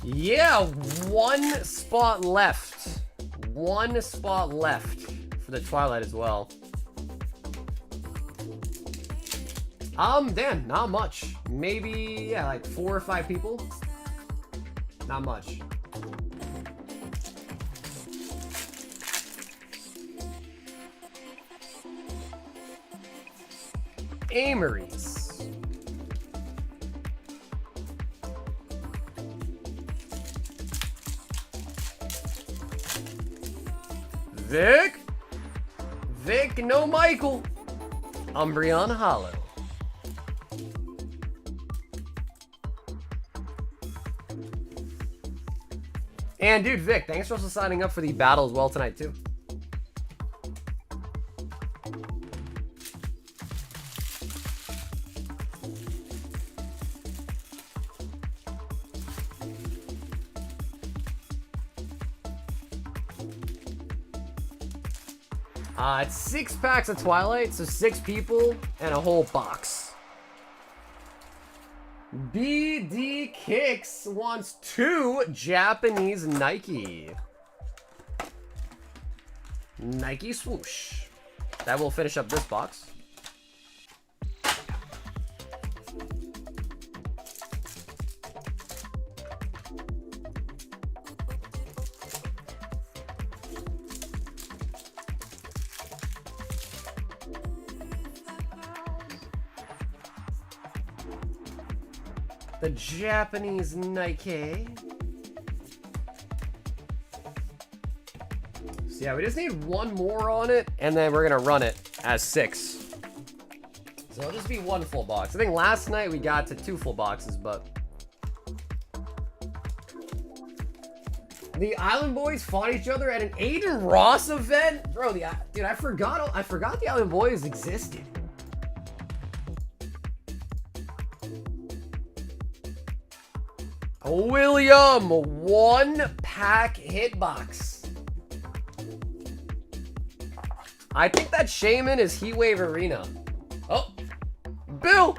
Yeah, 1 spot left. 1 spot left for the Twilight as well. Damn, not much. Maybe, yeah, like 4 or 5 people. Not much. Amory's. Vic. Vic, no Michael. Umbreon Hollow. And dude, Vic, thanks for also signing up for the battle as well tonight too. It's 6 packs of Twilight, so 6 people and a whole box. BD Kicks wants 2 Japanese Nike. Nike swoosh. That will finish up this box. The Japanese Nike. So yeah, we just need 1 more on it, and then we're gonna run it as 6. So it'll just be 1 full box. I think last night we got to 2 full boxes, but the Island Boys fought each other at an Aiden Ross event, bro. Dude, I forgot the Island Boys existed. William, 1 pack hitbox. I think that Shaman is Heatwave Arena. Oh, Bill.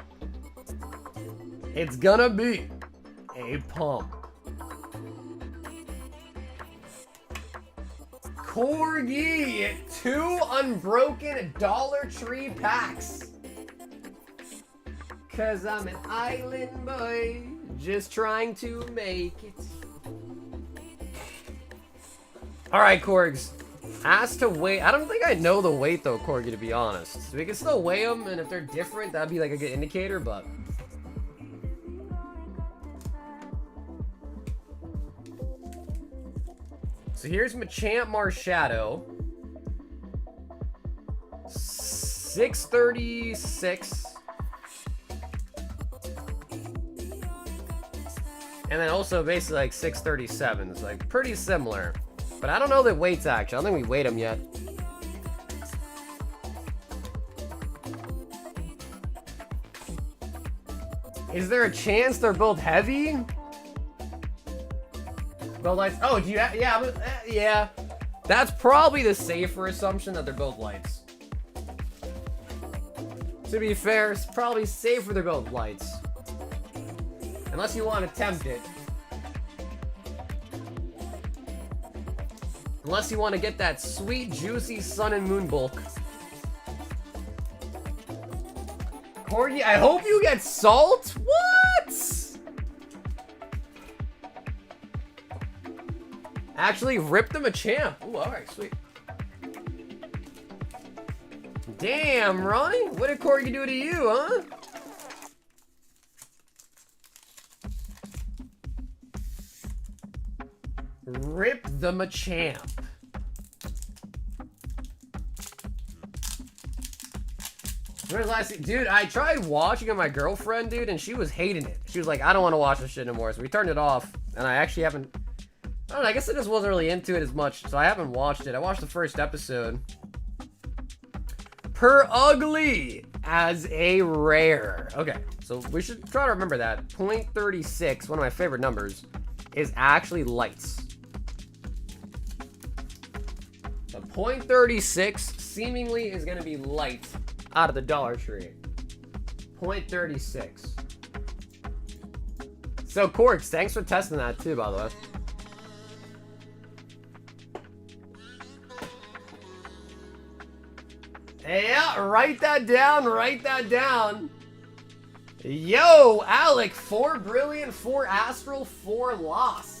It's gonna be a pump. Corgi, 2 unbroken Dollar Tree packs. 'Cause I'm an island boy. Just trying to make it. Alright, Corgs. Asked to weigh. I don't think I know the weight though, Corgi, to be honest. So we can still weigh them, and if they're different, that'd be like a good indicator, but. So here's Machamp Marshadow. 636. And then also basically like 637. It's like pretty similar. But I don't know the weights actually. I don't think we weighed them yet. Is there a chance they're both heavy? Both lights. Oh, do you have, yeah. That's probably the safer assumption that they're both lights. To be fair, it's probably safer they're both lights. Unless you want to tempt it. Unless you want to get that sweet, juicy Sun and Moon bulk. Corgi, I hope you get salt? What? Actually, ripped him a champ. Ooh, alright, sweet. Damn, Ronnie. What did Corgi do to you, huh? Rip the Machamp. Dude, I tried watching it with my girlfriend, dude, and she was hating it. She was like, I don't want to watch this shit anymore. So we turned it off, and I actually haven't. I don't know, I guess I just wasn't really into it as much, so I haven't watched it. I watched the first episode. Per ugly as a rare. Okay, so we should try to remember that. 0.36, one of my favorite numbers, is actually lights. So 0.36 seemingly is going to be light out of the Dollar Tree. 0.36. So, Corks, thanks for testing that too, by the way. Yeah, write that down, write that down. Yo, Alec, 4 Brilliant, 4 Astral, 4 Lost.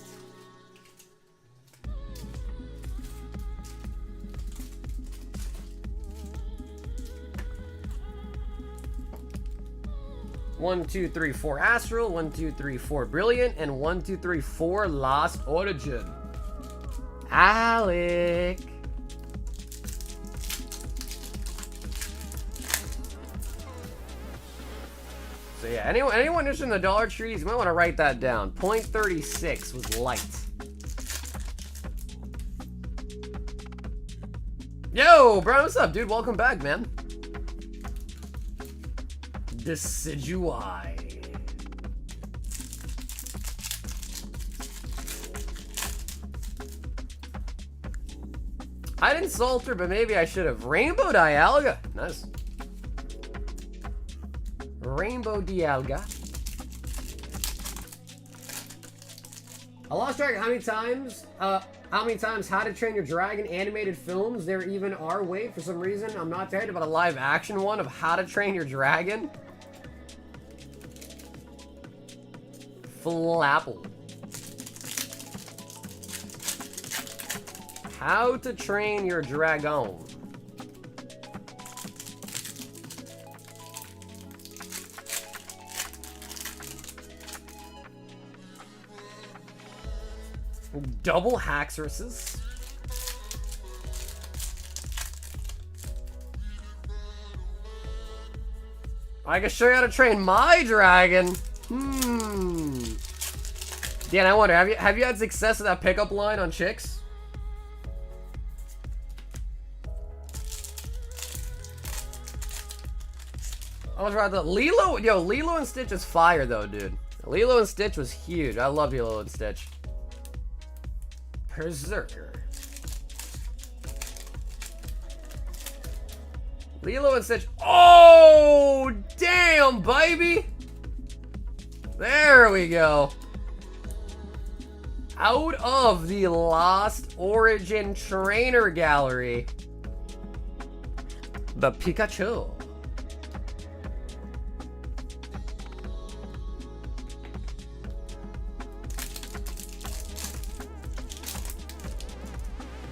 1, 2, 3, 4 Astral, 1, 2, 3, 4 Brilliant, and 1, 2, 3, 4 Lost Origin. Alec. So yeah, anyone interested in the Dollar Trees, you might want to write that down. 0.36 was light. Yo, Brian, what's up, dude? Welcome back, man. Decidui. I didn't Salter, but maybe I should have. Rainbow Dialga. Nice. Rainbow Dialga. I lost track of how many times How to Train Your Dragon animated films there even are. Wait, for some reason, I'm not tired about a live action one of How to Train Your Dragon. Flapple. How to Train Your Dragon. Double Haxoruses. I can show you how to train my dragon. Dan, I wonder, have you had success with that pickup line on chicks? I was right though. Lilo and Stitch is fire though, dude. Lilo and Stitch was huge. I love Lilo and Stitch. Berserker. Lilo and Stitch. Oh, damn, baby. There we go. Out of the Lost Origin Trainer Gallery, the Pikachu.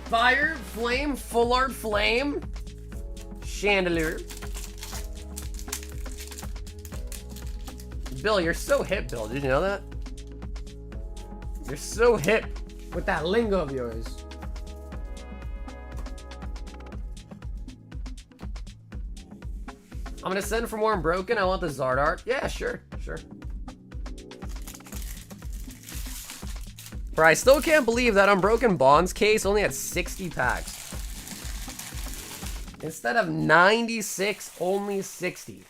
Fire, Flame, Full Art Flame, Chandelier. Bill, you're so hip, Bill. Did you know that? You're so hip with that lingo of yours. I'm gonna send for more Unbroken. I want the Zard art. Yeah, sure. Bro, I still can't believe that Unbroken Bonds case only had 60 packs. Instead of 96, only 60.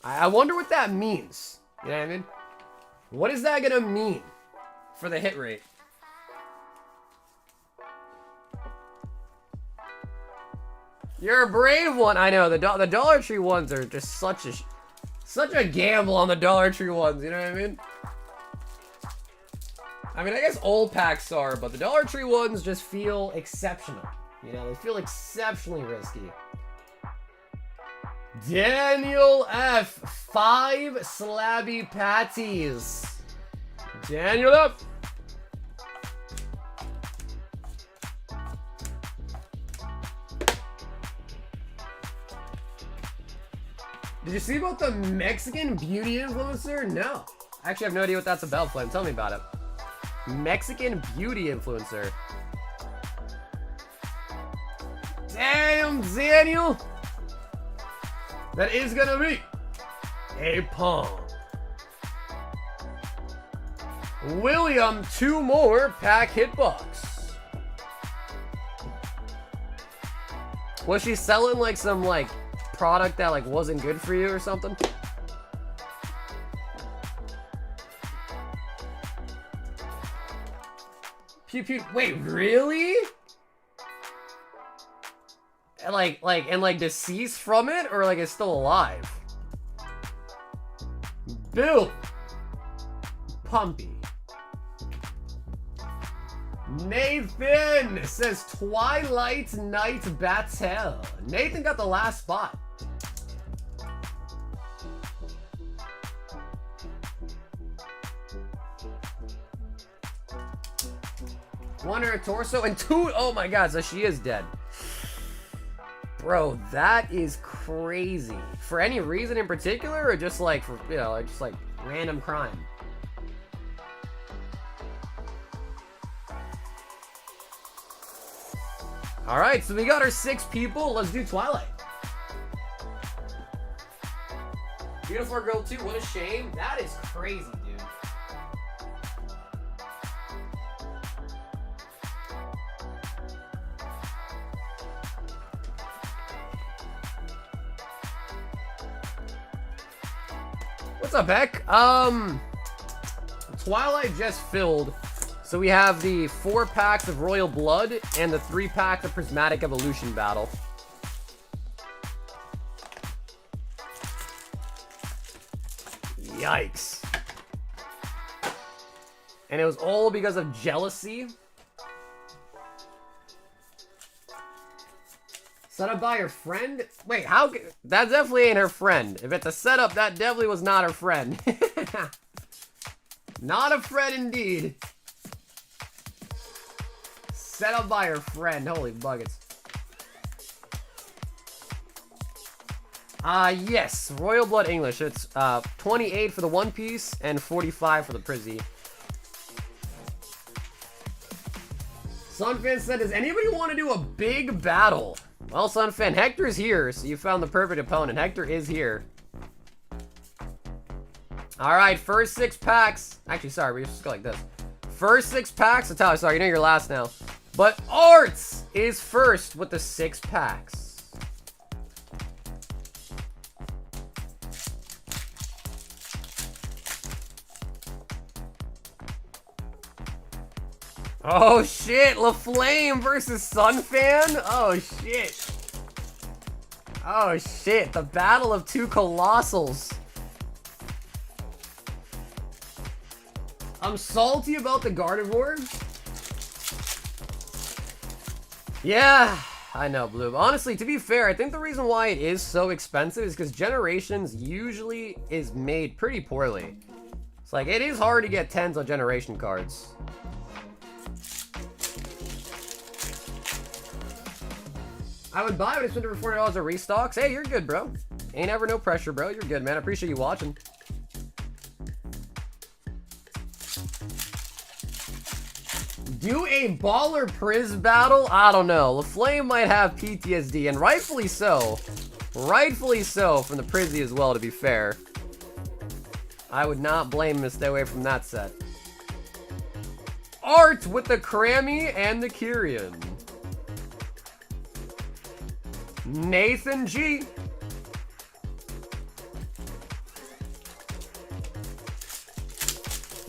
I wonder what that means. You know what I mean? What is that gonna mean for the hit rate? You're a brave one. I know, the Dollar Tree ones are just such a gamble on the Dollar Tree ones, you know what I mean? I mean, I guess old packs are, but the Dollar Tree ones just feel exceptional. You know, they feel exceptionally risky. Daniel F. 5 slabby patties. Daniel F. Did you see about the Mexican beauty influencer? No. I actually have no idea what that's about, Flame. Tell me about it. Mexican beauty influencer. Damn, Daniel. That is gonna be a palm. William, 2 more pack hitbox. Was she selling like some like product that like wasn't good for you or something? Pew pew. Wait, really? And like deceased from it, or like it's still alive? Bill. Pumpy. Nathan says Twilight Night Battle. Nathan got the last spot. One her torso and 2. Oh my god, so she is dead. Bro, that is crazy. For any reason in particular, or just like, for, you know, just like random crime? Alright, so we got our 6 people. Let's do Twilight. Beautiful Girl 2, what a shame. That is crazy, dude. What's up, Beck? Twilight just filled. So we have the 4 packs of Royal Blood and the 3 packs of Prismatic Evolution Battle. Yikes. And it was all because of jealousy. Set up by her friend? Wait, how? That definitely ain't her friend. If it's a setup, that definitely was not her friend. Not a friend indeed. Set up by her friend. Holy buckets. Yes. Royal Blood English. It's 28 for the One Piece and 45 for the Prizzy. Sunfan said, does anybody want to do a big battle? Well, Sunfan, Hector's here, so you found the perfect opponent. Hector is here. Alright, first 6 packs. Actually, sorry, we just go like this. First 6 packs. So Tyler, sorry, you know you're last now. But Arts is first with the 6 packs. Oh shit, LaFlame versus Sunfan? Oh shit. Oh shit, the battle of 2 colossals. I'm salty about the Gardevoir. Yeah, I know, Blue. Honestly, to be fair, I think the reason why it is so expensive is because Generations usually is made pretty poorly. It's like, it is hard to get 10s on Generation cards. I would buy it, but it's been over $400 of restocks. Hey, you're good, bro. Ain't ever no pressure, bro. You're good, man. I appreciate you watching. Do a baller Priz battle? I don't know. LaFlame might have PTSD, and rightfully so. Rightfully so from the Prizzy as well, to be fair. I would not blame him to stay away from that set. Art with the Crammy and the Kyrian. Nathan G.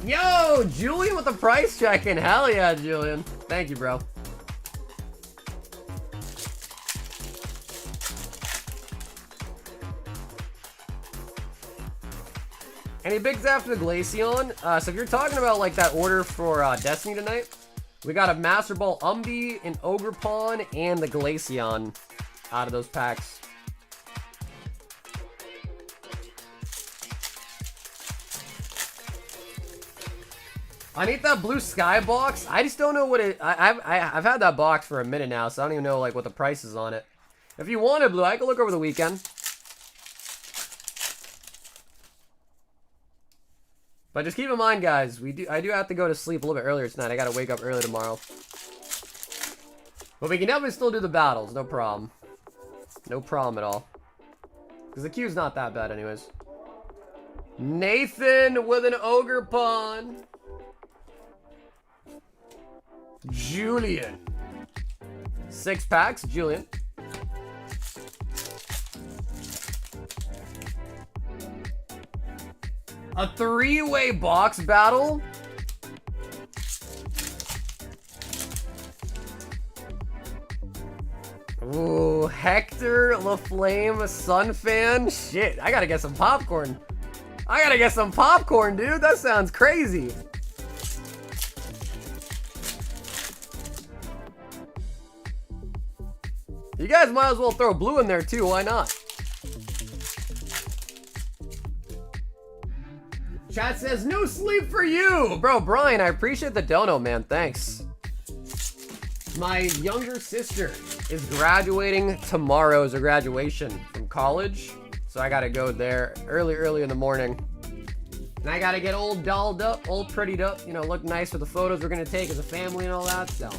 Yo, Julian with the price check-in. Hell yeah, Julian. Thank you, bro. Any bigs after the Glaceon? So if you're talking about like that order for Destiny tonight, we got a Master Ball Umbi, an Ogerpon, and the Glaceon out of those packs. I need that blue sky box. I just don't know what it... I've had that box for a minute now, so I don't even know like what the price is on it. If you want it, Blue, I can look over the weekend. But just keep in mind, guys, I do have to go to sleep a little bit earlier tonight. I gotta wake up early tomorrow. But we can definitely still do the battles, no problem. No problem at all. Because the queue's not that bad anyways. Nathan with an Ogerpon. Julian. 6 packs, Julian. A 3-way box battle. Ooh, Hector, LaFlame, Sunfan. Shit, I gotta get some popcorn. I gotta get some popcorn, dude. That sounds crazy. You guys might as well throw blue in there too, why not? Chat says, no sleep for you! Bro, Brian, I appreciate the dono, man, thanks. My younger sister is graduating tomorrow as a graduation from college. So I gotta go there early in the morning. And I gotta get all dolled up, all prettied up, you know, look nice for the photos we're gonna take as a family and all that, so.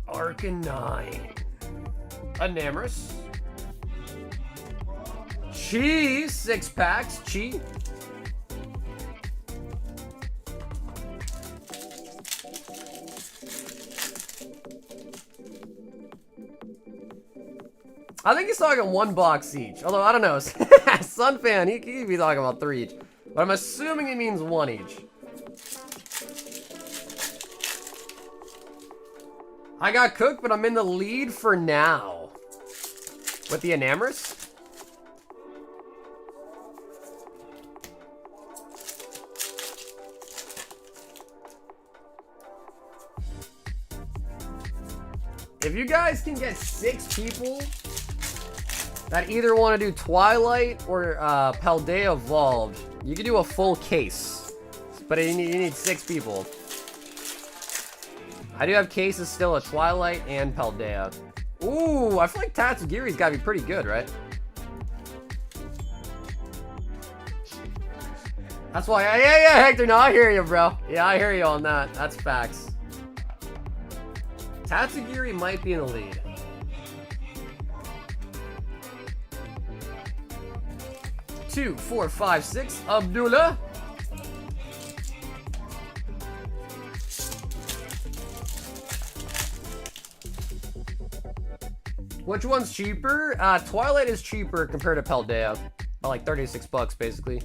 Arcanine. Enamorous. Chi, 6 packs, Chi. I think he's talking 1 box each. Although, I don't know. Sunfan, he could be talking about 3 each. But I'm assuming he means 1 each. I got cooked, but I'm in the lead for now. With the Enamorous? If you guys can get 6 people that either want to do Twilight or Paldea Evolved, you can do a full case. But you need 6 people. I do have cases still of Twilight and Paldea. Ooh, I feel like Tatsugiri's gotta be pretty good, right? That's why, yeah, Hector, no, I hear you, bro. Yeah, I hear you on that. That's facts. Tatsugiri might be in the lead. Two, 4, 5, 6. Abdullah. Which one's cheaper? Twilight is cheaper compared to Paldea. By like 36 bucks, basically.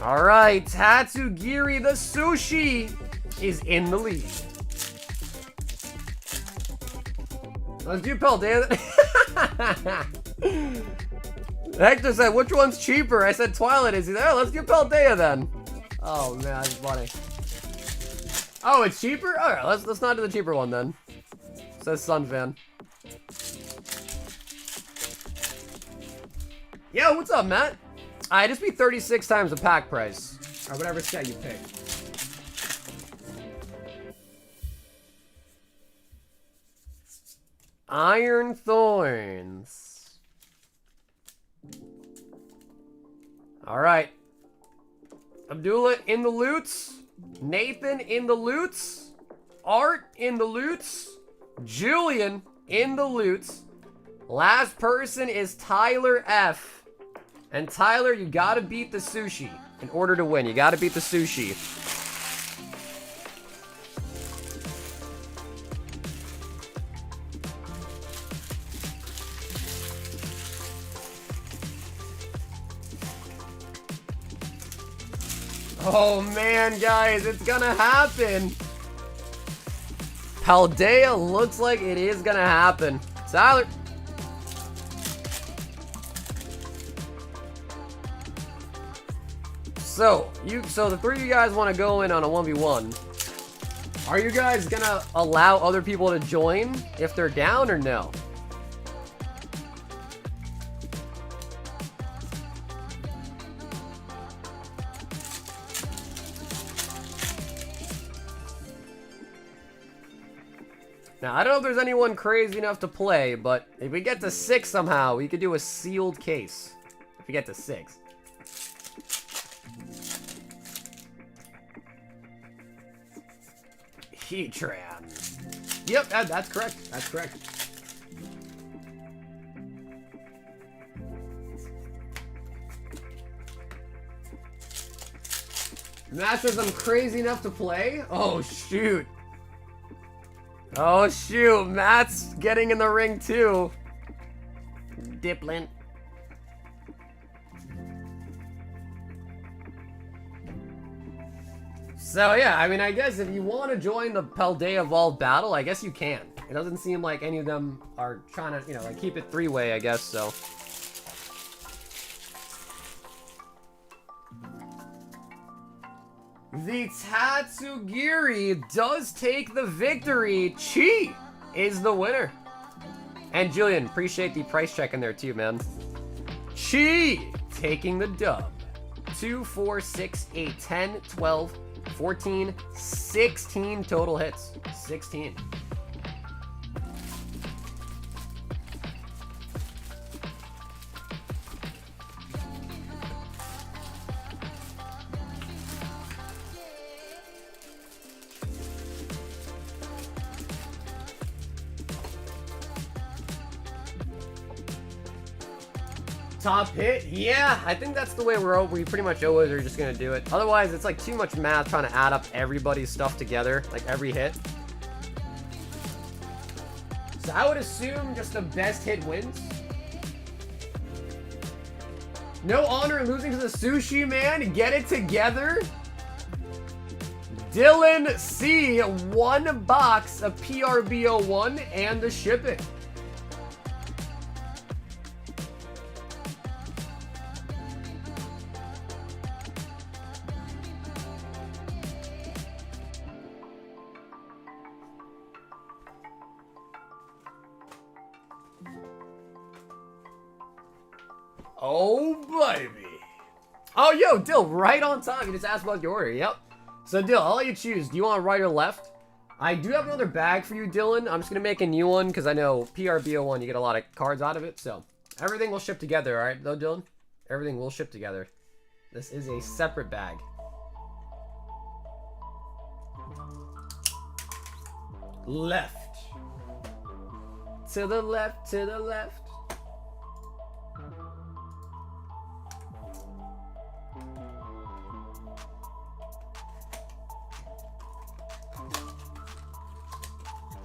All right, Tatsugiri the Sushi is in the lead. Let's do Paldea. Hector said, which one's cheaper? I said Twilight is. He's like, oh, let's do Paldea then. Oh man, that's funny. Oh, it's cheaper? All right, let's not do the cheaper one then. Says Sunfan. Yo, what's up, Matt? Alright, just be 36 times the pack price. Or whatever set you pick. Iron Thorns. Alright. Abdullah in the loots. Nathan in the loots. Art in the loots. Julian in the loots. Last person is Tyler F. And Tyler, you gotta beat the sushi in order to win. You gotta beat the sushi. Oh man, guys, it's gonna happen. Paldea looks like it is gonna happen. Tyler. So the 3 of you guys want to go in on a 1v1. Are you guys gonna allow other people to join if they're down or no? Now, I don't know if there's anyone crazy enough to play, but if we get to 6 somehow, we could do a sealed case. If we get to 6. Heatran. Yep, that's correct. That's correct. Matt says I'm crazy enough to play? Oh, shoot. Oh, shoot. Matt's getting in the ring, too. Diplin. So yeah, I mean, I guess if you want to join the Paldea Evolved battle, I guess you can. It doesn't seem like any of them are trying to, you know, like keep it 3-way, I guess, so. The Tatsugiri does take the victory. Chi is the winner. And Julian, appreciate the price check in there too, man. Chi taking the dub. 2, 4, 6, 8, 10, 12, 14, 16 total hits. 16. Top hit? Yeah, I think that's the way we pretty much always are just gonna do it. Otherwise, it's like too much math trying to add up everybody's stuff together, like every hit. So I would assume just the best hit wins. No honor in losing to the sushi man. Get it together. Dylan C, 1 box of PRBO1 and the shipping. Oh, baby. Oh, yo, Dill, right on time. You just asked about your order. Yep. So, Dill, I'll let you choose. Do you want right or left? I do have another bag for you, Dylan. I'm just going to make a new one because I know PRBO1, you get a lot of cards out of it. So, everything will ship together, all right, though, Dylan? Everything will ship together. This is a separate bag. Left. To the left, to the left.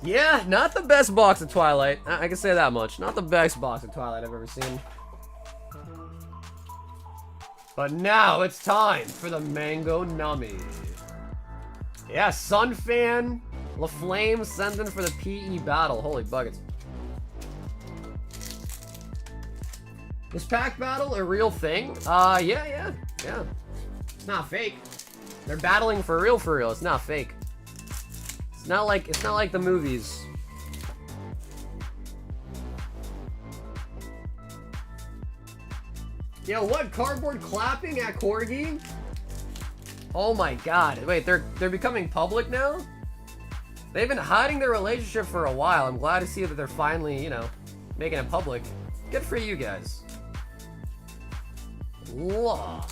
Yeah, not the best box of Twilight. I can say that much. Not the best box of Twilight I've ever seen. But now it's time for the Mango Nummy. Yeah, Sunfan, LaFlame sends in for the PE battle. Holy buckets. Is pack battle a real thing? Yeah. It's not fake. They're battling for real. It's not fake. It's not like the movies. Yo, what? Cardboard clapping at Corgi? Oh my god. Wait, they're becoming public now? They've been hiding their relationship for a while. I'm glad to see that they're finally, you know, making it public. Good for you guys. Law.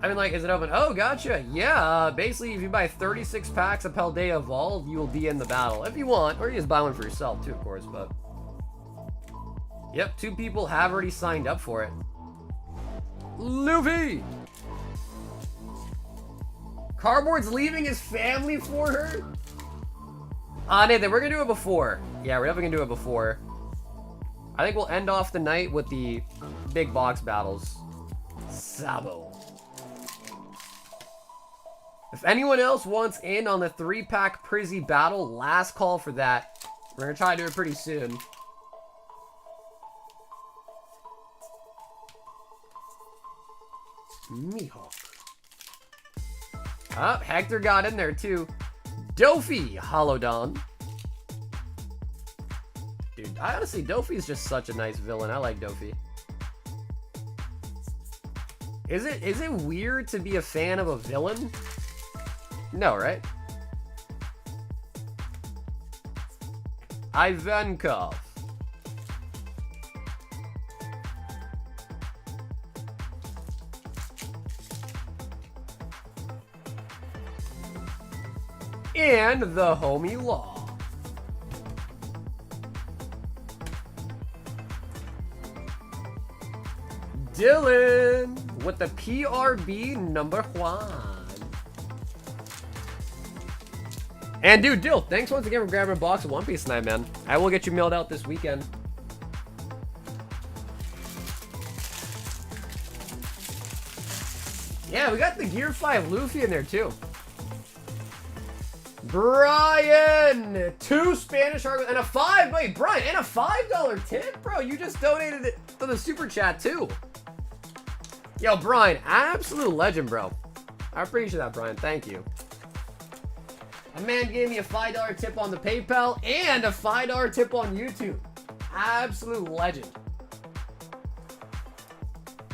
I mean, like, is it open? Oh, gotcha. Yeah, basically, if you buy 36 packs of Paldea Evolved, you will be in the battle. If you want, or you just buy one for yourself, too, of course, but... Yep, 2 people have already signed up for it. Luffy! Cardboard's leaving his family for her? Nathan, we're gonna do it before. Yeah, we're definitely gonna do it before. I think we'll end off the night with the big box battles. Sabo. If anyone else wants in on the 3-pack Prizzy battle, last call for that. We're gonna try to do it pretty soon. Mihawk. Oh, Hector got in there too. Dofi, Holodon. Dude, honestly, Dofi's just such a nice villain. I like Dofi. Is it weird to be a fan of a villain? No, right? Ivankov. And the homie Law. Dylan with the PRB number 1. And dude, Dill, thanks once again for grabbing a box of One Piece tonight, man. I will get you mailed out this weekend. Yeah, we got the Gear 5 Luffy in there too. Brian, 2 Spanish Argos and a 5. Wait, Brian, and a $5 tip, bro. You just donated it to the super chat too. Yo, Brian, absolute legend, bro. I appreciate that, Brian. Thank you. A man gave me a $5 tip on the PayPal and a $5 tip on YouTube. Absolute legend.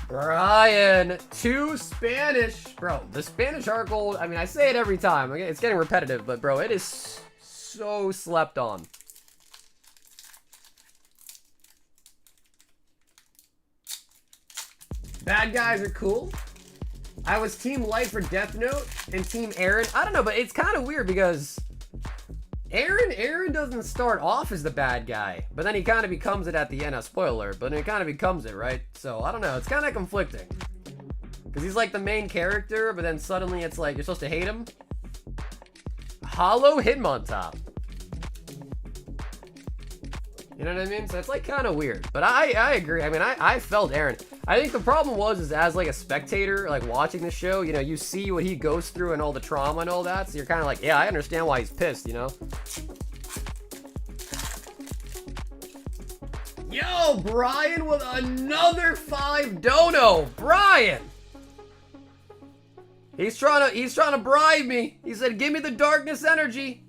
Brian, 2 Spanish. Bro, the Spanish heart gold, I mean, I say it every time. It's getting repetitive, but bro, it is so slept on. Bad guys are cool. I was Team Light for Death Note and Team Aaron. I don't know, but it's kind of weird because Aaron doesn't start off as the bad guy, but then he kind of becomes it at the end. Spoiler, but he kind of becomes it, right? So I don't know. It's kind of conflicting because he's like the main character, but then suddenly it's like you're supposed to hate him. Hollow Hitmontop. You know what I mean? So it's like kind of weird, but I agree. I mean, I felt Aaron. I think the problem was as like a spectator, like watching the show, you know, you see what he goes through and all the trauma and all that. So you're kind of like, yeah, I understand why he's pissed, you know? Yo, Brian with another 5 dono. Brian! He's trying to bribe me. He said, give me the darkness energy.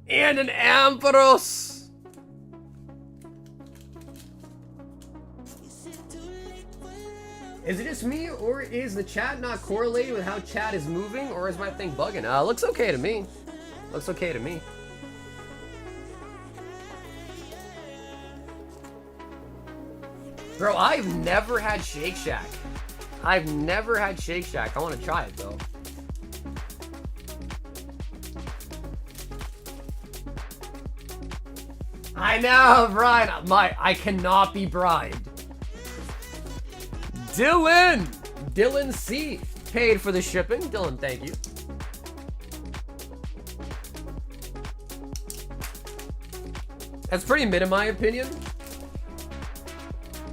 And an Ampharos. Is it just me, or is the chat not correlated with how chat is moving, or is my thing bugging? Looks okay to me. Looks okay to me. Bro, I've never had Shake Shack. I've never had Shake Shack. I want to try it, though. I know, Brian. I cannot be bribed. Dylan C paid for the shipping. Dylan, thank you. That's pretty mid in my opinion.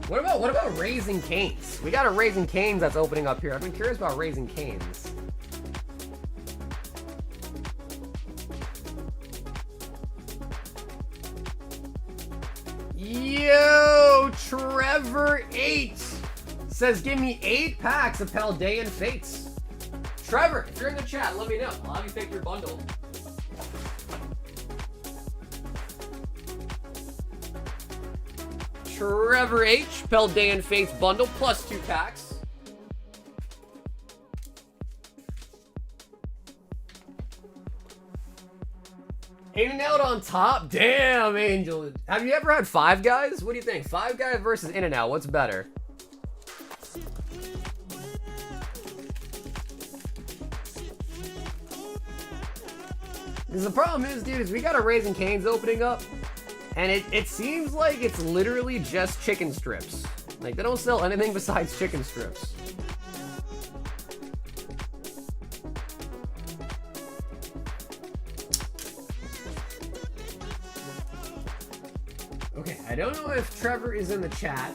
What about Raising Cane's? We got a Raising Cane's that's opening up here. I've been curious about Raising Cane's. Yo, Trevor 8 says, give me 8 packs of Paldea Fates. Trevor, if you're in the chat, let me know. I'll have you pick your bundle. Trevor H, Paldea Fates bundle plus 2 packs. In and Out on top? Damn, Angel. Have you ever had Five Guys? What do you think? Five Guys versus In and Out, what's better? Because the problem is, dude, is we got a Raising Cane's opening up, and it seems like it's literally just chicken strips. Like, they don't sell anything besides chicken strips. Okay, I don't know if Trevor is in the chat.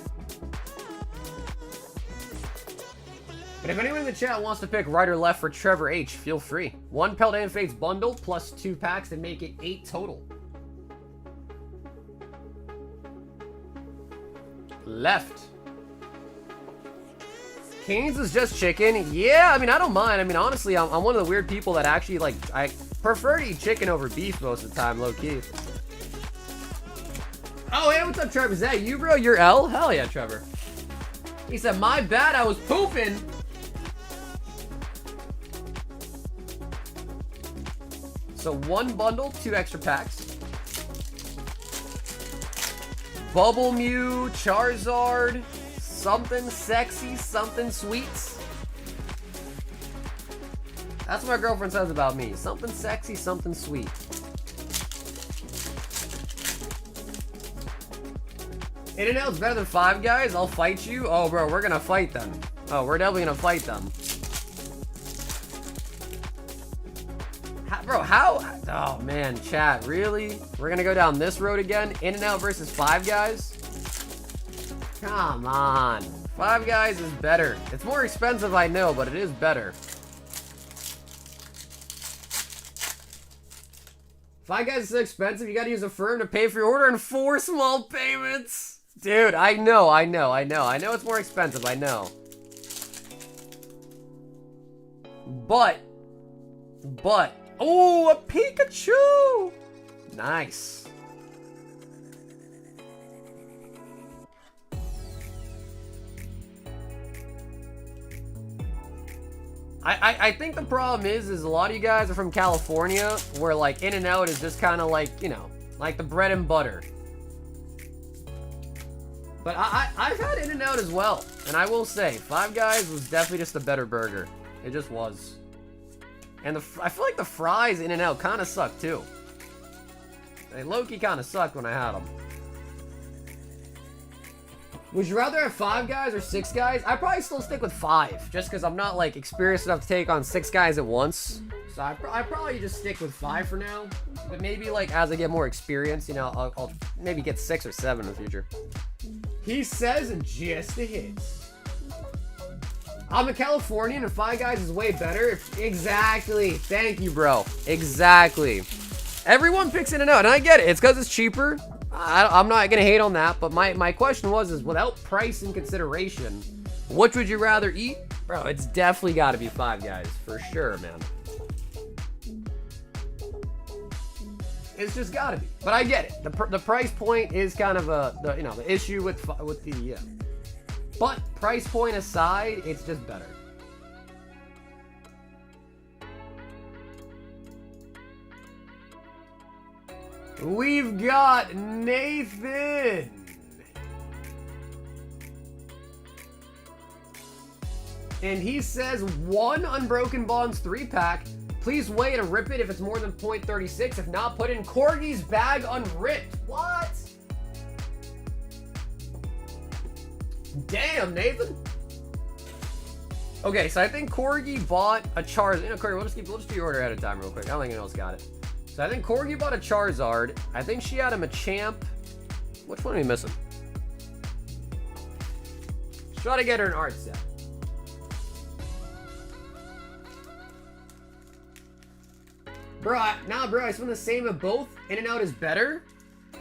But if anyone in the chat wants to pick right or left for Trevor H, feel free. 1 Paldea Fates bundle plus 2 packs to make it 8 total. Left. Cane's is just chicken. Yeah, I mean, I don't mind. I mean, honestly, I'm one of the weird people that actually, like, I prefer to eat chicken over beef most of the time, low-key. Oh, hey, what's up, Trevor? Is that you, bro? You're L? Hell yeah, Trevor. He said, my bad, I was pooping. So 1 bundle, 2 extra packs. Bubble Mew, Charizard, something sexy, something sweet. That's what my girlfriend says about me. Something sexy, something sweet. In-N-Out's better than Five Guys? I'll fight you? Oh, bro, we're gonna fight them. Oh, we're definitely gonna fight them. Bro, how? Oh, man, chat, really? We're gonna go down this road again? In-N-Out versus Five Guys? Come on. Five Guys is better. It's more expensive, I know, but it is better. Five Guys is so expensive, you gotta use a firm to pay for your order in 4 small payments. Dude, I know it's more expensive, I know. But But, oh, a Pikachu! Nice. I think the problem is a lot of you guys are from California, where like In-N-Out is just kind of like, you know, like the bread and butter. But I've had In-N-Out as well, and I will say, Five Guys was definitely just a better burger. It just was. And I feel like the fries In-N-Out kind of suck too. They low-key kind of sucked when I had them. Would you rather have 5 guys or 6 guys? I'd probably still stick with 5, just because I'm not like experienced enough to take on 6 guys at once. So I'd probably just stick with 5 for now. But maybe like as I get more experience, you know, I'll maybe get 6 or 7 in the future. He says just a hit. I'm a Californian and 5 Guys is way better. Exactly. Thank you, bro. Exactly. Everyone picks In-N-Out, and I get it. It's because it's cheaper. I'm not gonna hate on that, but my question is without price in consideration, which would you rather eat? Bro, it's definitely got to be 5 Guys for sure, man. It's just got to be. But I get it. The price point is kind of the issue with the but price point aside, it's just better. We've got Nathan. And he says 1 Unbroken Bonds 3-pack. Please weigh to rip it if it's more than 0.36. If not, put in Corgi's bag unripped. What? Damn, Nathan. Okay, so I think Corgi bought a Charizard. You know, Corgi, we'll just do your order at a time real quick. I don't think anyone else got it. So I think Corgi bought a Charizard. I think she had a Machamp. Which one are we missing? Try to get her an art set. Bro, I spend the same at both. In-N-Out is better.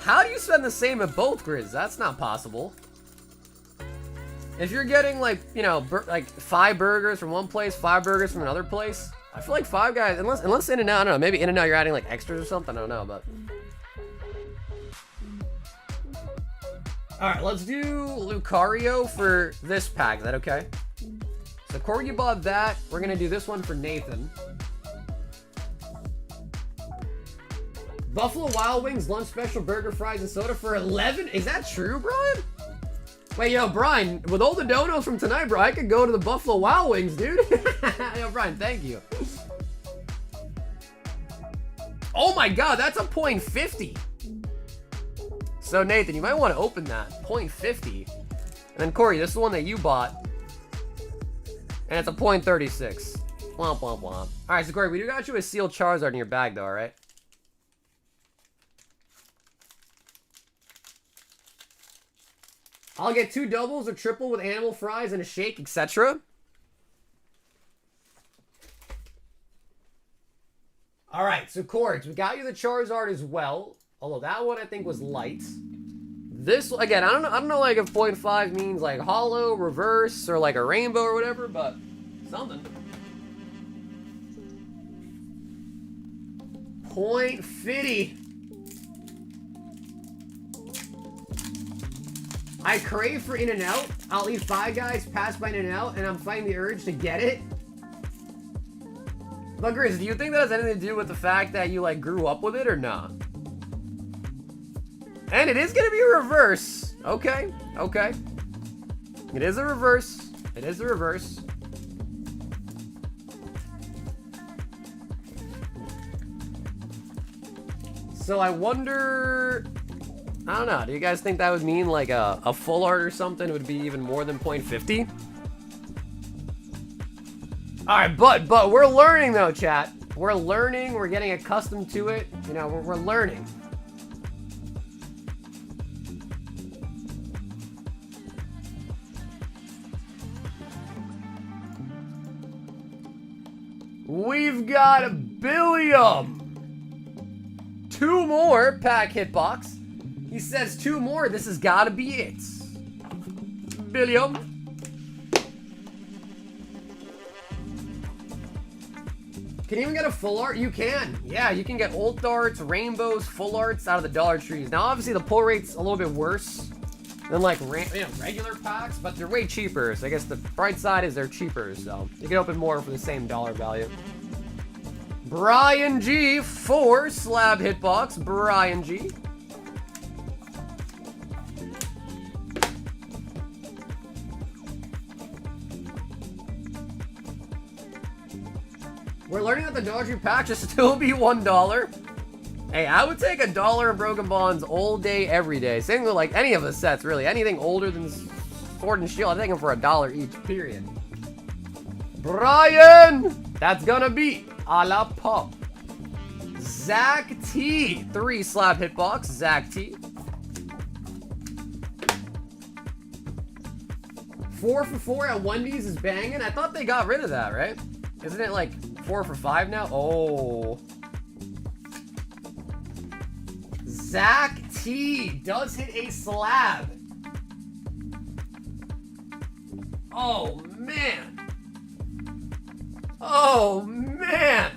How do you spend the same at both, Grizz? That's not possible. If you're getting like, you know, like 5 burgers from one place, 5 burgers from another place, I feel like 5 Guys, unless In-N-Out, I don't know, maybe In-N-Out you're adding like extras or something, I don't know, but. Alright, let's do Lucario for this pack, is that okay? So Corgi bought that, we're gonna do this one for Nathan. Buffalo Wild Wings lunch special burger, fries, and soda for 11? Is that true, Brian? Wait, yo, Brian, with all the donos from tonight, bro, I could go to the Buffalo Wild Wings, dude. Yo, Brian, thank you. Oh my god, that's a 0.50. So, Nathan, you might want to open that. 0.50. And then, Corey, this is the one that you bought. And it's a 0.36. Womp, womp, womp. Alright, so, Corey, we do got you a sealed Charizard in your bag, though, alright? I'll get 2 doubles or triple with animal fries and a shake, etc. Alright, so Cords, we got you the Charizard as well. Although that one I think was light. This, again, I don't know like if 0.5 means like hollow, reverse, or like a rainbow or whatever, but something. 0.50. I crave for In-N-Out. I'll eat 5 Guys, pass by In-N-Out, and I'm fighting the urge to get it. But Grizz, do you think that has anything to do with the fact that you like grew up with it or not? And it is gonna be a reverse. Okay, okay. It is a reverse. It is a reverse. So I wonder... I don't know. Do you guys think that would mean like a full art or something would be even more than 0.50? Alright, but we're learning though, chat. We're learning. We're getting accustomed to it. You know, we're learning. We've got a Billiam. 2 more pack hitbox. He says 2 more. This has got to be it. Billiam. Can you even get a full art? You can. Yeah, you can get alt arts, rainbows, full arts out of the Dollar Trees. Now, obviously, the pull rate's a little bit worse than like regular packs, but they're way cheaper. So I guess the bright side is they're cheaper. So you can open more for the same dollar value. Brian G, 4 slab hitbox. Brian G. We're learning that the Dollar Tree pack should still be $1. Hey, I would take $1 in Broken Bonds all day, every day. Same with like any of the sets, really. Anything older than Sword and Shield, I'd take them for $1 each, period. Brian! That's gonna be a la pop. Zach T, 3 slab hitbox. Zach T. 4 for 4 at Wendy's is banging. I thought they got rid of that, right? Isn't it like 4 for 5 now? Oh. Zach T does hit a slab. Oh, man. Oh, man.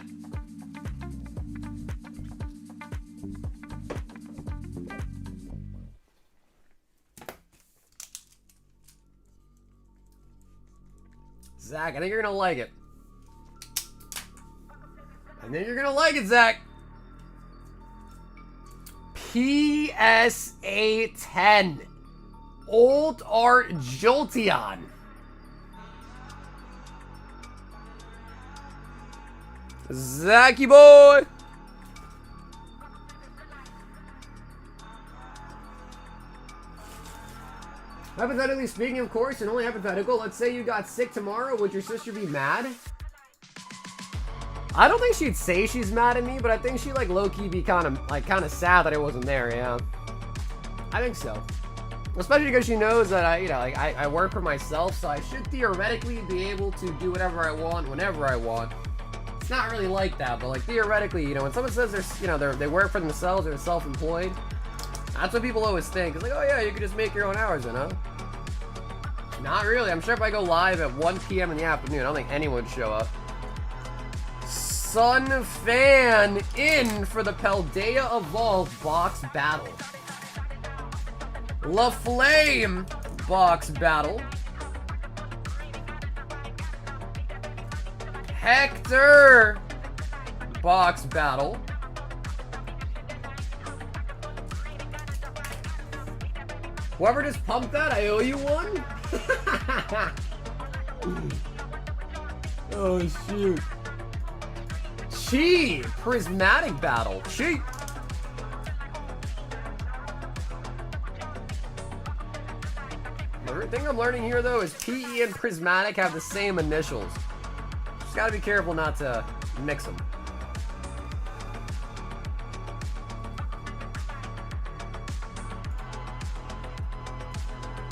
Zach, I think you're going to like it. I think you're going to like it, Zach. PSA 10. Old Art Jolteon. Zachy boy. Hypothetically speaking, of course, and only hypothetical, let's say you got sick tomorrow, would your sister be mad? I don't think she'd say she's mad at me, but I think she'd like low-key be kind of sad that I wasn't there, yeah. I think so. Especially because she knows that I work for myself, so I should theoretically be able to do whatever I want, whenever I want. It's not really like that, but like theoretically, when someone says they work for themselves, they're self-employed, that's what people always think. It's like, oh yeah, you could just make your own hours then, huh? Not really. I'm sure if I go live at 1 p.m. in the afternoon, I don't think anyone would show up. Sun Fan in for the Paldea Evolved box battle. La Flame box battle. Hector box battle. Whoever just pumped that, I owe you one? Oh, shoot. Chi! Prismatic battle. Chi! The thing I'm learning here, though, is PE and Prismatic have the same initials. Just gotta be careful not to mix them.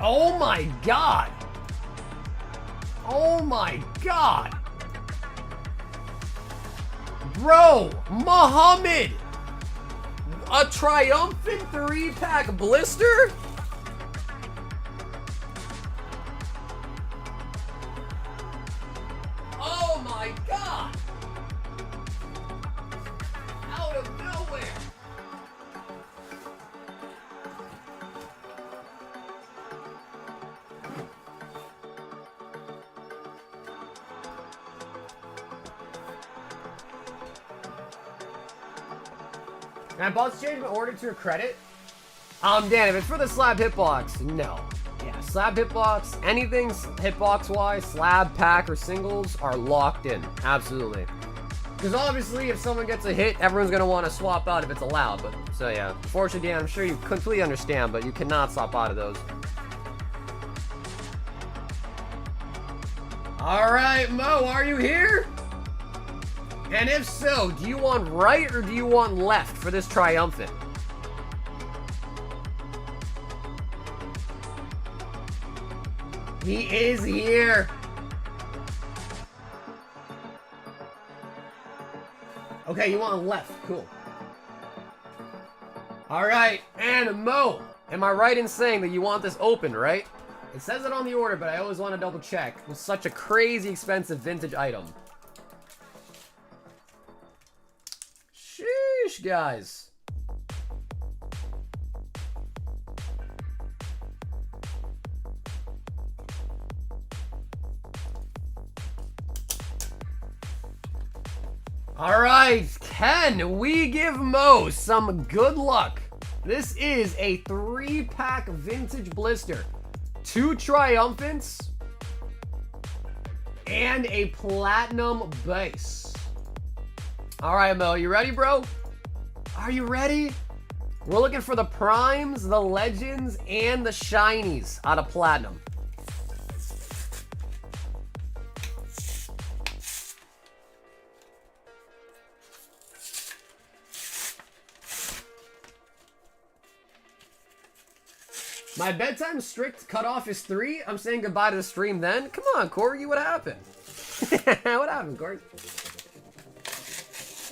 Oh my god! Oh my god! Bro, Muhammad! A triumphant 3-pack blister? Oh my god! Out of nowhere! Can I boss change my order to a credit? Dan, if it's for the slab hitbox, no. Yeah, slab hitbox, anything hitbox-wise, slab, pack, or singles are locked in. Absolutely. Because obviously, if someone gets a hit, everyone's going to want to swap out if it's allowed. But so yeah, unfortunately, Dan, I'm sure you completely understand, but you cannot swap out of those. Alright, Mo, are you here? And if so, do you want right or do you want left for this triumphant? He is here. Okay, you want left. Cool. All right, and Mo, am I right in saying that you want this open, right? It says it on the order, but I always want to double check. With such a crazy expensive vintage item. Boosh, guys. All right, can we give Mo some good luck? This is a 3-pack vintage blister, 2 triumphants, and a platinum base. All right, Mo, you ready, bro? Are you ready? We're looking for the primes, the legends, and the shinies out of platinum. My bedtime strict cutoff is 3. I'm saying goodbye to the stream then. Come on, Corgi, what happened? What happened, Corgi?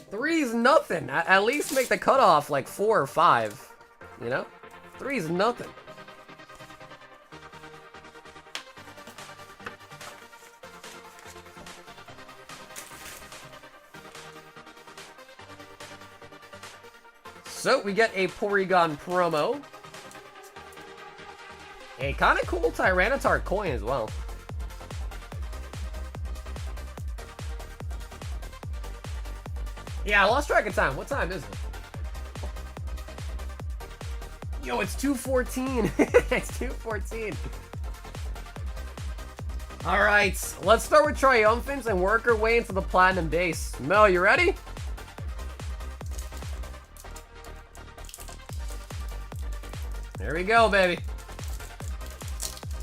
3 is nothing. At least make the cutoff like 4 or 5. You know? 3 is nothing. So we get a Porygon promo. A kind of cool Tyranitar coin as well. Yeah, I lost track of time. What time is it? Yo, it's 2:14. It's 2:14. All right, let's start with Triumphants and work our way into the Platinum base. Mel, you ready? There we go, baby.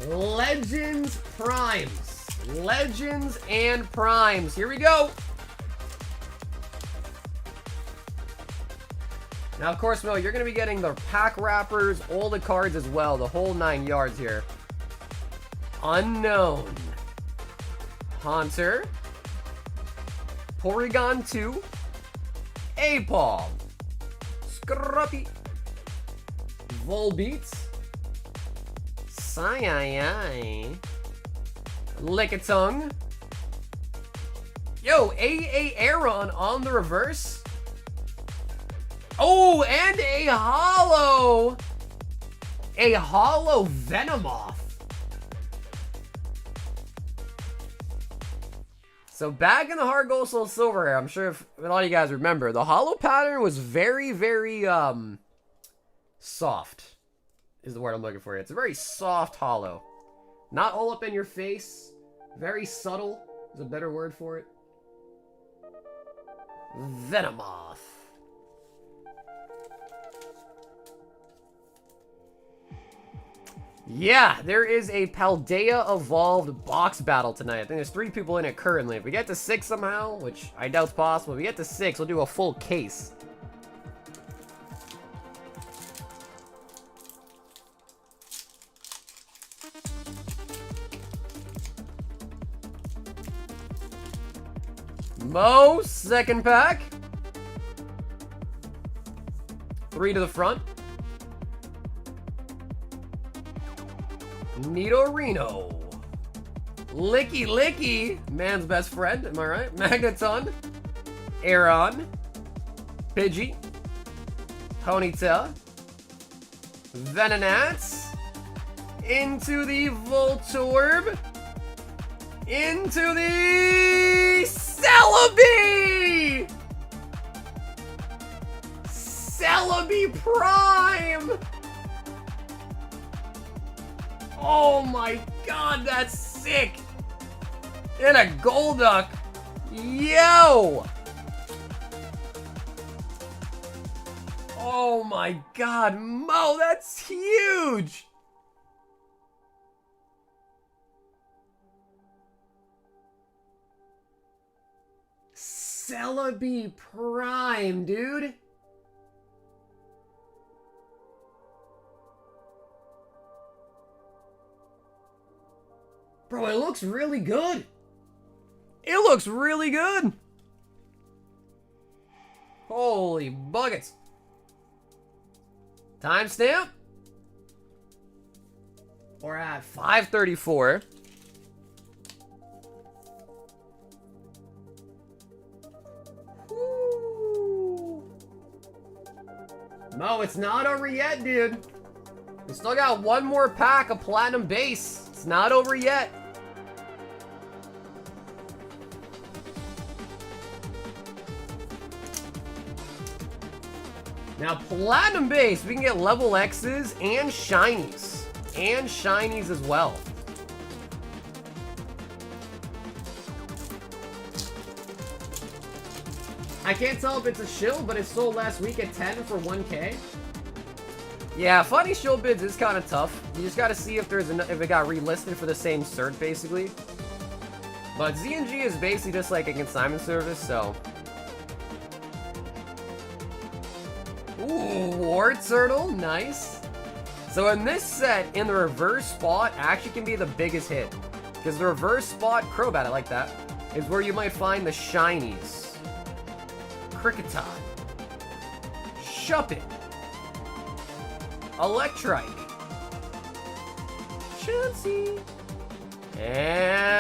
Legends Primes. Legends and Primes. Here we go. Now, of course, Mo, you're going to be getting the pack wrappers, all the cards as well, the whole 9 yards here. Unknown. Haunter. Porygon 2. Apom. Scruffy. Volbeat. Sai-ai-ai. Lickitung. Yo, AA Aeron on the reverse. Oh, and a holo. A holo Venomoth. So back in the Hard Gold Soul Silver era, I'm sure if a lot of you guys remember, the holo pattern was very, very soft. Is the word I'm looking for. It's a very soft holo. Not all up in your face. Very subtle is a better word for it. Venomoth. Yeah, there is a Paldea Evolved box battle tonight. I think there's 3 people in it currently. If we get to 6 somehow, which I doubt's possible, if we get to 6, we'll do a full case. Mo, second pack. 3 to the front. Nidorino. Licky Licky. Man's best friend, am I right? Magneton. Aeron. Pidgey. Ponyta. Venonat. Into the Voltorb. Into the Celebi! Celebi Prime! Oh my god, that's sick! And a Golduck! Yo! Oh my god, Mo, that's huge! Celebi Prime, dude. Bro, it looks really good. It looks really good. Holy buckets. Timestamp. We're at 5:34. No, it's not over yet, dude. We still got one more pack of Platinum Base. It's not over yet. Now, Platinum Base, we can get level X's and Shinies. And Shinies as well. I can't tell if it's a shill, but it sold last week at 10 for 1K. Yeah, funny shill bids is kind of tough. You just got to see if there's if it got relisted for the same cert, basically. But ZNG is basically just like a consignment service, so... Ooh, War Turtle, nice. So in this set, in the reverse spot, actually can be the biggest hit. Because the reverse spot, Crobat, I like that, is where you might find the Shinies. Kricketot. Shuppet. Electrike. Chansey. And...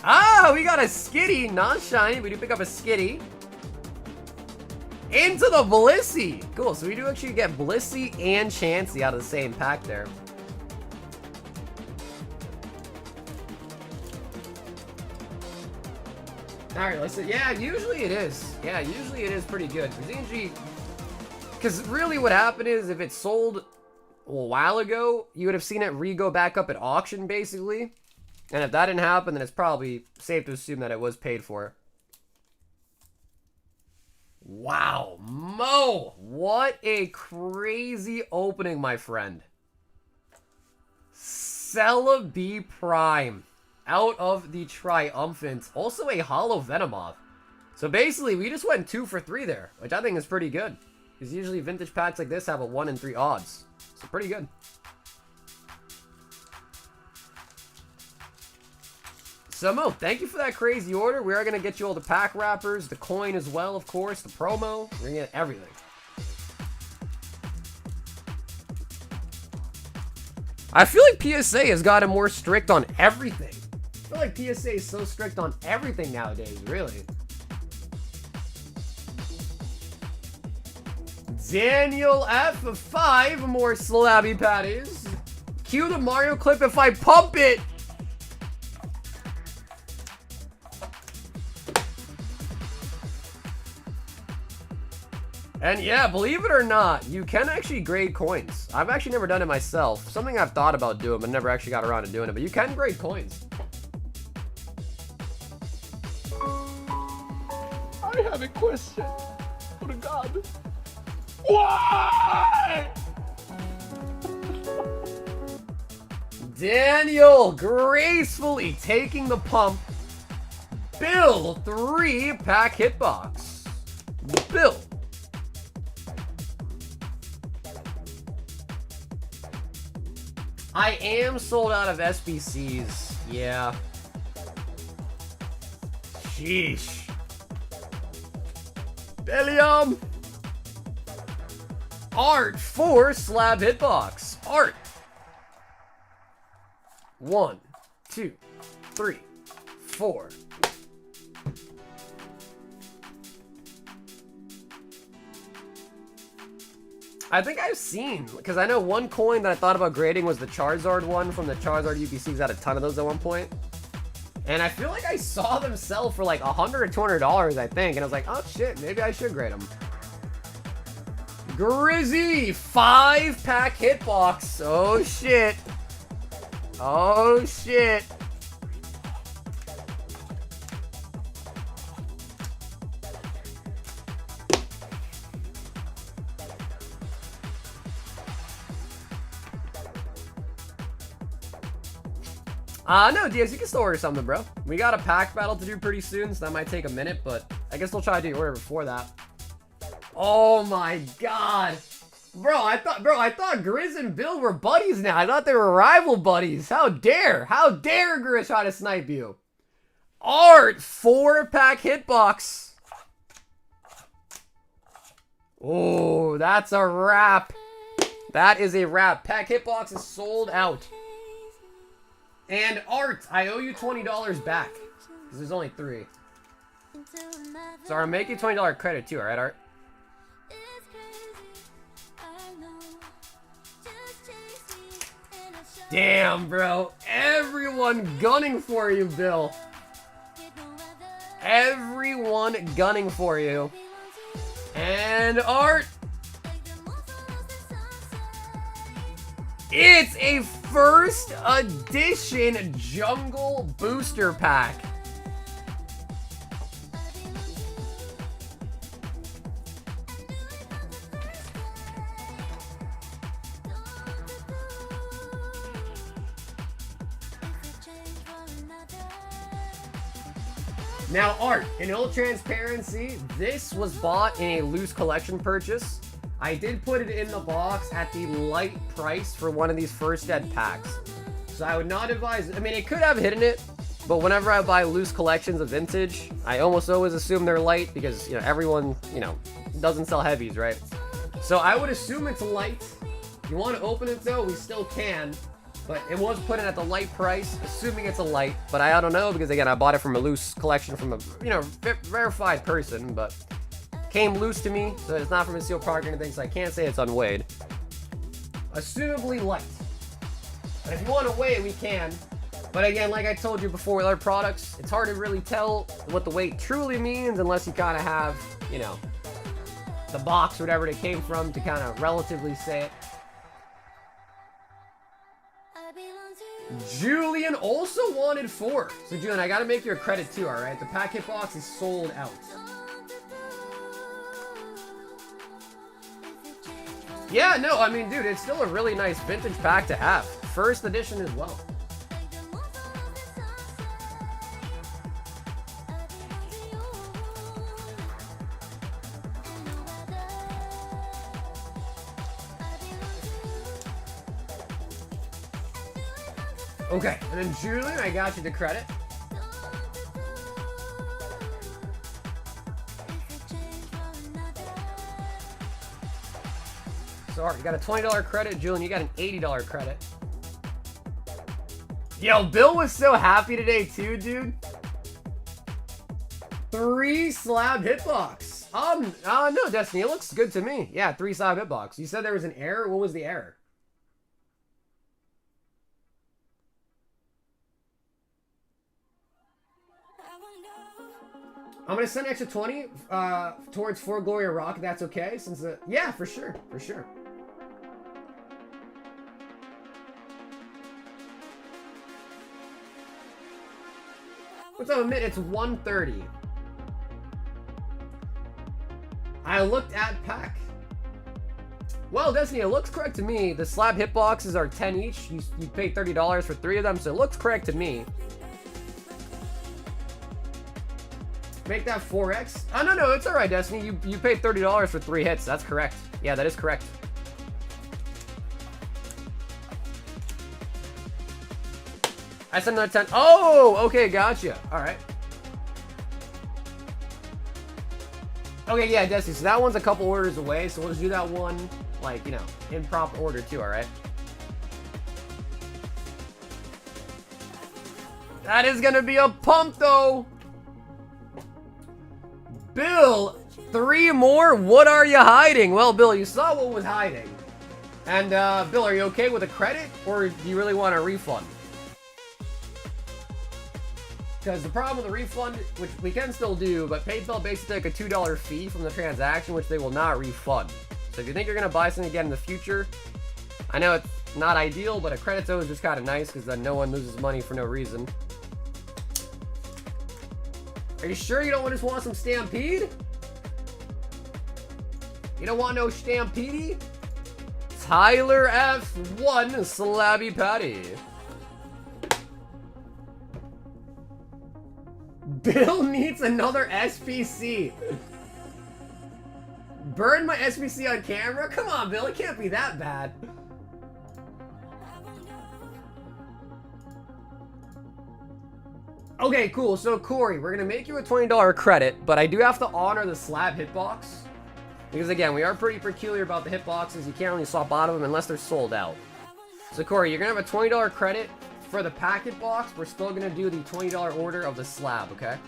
Ah, we got a Skitty, non-shiny. We do pick up a Skitty. Into the Blissey! Cool, so we do actually get Blissey and Chansey out of the same pack there. Alright, let's see. Yeah, usually it is. Yeah, usually it is pretty good. For ZNG, because really what happened is if it sold a while ago, you would have seen it re-go back up at auction, basically. And if that didn't happen, then it's probably safe to assume that it was paid for. Wow, Mo! What a crazy opening, my friend. Celebi Prime. Out of the Triumphant. Also a Holo Venomoth. So basically, we just went 2 for 3 there, which I think is pretty good. Because usually vintage packs like this have a 1 in 3 odds. So pretty good. So Mo, thank you for that crazy order. We are going to get you all the pack wrappers, the coin as well, of course, the promo. We're going to get everything. I feel like PSA has gotten more strict on everything. I feel like PSA is so strict on everything nowadays, really. Daniel F. 5 more Slabby Patties. Cue the Mario clip if I pump it. And yeah, believe it or not, you can actually grade coins. I've actually never done it myself. Something I've thought about doing, but never actually got around to doing it. But you can grade coins. I have a question. Oh God. Why? Daniel gracefully taking the pump. Bill, 3-pack hitbox. Bill. I am sold out of SBCs. Yeah. Sheesh. Bellium. Art for Slab hitbox. Art. 1, 2, 3, 4. I think I've seen, because I know one coin that I thought about grading was the Charizard one from the Charizard UPCs. Had a ton of those at one point. And I feel like I saw them sell for like $100 or $200, I think. And I was like, oh shit, maybe I should grade them. Grizzy, 5-pack hitbox. Oh shit. Oh shit. No, DS, you can still order something, bro. We got a pack battle to do pretty soon, so that might take a minute, but I guess we'll try to do your order before that. Oh my god. Bro, I thought Grizz and Bill were buddies now. I thought they were rival buddies. How dare Grizz try to snipe you? Art, 4-pack hitbox. Oh, that's a wrap. That is a wrap. Pack hitbox is sold out. And Art, I owe you $20 back. Because there's only 3. So I'm making $20 credit too, alright, Art? Damn, bro. Everyone gunning for you, Bill. Everyone gunning for you. And Art. It's a first edition Jungle Booster Pack. Now, Art, in all transparency, this was bought in a loose collection purchase. I did put it in the box at the light price for one of these first ed packs. So I would not advise, I mean, it could have hidden it, but whenever I buy loose collections of vintage, I almost always assume they're light because, you know, everyone, you know, doesn't sell heavies, right? So I would assume it's light. If you want to open it though, we still can. But it was put in at the light price, assuming it's a light. But I don't know, because again, I bought it from a loose collection from a, you know, verified person, but came loose to me, so it's not from a sealed product or anything, so I can't say it's unweighed. Assumably light. But if you want to weigh it, we can. But again, like I told you before with other products, it's hard to really tell what the weight truly means unless you kind of have, you know, the box, whatever it came from, to kind of relatively say it. Julian also wanted 4. So Julian, I gotta make you a credit too, alright? The packet box is sold out. Yeah, no, I mean, dude, it's still a really nice vintage pack to have. First edition as well. Okay, and then Julian, I got you the credit. Sorry, you got a $20 credit. Julian, you got an $80 credit. Yo, Bill was so happy today too, dude. 3 slab hitbox. No, Destiny, it looks good to me. Yeah, 3 slab hitbox. You said there was an error. What was the error? I'm gonna send an extra 20 towards For Glory of Rock, if that's okay. Since yeah, for sure, for sure. What's up, Amit? It's 1:30. I looked at pack. Well, Destiny, it looks correct to me. The slab hitboxes are 10 each. You paid $30 for 3 of them, so it looks correct to me. Make that 4x. Oh, no, it's alright, Destiny. You paid $30 for 3 hits. That's correct. Yeah, that is correct. I said another 10. Oh, okay, gotcha. Alright. Okay, yeah, Destiny. So that one's a couple orders away. So we'll just do that one, like, you know, in proper order too, alright? That is gonna be a pump, though. Bill, 3 more? What are you hiding? Well, Bill, you saw what was hiding. And, Bill, are you okay with a credit? Or do you really want a refund? Because the problem with the refund, which we can still do, but PayPal basically take a $2 fee from the transaction, which they will not refund. So if you think you're going to buy something again in the future, I know it's not ideal, but a credit's always just kind of nice, because then no one loses money for no reason. Are you sure you don't just want some Stampede? You don't want no Stampede? Tyler F1 Slabby Patty. Bill needs another SPC. Burn my SPC on camera? Come on, Bill, it can't be that bad. Okay, cool. So, Corey, we're going to make you a $20 credit, but I do have to honor the slab hitbox. Because, again, we are pretty peculiar about the hitboxes. You can't really swap out of them unless they're sold out. So, Corey, you're going to have a $20 credit for the packet box. We're still going to do the $20 order of the slab, okay?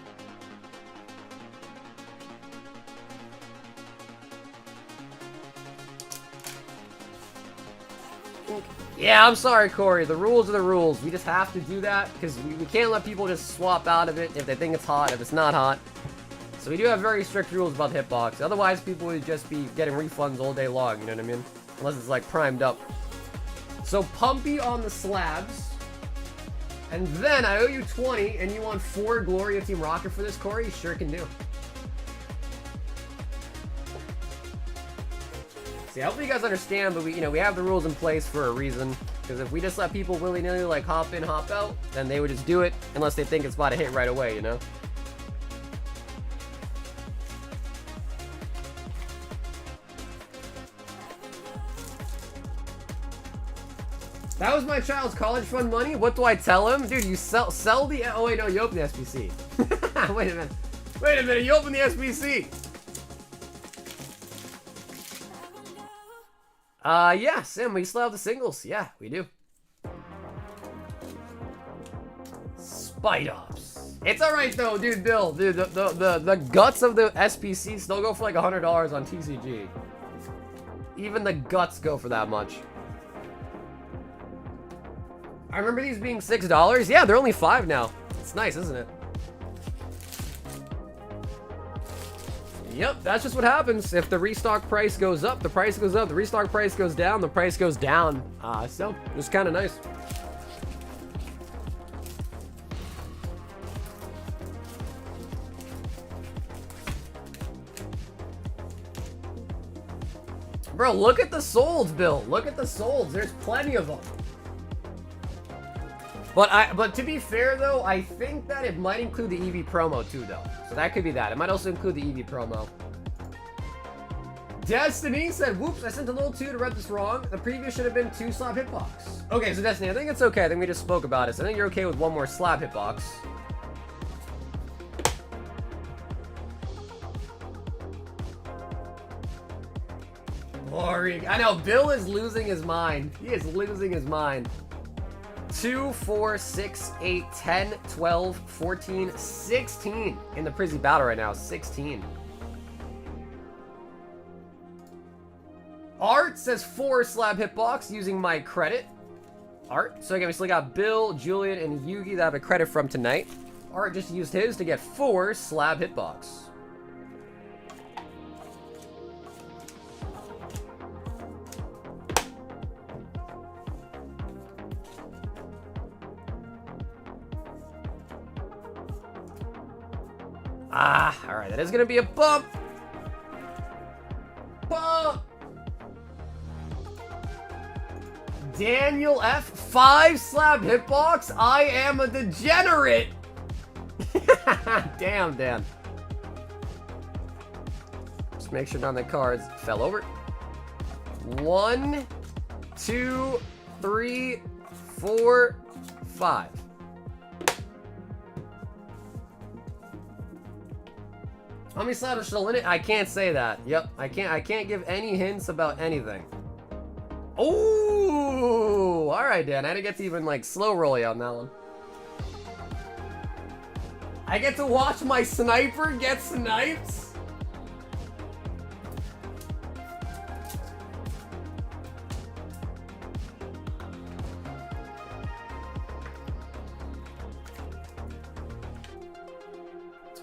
Yeah, I'm sorry, Corey. The rules are the rules. We just have to do that because we can't let people just swap out of it if they think it's hot, if it's not hot. So we do have very strict rules about the hitbox. Otherwise, people would just be getting refunds all day long, you know what I mean? Unless it's like primed up. So Pumpy on the slabs. And then I owe you 20 and you want 4 Gloria Team Rocket for this, Corey? Sure can do. See, hopefully you guys understand, but we have the rules in place for a reason. Because if we just let people willy-nilly like hop in, hop out, then they would just do it unless they think it's about to hit right away, you know? That was my child's college fund money? What do I tell him? Dude, you sell the... Oh, wait, no, you open the SBC. Wait a minute. Wait a minute, you open the SBC. Yeah, Sim, we still have the singles. Yeah, we do. Spite Ops. It's alright though, dude, Bill. Dude, the guts of the SPC still go for like $100 on TCG. Even the guts go for that much. I remember these being $6. Yeah, they're only $5 now. It's nice, isn't it? Yep, that's just what happens. If the restock price goes up, the price goes up. The restock price goes down, the price goes down. So, it's kind of nice. Bro, look at the solds, Bill. Look at the solds. There's plenty of them. But to be fair though, I think that it might include the EV promo too though. So that could be that. It might also include the EV promo. Destiny said, whoops, I sent a little 2 to read this wrong. The previous should have been 2 slab hitbox. Okay, so Destiny, I think it's okay. I think we just spoke about it. So I think you're okay with 1 more slab hitbox. Boring. I know, Bill is losing his mind. He is losing his mind. 2, 4, 6, 8, 10, 12, 14, 16 in the Prizzy battle right now. 16. Art says 4 slab hitbox using my credit. Art. So again, we still got Bill, Julian, and Yugi that have a credit from tonight. Art just used his to get 4 slab hitbox. Alright, that is gonna be a bump. Bump! Daniel F, 5 slab hitbox? I am a degenerate! Damn, Dan. Just make sure none of the cards fell over. 1, 2, 3, 4, 5. How many slabs are still in it? I can't say that. Yep, I can't give any hints about anything. Oh, all right, Dan. I had to get to even like slow roll you on that one. I get to watch my sniper get sniped.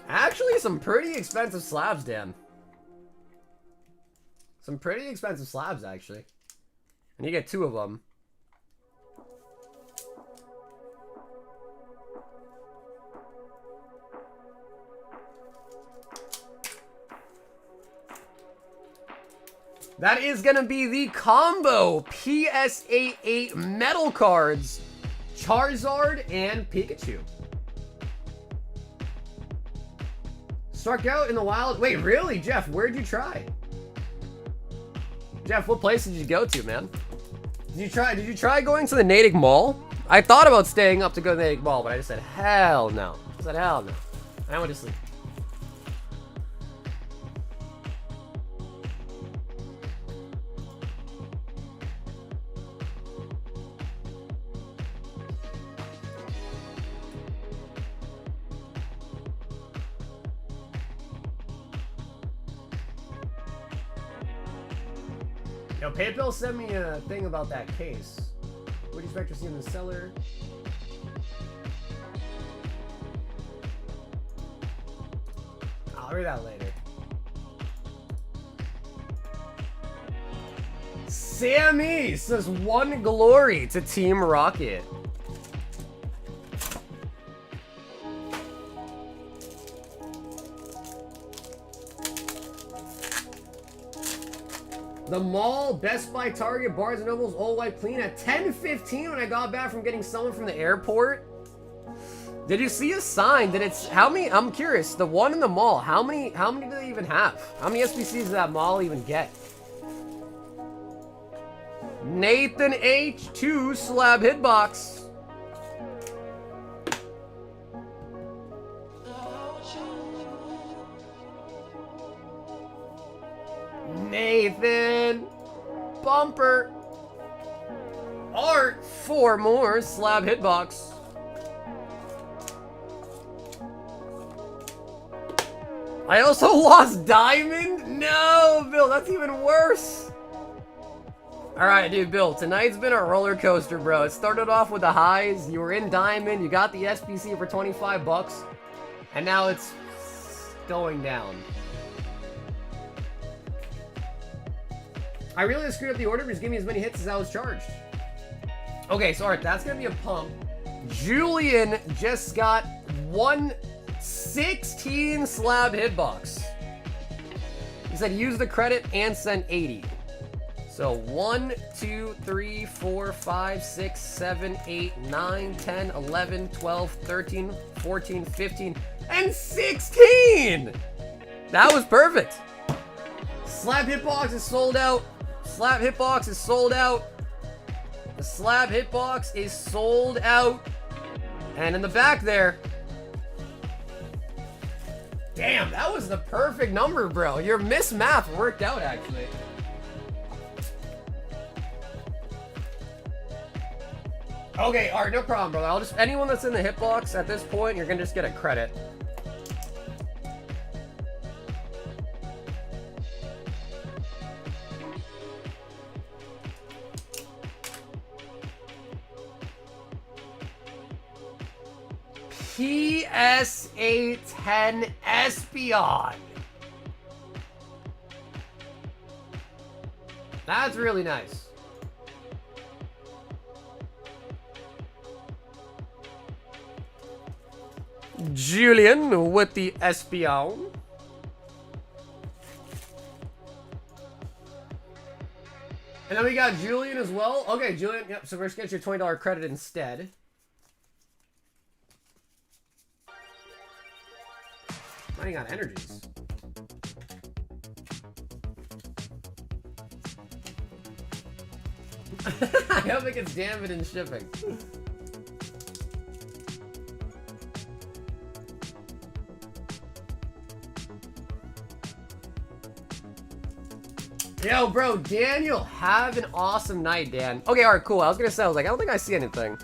Actually, some pretty expensive slabs, Dan. Some pretty expensive slabs, actually. And you get 2 of them. That is going to be the combo PS88 metal cards, Charizard and Pikachu. Struck out in the wild. Wait, really, Jeff? Where'd you try? Jeff, what place did you go to, man? Did you try going to the Natick Mall? I thought about staying up to go to the Natick Mall, but I just said hell no. I said hell no. And I went to sleep. Yo, PayPal sent me a thing about that case. What do you expect to see in the cellar? I'll read that later. Sammy says 1 glory to Team Rocket. The mall, Best Buy, Target, Barnes & Noble's all white clean at 10:15 when I got back from getting someone from the airport. Did you see a sign that it's, how many, I'm curious, the one in the mall, how many do they even have? How many SBCs does that mall even get? Nathan H2 slab hitbox. Nathan bumper. Art 4 more slab hitbox. I also lost diamond? No, Bill, that's even worse. Alright, dude, Bill, tonight's been a roller coaster, bro. It started off with the highs. You were in diamond. You got the SBC for 25 bucks. And now it's going down. I really screwed up the order, but just give me as many hits as I was charged. Okay, so alright, that's gonna be a pump. Julian just got 116 slab hitbox. He said use the credit and send 80. So 1, 2, 3, 4, 5, 6, 7, 8, 9, 10, 11, 12, 13, 14, 15, and 16! That was perfect. Slab hitbox is sold out. Slab hitbox is sold out. The slab hitbox is sold out. And in the back there. Damn, that was the perfect number, bro. Your mismath worked out, actually. Okay, alright, no problem, brother. I'll just, anyone that's in the hitbox at this point, you're gonna just get a credit. PSA10 Espeon. That's really nice. Julian with the Espeon. And then we got Julian as well. Okay, Julian. Yep, so we're just getting your $20 credit instead. Running on energies. I hope it gets damaged in shipping. Yo, bro, Daniel, have an awesome night, Dan. Okay, alright, cool. I was gonna say, I was like, I don't think I see anything.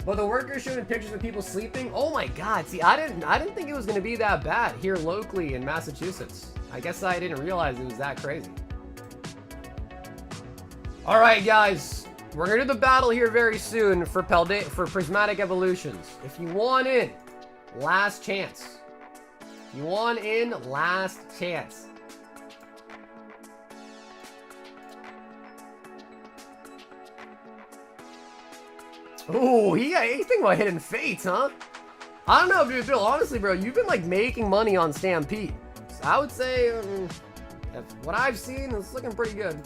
But the workers showing pictures of people sleeping. Oh my god, see, I didn't think it was gonna be that bad here locally in Massachusetts. I guess I didn't realize it was that crazy. Alright, guys. We're gonna do the battle here very soon for Prismatic Evolutions. If you want in, last chance. You want in, last chance. Ooh, he thinking about hitting fates, huh? I don't know, dude, Bill. Honestly, bro, you've been like making money on Stampede. So I would say, what I've seen is looking pretty good.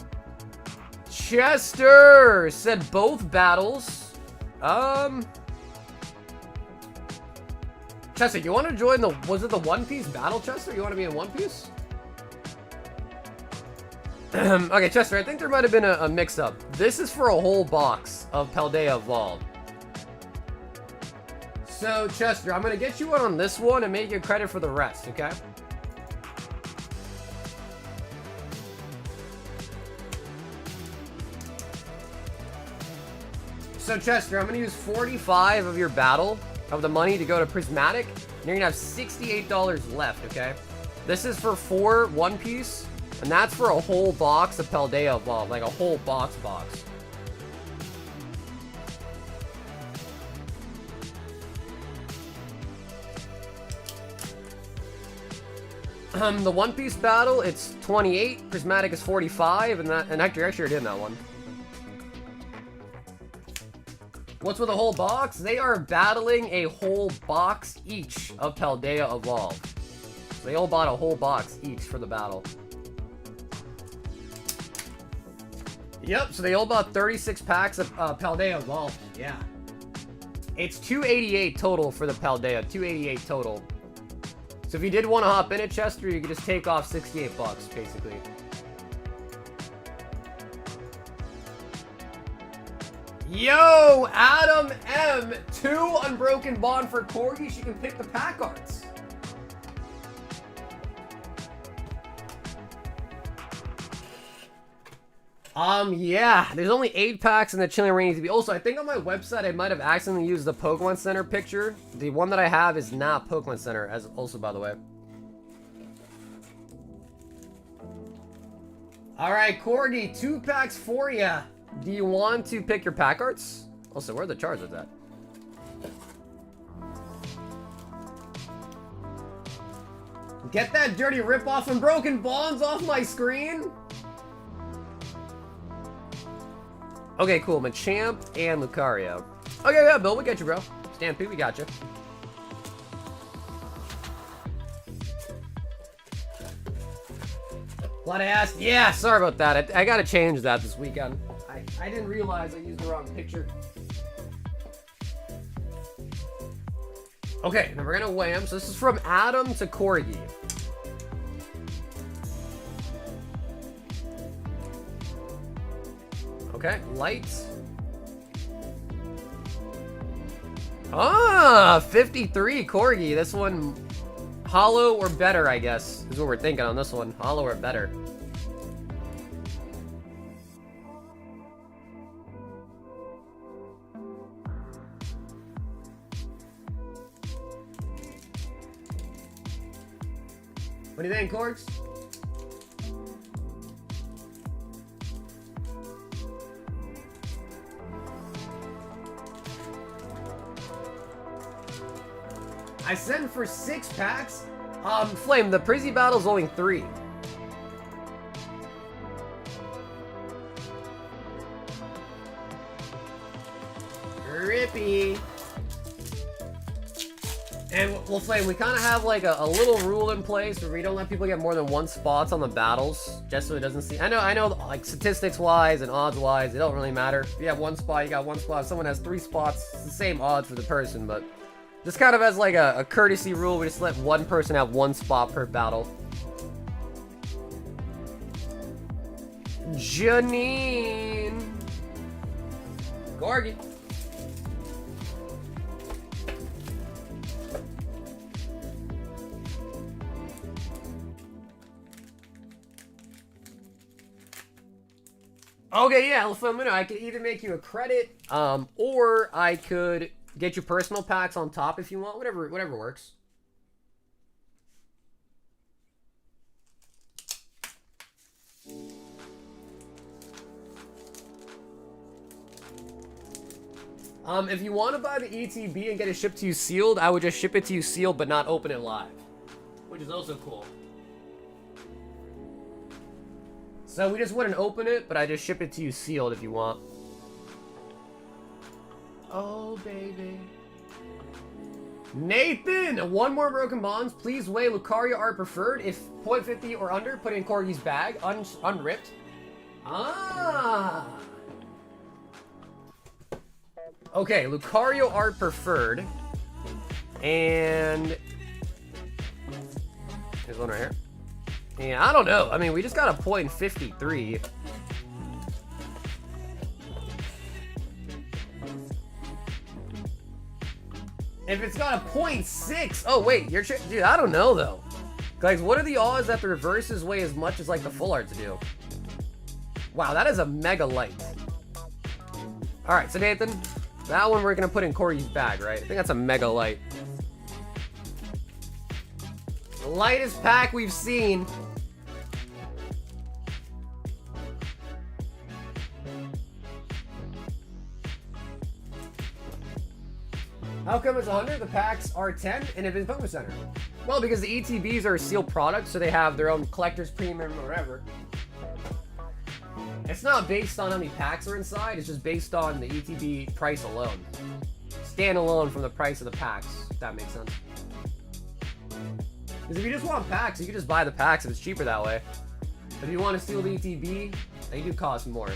Chester said both battles. Chester, you want to join the, was it the One Piece battle, Chester? You want to be in One Piece? Okay, Chester, I think there might have been a mix-up. This is for a whole box of Paldea Evolved. So, Chester, I'm going to get you on this one and make you credit for the rest, okay? So, Chester, I'm going to use 45 of your battle of the money to go to Prismatic. And you're going to have $68 left, okay? This is for 4 One Piece. And that's for a whole box of Paldea Evolved, like a whole box. The One Piece battle, it's 28. Prismatic is 45, and actually I did in that one. What's with a whole box? They are battling a whole box each of Paldea Evolved. So they all bought a whole box each for the battle. Yep, so they all bought 36 packs of Paldea Evolved. Yeah. It's 288 total for the Paldea. 288 total. So if you did want to hop in at Chester, you could just take off 68 bucks, basically. Yo, Adam M. 2 Unbroken Bond for Corgi. She can pick the pack arts. Yeah, there's only 8 packs in the Chilling Rainy TV. Also, I think on my website, I might have accidentally used the Pokemon Center picture. The one that I have is not Pokemon Center, as also, by the way. Alright, Corgi, 2 packs for ya. Do you want to pick your pack arts? Also, where are the charges at? Get that dirty ripoff and broken bonds off my screen! Okay, cool. Machamp and Lucario. Okay, yeah, Bill, we got you, bro. Stampede, we got you. Glad I asked. Yeah, sorry about that. I gotta change that this weekend. I didn't realize I used the wrong picture. Okay, now we're gonna weigh them. So this is from Adam to Corgi. Okay, lights. Ah, 53 Corgi. This one, hollow or better, I guess, is what we're thinking on this one. Hollow or better. What do you think, Corks? I sent for 6 packs. Flame, the Prizzy battle's only 3. Rippy. And, well, Flame, we kind of have, like, a little rule in place where we don't let people get more than 1 spots on the battles, just so it doesn't seem... I know, like, statistics-wise and odds-wise, it don't really matter. If you have 1 spot, you got 1 spot. If someone has 3 spots, it's the same odds for the person, but... Just kind of as, like, a courtesy rule, we just let 1 person have 1 spot per battle. Janine! Gorgie! Okay, yeah, I could either make you a credit, or I could get you personal packs on top if you want. Whatever works. If you want to buy the ETB and get it shipped to you sealed, I would just ship it to you sealed but not open it live, which is also cool. So we just wouldn't open it, but I just ship it to you sealed if you want. Oh, baby. Nathan! 1 more broken bonds. Please weigh Lucario Art Preferred. If 0.50 or under, put in Corgi's bag. Unripped. Ah! Okay, Lucario Art Preferred. And... there's one right here. Yeah, I don't know. I mean, we just got a 0.53. If it's got a 0.6, oh wait, dude, I don't know though. Guys, what are the odds that the reverses weigh as much as like the full arts do? Wow, that is a mega light. All right, so Nathan, that one we're gonna put in Corey's bag, right? I think that's a mega light. Lightest pack we've seen. How come it's 100? The packs are 10 and if it's Pokemon Center. Well, because the ETBs are sealed products, so they have their own collector's premium or whatever. It's not based on how many packs are inside, it's just based on the ETB price alone. Standalone from the price of the packs, if that makes sense. Because if you just want packs, you can just buy the packs if it's cheaper that way. If you want to steal the ETB, they do cost more.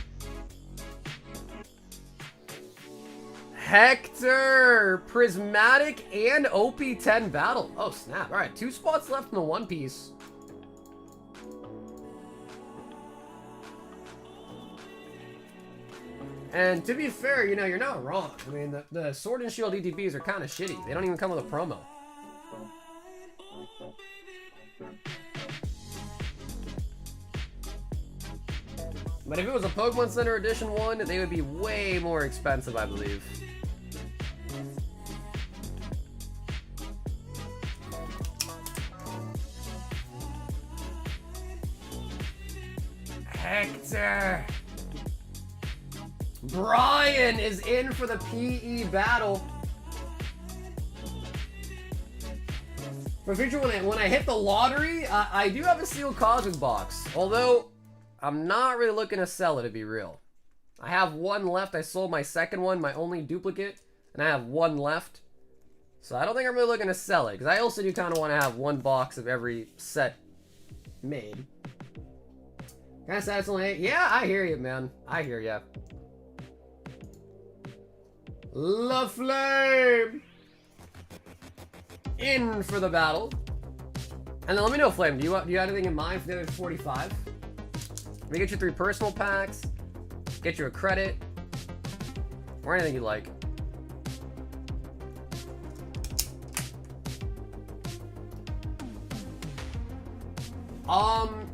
Hector! Prismatic and OP10 battle. Oh, snap. Alright, 2 spots left in the One Piece. And to be fair, you know, you're not wrong. I mean, the Sword and Shield ETBs are kind of shitty. They don't even come with a promo. But if it was a Pokemon Center Edition 1, they would be way more expensive, I believe. Hector! Brian is in for the PE battle. For future, when I hit the lottery, I do have a sealed Cosmic box. Although, I'm not really looking to sell it, to be real. I have 1 left. I sold my second one, my only duplicate, and I have 1 left. So I don't think I'm really looking to sell it, because I also do kind of want to have 1 box of every set made. Kind of sad it's only 8. Yeah, I hear you, man. I hear ya. La Flame! In for the battle. And then let me know, Flame, do you have anything in mind for the other 45? Let me get you 3 personal packs, get you a credit, or anything you like.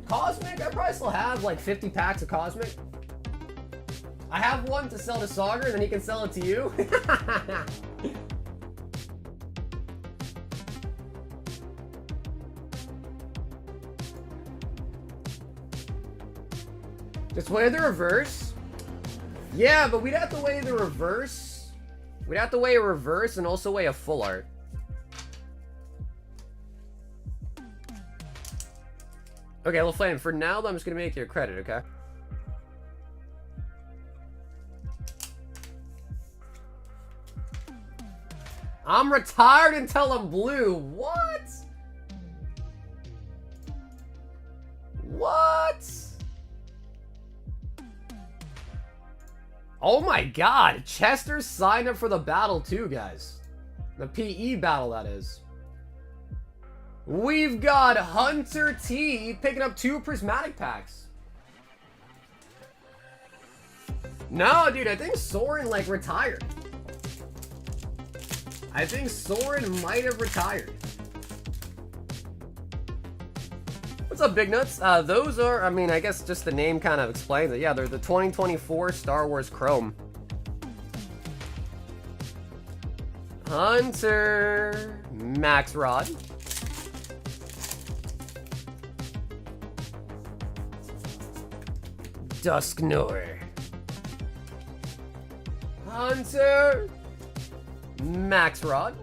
Cosmic, I probably still have like 50 packs of Cosmic. I have 1 to sell to Sauger, and then he can sell it to you. Just weigh the reverse? Yeah, but we'd have to weigh the reverse. We'd have to weigh a reverse and also weigh a full art. Okay, well, Flame, for now, I'm just going to make you a credit, okay? I'm retired until I'm blue. What? What? Oh my god, Chester signed up for the battle too, guys. The PE battle, that is. We've got Hunter T picking up 2 Prismatic packs. No, dude, I think Soren, like, retired. I think Soren might have retired. What's up, Big Nuts? Those are, I mean, I guess just the name kind of explains it. Yeah, they're the 2024 Star Wars Chrome. Hunter. Max Rod. Dusknoir. Hunter. Max Rod.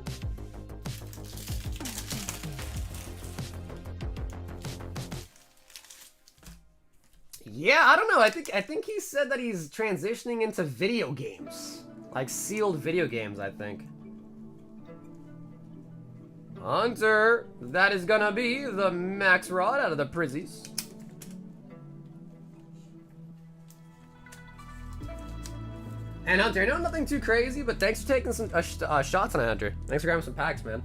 Yeah, I don't know. I think he said that he's transitioning into video games. Like sealed video games, I think. Hunter. That is gonna be the Max Rod out of the Prizzies. And Hunter, I know nothing too crazy, but thanks for taking some shots on it, Hunter. Thanks for grabbing some packs, man.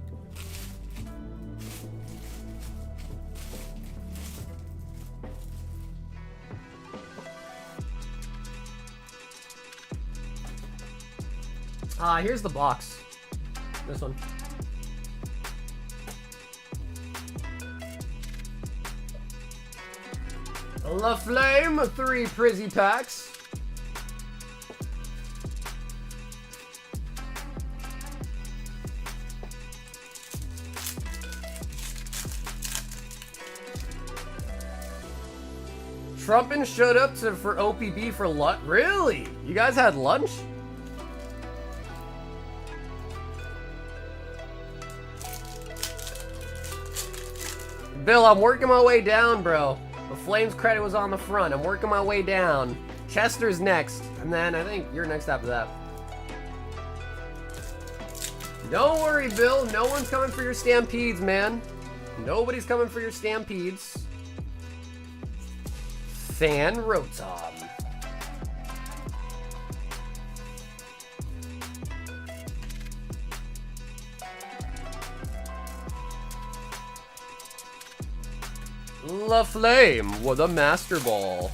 Here's the box. This one. La Flame, 3 Prizzy packs. Trumpin showed up for OPB for lunch. Really? You guys had lunch? Bill, I'm working my way down, bro. The Flames credit was on the front. I'm working my way down. Chester's next, and then I think you're next after that. Don't worry, Bill. No one's coming for your stampedes, man. Nobody's coming for your stampedes. Fan Rotom. La Flame with a Master Ball.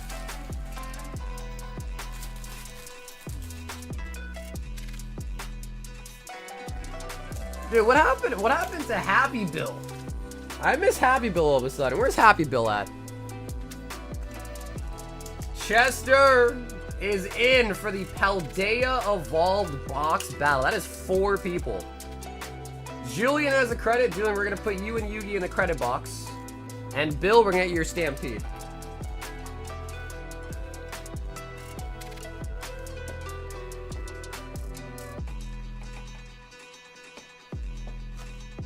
Dude, what happened? What happened to Happy Bill? I miss Happy Bill all of a sudden. Where's Happy Bill at? Chester is in for the Paldea Evolved box battle. That is 4 people. Julian has a credit. Julian, we're going to put you and Yugi in the credit box. And Bill, we're going to get your Stampede.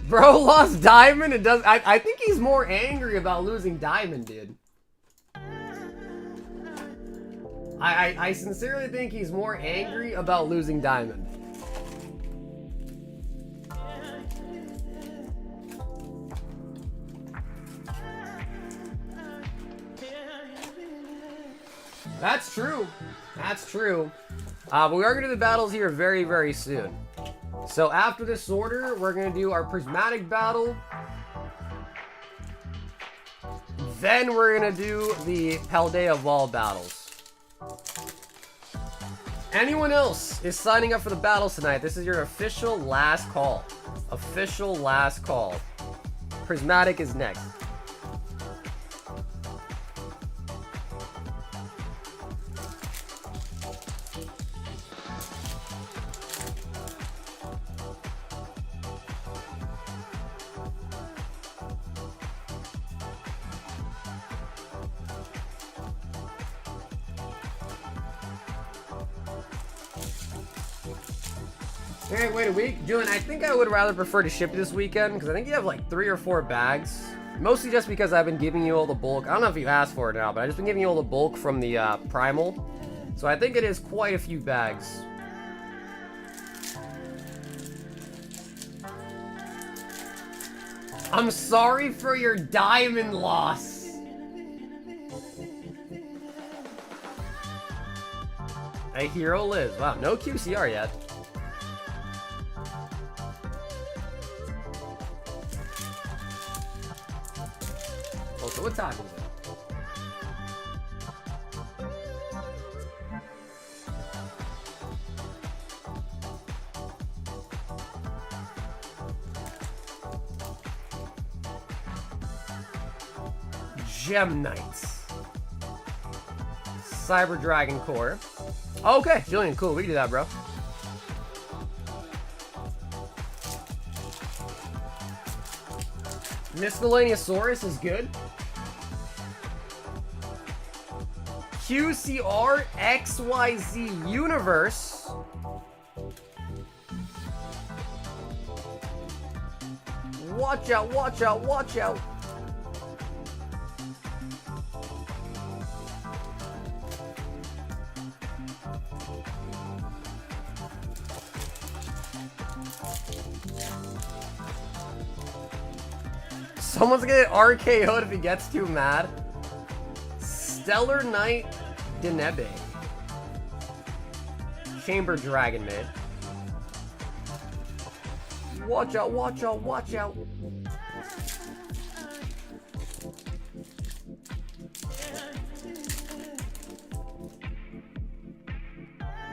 Bro lost Diamond and does. I think he's more angry about losing Diamond, dude. I sincerely think he's more angry about losing Diamond. That's true. That's true. But we are going to do the battles here very, very soon. So after this order, we're going to do our Prismatic battle. Then we're going to do the Paldea Evolved battles. Anyone else is signing up for the battles tonight, this is your official last call. Official last call. Prismatic is next. Hey, wait a week. Julian, I think I would rather prefer to ship this weekend because I think you have like 3 or 4 bags. Mostly just because I've been giving you all the bulk. I don't know if you asked for it now, but I've just been giving you all the bulk from the Primal. So I think it is quite a few bags. I'm sorry for your Diamond loss. A hero lives. Wow, no QCR yet. So what time is it? Gem Knights. Cyber Dragon Core. Okay, Julian, cool. We can do that, bro. Miscellaneousaurus is good. QCR XYZ Universe. Watch out, watch out, watch out. Someone's gonna get RKO'd if he gets too mad. Stellar Knight Denebe. Chamber Dragon mid. Watch out, watch out, watch out.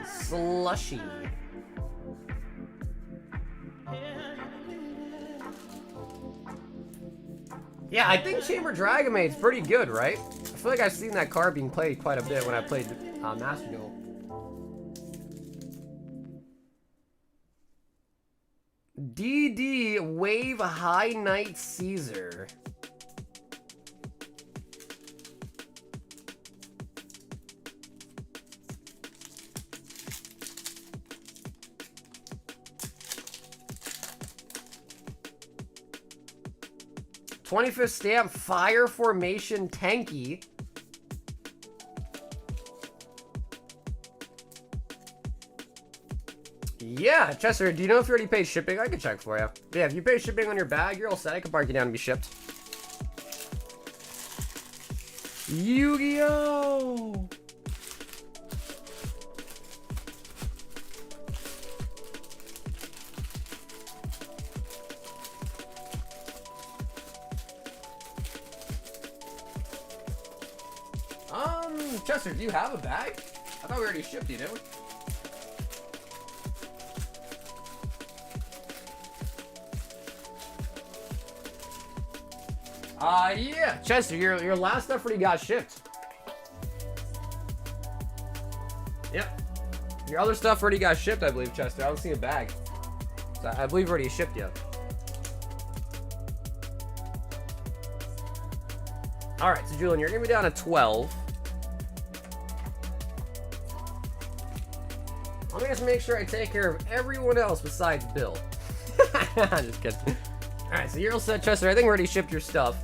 Slushy. Yeah, I think Chamber Dragon Maid's pretty good, right? I feel like I've seen that card being played quite a bit when I played Master Duel. DD Wave High Knight Caesar. 25th stamp, Fire Formation Tanky. Yeah, Chester, do you know if you already paid shipping? I can check for you. Yeah, if you pay shipping on your bag, you're all set. I can mark you down and be shipped. Yu-Gi-Oh! Chester, do you have a bag? I thought we already shipped you, didn't we? Yeah, Chester, your last stuff already got shipped. Yep. Your other stuff already got shipped, I believe, Chester. I don't see a bag. So I believe already shipped you. Alright, so Julian, you're gonna be down to 12. Let me just make sure I take care of everyone else besides Bill. Just kidding. Alright, so you're all set, Chester. I think we already shipped your stuff.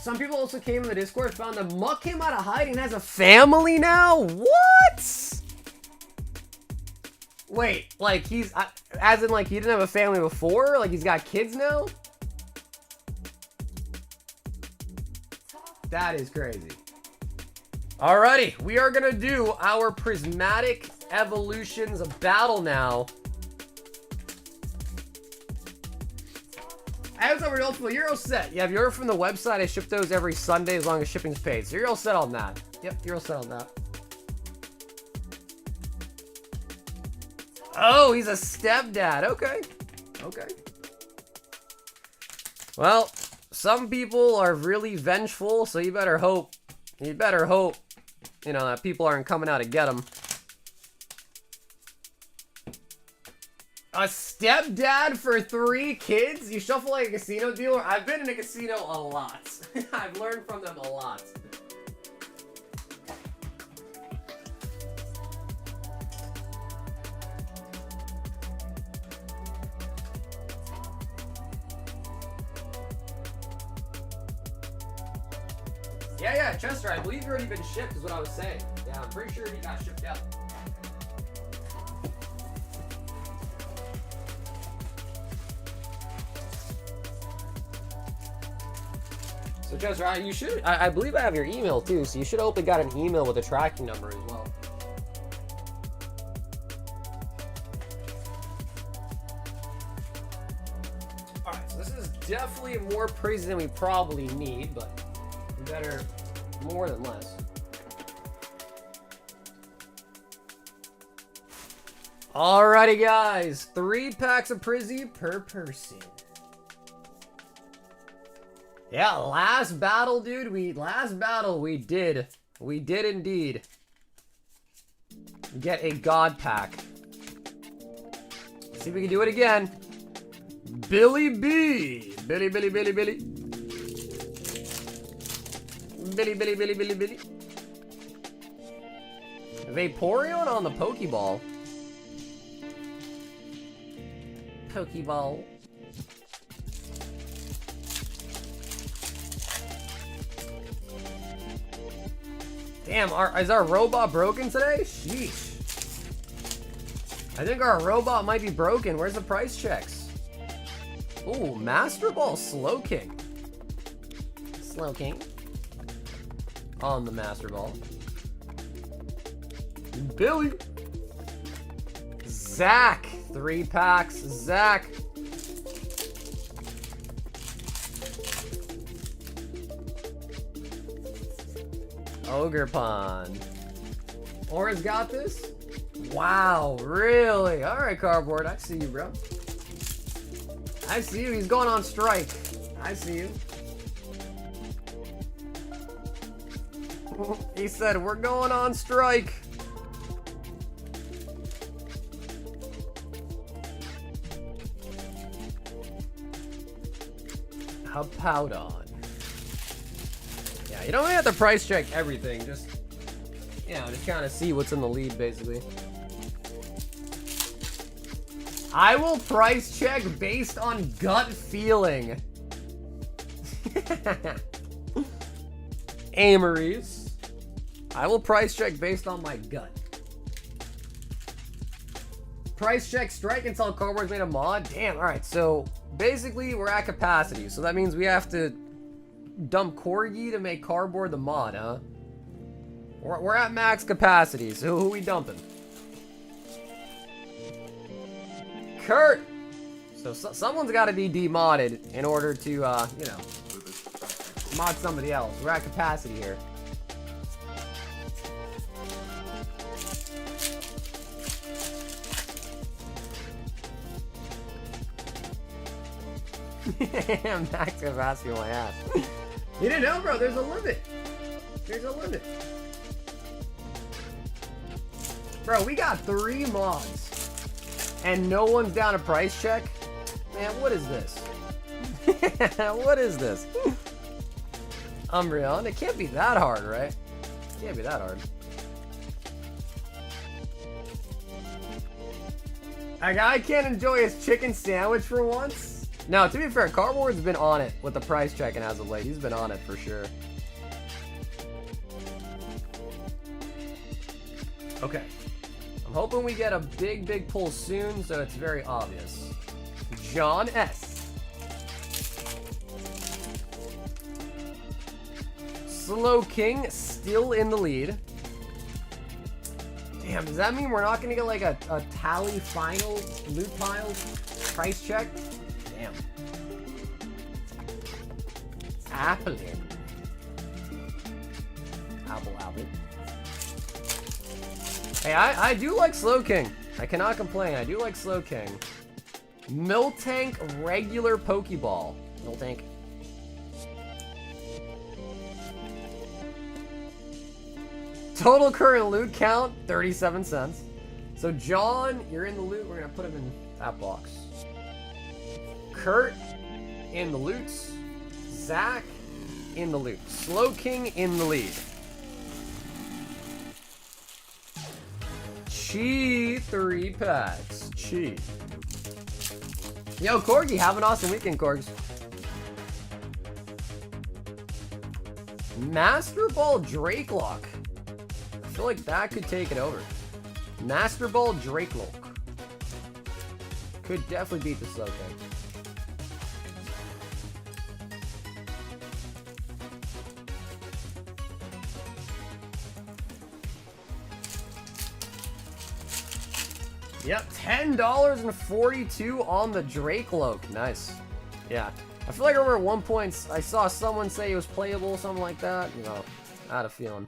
Some people also came in the Discord, found that Muck came out of hiding and has a family now? What? Wait, like he's, as in like he didn't have a family before? Like he's got kids now? That is crazy. Alrighty, we are gonna do our Prismatic Evolutions battle now. I was over for you're all set. Yeah, if you're from the website, I ship those every Sunday as long as shipping's paid. So you're all set on that. Yep, you're all set on that. Oh, he's a stepdad. Okay. Okay. Well, some people are really vengeful, so you better hope, you know, that people aren't coming out to get them. A stepdad for 3 kids? You shuffle like a casino dealer? I've been in a casino a lot. I've learned from them a lot. Yeah, Chester, I believe you've already been shipped is what I was saying. Yeah, I'm pretty sure he got shipped out. So Chester, you should, I believe I have your email too, so you should hopefully got an email with a tracking number as well. Alright, so this is definitely more praise than we probably need, but better more than less. Alrighty guys, 3 packs of Prizzy per person. Yeah, last battle, dude. We did indeed get a God pack. Let's see if we can do it again. Billy B. Billy. Billy. Vaporeon on the Pokeball. Pokeball. Damn, is our robot broken today? Sheesh. I think our robot might be broken. Where's the price checks? Ooh, Master Ball Slowking. Slowking. On the Master Ball. Billy. Zach. 3 packs. Zach. Ogre Pond. Aura's got this? Wow, really? Alright, Cardboard. I see you, bro. I see you. He's going on strike. I see you. He said, we're going on strike. Hippowdon. Yeah, you don't really have to price check everything. Just, you know, just kind of see what's in the lead, basically. I will price check based on gut feeling. Amories. I will price check based on my gut. Price check strike until cardboard's made a mod. Damn, alright, so basically we're at capacity. So that means we have to dump Corgi to make cardboard the mod, huh? We're at max capacity, so who are we dumping? Kurt! So someone's got to be demodded in order to, you know, mod somebody else. We're at capacity here. Max capacity on my ass. You didn't know, bro. There's a limit. There's a limit. Bro, we got 3 mods. And no one's down a price check? Man, what is this? What is this? Umbreon? It can't be that hard, right? It can't be that hard. A guy can't enjoy his chicken sandwich for once? No, to be fair, Cardboard's been on it with the price checking as of late. He's been on it for sure. Okay. I'm hoping we get a big pull soon, so it's very obvious. John S. Slow King still in the lead. Damn, does that mean we're not going to get like a tally final loot pile price check? Damn. Applin. Apple. Hey, I do like Slow King. I cannot complain. I do like Slow King. Miltank regular Pokeball. Miltank. Total current loot count, 37 cents. So John, you're in the loot. We're going to put him in that box. Kurt in the loots. Zach in the loot. Slow King in the lead. Chi 3 packs. Chi. Yo, Corgi, have an awesome weekend, Corgs. Master Ball Drakelock. I feel like that could take it over. Master Ball Drakelock. Could definitely beat the Slow King. Yep, $10.42 on the Drakeloak. Nice. Yeah. I feel like I remember at one point I saw someone say it was playable, something like that. You know, I had a feeling.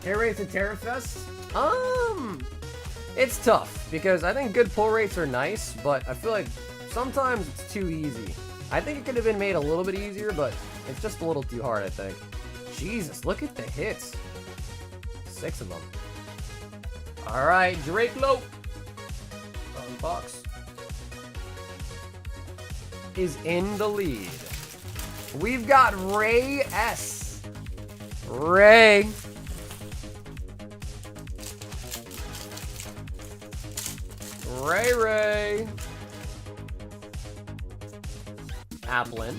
Hit rates at Terrafest? It's tough because I think good pull rates are nice, but I feel like sometimes it's too easy. I think it could have been made a little bit easier, but it's just a little too hard, I think. Jesus, look at the hits. 6 of them. Alright, Drakeloak. Box is in the lead. We've got Ray S. Ray. Ray. Applin.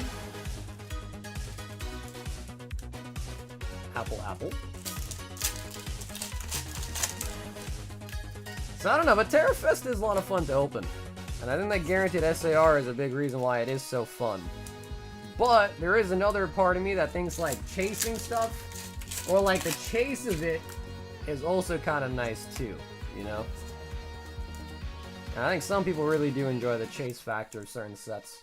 Apple. So I don't know, but Terrafest is a lot of fun to open. And I think that guaranteed SAR is a big reason why it is so fun. But there is another part of me that thinks like chasing stuff, or like the chase of it, is also kind of nice too, you know? And I think some people really do enjoy the chase factor of certain sets.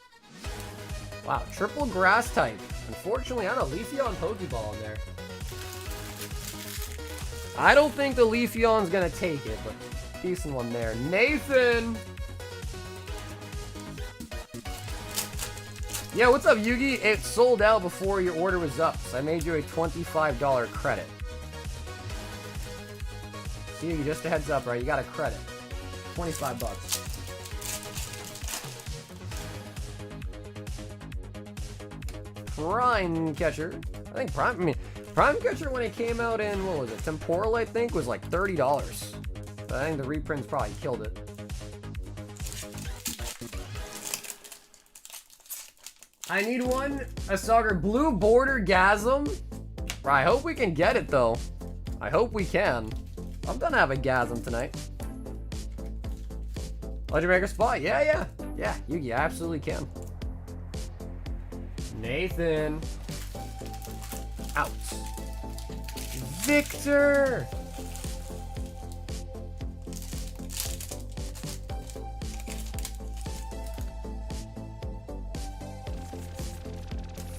Wow, triple grass type. Unfortunately, I don't know, Leafeon Pokeball in there. I don't think the Leafeon's gonna take it, but decent one there. Nathan! Yeah, what's up, Yugi? It sold out before your order was up, so I made you a $25 credit. So Yugi, just a heads up, right? You got a credit. 25 bucks. Prime Catcher. I think Prime Catcher when it came out in, what was it, Temporal, I think, was like $30. But I think the reprints probably killed it. I need one, a Sagar Blue Border Gasm. I hope we can get it, though. I hope we can. I'm gonna have a Gasm tonight. Legendary spot? Yeah, you absolutely can. Nathan. Out. Victor!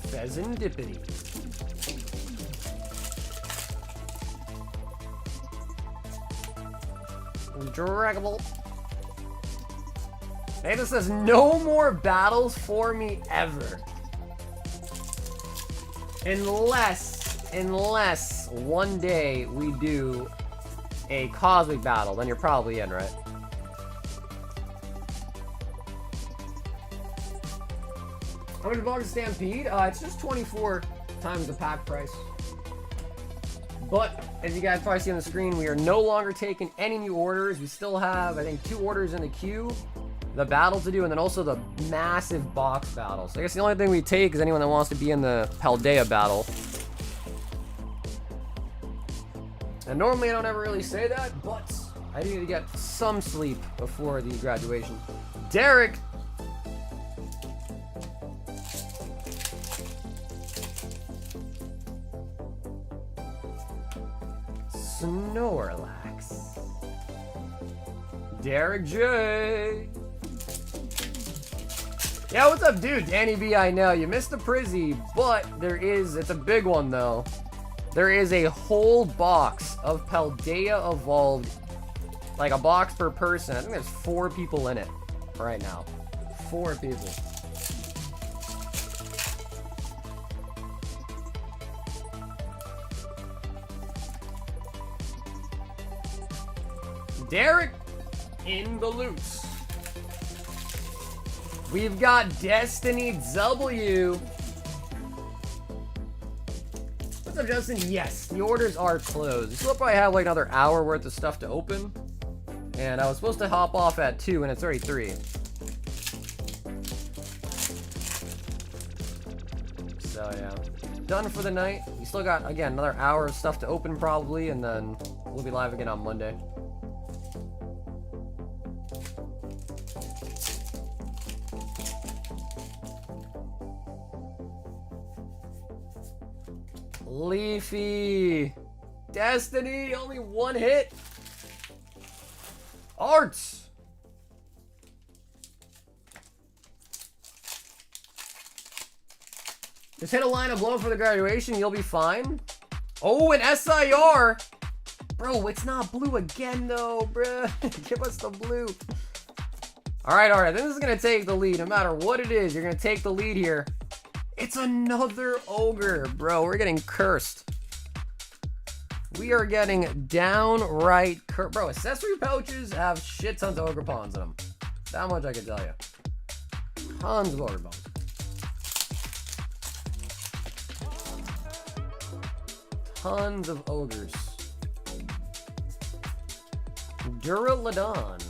Pheasantipity. Draggable. Nathan says, no more battles for me ever. Unless one day we do a cosmic battle, then you're probably in, right? How much is Stampede? It's just 24 times the pack price. But, as you guys probably see on the screen, we are no longer taking any new orders. We still have, I think, 2 orders in the queue. The battle to do, and then also the massive box battle. So I guess the only thing we take is anyone that wants to be in the Paldea battle. And normally I don't ever really say that, but I do need to get some sleep before the graduation. Derek! Snorlax. Derek J. Yeah, what's up, dude? Danny B, I know. You missed the Prizzy, but it's a big one, though. There is a whole box of Paldea Evolved, like a box per person. I think there's 4 people in it right now. 4 people. Derek in the loose. We've got Destiny W. What's up, Justin? Yes, the orders are closed. We still probably have like another hour worth of stuff to open. And I was supposed to hop off at 2 and it's already 3. So yeah, done for the night. We still got, again, another hour of stuff to open probably, and then we'll be live again on Monday. Leafy. Destiny, only 1 hit. Arts. Just hit a line of blow for the graduation, you'll be fine. Oh, an SIR. Bro, it's not blue again though, bruh. Give us the blue. Alright, I think this is going to take the lead. No matter what it is, you're going to take the lead here. It's another ogre, bro. We're getting cursed. We are getting downright cursed. Bro, accessory pouches have shit tons of ogre pawns in them. That much I can tell you. Tons of ogre pawns. Tons of ogres. Duraludon.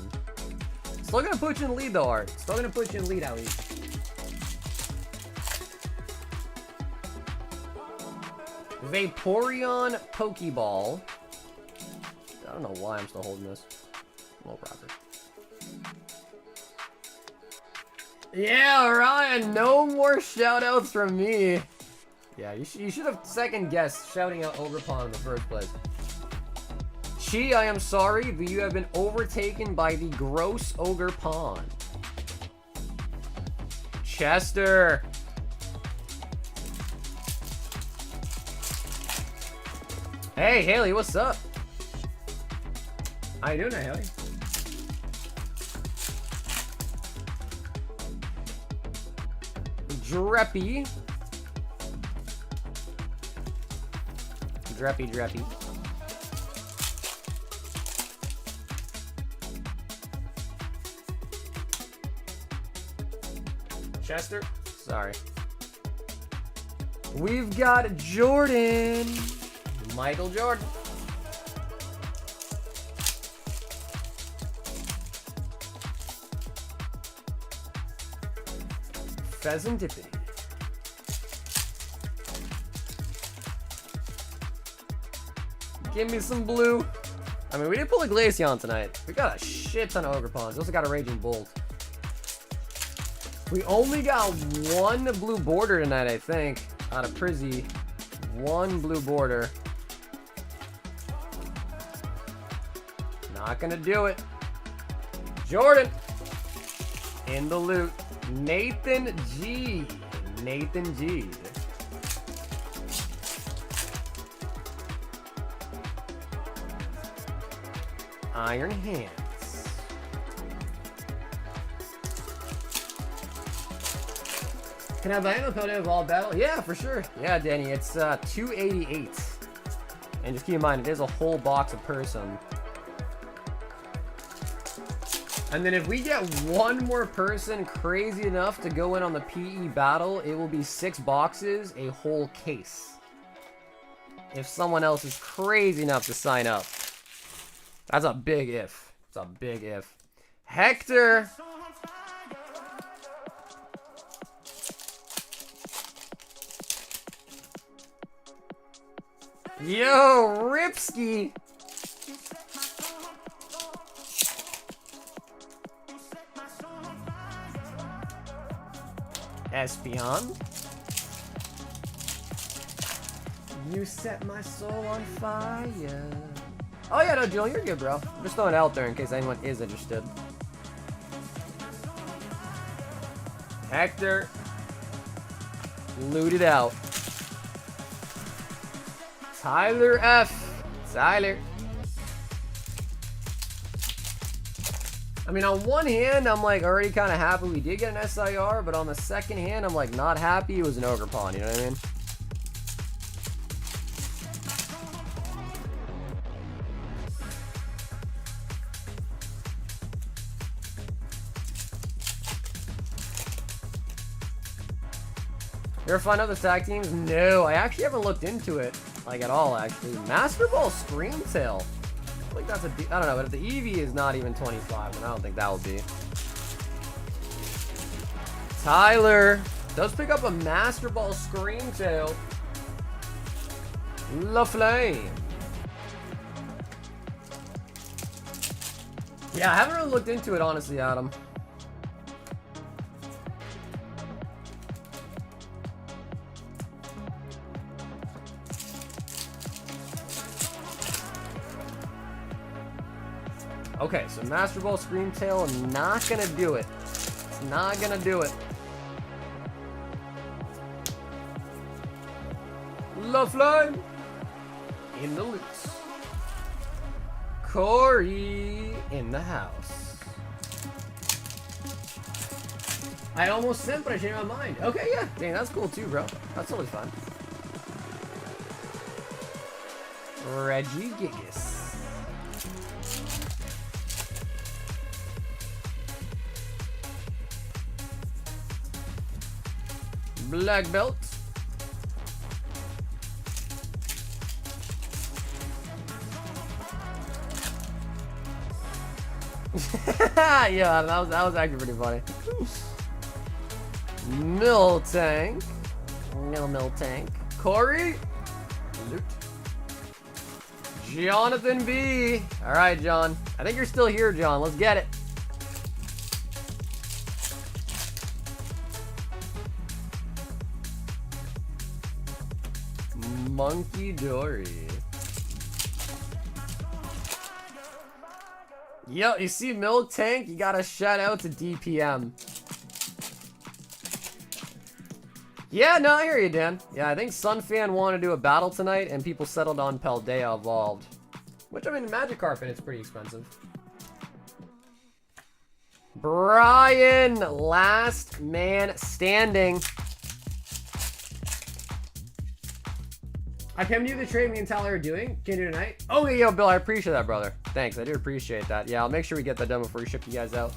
Still gonna put you in the lead though, Art. Still gonna put you in the lead at least. Vaporeon Pokeball. I don't know why I'm still holding this. Well, proper. Yeah, Ryan, no more shoutouts from me. Yeah, you should have second guessed shouting out Ogrepawn in the first place. Chi, I am sorry, but you have been overtaken by the gross Ogre Pawn. Chester. Hey, Haley, what's up? How you doing there, Haley? Dreppy. Dreppy. Chester? Sorry. We've got Jordan. Michael Jordan. Pheasantipity. Give me some blue. I mean, we did pull a Glaceon tonight. We got a shit ton of Ogre Pawns. We also got a Raging Bolt. We only got one blue border tonight, I think, out of Prizzy. One blue border. Not gonna do it. Jordan. In the loot. Nathan G. Nathan G. Iron Hands. Can I buy him a Paldea Evolved battle? Yeah, for sure. Yeah, Danny, it's 288. And just keep in mind, it is a whole box of person. And then if we get one more person crazy enough to go in on the PE battle, it will be 6 boxes, a whole case. If someone else is crazy enough to sign up. That's a big if. It's a big if. Hector! Yo, Ripski! Espeon. You set my soul on fire. Oh yeah, no, Jill, you're good, bro. I'm just throwing it out there in case anyone is interested. Hector. Loot it out. Tyler F. Tyler. I mean, on one hand, I'm like already kind of happy we did get an SIR, but on the second hand, I'm like not happy it was an Ogre Pawn, you know what I mean? You ever find out the tag teams? No, I actually haven't looked into it, like at all, actually. Master Ball Screamtail. I think that's I don't know, but if the Eevee is not even 25, then I don't think that would be. Tyler does pick up a Master Ball Screamtail. La Flame. Yeah, I haven't really looked into it, honestly, Adam. Okay, so Master Ball Screamtail, not gonna do it. It's not gonna do it. La Flame in the loose. Corey in the house. I almost sent, but I changed my mind. Okay, yeah, dang, that's cool too, bro. That's totally fun. Reggie Gigas. Black Belt. Yeah, that was actually pretty funny. Miltank. No Miltank. Corey. Loot. Jonathan B. Alright, John. I think you're still here, John. Let's get it. Monkey Dory. Yo, you see Miltank? You gotta shout out to DPM. Yeah, no, I hear you, Dan. Yeah, I think Sunfan wanted to do a battle tonight, and people settled on Paldea Evolved. Which, I mean, Magic Carpet, it's pretty expensive. Brian, last man standing. I came to you the trade me and Tyler are doing. Can you do tonight? Oh, yeah, yo, Bill, I appreciate that, brother. Thanks, I do appreciate that. Yeah, I'll make sure we get that done before we ship you guys out.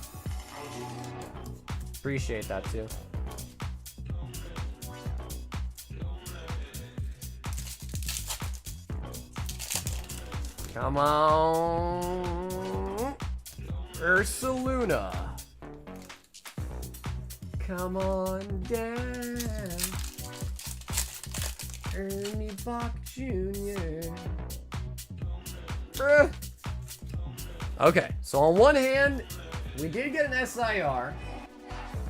Appreciate that, too. Come on. Ursaluna. Come on down. Ernie Bach Jr. Okay, so on one hand, we did get an SIR.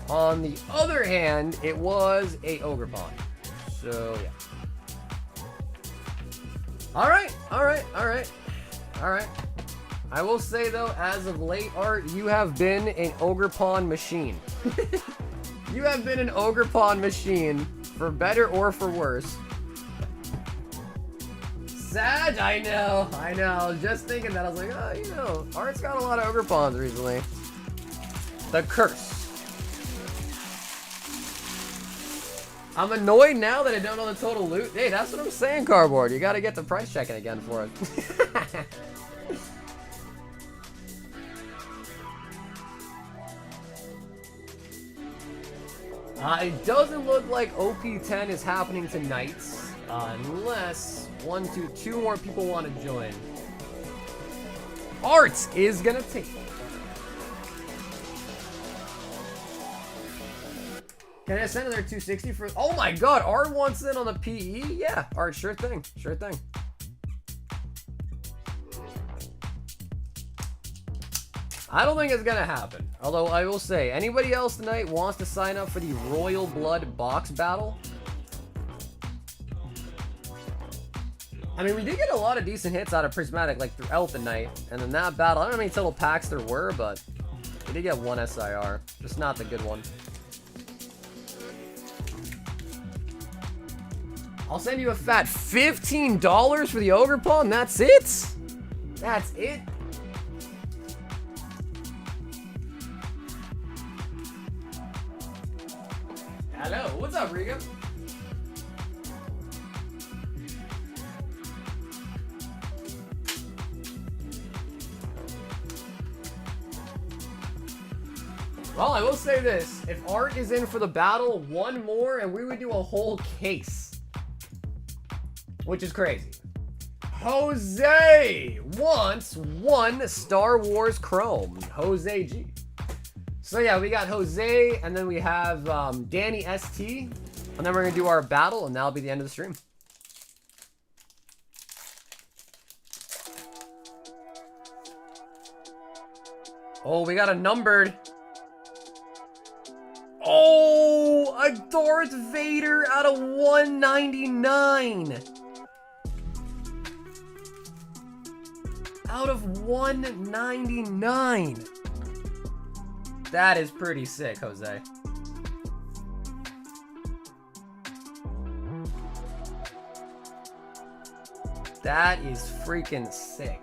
On the other hand, it was a Ogerpon. So, yeah. Alright. I will say, though, as of late, Art, you have been an Ogerpon machine. You have been an Ogerpon machine, for better or for worse. Sad, I know. I was just thinking that. I was like, oh, you know, Art's got a lot of Ogerpons recently. The curse. I'm annoyed now that I don't know the total loot. Hey, that's what I'm saying, Cardboard. You gotta get the price checking again for it. It doesn't look like OP10 is happening tonight, unless two more people want to join. Art is gonna take. Can I send another 260 for? Oh my God, Art wants in on the PE. Yeah, Art, sure thing. I don't think it's gonna happen. Although I will say, anybody else tonight wants to sign up for the Royal Blood box battle? I mean, we did get a lot of decent hits out of Prismatic, like throughout the night. And then that battle, I don't know how many total packs there were, but we did get one SIR. Just not the good one. I'll send you a fat $15 for the Ogerpon. That's it? That's it? Hello, what's up, Riga? Well, I will say this. If Art is in for the battle, one more, and we would do a whole case. Which is crazy. Jose wants one Star Wars Chrome. Jose G. So yeah, we got Jose, and then we have Danny ST, and then we're gonna do our battle, and that'll be the end of the stream. Oh, we got a numbered. Oh, a Darth Vader out of 199. Out of 199. That is pretty sick, Jose. That is freaking sick.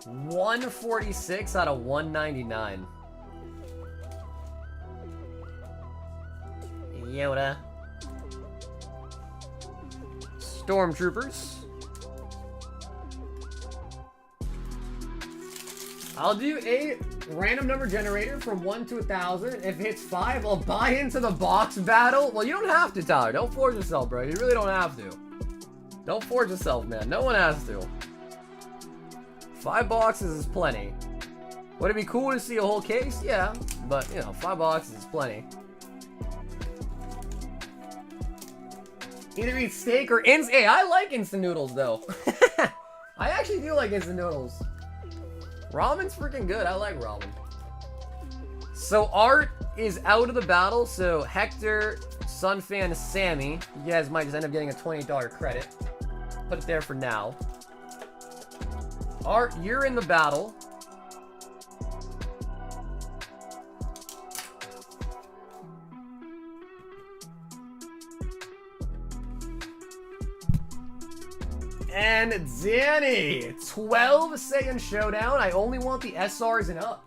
$146 out of 199. Yoda. Stormtroopers. I'll do a random number generator from 1 to 1,000. If it hits 5, I'll buy into the box battle. Well, you don't have to, Tyler. Don't force yourself, bro. You really don't have to. Don't force yourself, man. No one has to. 5 boxes is plenty. Would it be cool to see a whole case? Yeah, but, you know, 5 boxes is plenty. Either eat steak or instant. Hey, I like instant noodles, though. I actually do like instant noodles. Ramen's freaking good. I like ramen. So Art is out of the battle. So Hector, Sunfan, Sammy, you guys might just end up getting a $28 credit. Put it there for now. Art, you're in the battle. And Danny, 12-second showdown. I only want the SRs and up.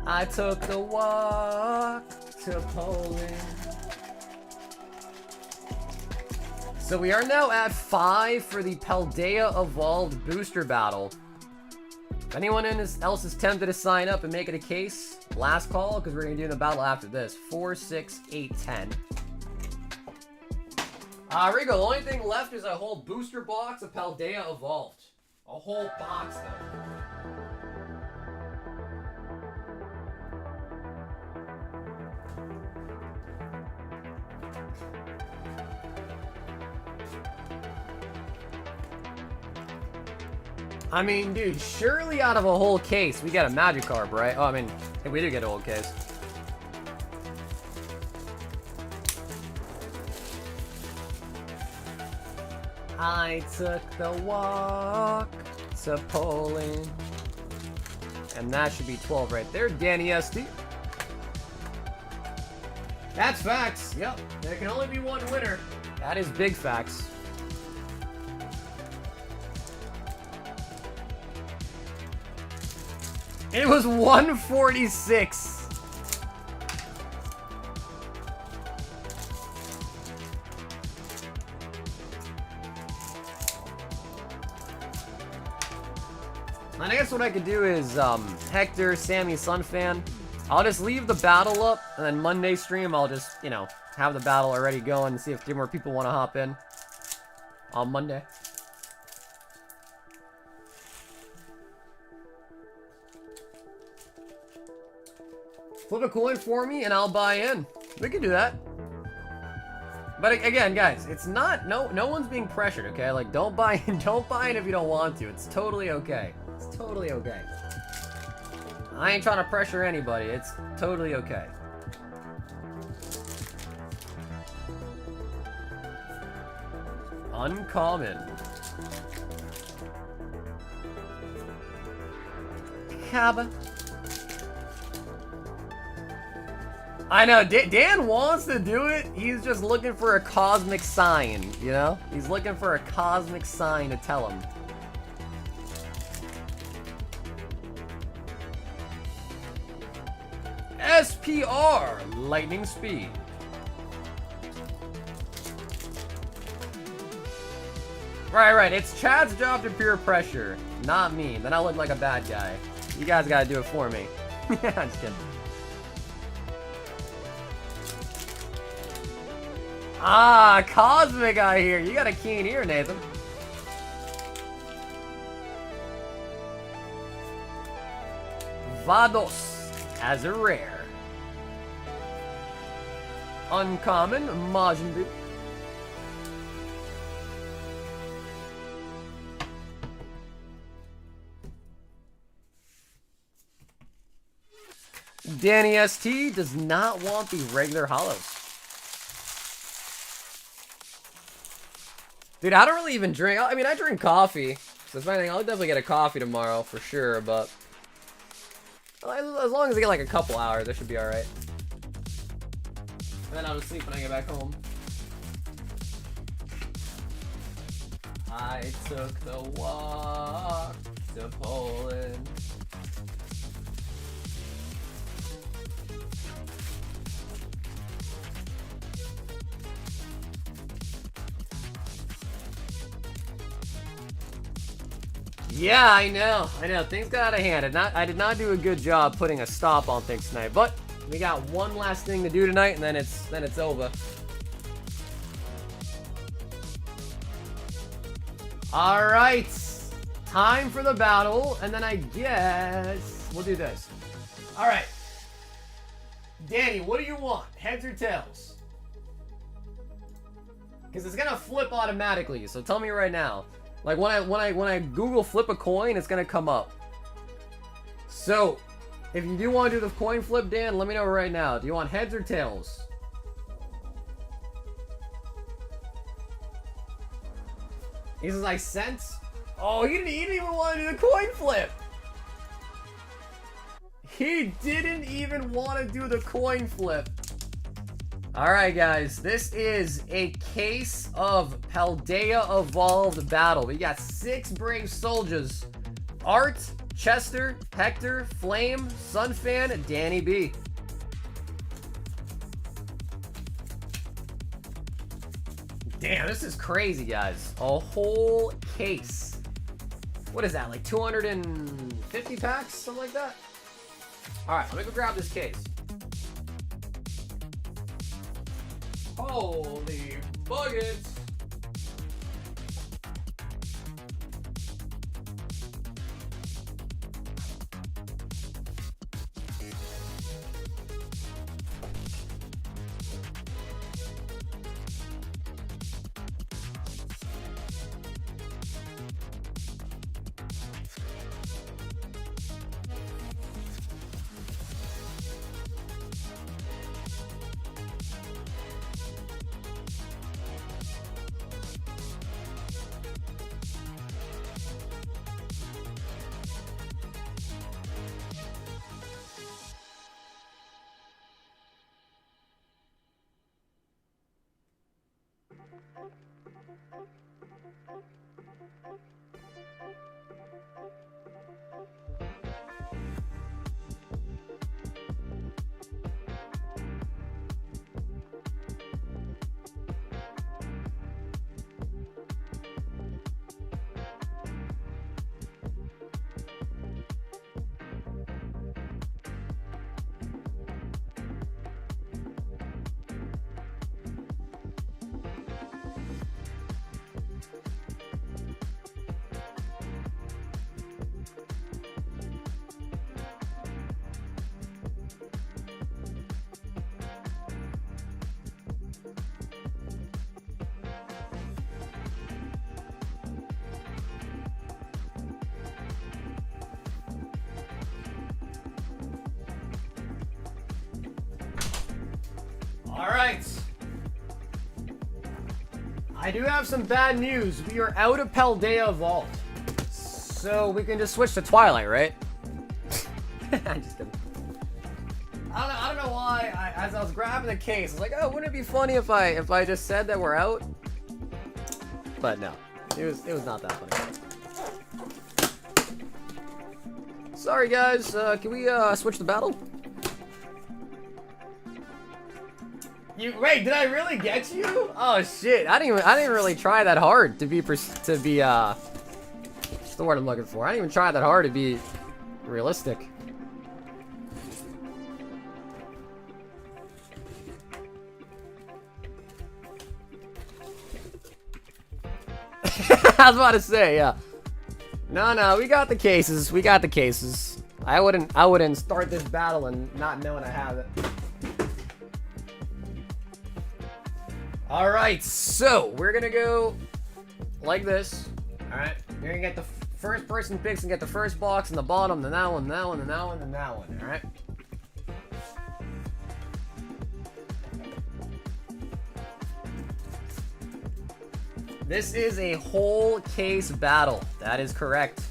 I took a walk to Poland. So we are now at 5 for the Paldea Evolved booster battle. If anyone else is tempted to sign up and make it a case, Last call, because we're going to do the battle after this. 4, 6, 8, 10. Rico, the only thing left is a whole booster box of Paldea Evolved. A whole box, though. I mean, dude, surely out of a whole case, we got a Magikarp, right? Oh, I mean, I think we did get a whole case. I took the walk to Poland. And that should be 12 right there, Danny SD. That's facts. Yep, there can only be one winner. That is big facts. It was 146. And I guess what I could do is, Hector, Sammy, Sunfan, I'll just leave the battle up, and then Monday stream, I'll just, you know, have the battle already going and see if 3 more people want to hop in on Monday. Flip a coin for me and I'll buy in. We can do that. But again, guys, it's not, no one's being pressured, okay? Like, don't buy in if you don't want to. It's totally okay. It's totally okay. I ain't trying to pressure anybody. It's totally okay. Uncommon. Cab. I know, Dan wants to do it. He's just looking for a cosmic sign, you know? He's looking for a cosmic sign to tell him. SPR, lightning speed. Right, it's Chad's job to peer pressure, not me. Then I look like a bad guy. You guys gotta do it for me. Yeah, I'm just kidding. Ah, Cosmic Eye here. You got a keen ear, Nathan. Vados as a rare. Uncommon, Majin Buu. Danny ST does not want the regular holos. Dude, I don't really even drink. I mean, I drink coffee. So it's my thing. I'll definitely get a coffee tomorrow for sure, but as long as I get like a couple hours, I should be alright. And then I'll just sleep when I get back home. I took the walk to Poland. Yeah, I know. Things got out of hand. I did not do a good job putting a stop on things tonight, but we got one last thing to do tonight, and then it's over. All right, time for the battle, and then I guess we'll do this. All right, Danny, what do you want? Heads or tails? Because it's gonna flip automatically. So tell me right now. Like when I Google flip a coin, it's gonna come up. So, if you do want to do the coin flip, Dan, let me know right now. Do you want heads or tails? He says I sense. Oh, he didn't even want to do the coin flip. He didn't even want to do the coin flip. Alright guys, this is a case of Paldea Evolved battle. We got 6 brave soldiers. Art, Chester, Hector, Flame, Sunfan, Danny B. Damn, this is crazy, guys. A whole case. What is that, like 250 packs? Something like that? Alright, let me go grab this case. Holy buckets! Alright. I do have some bad news. We are out of Paldea Evolved. So we can just switch to Twilight, right? I'm just kidding. I don't know why. As I was grabbing the case, I was like, oh, wouldn't it be funny if I just said that we're out? But no. It was not that funny. Sorry guys, can we switch the battle? Wait, did I really get you? Oh shit! I didn't even really try that hard to be what's the word I'm looking for? I didn't even try that hard to be realistic. I was about to say, yeah. No, we got the cases. We got the cases. I wouldn't start this battle and not knowing I have it. Alright, so we're gonna go like this. Alright, you're gonna get the first person picks and get the first box in the bottom, then that one, that one, then that one, then that one. Alright. This is a whole case battle. That is correct.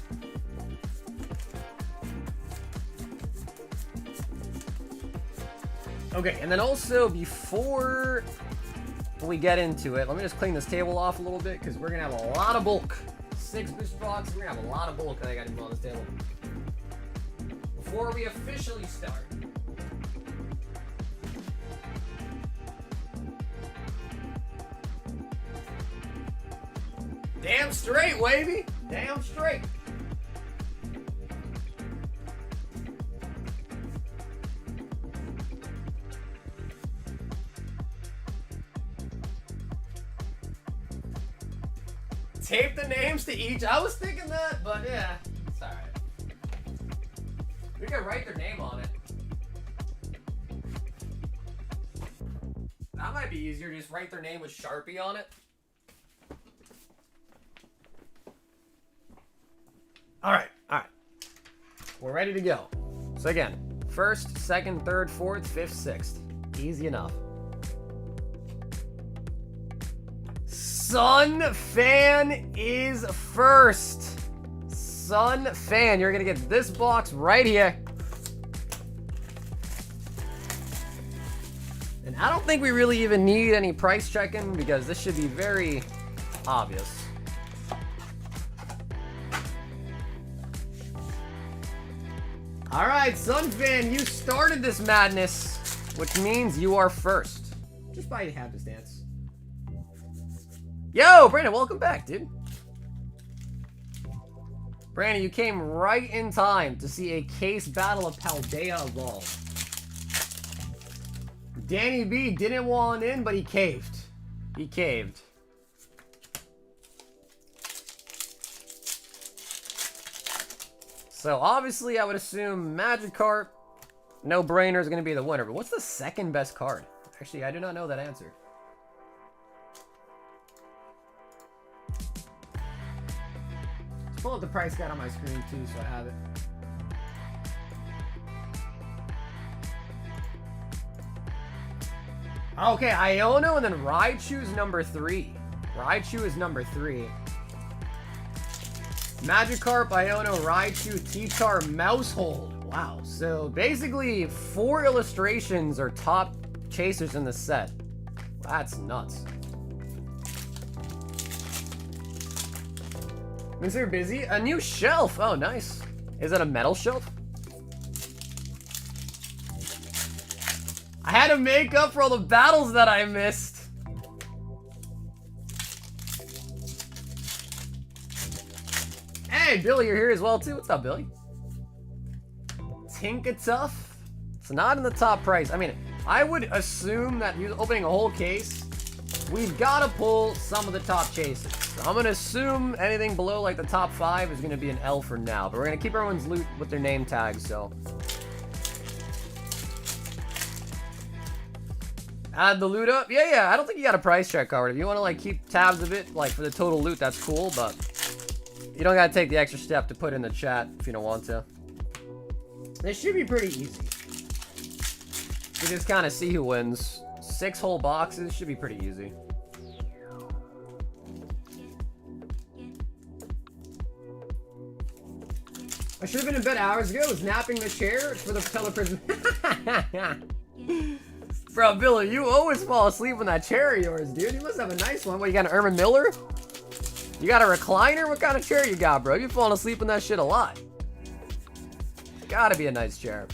Okay, and then also before we get into it, let me just clean this table off a little bit because we're gonna have a lot of bulk. 6 booster boxes, we're gonna have a lot of bulk that I gotta put on this table. Before we officially start. Damn straight, Wavy! Damn straight! Tape the names to each. I was thinking that, but yeah, it's alright. We can write their name on it. That might be easier, just write their name with Sharpie on it. Alright. We're ready to go. So again, 1st, 2nd, 3rd, 4th, 5th, 6th. Easy enough. Sun Fan is first. Sun Fan, you're gonna get this box right here. And I don't think we really even need any price checking because this should be very obvious. Alright, Sun Fan, you started this madness, which means you are first. Just by happenstance. Yo, Brandon, welcome back, dude. Brandon, you came right in time to see a case battle of Paldea Evolved. Danny B didn't want in, but he caved. He caved. So obviously I would assume Magikarp, no brainer, is going to be the winner. But what's the second best card? Actually, I do not know that answer. Let's pull up the price guide on my screen too, so I have it. Okay, Iono and then Raichu's number 3. Raichu is number 3. Magikarp, Iono, Raichu, T-Tar, Mousehold. Wow. So basically 4 illustrations are top chasers in the set. That's nuts. Mr. Busy, a new shelf. Oh, nice. Is that a metal shelf? I had to make up for all the battles that I missed. Hey, Billy, you're here as well, too. What's up, Billy? Tinkatuff. It's not in the top price. I mean, I would assume that he's opening a whole case. We've got to pull some of the top chases. So I'm going to assume anything below, like, the top 5 is going to be an L for now. But we're going to keep everyone's loot with their name tags, so... Add the loot up? Yeah, I don't think you got a price check covered. If you want to, like, keep tabs of it, like, for the total loot, that's cool, but... You don't gotta take the extra step to put in the chat if you don't want to. This should be pretty easy. You just kind of see who wins. 6 whole boxes should be pretty easy. I should have been in bed hours ago. Was napping the chair for the teleprism. Bro, Billy, you always fall asleep in that chair of yours, dude. You must have a nice one. What, you got an Irma Miller? You got a recliner? What kind of chair you got, bro? You're falling asleep in that shit a lot. Gotta be a nice chair.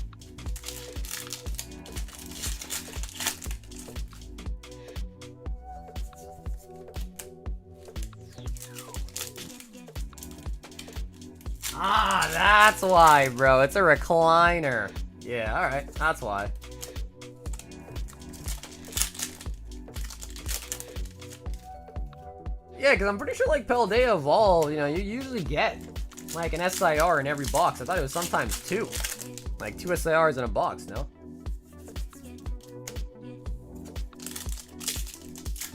Ah, that's why, bro. It's a recliner. Yeah, alright. That's why. Yeah, because I'm pretty sure, like, Paldea Evolved, you know, you usually get, like, an SIR in every box. I thought it was sometimes 2. Like, 2 SIRs in a box, no?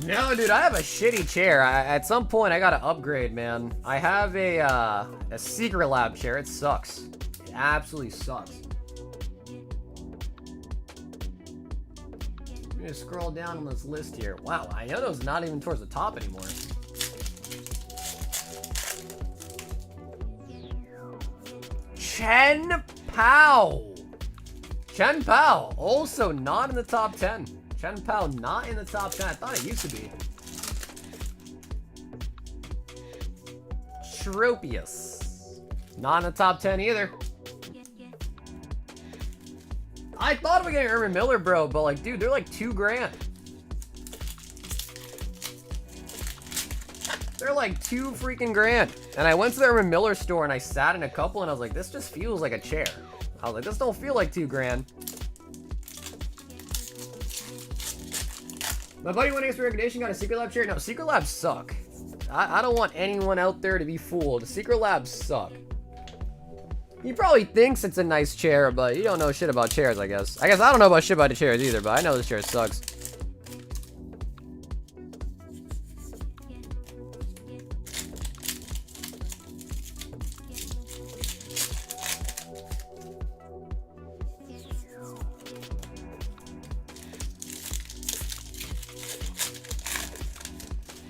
No, dude, I have a shitty chair. At some point, I gotta upgrade, man. I have a Secret Lab chair. It sucks. It absolutely sucks. I'm gonna scroll down on this list here. Wow, Iono's not even towards the top anymore. Chen Pao. Chen Pao, also not in the top 10. Chen Pao not in the top 10. I thought it used to be. Tropius. Not in the top 10 either. I thought we were getting Irma Miller, bro, but like, dude, they're like $2,000. They're like $2 freaking grand. And I went to the Irma Miller store and I sat in a couple and I was like, this just feels like a chair. I was like, this don't feel like $2,000. My buddy went against recommendation, got a Secret Lab chair. No, Secret Labs suck. I don't want anyone out there to be fooled. The Secret Labs suck. He probably thinks it's a nice chair, but you don't know shit about chairs, I guess. I don't know about shit about the chairs either, but I know this chair sucks.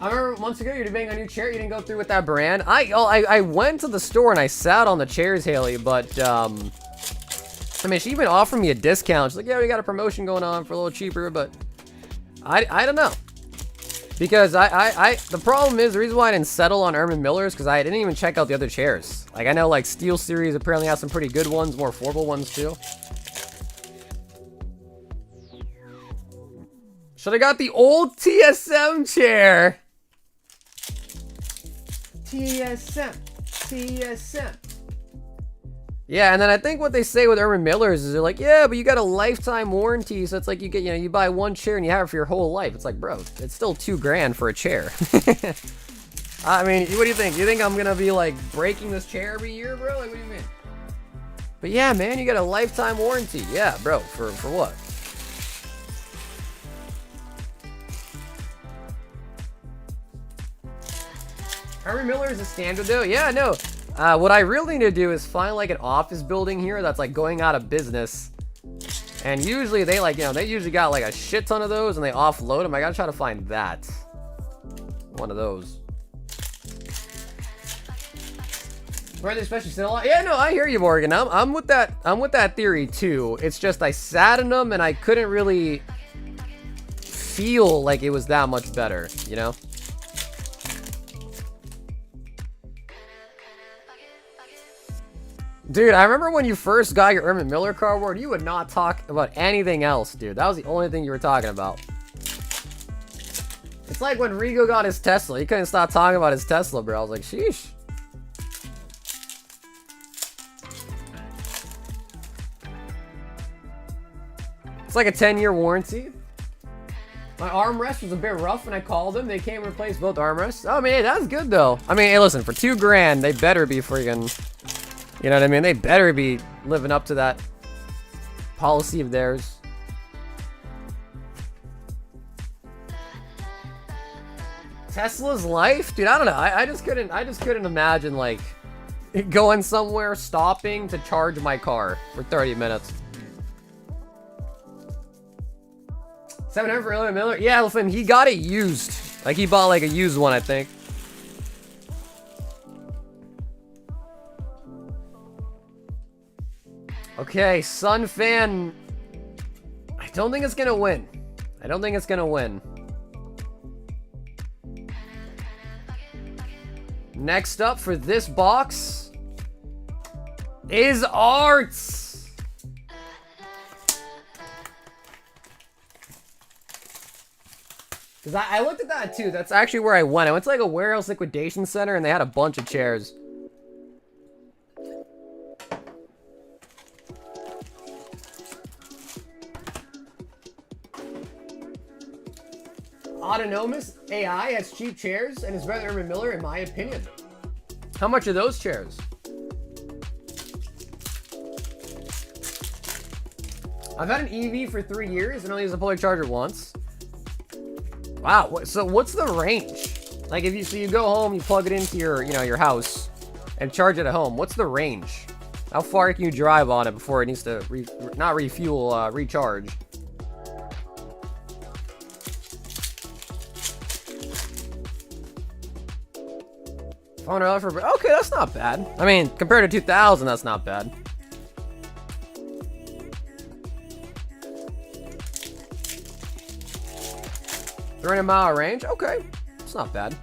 I remember months ago you were debating a new chair. You didn't go through with that brand. I went to the store and I sat on the chairs, Haley. But I mean, she even offered me a discount. She's like, "Yeah, we got a promotion going on for a little cheaper." But I don't know, because the problem is the reason why I didn't settle on Irma Miller's because I didn't even check out the other chairs. Like I know like Steel Series apparently has some pretty good ones, more affordable ones too. Should have got the old TSM chair. TSM. Yeah, and then I think what they say with Urban Millers is they're like, yeah, but you got a lifetime warranty, so it's like you get, you know, you buy one chair and you have it for your whole life. It's like, bro, it's still $2,000 for a chair. I mean, what do you think? You think I'm gonna be like breaking this chair every year, bro? Like, what do you mean? But yeah, man, you got a lifetime warranty. Yeah, bro, for what? Urban Miller is a standard though. Yeah, no. What I really need to do is find like an office building here that's like going out of business. And usually they like, you know, they usually got like a shit ton of those and they offload them. I gotta try to find that. One of those. Brother, especially still alive. Yeah, no, I hear you, Morgan. I'm with that theory too. It's just I sat in them and I couldn't really feel like it was that much better, you know? Dude, I remember when you first got your Urban Miller cardboard, you would not talk about anything else, dude. That was the only thing you were talking about. It's like when Rigo got his Tesla. He couldn't stop talking about his Tesla, bro. I was like, sheesh. It's like a 10-year warranty. My armrest was a bit rough when I called them. They came and replaced both armrests. Oh, man, hey, that's good, though. I mean, hey, listen, for $2,000, they better be freaking... You know what I mean? They better be living up to that policy of theirs. Tesla's life? Dude, I don't know. I just couldn't imagine, like, going somewhere, stopping to charge my car for 30 minutes. 700 for Urban Miller? Yeah, listen, he got it used. Like, he bought, like, a used one, I think. Okay, Sun Fan. I don't think it's gonna win. I don't think it's gonna win. Next up for this box is Arts. Because I looked at that too. That's actually where I went. I went to like a warehouse liquidation center and they had a bunch of chairs. Autonomous AI has cheap chairs and is better than Urban Miller, in my opinion. How much are those chairs? I've had an EV for 3 years and only used a public charger once. Wow, so what's the range? Like, if you go home, you plug it into your, you know, your house and charge it at home. What's the range? How far can you drive on it before it needs to not refuel, recharge? $400 for... Okay, that's not bad. I mean, compared to 2,000, that's not bad. $300-mile range? Okay. It's not bad.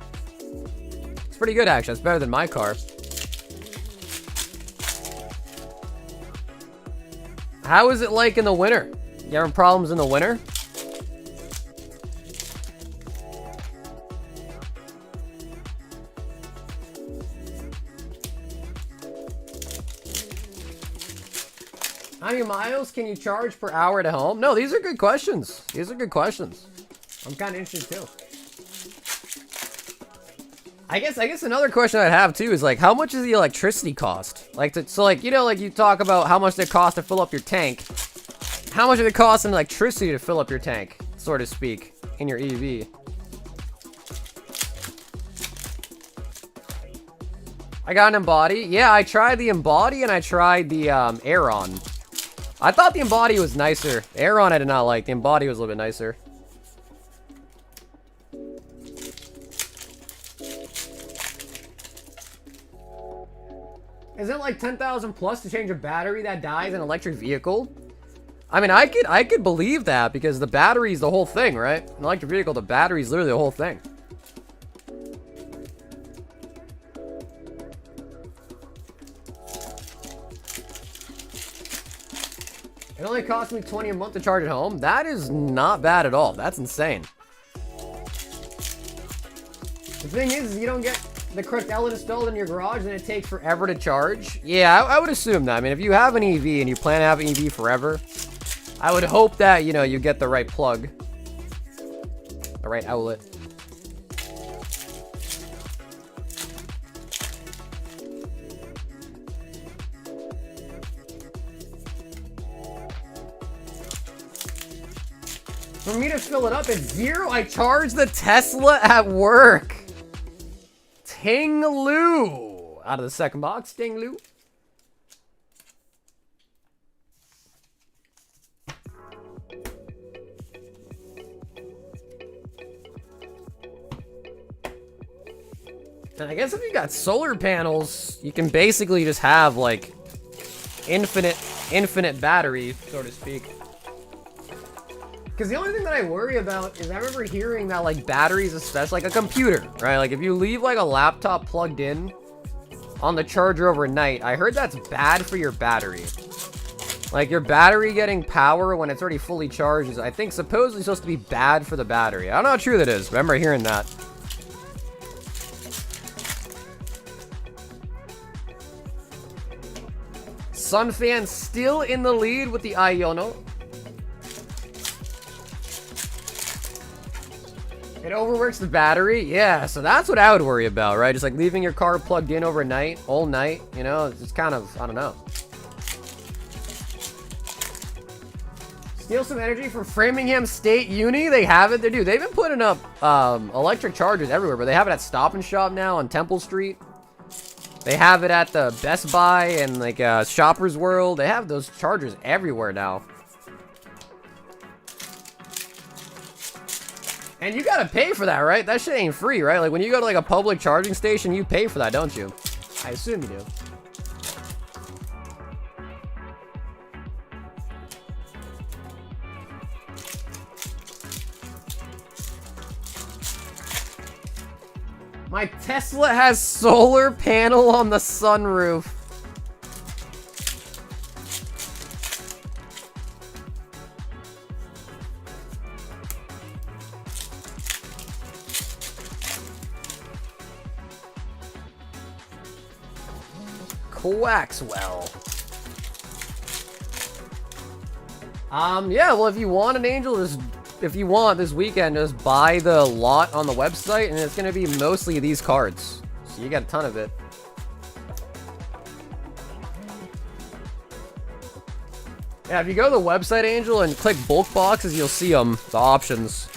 It's pretty good, actually. It's better than my car. How is it like in the winter? You having problems in the winter? How many miles can you charge per hour at home? No, these are good questions. These are good questions. I'm kind of interested too. I guess another question I'd have too is like, how much does the electricity cost? Like, so like, you know, like you talk about how much it costs to fill up your tank. How much does it cost in electricity to fill up your tank, so to speak, in your EV? I got an Embody. Yeah, I tried the Embody and I tried the Aeron. I thought the Embody was nicer. The Aeron I did not like. The Embody was a little bit nicer. Is it like 10,000 plus to change a battery that dies in an electric vehicle? I mean, I could believe that because the battery is the whole thing, right? An electric vehicle, the battery is literally the whole thing. It only cost me $20 a month to charge at home. That is not bad at all. That's insane. The thing is you don't get the correct element installed in your garage and it takes forever to charge? Yeah, I would assume that. I mean, if you have an EV and you plan to have an EV forever, I would hope that, you know, you get the right plug. The right outlet. For me to fill it up at 0, I charge the Tesla at work. Ting Lu. Out of the second box, Ting Lu. And I guess if you got solar panels, you can basically just have like infinite battery, so to speak. Because the only thing that I worry about is I remember hearing that like batteries, especially like a computer, right? Like if you leave like a laptop plugged in on the charger overnight, I heard that's bad for your battery. Like your battery getting power when it's already fully charged is, I think, supposedly supposed to be bad for the battery. I don't know how true that is. I remember hearing that. Sunfan still in the lead with the Iono. It overworks the battery? Yeah, so that's what I would worry about, right? Just like leaving your car plugged in overnight, all night, you know? It's just kind of, I don't know. Steal some energy from Framingham State Uni? They have it. They do. They've been putting up electric chargers everywhere, but they have it at Stop and Shop now on Temple Street. They have it at the Best Buy and like Shoppers World. They have those chargers everywhere now. And you gotta pay for that, right? That shit ain't free, right? Like when you go to like a public charging station, you pay for that, don't you? I assume you do. My Tesla has solar panel on the sunroof. Quaxwell. Yeah, well, if you want an angel, just if you want this weekend, just buy the lot on the website, and it's gonna be mostly these cards. So you got a ton of it. Yeah, if you go to the website, Angel, and click bulk boxes, you'll see them, the options.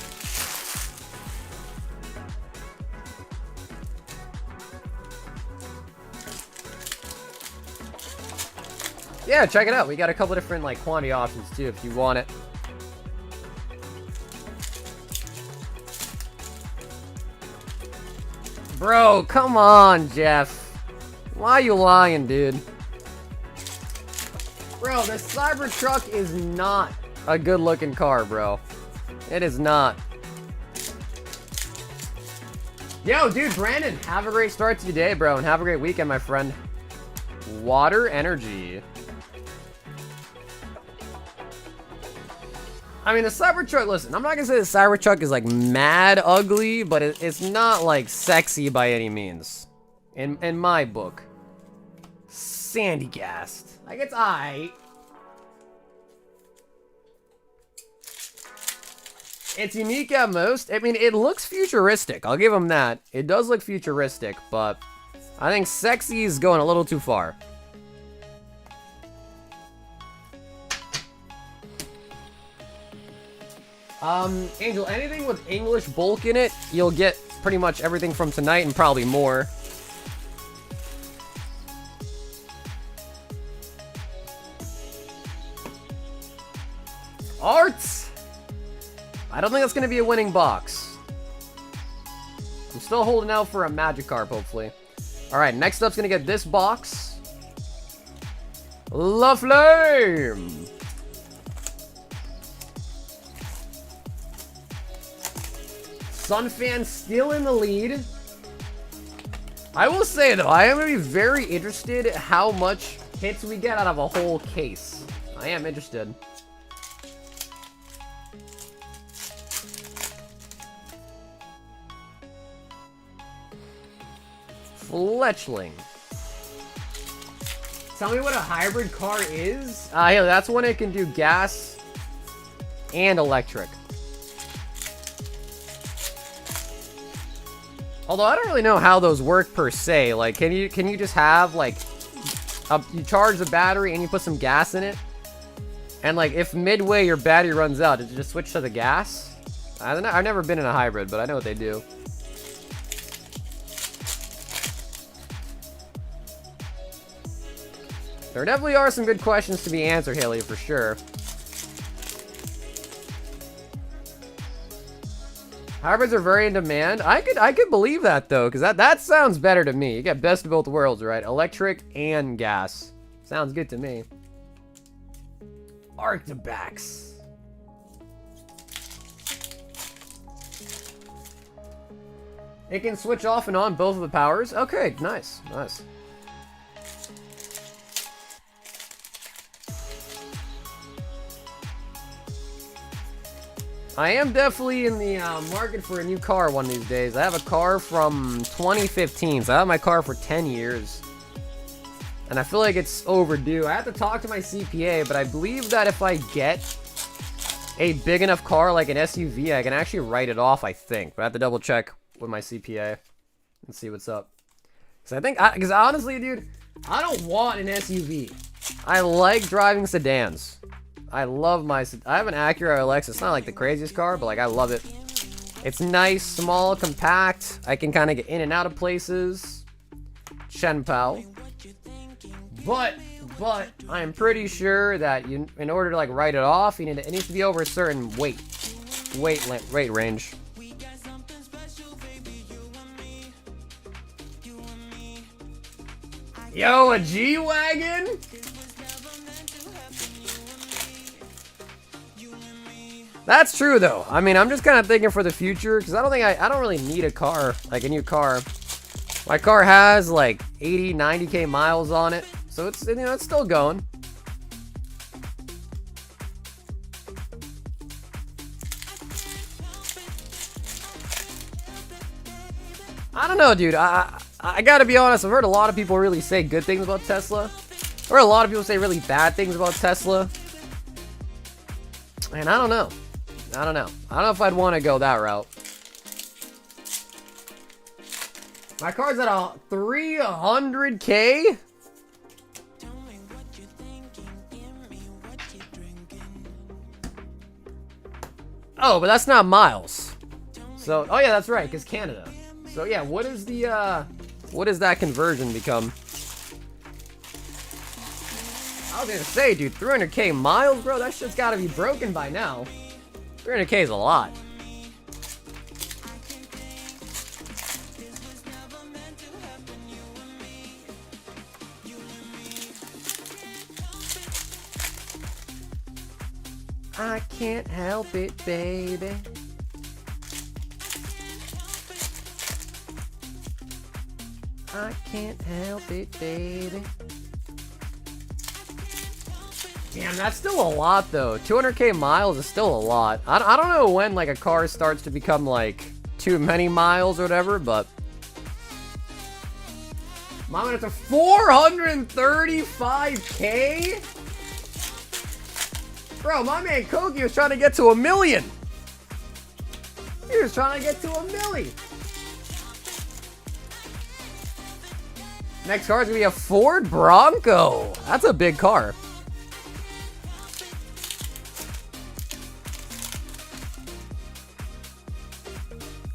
Yeah, check it out. We got a couple different like quantity options too if you want it. Bro, come on, Jeff. Why you lying, dude? Bro, the Cybertruck is not a good-looking car, bro. It is not. Yo, dude, Brandon, have a great start to your day, bro, and have a great weekend, my friend. Water energy. I mean, the Cybertruck, listen, I'm not gonna say the Cybertruck is, like, mad ugly, but it's not, like, sexy by any means. In my book. Sandy gassed. Like, it's aight. It's unique at most. I mean, it looks futuristic. I'll give him that. It does look futuristic, but I think sexy is going a little too far. Angel, anything with English bulk in it, you'll get pretty much everything from tonight and probably more. Arts! I don't think that's going to be a winning box. I'm still holding out for a Magikarp, hopefully. Alright, next up's going to get this box. La Flame! Sunfan still in the lead. I will say, though, I am going to be very interested how much hits we get out of a whole case. I am interested. Fletchling. Tell me what a hybrid car is? Yeah, that's when it can do gas and electric. Although I don't really know how those work per se. Like, can you just have like you charge the battery and you put some gas in it, and like if midway your battery runs out, did you just switch to the gas? I don't know. I've never been in a hybrid, but I know what they do. There definitely are some good questions to be answered, Haley, for sure. Hybrids are very in demand. I could believe that though, because that sounds better to me. You get best of both worlds, right? Electric and gas. Sounds good to me. Arctibax. It can switch off and on both of the powers. Okay, nice, nice. I am definitely in the market for a new car one of these days. I have a car from 2015, so I have my car for 10 years. And I feel like it's overdue. I have to talk to my CPA, but I believe that if I get a big enough car like an SUV, I can actually write it off, I think. But I have to double check with my CPA and see what's up. Because honestly, dude, I don't want an SUV. I like driving sedans. I love I have an Acura LX. It's not like the craziest car, but like I love it. It's nice, small, compact. I can kind of get in and out of places. Chen Pao. But I'm pretty sure that in order to like write it off, it needs to be over a certain weight range. Yo, a G-Wagon? That's true though. I mean, I'm just kind of thinking for the future because I don't really need a car, like a new car. My car has like 80, 90k miles on it, so it's it's still going. I don't know, dude. I gotta be honest. I've heard a lot of people really say good things about Tesla. I've heard a lot of people say really bad things about Tesla, and I don't know. I don't know if I'd want to go that route. My car's at a 300k. Oh, but that's not miles. So, oh yeah, that's right, because Canada. So yeah, what does that conversion become? I was gonna say, dude, 300k miles, bro. That shit's gotta be broken by now. 300k is a lot. I can't help it, baby. I can't help it, baby. Damn, that's still a lot, though. 200k miles is still a lot. I don't know when, like, a car starts to become, like, too many miles or whatever, but... Mom, it's a 435k? Bro, my man Koki was trying to get to 1 million. He was trying to get to 1 million. Next car is going to be a Ford Bronco. That's a big car.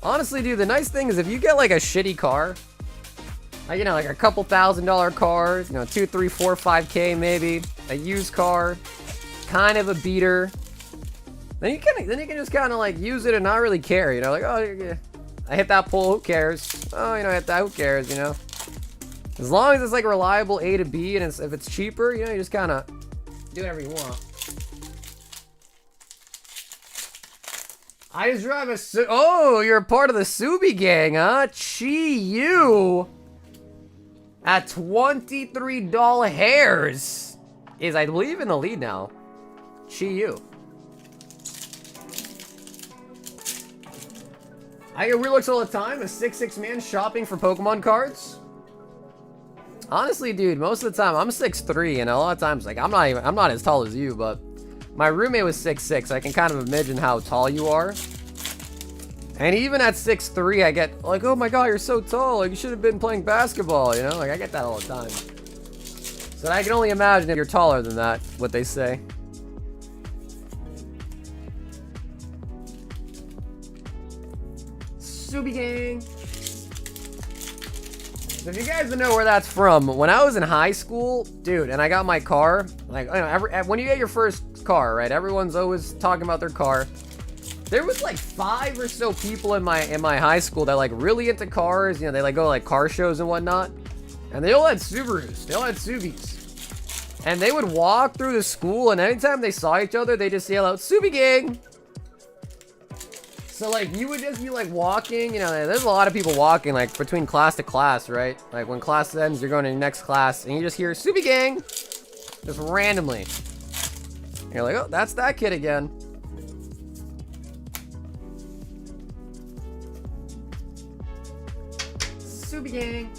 Honestly, dude, the nice thing is if you get like a shitty car, like, like a couple $1,000 car, 2, 3, 4, 5k maybe, a used car, kind of a beater, then you can just kind of like use it and not really care, like, oh yeah, I hit that pole, who cares? Oh, I hit that, who cares? As long as it's like reliable A to B, and if it's cheaper, you just kind of do whatever you want. I just drive a oh, you're a part of the Subi gang, huh? Chi-Yu at $23 hairs is, I believe, in the lead now. Chi-Yu. I get weird looks all the time. A 6'6" man shopping for Pokemon cards. Honestly, dude, most of the time I'm 6'3", and a lot of times, like, I'm not as tall as you, but my roommate was 6'6", so I can kind of imagine how tall you are. And even at 6'3", I get like, oh my god, you're so tall, like you should have been playing basketball, you know? Like I get that all the time. So I can only imagine if you're taller than that, what they say. Subi gang. So if you guys don't know where that's from, when I was in high school, dude, and I got my car, like, you know, when you get your first car, right? Everyone's always talking about their car. There was like 5 or so people in my high school that like really into cars. You know, they like go to like car shows and whatnot, and they all had Subarus. They all had Subis. And they would walk through the school, and anytime they saw each other, they just yell out, Subi gang! So, like, you would just be, like, walking, you know, there's a lot of people walking, like, between class to class, right? Like, when class ends, you're going to your next class, and you just hear, Subi gang! Just randomly. And you're like, oh, that's that kid again. Subi gang!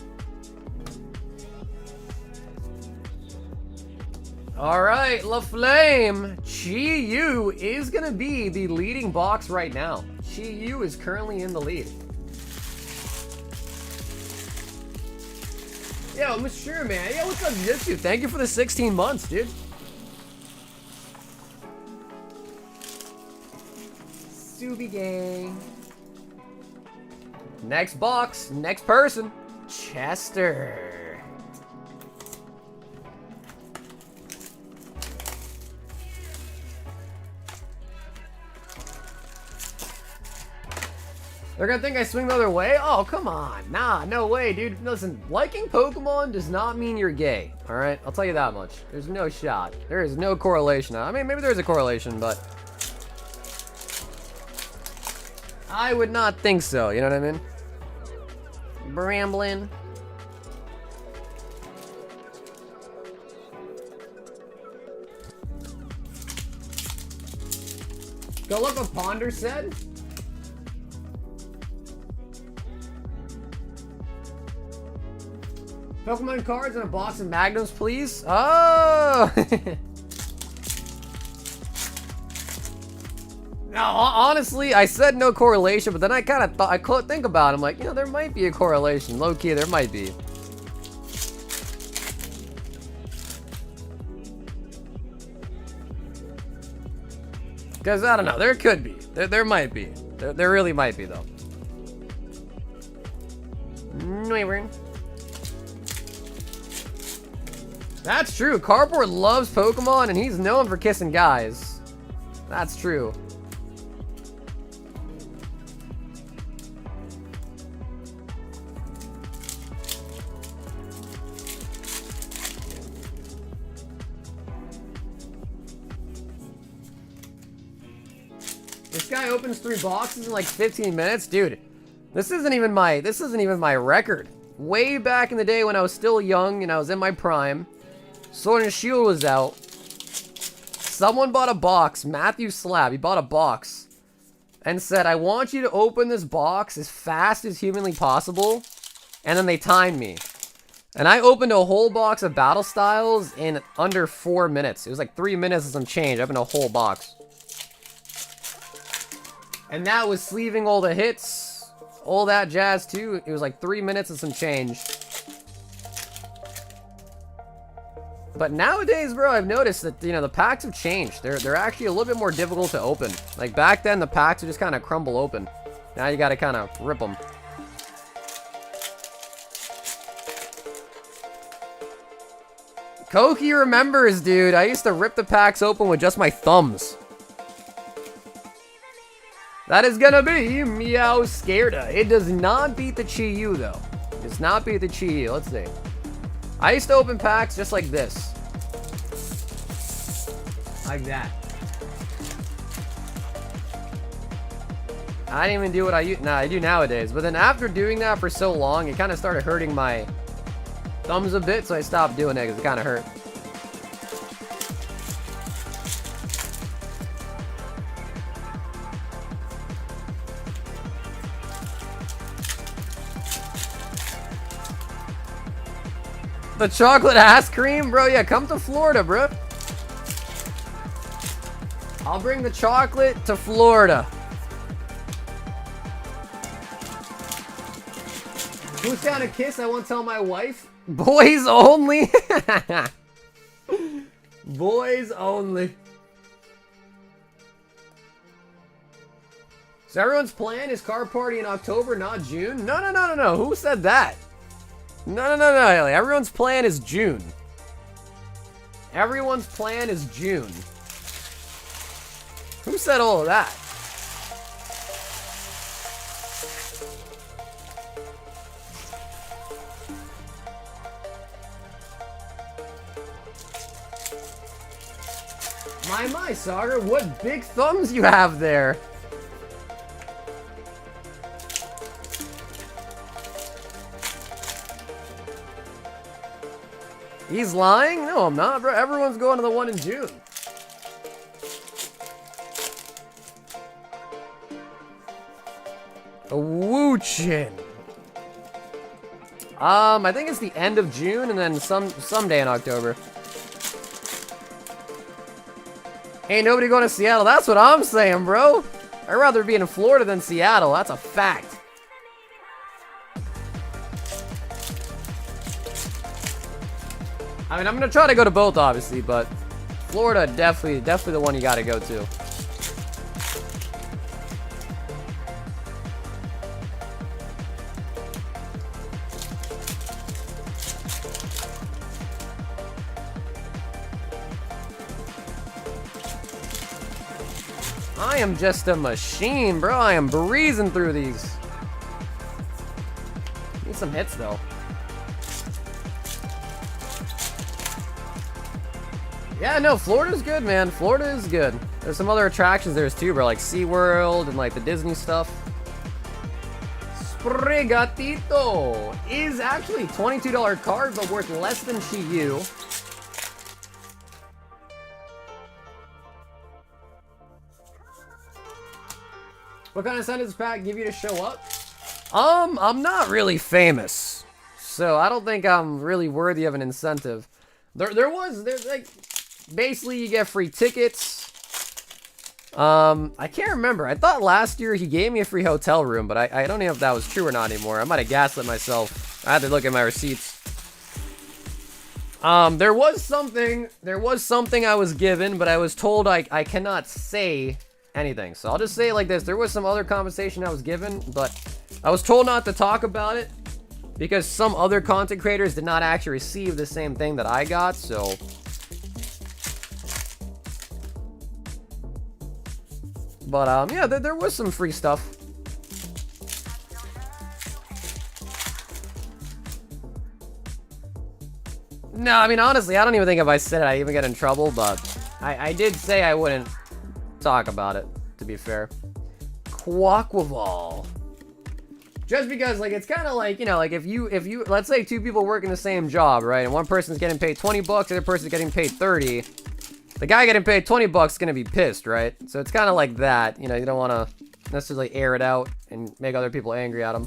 Alright, La Flame, Chi-Yu is going to be the leading box right now. Chi-Yu is currently in the lead. Yo, I'm sure, man. Yo, what's up, Jitsu? Thank you for the 16 months, dude. Subi gang. Next box, next person, Chester. They're gonna think I swing the other way? Oh, come on. Nah, no way, dude. Listen, liking Pokemon does not mean you're gay, alright? I'll tell you that much. There's no shot. There is no correlation. I mean, maybe there's a correlation, but I would not think so, you know what I mean? Bramblin'. Go look what Ponder said. Pokemon cards and a box of Magnums, please. Oh! No, honestly, I said no correlation, but then I kind of thought, I couldn't think about it. I'm like, you know, there might be a correlation. Low key, there might be. Because, I don't know, there could be. There might be. There really might be, though. That's true. Cardboard loves Pokemon, and he's known for kissing guys. That's true. This guy opens 3 boxes in like 15 minutes, dude. This isn't even my record. Way back in the day when I was still young and I was in my prime, Sword and Shield was out. Someone bought a box, Matthew Slab, he bought a box and said, I want you to open this box as fast as humanly possible. And then they timed me. And I opened a whole box of battle styles in under 4 minutes. It was like 3 minutes and some change. I opened a whole box. And that was sleeving all the hits, all that jazz too. It was like 3 minutes and some change. But nowadays, bro, I've noticed that, you know, the packs have changed. They're actually a little bit more difficult to open. Like back then, the packs would just kind of crumble open. Now you got to kind of rip them. Koki remembers, dude. I used to rip the packs open with just my thumbs. That is gonna be Meow Scareda. It does not beat the Chi-Yu, though. It does not beat the Chi-Yu. Let's see. I used to open packs just like this. Like that. I didn't even do what I do nowadays. But then after doing that for so long, it kind of started hurting my thumbs a bit, so I stopped doing it because it kind of hurt. The chocolate ass cream, bro. Yeah, come to Florida, bro. I'll bring the chocolate to Florida. Who's down a kiss? I won't tell my wife. Boys only. Boys only. So everyone's plan is car party in October, not June? No. Who said that? No. Haley. Everyone's plan is June. Everyone's plan is June. Who said all of that? My, Sagar, what big thumbs you have there. He's lying? No, I'm not, bro. Everyone's going to the one in June. A Woochin. I think it's the end of June and then someday in October. Ain't nobody going to Seattle. That's what I'm saying, bro. I'd rather be in Florida than Seattle. That's a fact. I mean, I'm going to try to go to both, obviously, but Florida, definitely the one you got to go to. I am just a machine, bro. I am breezing through these. Need some hits, though. Yeah, no, Florida's good, man. Florida is good. There's some other attractions there too, bro, like SeaWorld and like the Disney stuff. Sprigatito is actually $22 card, but worth less than Chi-Yu. What kind of incentives does Pat give you to show up? I'm not really famous, so I don't think I'm really worthy of an incentive. There's like, basically you get free tickets. I can't remember. I thought last year he gave me a free hotel room, but I don't know if that was true or not anymore. I might have gaslit myself. I had to look at my receipts. There was something I was given, but I was told I cannot say anything. So I'll just say it like this. There was some other compensation I was given, but I was told not to talk about it because some other content creators did not actually receive the same thing that I got, so. But, yeah, there was some free stuff. No, I mean, honestly, I don't even think if I said it, I'd even get in trouble, but I did say I wouldn't talk about it, to be fair. Quaquaval. Just because, like, it's kind of like, you know, like, if you, let's say two people work in the same job, right, and one person's getting paid 20 bucks, the other person's getting paid 30, the guy getting paid 20 bucks is gonna be pissed, right? So it's kind of like that, you know, you don't want to necessarily air it out and make other people angry at him.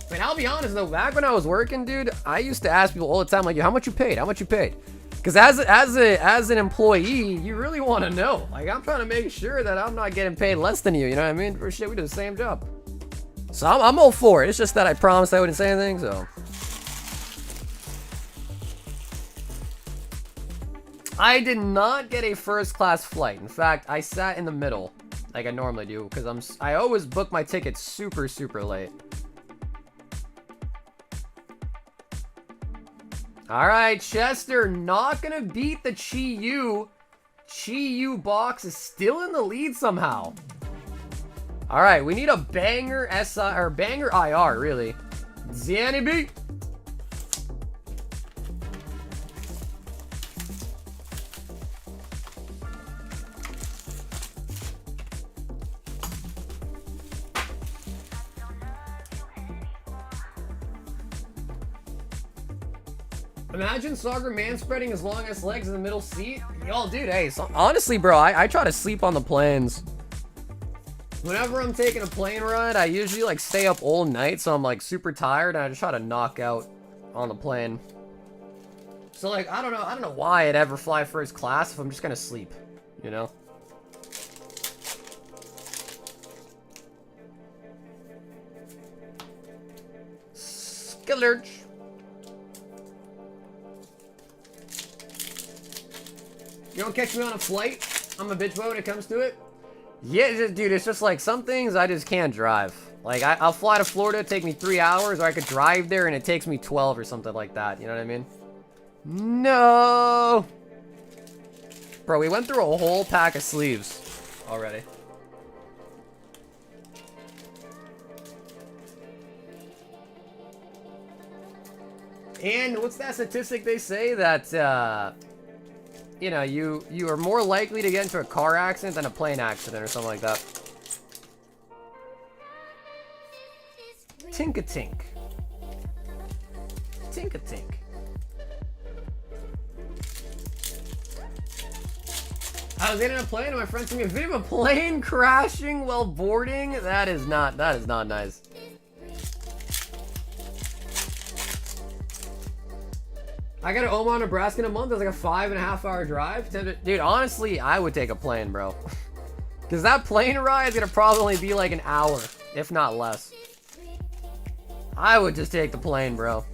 I mean, I'll be honest though, back when I was working, dude, I used to ask people all the time, like, yo, how much you paid? How much you paid? Because as an employee, you really want to know. Like, I'm trying to make sure that I'm not getting paid less than you know what I mean? For shit, we do the same job. So I'm all for it. It's just that I promised I wouldn't say anything, so. I did not get a first class flight. In fact, I sat in the middle, like I normally do, because I always book my tickets super, super late. Alright, Chester, not gonna beat the Chi-Yu. Chi-Yu box is still in the lead somehow. Alright, we need a banger SI, or banger IR, really. Ziani B. Imagine Sagar man spreading his long ass legs in the middle seat. Yo, dude, hey, so, honestly, bro, I try to sleep on the planes. Whenever I'm taking a plane ride, I usually like stay up all night, so I'm like super tired, and I just try to knock out on the plane. So like, I don't know why I'd ever fly first class if I'm just gonna sleep, you know? Skillurch. You don't catch me on a flight? I'm a bitch boy when it comes to it. Yeah, dude, it's just like some things I just can't drive. Like, I'll fly to Florida, take me 3 hours, or I could drive there and it takes me 12 or something like that. You know what I mean? No! Bro, we went through a whole pack of sleeves already. And what's that statistic they say that, you know, you are more likely to get into a car accident than a plane accident or something like that. Tink-a-tink. Tink-a-tink. I was getting a plane and my friend sent me a video of a plane crashing while boarding. That is not nice. I got to Omaha, Nebraska in a month. It's like a 5.5 hour drive. Dude, honestly, I would take a plane, bro. Because that plane ride is going to probably be like an hour, if not less. I would just take the plane, bro.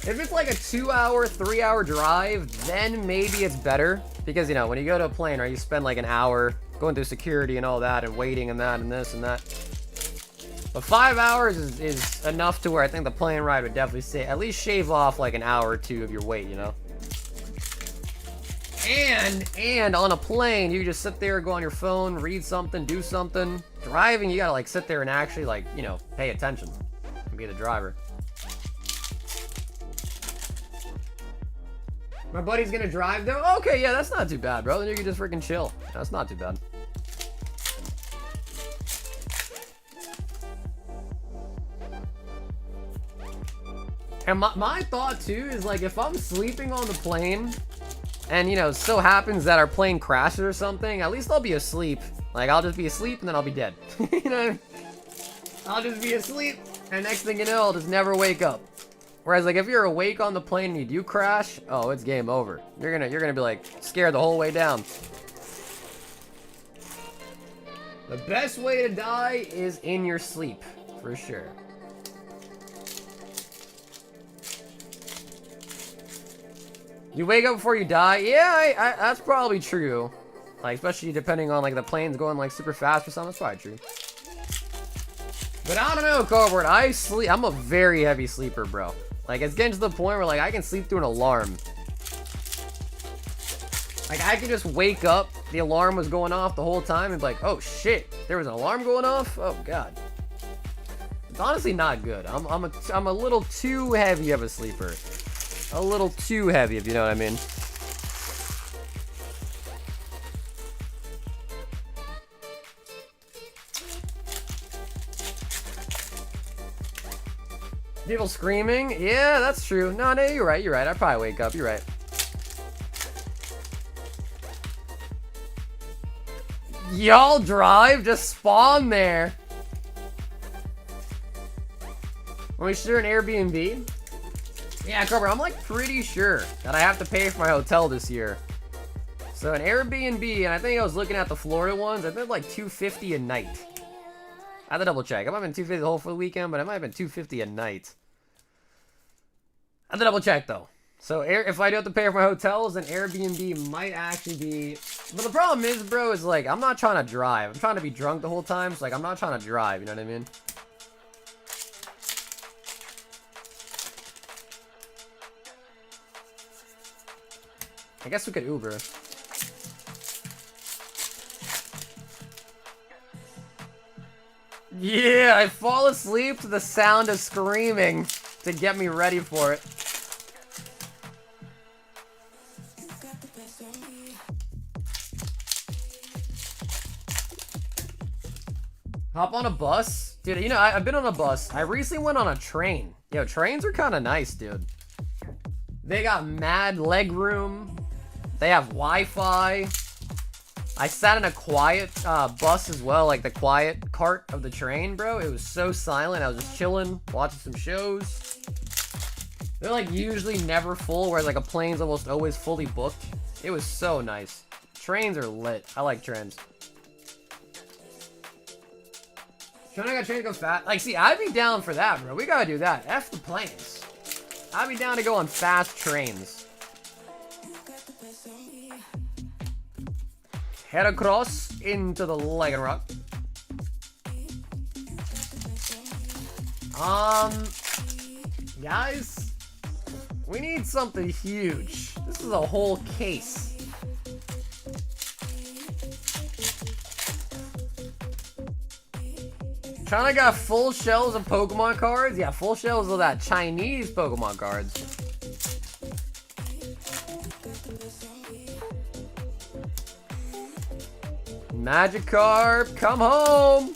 If it's like a 2 hour, 3 hour drive, then maybe it's better. Because, you know, when you go to a plane, right, you spend like an hour going through security and all that and waiting and that and this and that. But 5 hours is enough to where I think the plane ride would definitely say at least shave off like an hour or two of your wait, you know? And on a plane, you just sit there, go on your phone, read something, do something. Driving, you gotta like sit there and actually like, you know, pay attention and be the driver. My buddy's gonna drive though? Okay, yeah, that's not too bad, bro. Then you can just freaking chill. That's not too bad. And my thought too is like if I'm sleeping on the plane and you know so happens that our plane crashes or something, at least I'll be asleep. Like I'll just be asleep and then I'll be dead. You know what I mean? I'll just be asleep and next thing you know I'll just never wake up. Whereas like if you're awake on the plane and you do crash, oh, it's game over. You're gonna be like scared the whole way down. The best way to die is in your sleep, for sure. You wake up before you die? Yeah, that's probably true. Like, especially depending on, like, the plane's going, like, super fast or something. That's probably true. But I don't know, Cobra. I'm a very heavy sleeper, bro. Like, it's getting to the point where, like, I can sleep through an alarm. Like, I can just wake up, the alarm was going off the whole time, and be like, oh, shit, there was an alarm going off? Oh, God. It's honestly not good. I'm a little too heavy of a sleeper. A little too heavy, if you know what I mean. People screaming? Yeah, that's true. No, you're right. I'd probably wake up. You're right. Y'all drive? Just spawn there. Want me to share an Airbnb? Yeah, Cobra, I'm like pretty sure that I have to pay for my hotel this year. So an Airbnb, and I think I was looking at the Florida ones, I think like $250 a night. I have to double check. It might have been $250 the whole for the weekend, but it might have been $250 a night. I have to double check though. So if I do have to pay for my hotels, then Airbnb might actually be. But the problem is, bro, is like I'm not trying to drive. I'm trying to be drunk the whole time. So like I'm not trying to drive. You know what I mean? I guess we could Uber. Yeah, I fall asleep to the sound of screaming to get me ready for it. Hop on a bus? Dude, you know, I've been on a bus. I recently went on a train. Yo, trains are kind of nice, dude. They got mad leg room. They have Wi-Fi. I sat in a quiet bus as well, like the quiet cart of the train, bro. It was so silent. I was just chilling, watching some shows. They're like usually never full, whereas like a plane's almost always fully booked. It was so nice. Trains are lit. I like trains. Trying to get train to go fast. Like, see, I'd be down for that, bro. We gotta do that. F the planes. I'd be down to go on fast trains. Head across into the Leg and Rock. Guys, we need something huge. This is a whole case. Trying to got full shelves of Pokemon cards. Yeah, full shelves of that Chinese Pokemon cards. Magikarp, come home.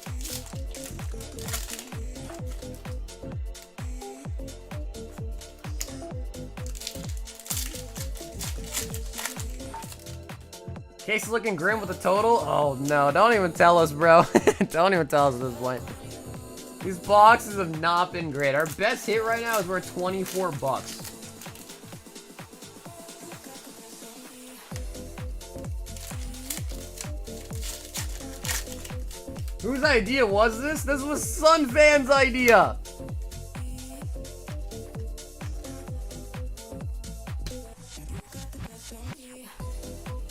Case is looking grim with the total. Oh no, don't even tell us, bro. Don't even tell us at this point. These boxes have not been great. Our best hit right now is worth 24 bucks. Whose idea was this? This was Sunfan's idea.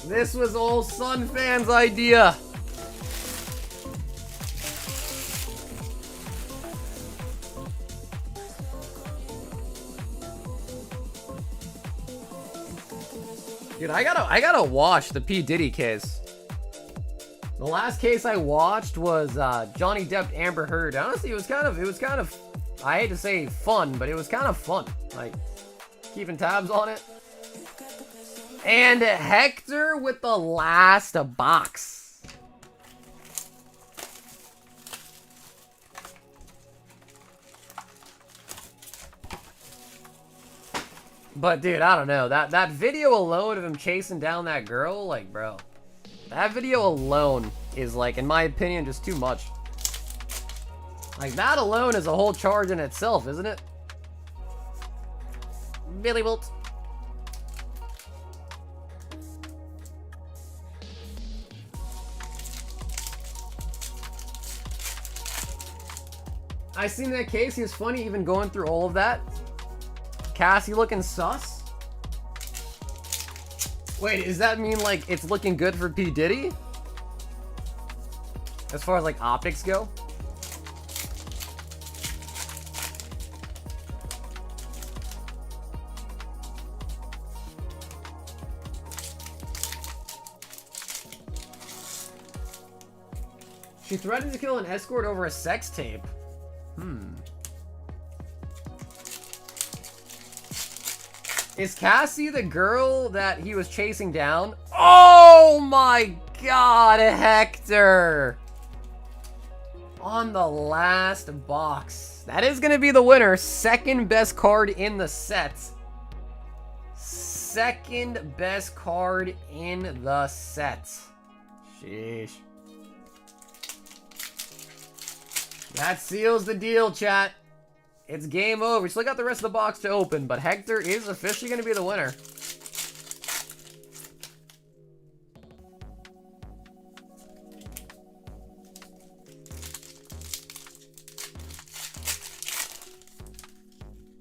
This was all Sunfan's idea. Dude, I gotta watch the P. Diddy case. The last case I watched was Johnny Depp Amber Heard. Honestly, it was kind of, I hate to say fun, but it was kind of fun. Like, keeping tabs on it. And Hector with the last box. But dude, I don't know. That video alone of him chasing down that girl, like, bro. That video alone is, like, in my opinion, just too much. Like, that alone is a whole charge in itself, isn't it? Billy Bolt. I seen that case. He was funny even going through all of that. Cassie looking sus? Wait, does that mean, like, it's looking good for P. Diddy? As far as, like, optics go? She threatened to kill an escort over a sex tape. Is Cassie the girl that he was chasing down? Oh my god, Hector! On the last box. That is going to be the winner. Second best card in the set. Second best card in the set. Sheesh. That seals the deal, chat. It's game over. We still got the rest of the box to open, but Hector is officially going to be the winner.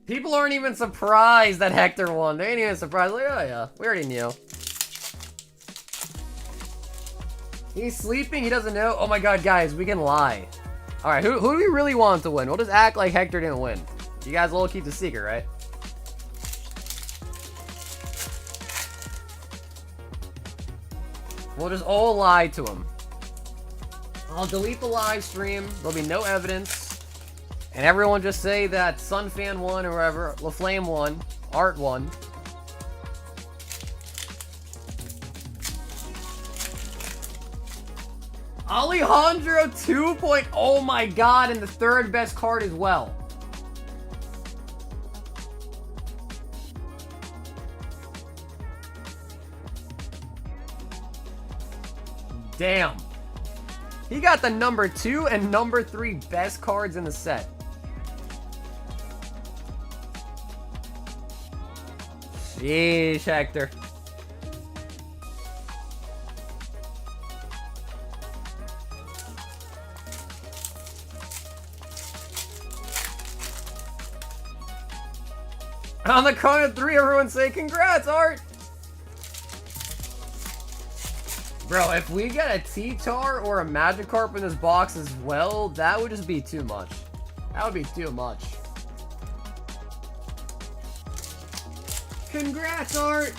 People aren't even surprised that Hector won. They ain't even surprised. Like, oh yeah, we already knew. He's sleeping. He doesn't know. Oh my god, guys, we can lie. Alright, who do we really want to win? We'll just act like Hector didn't win. You guys will keep the secret, right? We'll just all lie to him. I'll delete the live stream. There'll be no evidence. And everyone just say that Sunfan won or whatever. LaFlame won. Art won. Alejandro 2. Oh my god, and the third best card as well. Damn. He got the number 2 and number 3 best cards in the set. Sheesh, Hector. On the count of 3, everyone say congrats, Art! Bro, if we get a T-Tar or a Magikarp in this box as well, that would just be too much. That would be too much. Congrats, Art!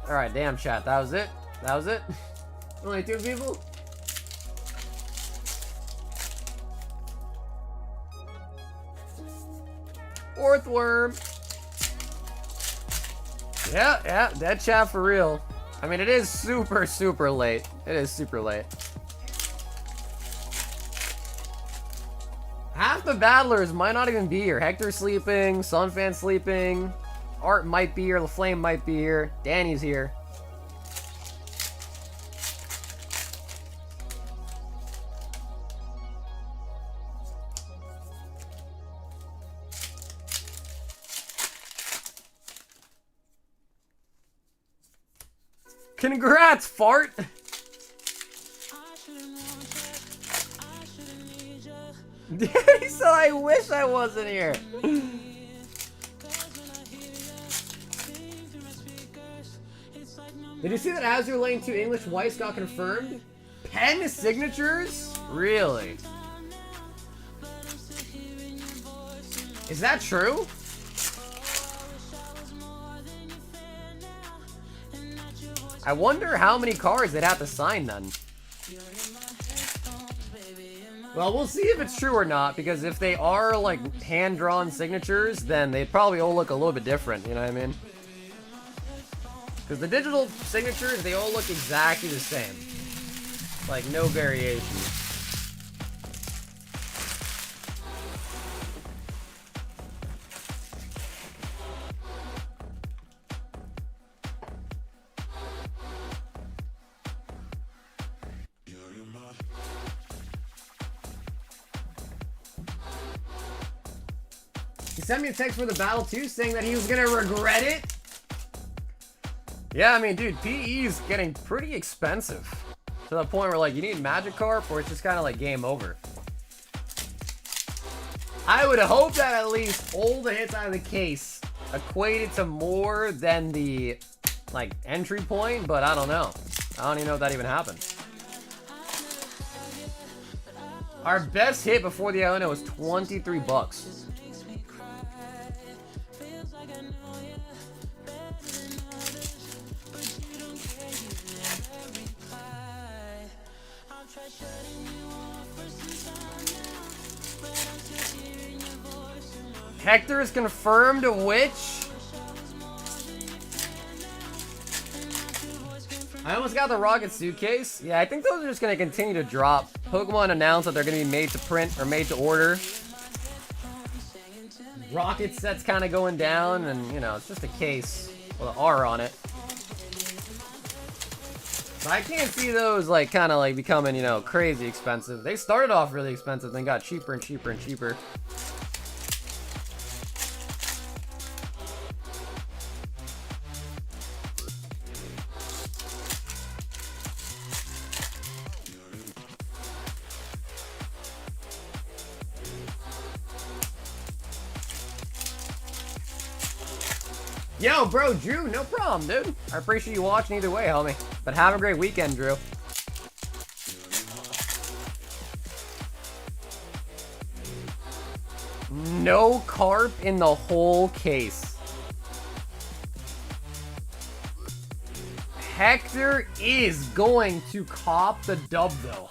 Alright, damn chat, that was it? That was it? Only 2 people? Fourth worm. Yeah, dead chat for real. I mean, it is super, super late. It is super late. Half the battlers might not even be here. Hector's sleeping, Sunfan's sleeping, Art might be here, LaFlame might be here, Danny's here. Congrats, Fart! He said, I wish I wasn't here. Did you see that Azure Lane 2 English Weiss got confirmed? Pen signatures? Really? Is that true? I wonder how many cards they'd have to sign then. Well, we'll see if it's true or not, because if they are, like, hand-drawn signatures, then they probably all look a little bit different, you know what I mean? Because the digital signatures, they all look exactly the same. Like, no variation. He sent me a text for the battle too, saying that he was gonna regret it. Yeah, I mean, dude, PE is getting pretty expensive. To the point where, like, you need Magikarp or it's just kind of like game over. I would hope that at least all the hits out of the case equated to more than the, like, entry point, but I don't know. I don't even know if that even happened. Our best hit before the Iono was 23 bucks. Hector is confirmed, which I almost got the Rocket Suitcase. Yeah, I think those are just going to continue to drop. Pokemon announced that they're going to be made to print or made to order. Rocket set's kind of going down, and, you know, it's just a case with an R on it. But I can't see those, like, kind of, like, becoming, you know, crazy expensive. They started off really expensive, then got cheaper and cheaper and cheaper. Yo, bro, Drew, no problem, dude. I appreciate you watching either way, homie. But have a great weekend, Drew. No carp in the whole case. Hector is going to cop the dub, though.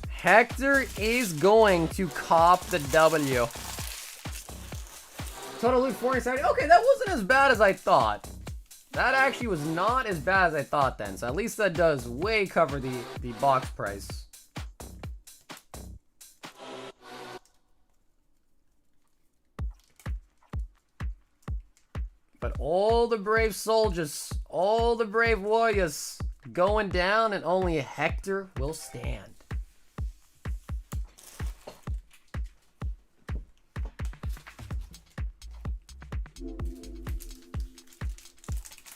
Hector is going to cop the W. Total loot 470. Okay, that wasn't as bad as I thought. That actually was not as bad as I thought then. So at least that does way cover the box price. But all the brave soldiers, all the brave warriors going down, and only Hector will stand.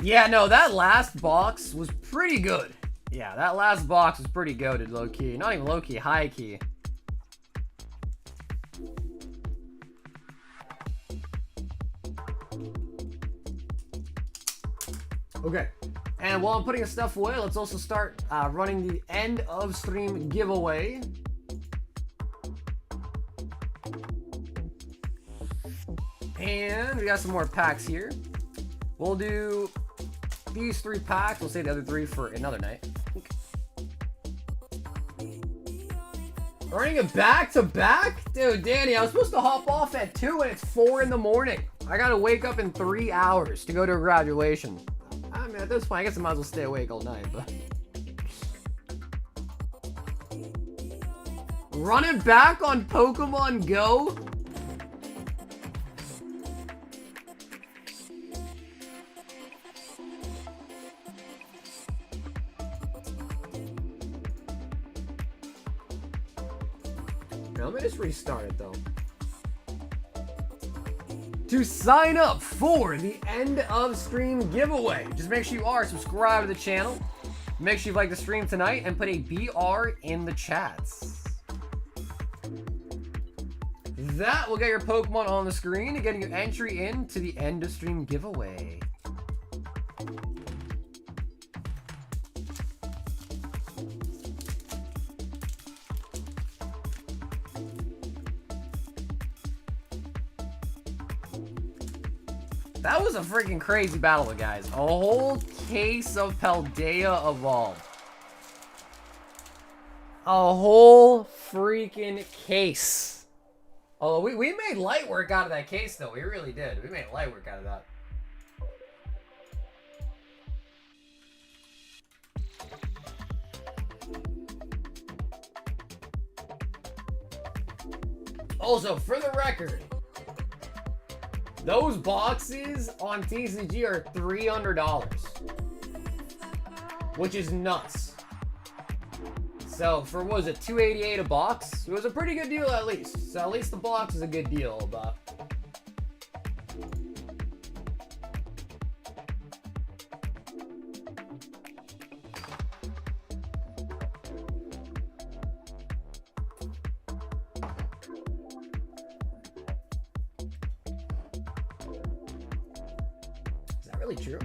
Yeah, no, that last box was pretty good. Yeah, that last box was pretty goated, low-key. Not even low-key, high-key. Okay, and while I'm putting this stuff away, let's also start running the end of stream giveaway. And we got some more packs here. We'll do these 3 packs. We'll save the other 3 for another night. Running it back to back? Dude, Danny, I was supposed to hop off at 2 and it's 4 in the morning. I gotta wake up in 3 hours to go to a graduation. I mean, at this point, I guess I might as well stay awake all night, but... Running back on Pokemon Go? Let me just restart it though. To sign up for the end of stream giveaway, just make sure you are subscribed to the channel. Make sure you like the stream tonight and put a BR in the chats. That will get your Pokemon on the screen and getting your entry into the end of stream giveaway. That was a freaking crazy battle, guys. A whole case of Paldea Evolved. A whole freaking case. Oh, we made light work out of that case, though. We really did. We made light work out of that. Also, for the record, those boxes on TCG are $300, which is nuts. So for, what was it, $288 a box? It was a pretty good deal at least. So at least the box is a good deal, but... True.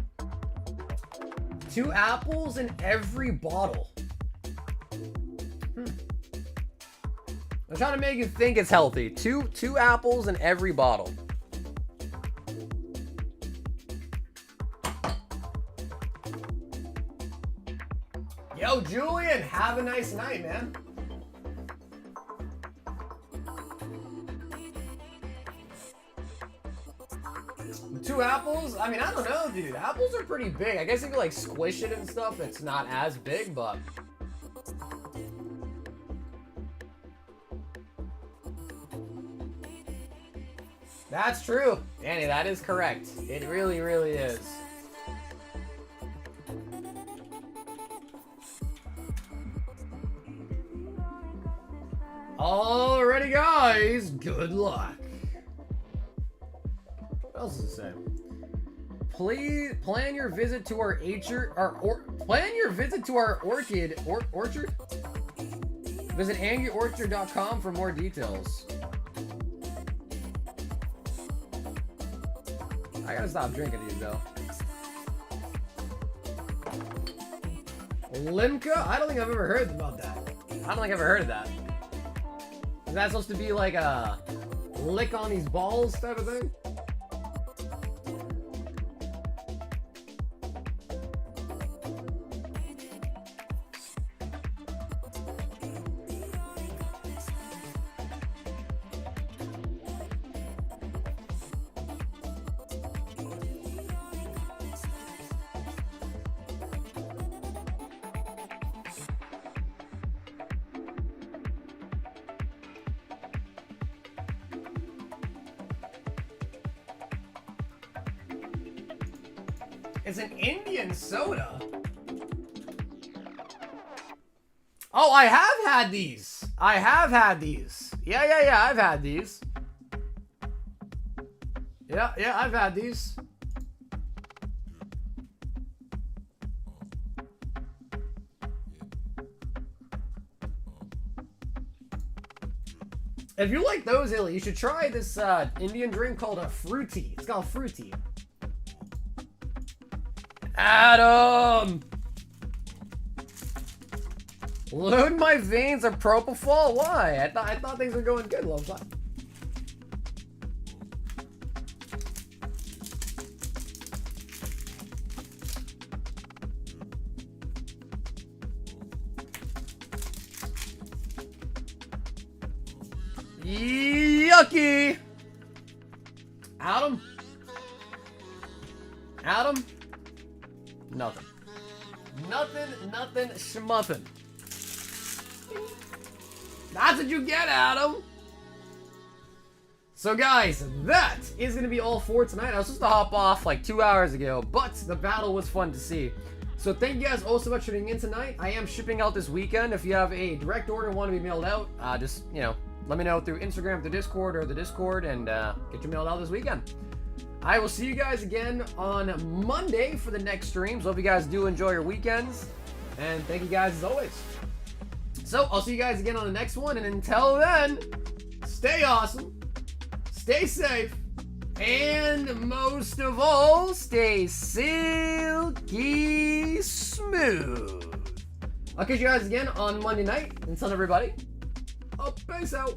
2 apples in every bottle. I'm trying to make you think it's healthy. Two apples in every bottle. Yo, Julian, have a nice night, man. Two apples? I mean, I don't know, dude. Apples are pretty big. I guess if you like squish it and stuff, it's not as big, but... That's true. Danny, that is correct. It really, really is. Alrighty, guys. Good luck. What else does it say? Please plan your visit to our orchid orchard. Visit angryorchard.com for more details. I gotta stop drinking these though. Limca? I don't think I've ever heard about that. I don't think I've ever heard of that. Is that supposed to be like a lick on these balls type of thing? It's an Indian soda. Oh, I have had these. I have had these. Yeah, I've had these. Yeah, I've had these. If you like those, Illy, you should try this Indian drink called a fruity. It's called fruity. Adam! Load my veins of propofol? Why? I thought things were going good, love. Yucky! Adam? Adam? Nothing. Nothing, schmuffin'. That's what you get, Adam! So guys, that is going to be all for tonight. I was supposed to hop off like 2 hours ago, but the battle was fun to see. So thank you guys all so much for tuning in tonight. I am shipping out this weekend. If you have a direct order and want to be mailed out, just, you know, let me know through Instagram, the Discord, or the Discord, and get your mailed out this weekend. I will see you guys again on Monday for the next stream. So hope you guys do enjoy your weekends. And thank you guys as always. So I'll see you guys again on the next one. And until then, stay awesome, stay safe, and most of all, stay silky smooth. I'll catch you guys again on Monday night. Until everybody, peace out.